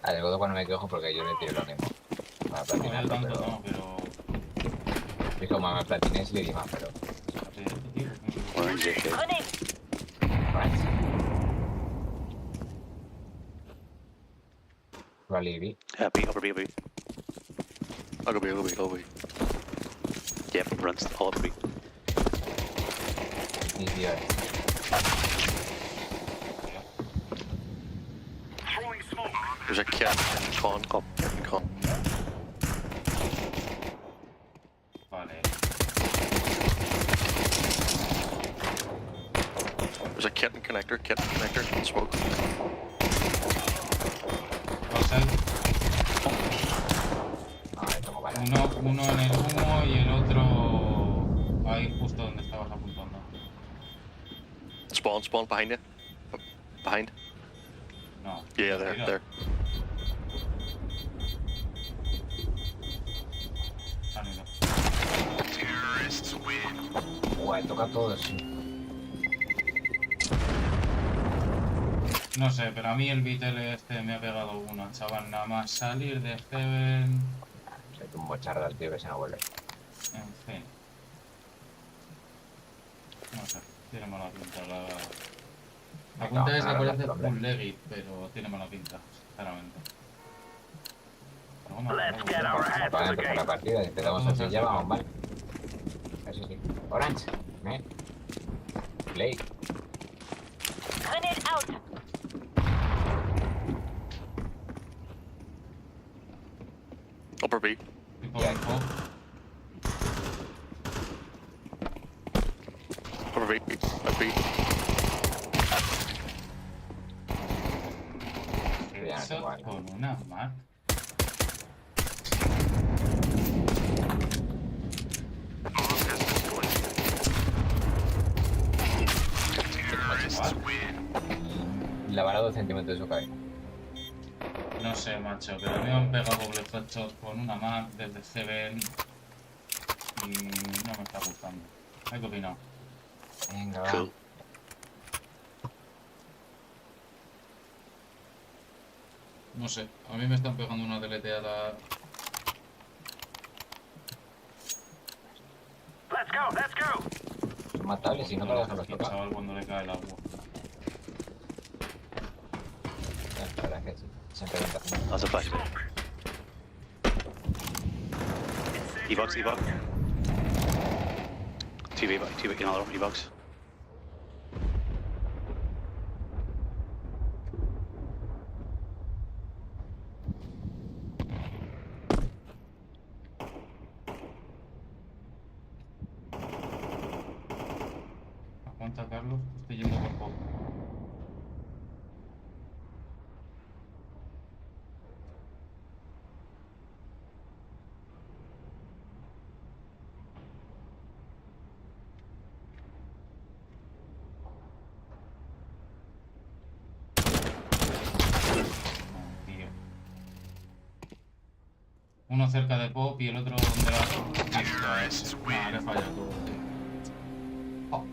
Al God of War no me quejo porque yo le tiro lo mismo. Para platinarlo, tanto pero... no, pero... Es como me platiné y le di más, pero... Probably B. Yeah, B, over B, over B. I'll go B, I'll go B. Yeah, runs all over B. Easy, There's a cat in con, con. Vale. There's a cat in connector, smoke. Uno en el humo y el otro ahí justo donde estabas apuntando. Spawn behind you. Behind. No. Yeah, there. Terrorists win. Guay, toca todo eso. No sé, pero a mí el Vitele este me ha pegado uno, chaval. Nada más salir de Heaven. Se hay un mochardo al tío que se no vuelve. En fin. No sé, tiene mala pinta la cuenta esa parece full legit, pero tiene mala pinta, sinceramente. Para empezar la partida, empezamos así, ya vamos mal. Eso sí. Orange, Play. Grenade out. Upper B. Upper B. Upper B. Con una Mac. La vara 2 centímetros de su cabeza. No sé, macho, pero a mí me han pegado doble headshot con una Mac desde Heaven y no me está gustando. ¿Hay que opinar? Venga, va. Cool. No sé, a mí me están pegando una deleteada. Let's go, let's go. Son matables y no me lo dejan los tocar. Chaval, cuando le cae el agua. La verdad que sí. Siempre venta. That's a flashback. E-box, E-box. TV, another one, E-box. Aguanta, Carlos, estoy yendo por poco. Uno cerca de Pop y el otro donde la... Esto es... Nah, le falla todo, tío. Oh.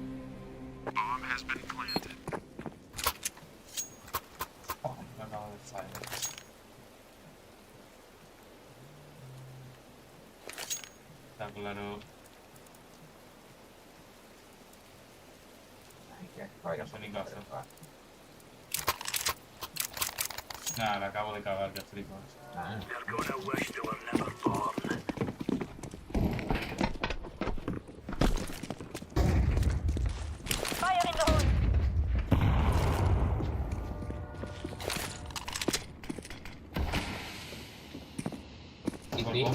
Oh, me acabo de fallar. Está claro. No sé ni qué hacer. Nada, le acabo de cagar, que flipas. They're gonna wish they were never born. Fire in the hole.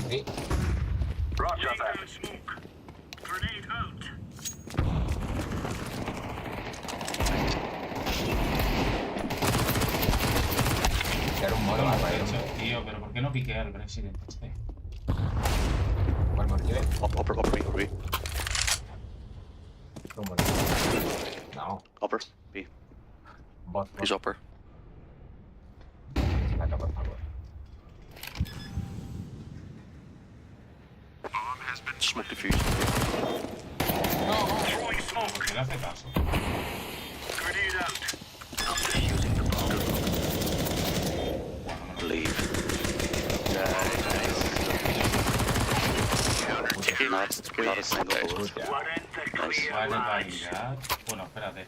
Sí. Roger that. Smoke. Grenade out. Era un moro al rayo. Tío, pero ¿por qué no piquea al presidente este? ¿Cuál mordió? Upper B. ¿Cómo no? Upper B. Bot. He's upper. Saca, por favor. Smoke diffused. Throwing smoke. ¿Por qué le hace caso? Grenade out. I'm defusing the bomb. Leave. Not a single bullet. Nice. Barbaridad. Bueno, espérate.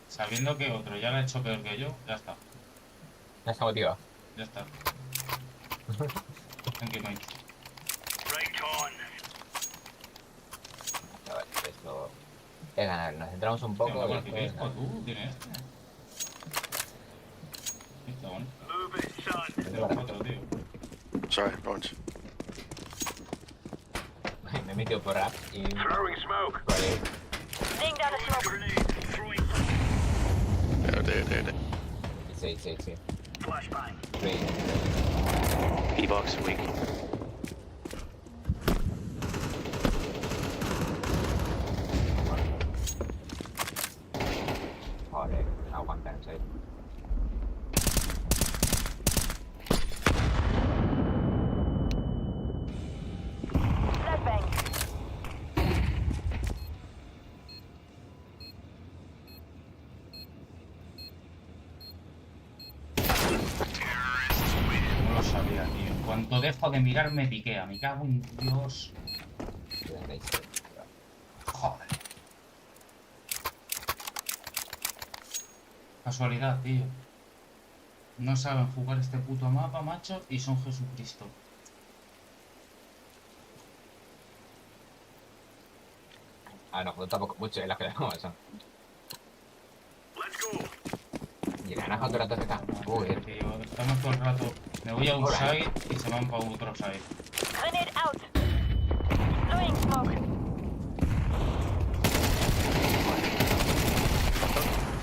Sabiendo que otro ya lo ha hecho peor que yo, ya está. Ya está motivado. Ya está. Thank you, mate. Right on. Vale, esto es ganar. Nos centramos un poco. ¿Qué disco tú tienes este? Está bueno. Move it, son. Este es otro, tío. Sorry, Orange. Me he metido por rap y... Throwing smoke. Vale. Laying down a smoke. Grenade. Throwing smoke. There. Sí. Flashbang. E-box, weak. Joder, no aguantan, ¿sabes? Flashbang. No lo sabía, tío. En cuanto dejo de mirar me piquea. Me cago en Dios. Joder. Casualidad, tío. No saben jugar este puto mapa, macho, y son Jesucristo. Ah, no, tampoco mucho en la que dejamos eso. Y ganas otro rato de acá. Joder, tío. Estamos todo el rato. Me voy a un side y se van para otro side. Grenade out. Throwing smoke.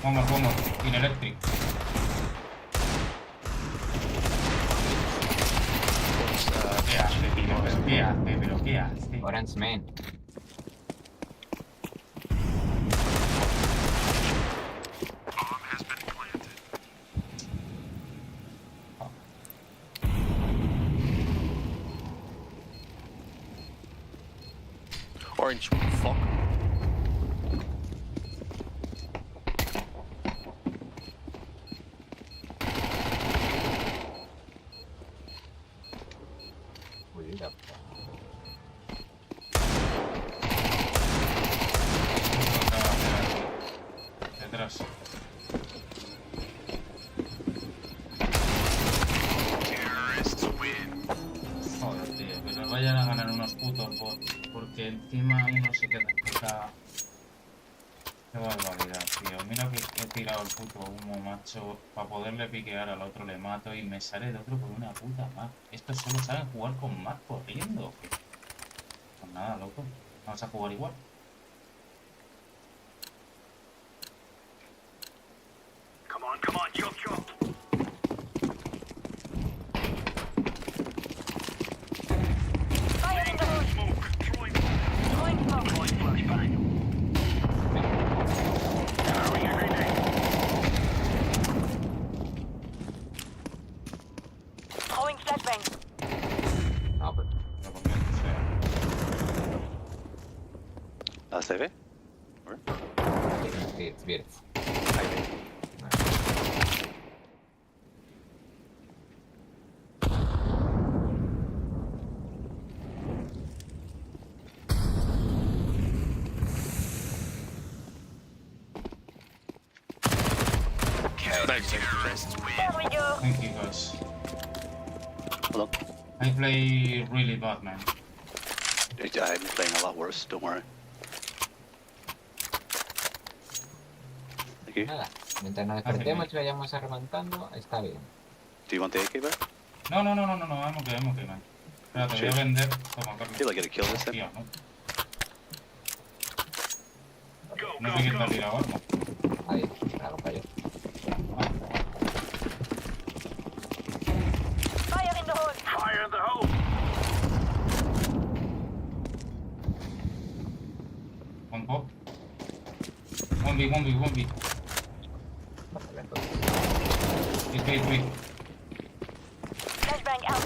Pongo. In electric. ¿Qué hace, tío? ¿Pero qué hace? Orange man. Orange, what the fuck? puta. Qué barbaridad, tío. Mira que he tirado el puto humo, macho. Para poderle piquear al otro le mato y me sale el otro con una puta Mac. Estos solo saben jugar con Mac corriendo. Pues nada, loco. Vamos a jugar igual. Come on, chop, chop. Fire in the hole. Smoke. Throwing Throwing smoke. flashbang. Throwing a grenade. Throwing flashbang. No, pero... ¿La CV? It's weird. There we go. Thank you, guys. Hold on. I play really bad, man. I'm playing a lot worse, don't worry. Thank you. Nada, mientras nos despertemos y vayamos remontando, está bien. Do you want the AK back? No, I'm okay, man. Espérate, voy a vender. Toma, Carlos. Feel like I get a kill this time. Tío, ¿no? No sé quién te ha tirado algo. Ahí, claro, cayó. Fire in the hole. Fire in the hole. One pop. 1v. Three. Flashbang out.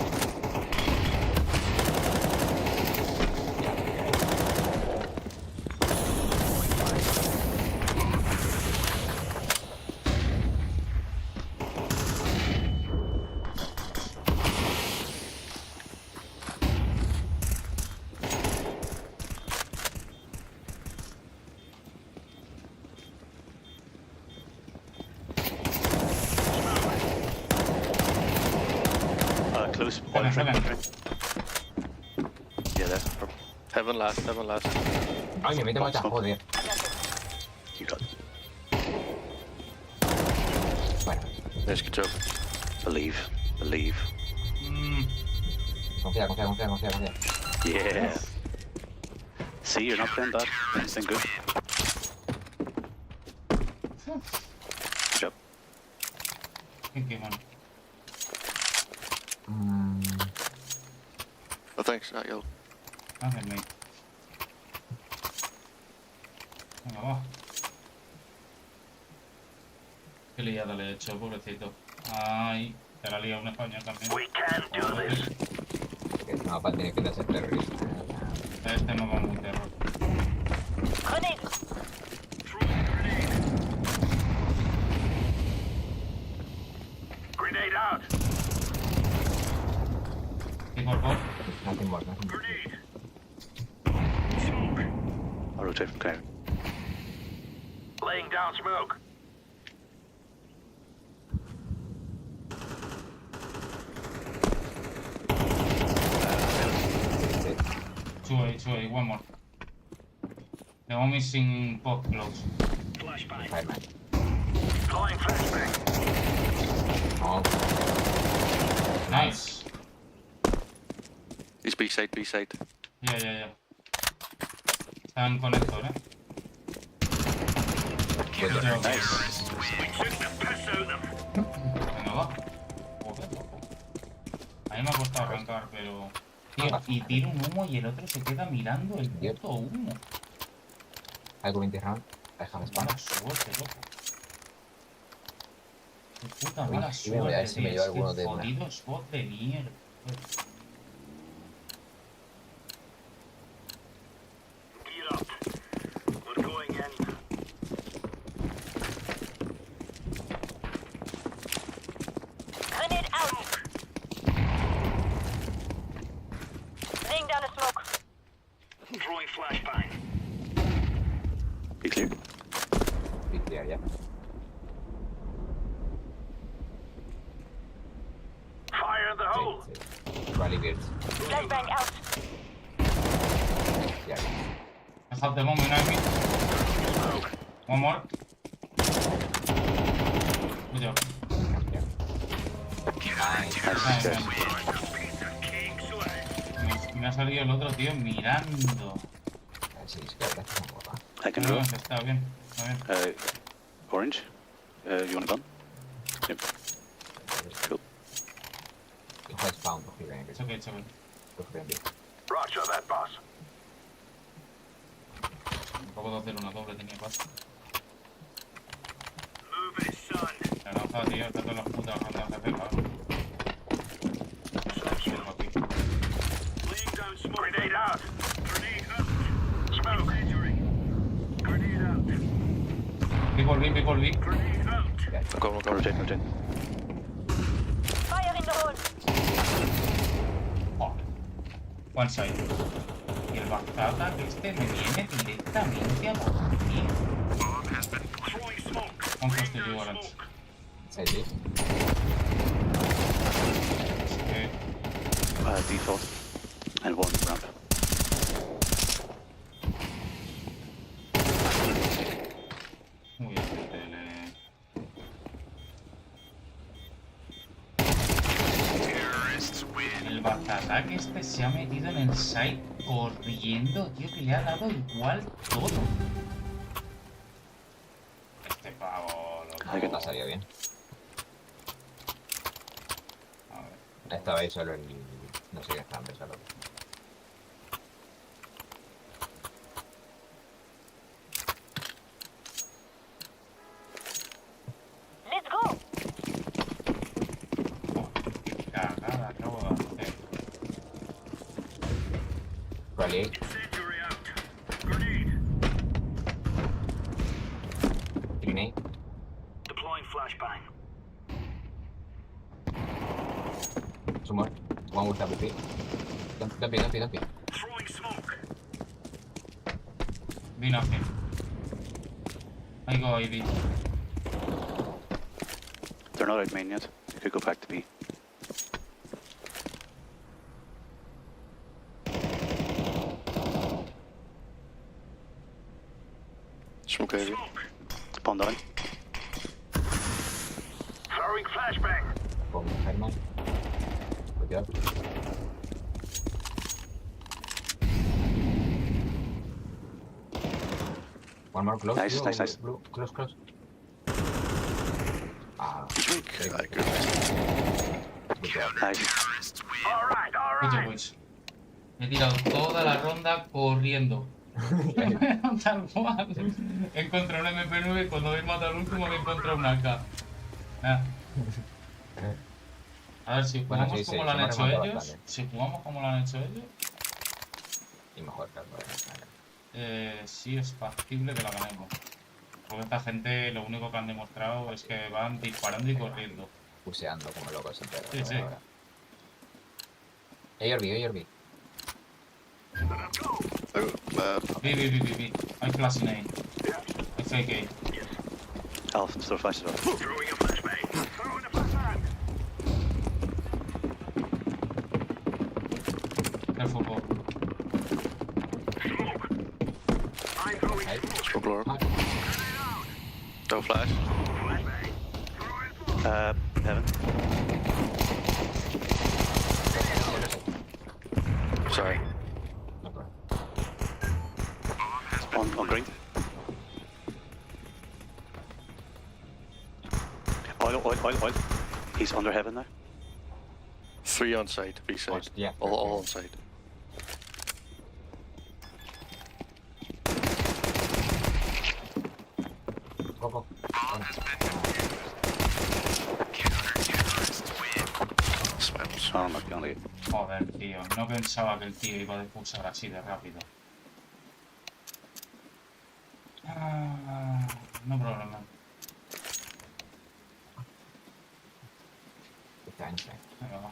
Close. One Heaven. Yeah, that's heaven last. Ay, me mete mucha, joder. You got it. Bueno, There's good job. Believe. confía. Yeah. See, you're not playing bad. You're playing good. Good job. Thank you, man. Oh, thanks. Yo. Nothing, mate. Venga, va. Qué liada le he hecho, pobrecito. Ay, te la lía un español también. We can do this. Que ese mapa tiene que ser terrorista. Este no va muy terror. Grenade. Grenade out. Y por favor. Nothing more. Grenade. Smoke. I'll rotate from Claire. Laying down smoke. Two A, one more. The one missing pop close. Flashbang. Fireman. Deploying flashbang. Oh, Nice. He's B side. Yeah. Están conector, good job. Nice. We took the piss out of them. Venga, va. Joder, loco. A mí me ha costado arrancar, pero... Tío, y tira un humo y el otro se queda mirando el puto humo. Algo 20 round. Déjame spam. Mala suerte, loco. Qué puta Uy, mala sí me voy a ver si me suerte, llevo alguno tío. de una. Jodido spot de mierda. Gear up. We're going in. Grenade out. Laying down a smoke. Throwing flashbang. Be clear. Be clear, yeah. Fire in the hole. Rally beards. Flashbang out. Yeah. have the moment, I mean. One more. Good job. Me ha salido el otro tío mirando. No, está bien, está bien. Orange, you want a gun? Yep. Cool. It's okay, it's okay. Roger that, boss. Acabo de hacer una doble, tenía paz. Move it, son. Naranja, tío, está todas las putas rondas de hacer algo. Laying down smoke. Grenade out. Grenade out. Smoke. Injury. Grenade out. Big B, big B. Grenade out. Go, rotate. Fire in the hole. Oh. One side. Y el batata que este me viene directamente a dormir. Throwing smoke. Un postillo orange. Default. And one ramp. Uy, el batata que este se ha metido en el site corriendo, tío, que le ha dado igual todo. Este pavo, loco. Ay, que no salió bien. A ver. Estaba ahí solo el... No sé qué está empezando. Let's go. Cagada, acabo de hacer. Vale. Incendiary out. Grenade. Grenade. Deploying flashbang. Sumor. One with WP. Don't be. Throwing smoke. B nothing. I go AV. They're not out main yet. You could go back to B. Smoke AV. Spawn down. Throwing flashbang. Con Herman. Good job. One more close. Nice, blue, nice. Blue. Close. Ah, Drink. Like, good job. nice. Alright. Good job, boys. Me he tirado toda la ronda corriendo. Tal cual. He encontrado un MP9 y cuando habéis matado al último me he encontrado una AK. Ah. A ver, si jugamos Bueno, sí, como sí, lo han se me ha hecho remontado ellos. bastante. Si jugamos como lo han hecho ellos. Y mejor que Sí es factible que la ganemos. Porque esta gente lo único que han demostrado es que van disparando y corriendo. Puseando como locos siempre. Sí, sí. ARB. B. I flash in A. I fake A. Alpha, still flashes off. Throwing a flashbang. Throwing a flashbang. Careful, go. Smoke. I'm throwing smoke. Smoke lower. Don't flash. Flashbang. Heaven. Sorry. On green. Oil. He's under heaven now. 3 on side, B side. Yeah. All on side. Go. Oh, not gonna get. Joder, tío. No pensaba que el tío iba a defusar así de rápido. No problema. Venga, va.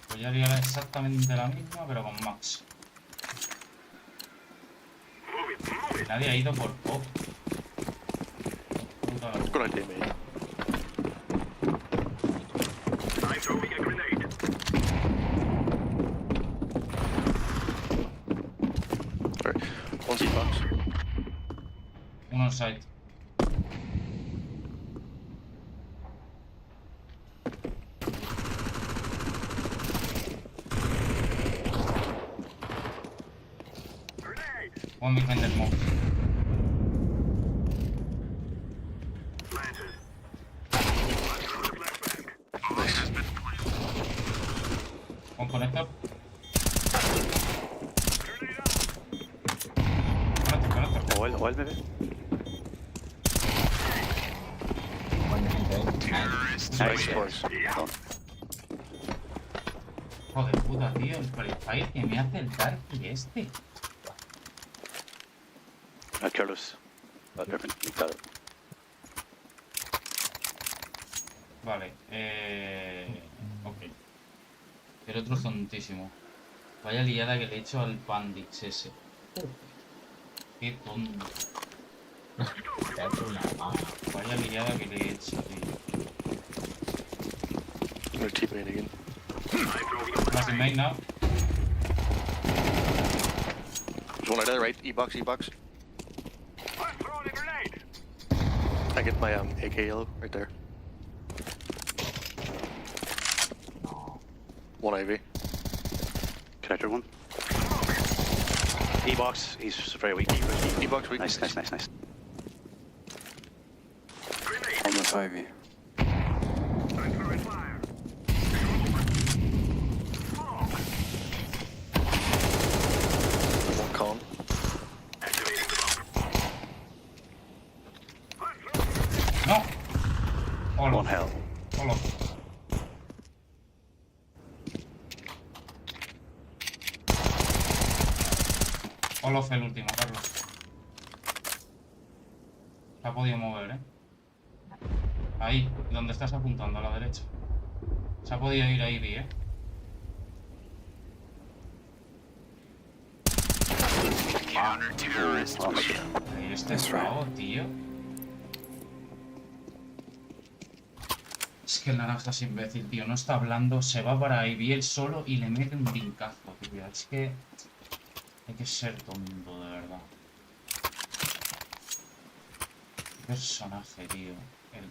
Pues yo haría exactamente la misma, pero con Max. Nadie ha ido por pop. Puta la Good idea, mate. I'm throwing a grenade. Alright. Uno en site. One behind the smoke. One connector. Oil maybe. Nice, boys. Joder puta, tío, el Free Fire que me hace el Darky este. Carlos. Perfecto. Vale, ok. El otro es tontísimo. Vaya liada que le he hecho al Pandix ese. Qué tonto. Vaya liada que le he hecho, tío. We're teaming again. Last in main now. There's one out there, right? E-box. I get my AK yellow right there. One IV. Connector one. E-box, he's very weak. E-box weak. Nice. Almost IV. One con. No. One hell. Hola. Olof el último, Carlos. Se ha podido mover, Ahí, donde estás apuntando, a la derecha. Se ha podido ir ahí, vi, Ahí este pavo, tío. Es que el naranja es imbécil, tío. No está hablando, se va para ahí, vi él solo y le mete un brincazo, tío. Es que... hay que ser tonto, de verdad. Qué personaje, tío.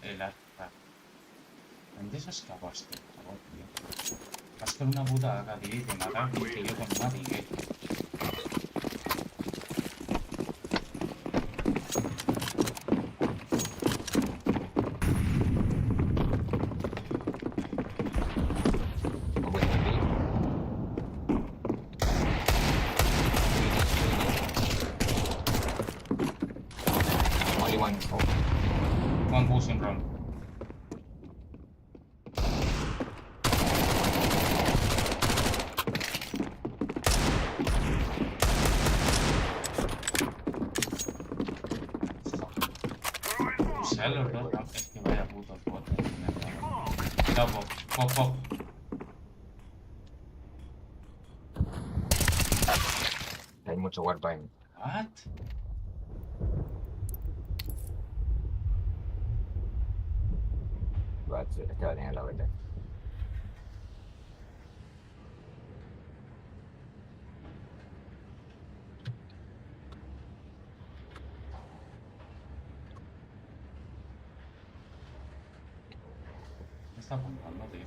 El arca. ¿Dónde se escapaste, por favor, tío? Vas con una puta AK, tío, y te matan y que yo con nadie, One pushing run. Sea los dos, es que vaya puto bote. Pop. Hay mucho warpine. What? Este va a tener la verdad. ¿Qué está apuntando, tío?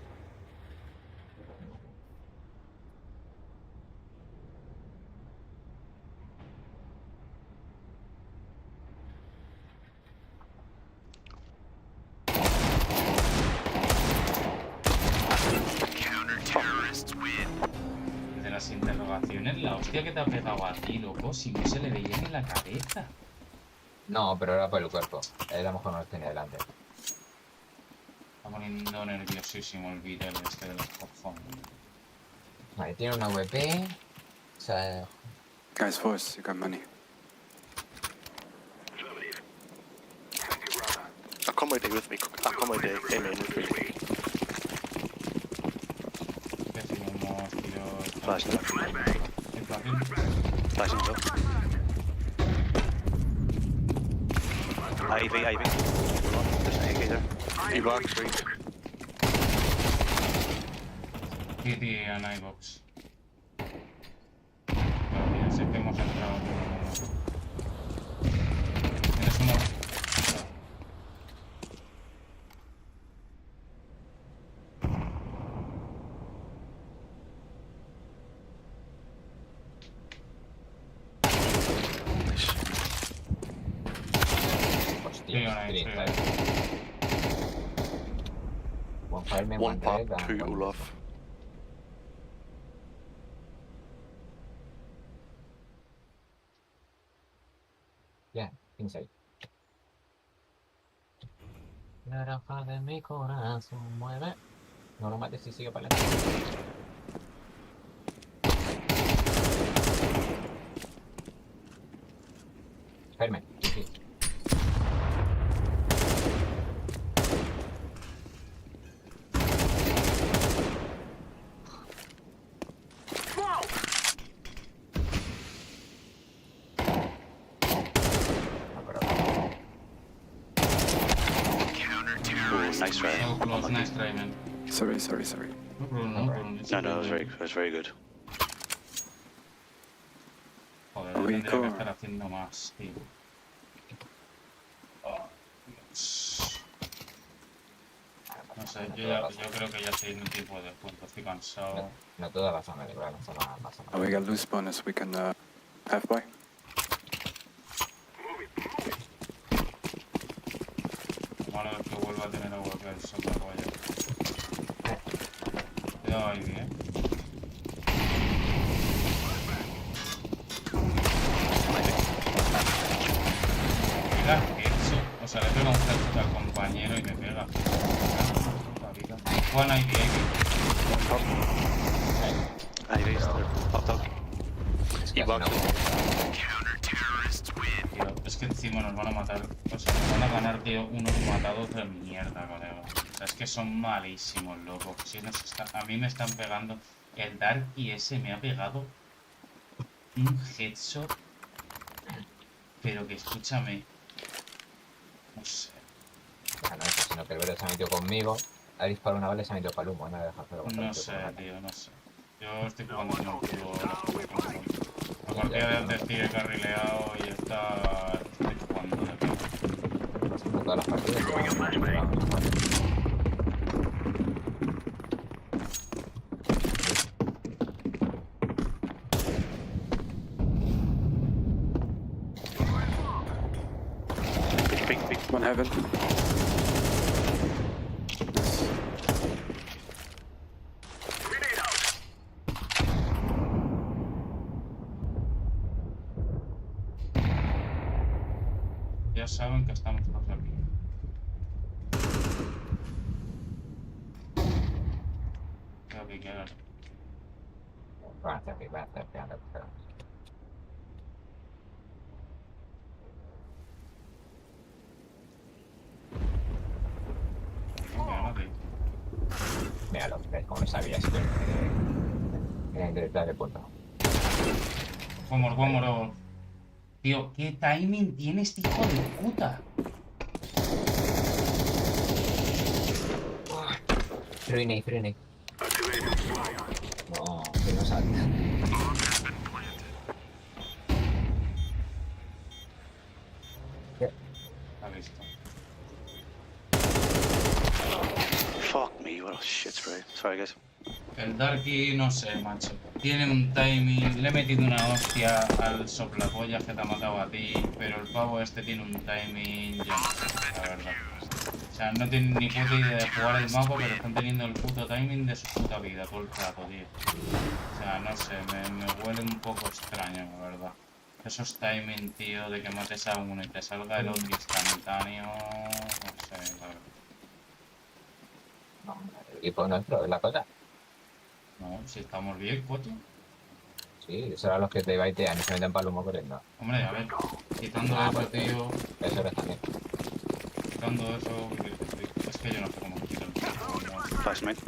De las interrogaciones, la hostia que te ha pegado a ti, loco, si no se le veía en la cabeza. No, pero era por el cuerpo. Él a lo mejor no los tenía delante. Está poniendo nerviosísimo el vídeo este de los cojones. Vale, tiene una VP. O sea... Guys, force, you got money. I'll come with me. I'll come with the main with me. ¿Qué hacemos, tío? Flash. Flash and jump. IV. There's an AK there. E-box, right? TT and iBox. Vale, sé que hemos entrado. Tienes One pop, two Olaf. Yeah, inside. Naranja de mi corazón mueve. No lo mates si sigue para adelante. Espérame. Sí. Nice try. So close, nice try, man. Sorry. No problem. No, it was very good. Joder, tendría que estar haciendo más, tío. Oh, Dios. No sé, yo creo que ya estoy en un tipo de descuento, estoy cansado. No toda la zona de verdad, no zona más. We got loose bonus. We can half buy. Lo malo es que vuelva a tener agua que el sopa vaya. Cuidado ahí, bien. Mira, eso. O sea, le pega un headshot al compañero y me pega. One ID. Ahí top top. Y box. Tío, es que encima nos van a matar. O sea, nos van a ganar, tío, unos matados de mierda, colega. O sea, es que son malísimos, loco. Si a mí me están pegando. El Darky ese me ha pegado un headshot. Pero que escúchame. No sé. No es sino que el verde se ha metido conmigo. Ha disparado una bala y se ha metido para el humo. No sé, tío, no sé. Yo estoy jugando con un cubo. La partida de antes, tío, he carrileado y estoy jugando de aquí. Todas las partidas. One heaven. Ya saben que estamos todos aquí. Creo que quieran. Va a estar pegando. Míralo, ves cómo lo sabías. Era indirecta de punto. One more. Tío, ¿qué timing tiene este hijo de puta? Frene. No, que no salta. Ha visto. Fuck me, what a shit spray. Sorry, guys. El Darky, no sé, macho. Tiene un timing, le he metido una hostia al soplapollas que te ha matado a ti, pero el pavo este tiene un timing, yo no sé, la verdad. O sea, no tienen ni puta idea de jugar el mapa, pero están teniendo el puto timing de su puta vida todo el rato, tío. O sea, no sé, me huele un poco extraño, la verdad. Esos timing, tío, de que mates a uno y te salga el otro instantáneo, no sé, la verdad. No, el equipo nuestro es la cosa. No, si estamos bien, coño. Sí, eso eran los que te baitean y se meten para el humo corriendo. Hombre, a ver, quitando eso, tío. Eso eres también. Quitando eso, es que yo no sé cómo quitarlo. Flash, mate.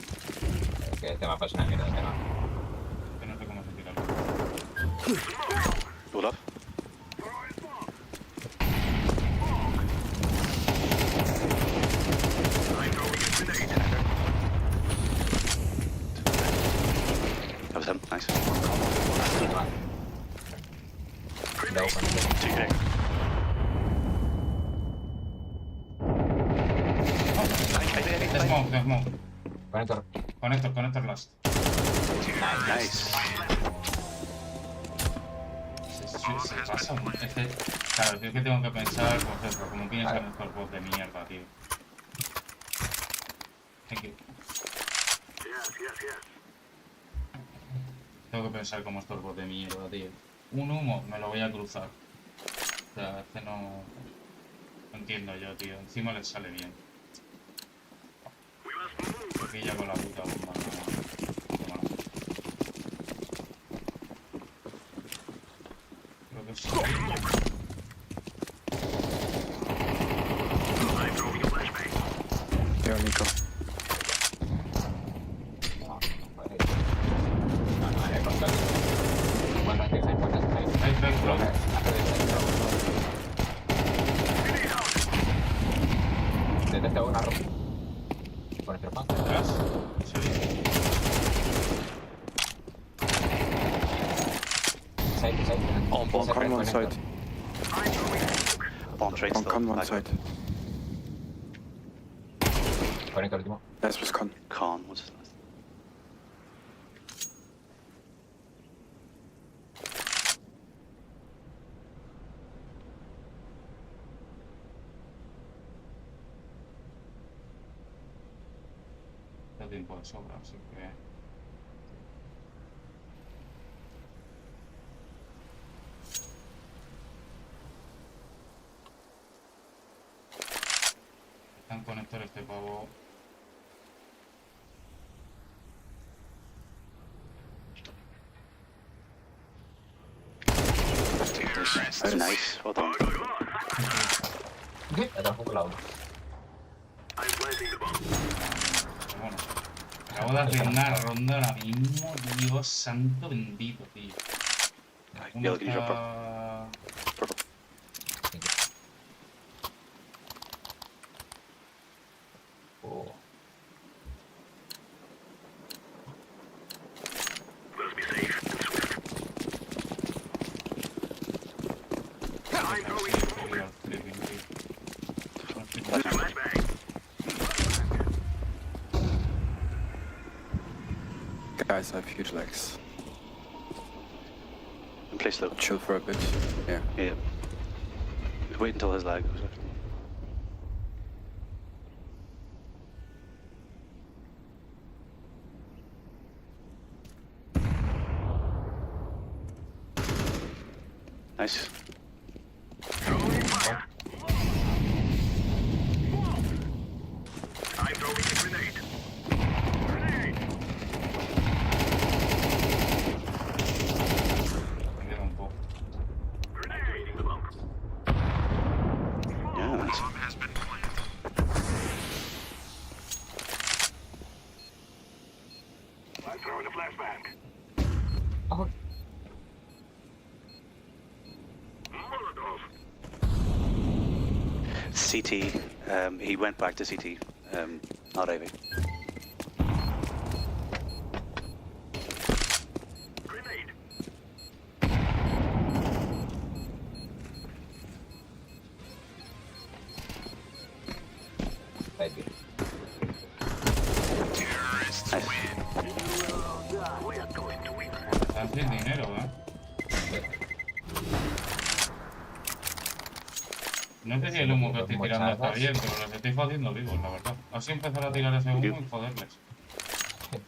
Es que este mapa es una mierda, tema. Que no sé cómo se quitarlo. Olaf. That was him, nice. The smoke. Conector. Connector last. Nice. se pasa. Es que, claro, es que tengo que pensar, por ejemplo, como piensan estos bots de mierda, tío. Tengo que pensar como estos bots de mierda, tío. Un humo, me lo voy a cruzar. O sea, es que no entiendo yo, tío. Encima les sale bien. Me pilla con la puta bomba. Creo que sí. Yo, Nico. Detecta una ropa. Con el pan. Con one side. Con one side. Conecta el último. Last was con. Con, what's his last? Da tiempo de sobra, así que... Está en conector este pavo. Nice, well done. Tampoco la uno. Bueno, acabo de hacer una ronda ahora mismo, Dios santo bendito, tío. Uno está... Guys have huge legs. And play slow. Chill for a bit. Yeah. Yeah. Wait until his lag goes out. Nice. I'm throwing a grenade. Me queda un poco. Grenade the bomb. Yeah, nice. Bomb has been planted. I'm throwing a flashbang. Oh. CT, he went back to CT, not AV. Grenade. Nice. Están sin dinero, No sé si el humo que estoy tirando está bien, pero los estoy haciendo vivos, la verdad. Así empezar a tirar ese humo y joderles.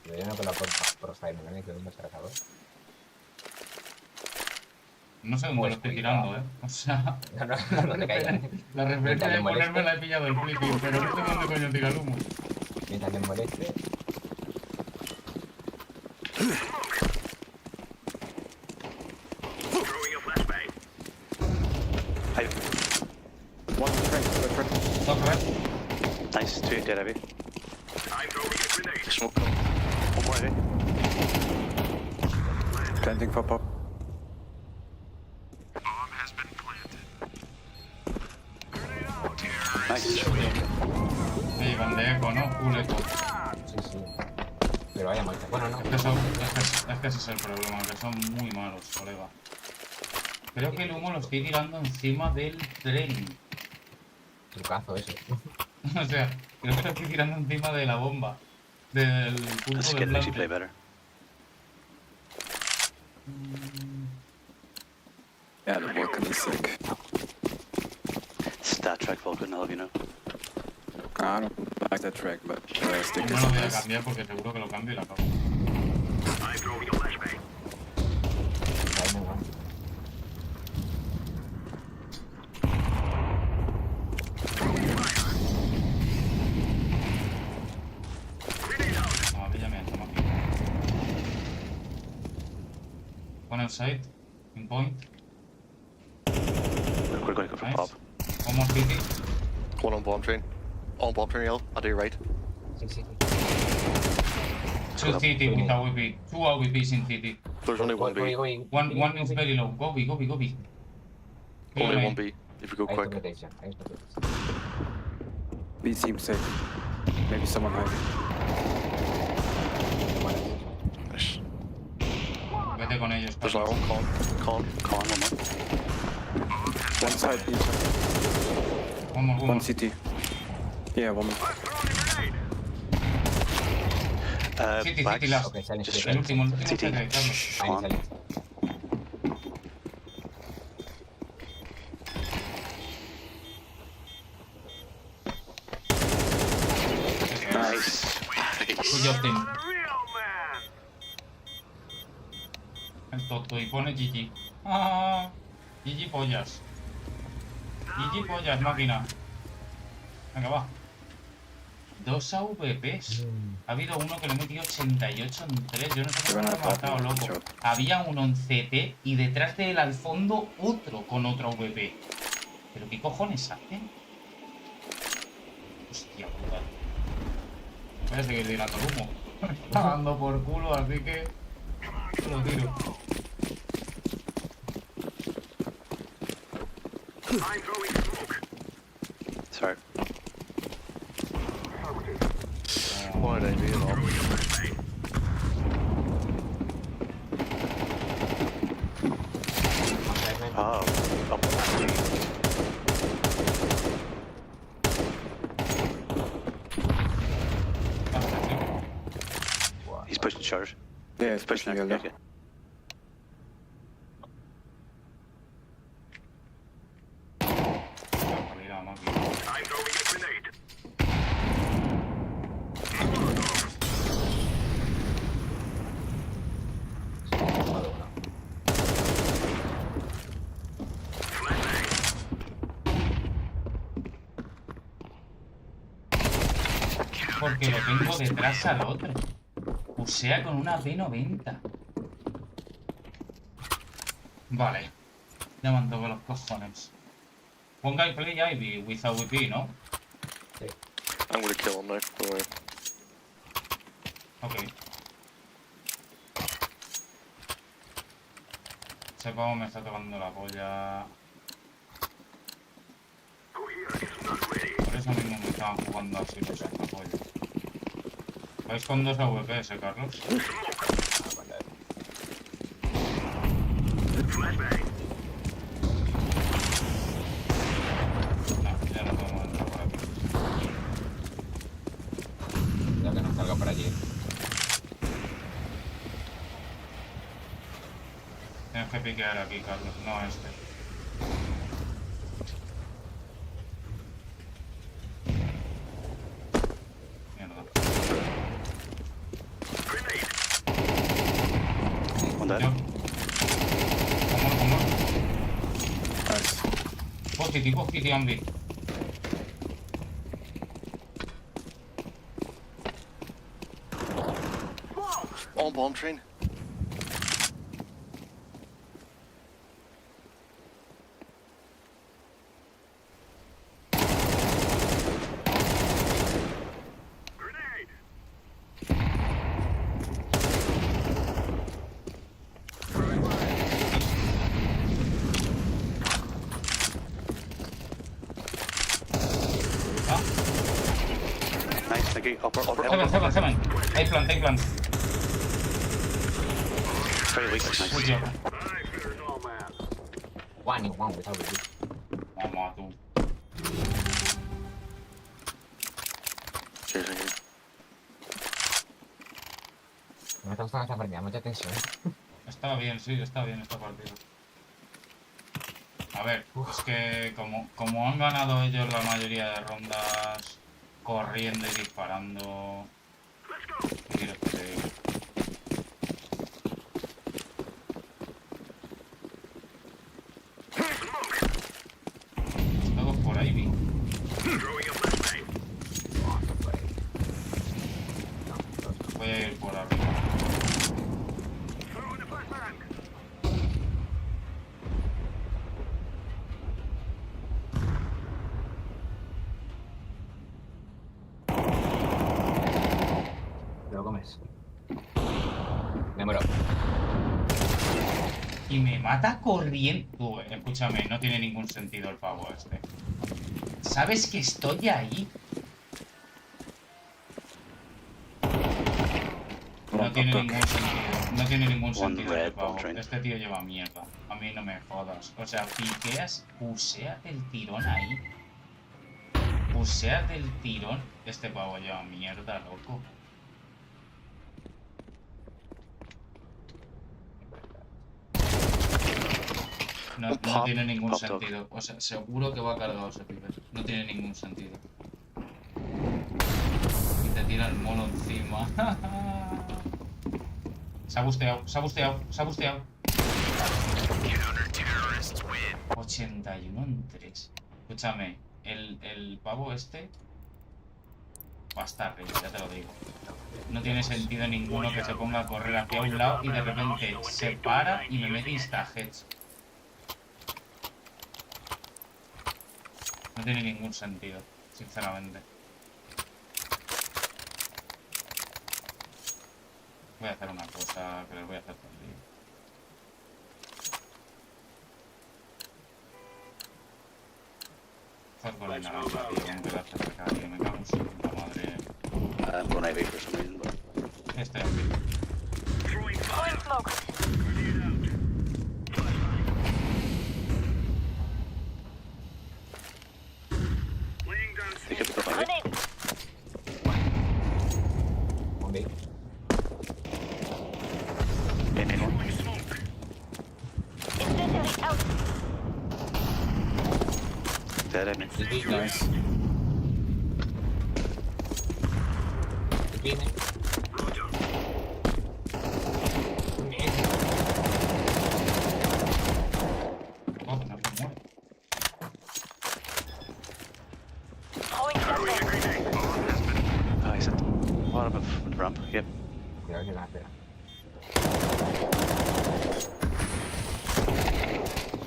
Debería no pelar por Corsair, ¿no? Que dónde se ha acabado. No sé dónde lo estoy tirando, O sea... No te caigas. La referencia de ponerme la he pillado el flipping, pero no sé dónde coño tira el humo. Mientras me moleste. Throwing a flashbang. One strength, Top right. Nice, 2 dead heavy. I'm throwing a grenade. Smoke. One more heavy. planting for pop. Bomb has been planted. Nice. Sí, van de eco, ¿no? Full eco. Sí, sí. Pero vaya mal. Bueno, no. Es que ese es el problema, que son muy malos, colega. Creo que el humo lo estoy tirando encima del tren. Trucazo ese. O sea, creo que lo estoy tirando encima de la bomba. Del punto Let's de get plante. actually play better. Yeah, the Vulcan is sick. Star Trek Vulcan, I'll have you know. I don't like that track, but stick No is lo voy a nice. cambiar porque seguro que lo cambio y la acabo. One outside, in point. Quick, from Nice. Bob. One more CT. One on bomb train. On bomb train, I'll do your right. Two CT with AWP. Two AWPs in CT. There's only one B. One is very low. Go B, go B, go B. Only one B, if you go quick. B seems safe. Maybe someone hiding. Nice. Vete con ellos. There's another one, con, one more. One side, B side. One more. One CT. Yeah, one more. CT last. Just El último CT. Carlos. Nice. Good job, team. El tonto y pone GG. Ah, GG pollas. GG pollas, máquina. Venga, va. 2 AWPs. Ha habido uno que le he metido 88 en 3. Yo no sé cómo lo he matado, loco. Había uno en CT y detrás de él al fondo otro con otro AWP. ¿Pero qué cojones hacen? Hostia, brutal. Voy a seguir tirando el humo. Me está dando por culo, así que lo tiro. Sorry. Why did I do it all? He's pushing short. Yeah, he's pushing yellow. Okay. Porque lo tengo detrás al otro. O sea, con una P90. Vale. Ya me han tocado los cojones. One guy play Ivy with AWP, ¿no? Sí. I'm gonna kill him now, don't worry. Ok. Sé cómo me está tocando la polla. Por eso mismo me estaban jugando así los sacapollas. ¿Vais con 2 AWPs, Carlos? No, ya no podemos entrar por aquí. Ya que nos salga por allí. Tienes que piquear aquí, Carlos, no este. One dead. Nice. Positive, Ambi. On bomb train. Nice, thank you. Upper. Seven. Hay plant. Very weak. Nice. Good job. One without it. Vamos a tú. Cheers, thank you. No me está gustando esta partida, mucha tensión. Está bien, sí, está bien esta partida. A ver, es que como han ganado ellos la mayoría de rondas corriendo y disparando... ¿Qué quieres que te diga? Todos por ahí, vi. Voy a ir por arriba. Te lo comes. Me muero. Y me mata corriendo. Escúchame, no tiene ningún sentido el pavo este. ¿Sabes que estoy ahí? No tiene ningún sentido. No tiene ningún sentido el pavo. Este tío lleva mierda. A mí no me jodas. O sea, piqueas, puseate el tirón ahí. Puseate el tirón. Este pavo lleva mierda, loco. No tiene ningún sentido. O sea, seguro que va cargado ese pibe. No tiene ningún sentido. Y te tira el mono encima. Se ha busteado, se ha busteado, se ha busteado. 81 en 3. Escúchame, el pavo este va a estar arriba, ya te lo digo. No tiene sentido ninguno que se ponga a correr hacia un lado y de repente se para y me mete insta-heads. No tiene ningún sentido, sinceramente. Voy a hacer una cosa que les voy a hacer todo el día. Estás con el naranja, tío, con pedazos de cada día. Me cago en su puta madre. Con AV for some reason, but... Este es el Nice. Viene. He's at the bottom of the ramp. Yep. Cuidado que la espera.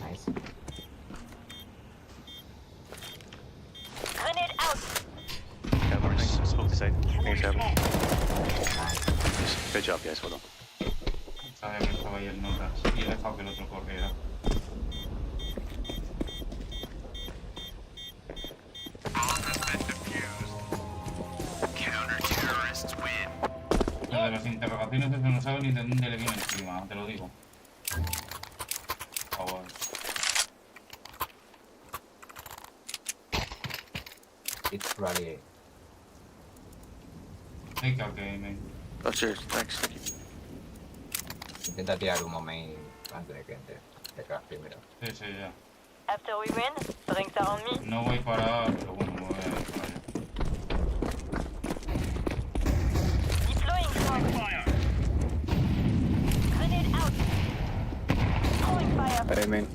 Nice. Yeah, we're nice. Smoke the side. Good job, guys. Well done. Sabía que estaba ahí el Normas y he dejado que el otro corriera. Lo de las interrogaciones es que no sabe ni de dónde le viene encima, te lo digo. Por favor. It's probably... Okay, man. Oh, cheers. Thanks. Intenta tirar un main antes de que entre. Te cagas primero. Sí, sí, ya. After we win, drinks are on me. No voy para, pero bueno, me voy a ir para allá. Deploying smoke. Grenade out. Throwing fire. Hey, man.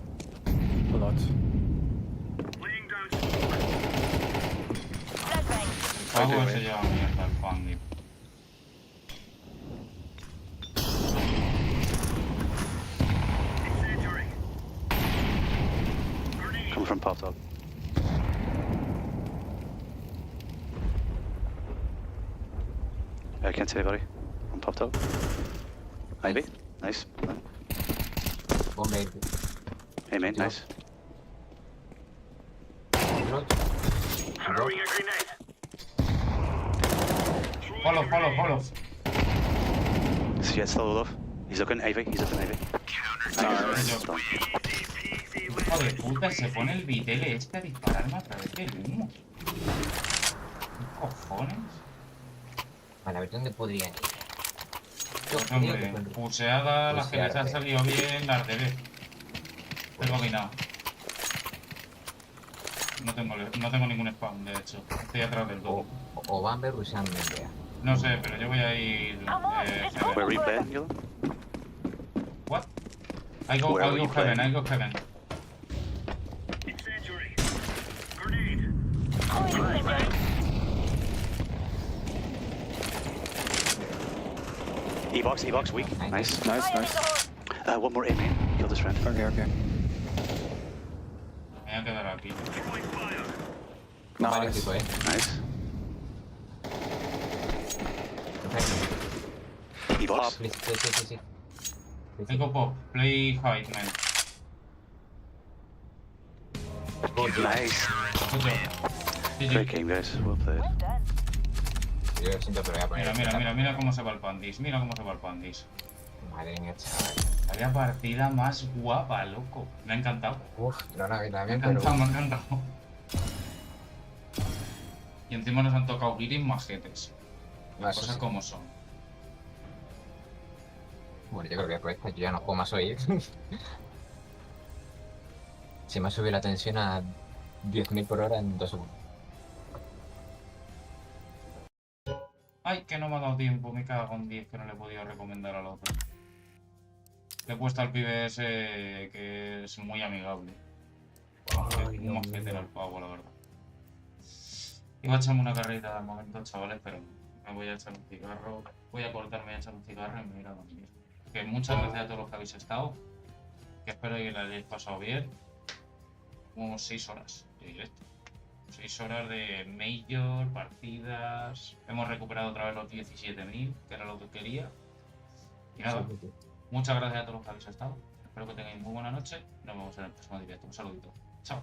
A lot. Flashbang. El pavo se lleva mierda, el Fangi. Come from pop top. I can't see anybody. On pop top. Ivy. Nice. One main. Hey, mate. Nice. Throwing a grenade. Follow. So yeah, still love. He's looking Ivy. He's looking Ivy. Hijo de puta, se pone el vitele este a dispararme a través del humo. ¿Qué cojones? Vale, a ver dónde podrían ir. Pues hombre, puseada, las que les han salido bien, las de B. Estoy combinado. No tengo ningún spam, de hecho. Estoy atrás del todo. O Bamber usando idea. No sé, pero yo voy a ir... Where we playing, Gil? What? I go heaven, I go heaven. Incendiary. Grenade. E-box, weak. Nice. Nice. One more A main. Kill this friend. Okay. Me voy a quedar aquí. Nice. Nice. E-box. Sí. I go pop. Play hide, man. Nice. Good job. Great game, guys. Well played. Yo lo siento, pero voy a poner... Mira cómo se va el pandis. Mira cómo se va el pandis. Madre mía, chaval. Vaya partida más guapa, loco. Me ha encantado. Uf, no, Me ha encantado. Y encima nos han tocado guiris majetes. Las cosas como son. Bueno, yo creo que por esta yo ya no juego más hoy. Se me ha subido la tensión a 10.000 por hora en 2 segundos. Ay, que no me ha dado tiempo. Me cago en 10 que no le he podido recomendar al otro. Le he puesto al pibe ese que es muy amigable. Un majete era el pavo, la verdad. Iba a echarme una carrita al momento, chavales, pero me voy a echar un cigarro. Voy a cortarme y a echar un cigarro y me voy a dormir. Que muchas gracias a todos los que habéis estado. Que espero que le hayáis pasado bien. Como 6 horas de directo. 6 horas de Major, partidas. Hemos recuperado otra vez los 17.000, que era lo que quería. Y nada, muchas gracias a todos los que habéis estado. Espero que tengáis muy buena noche. Nos vemos en el próximo directo. Un saludito. Chao.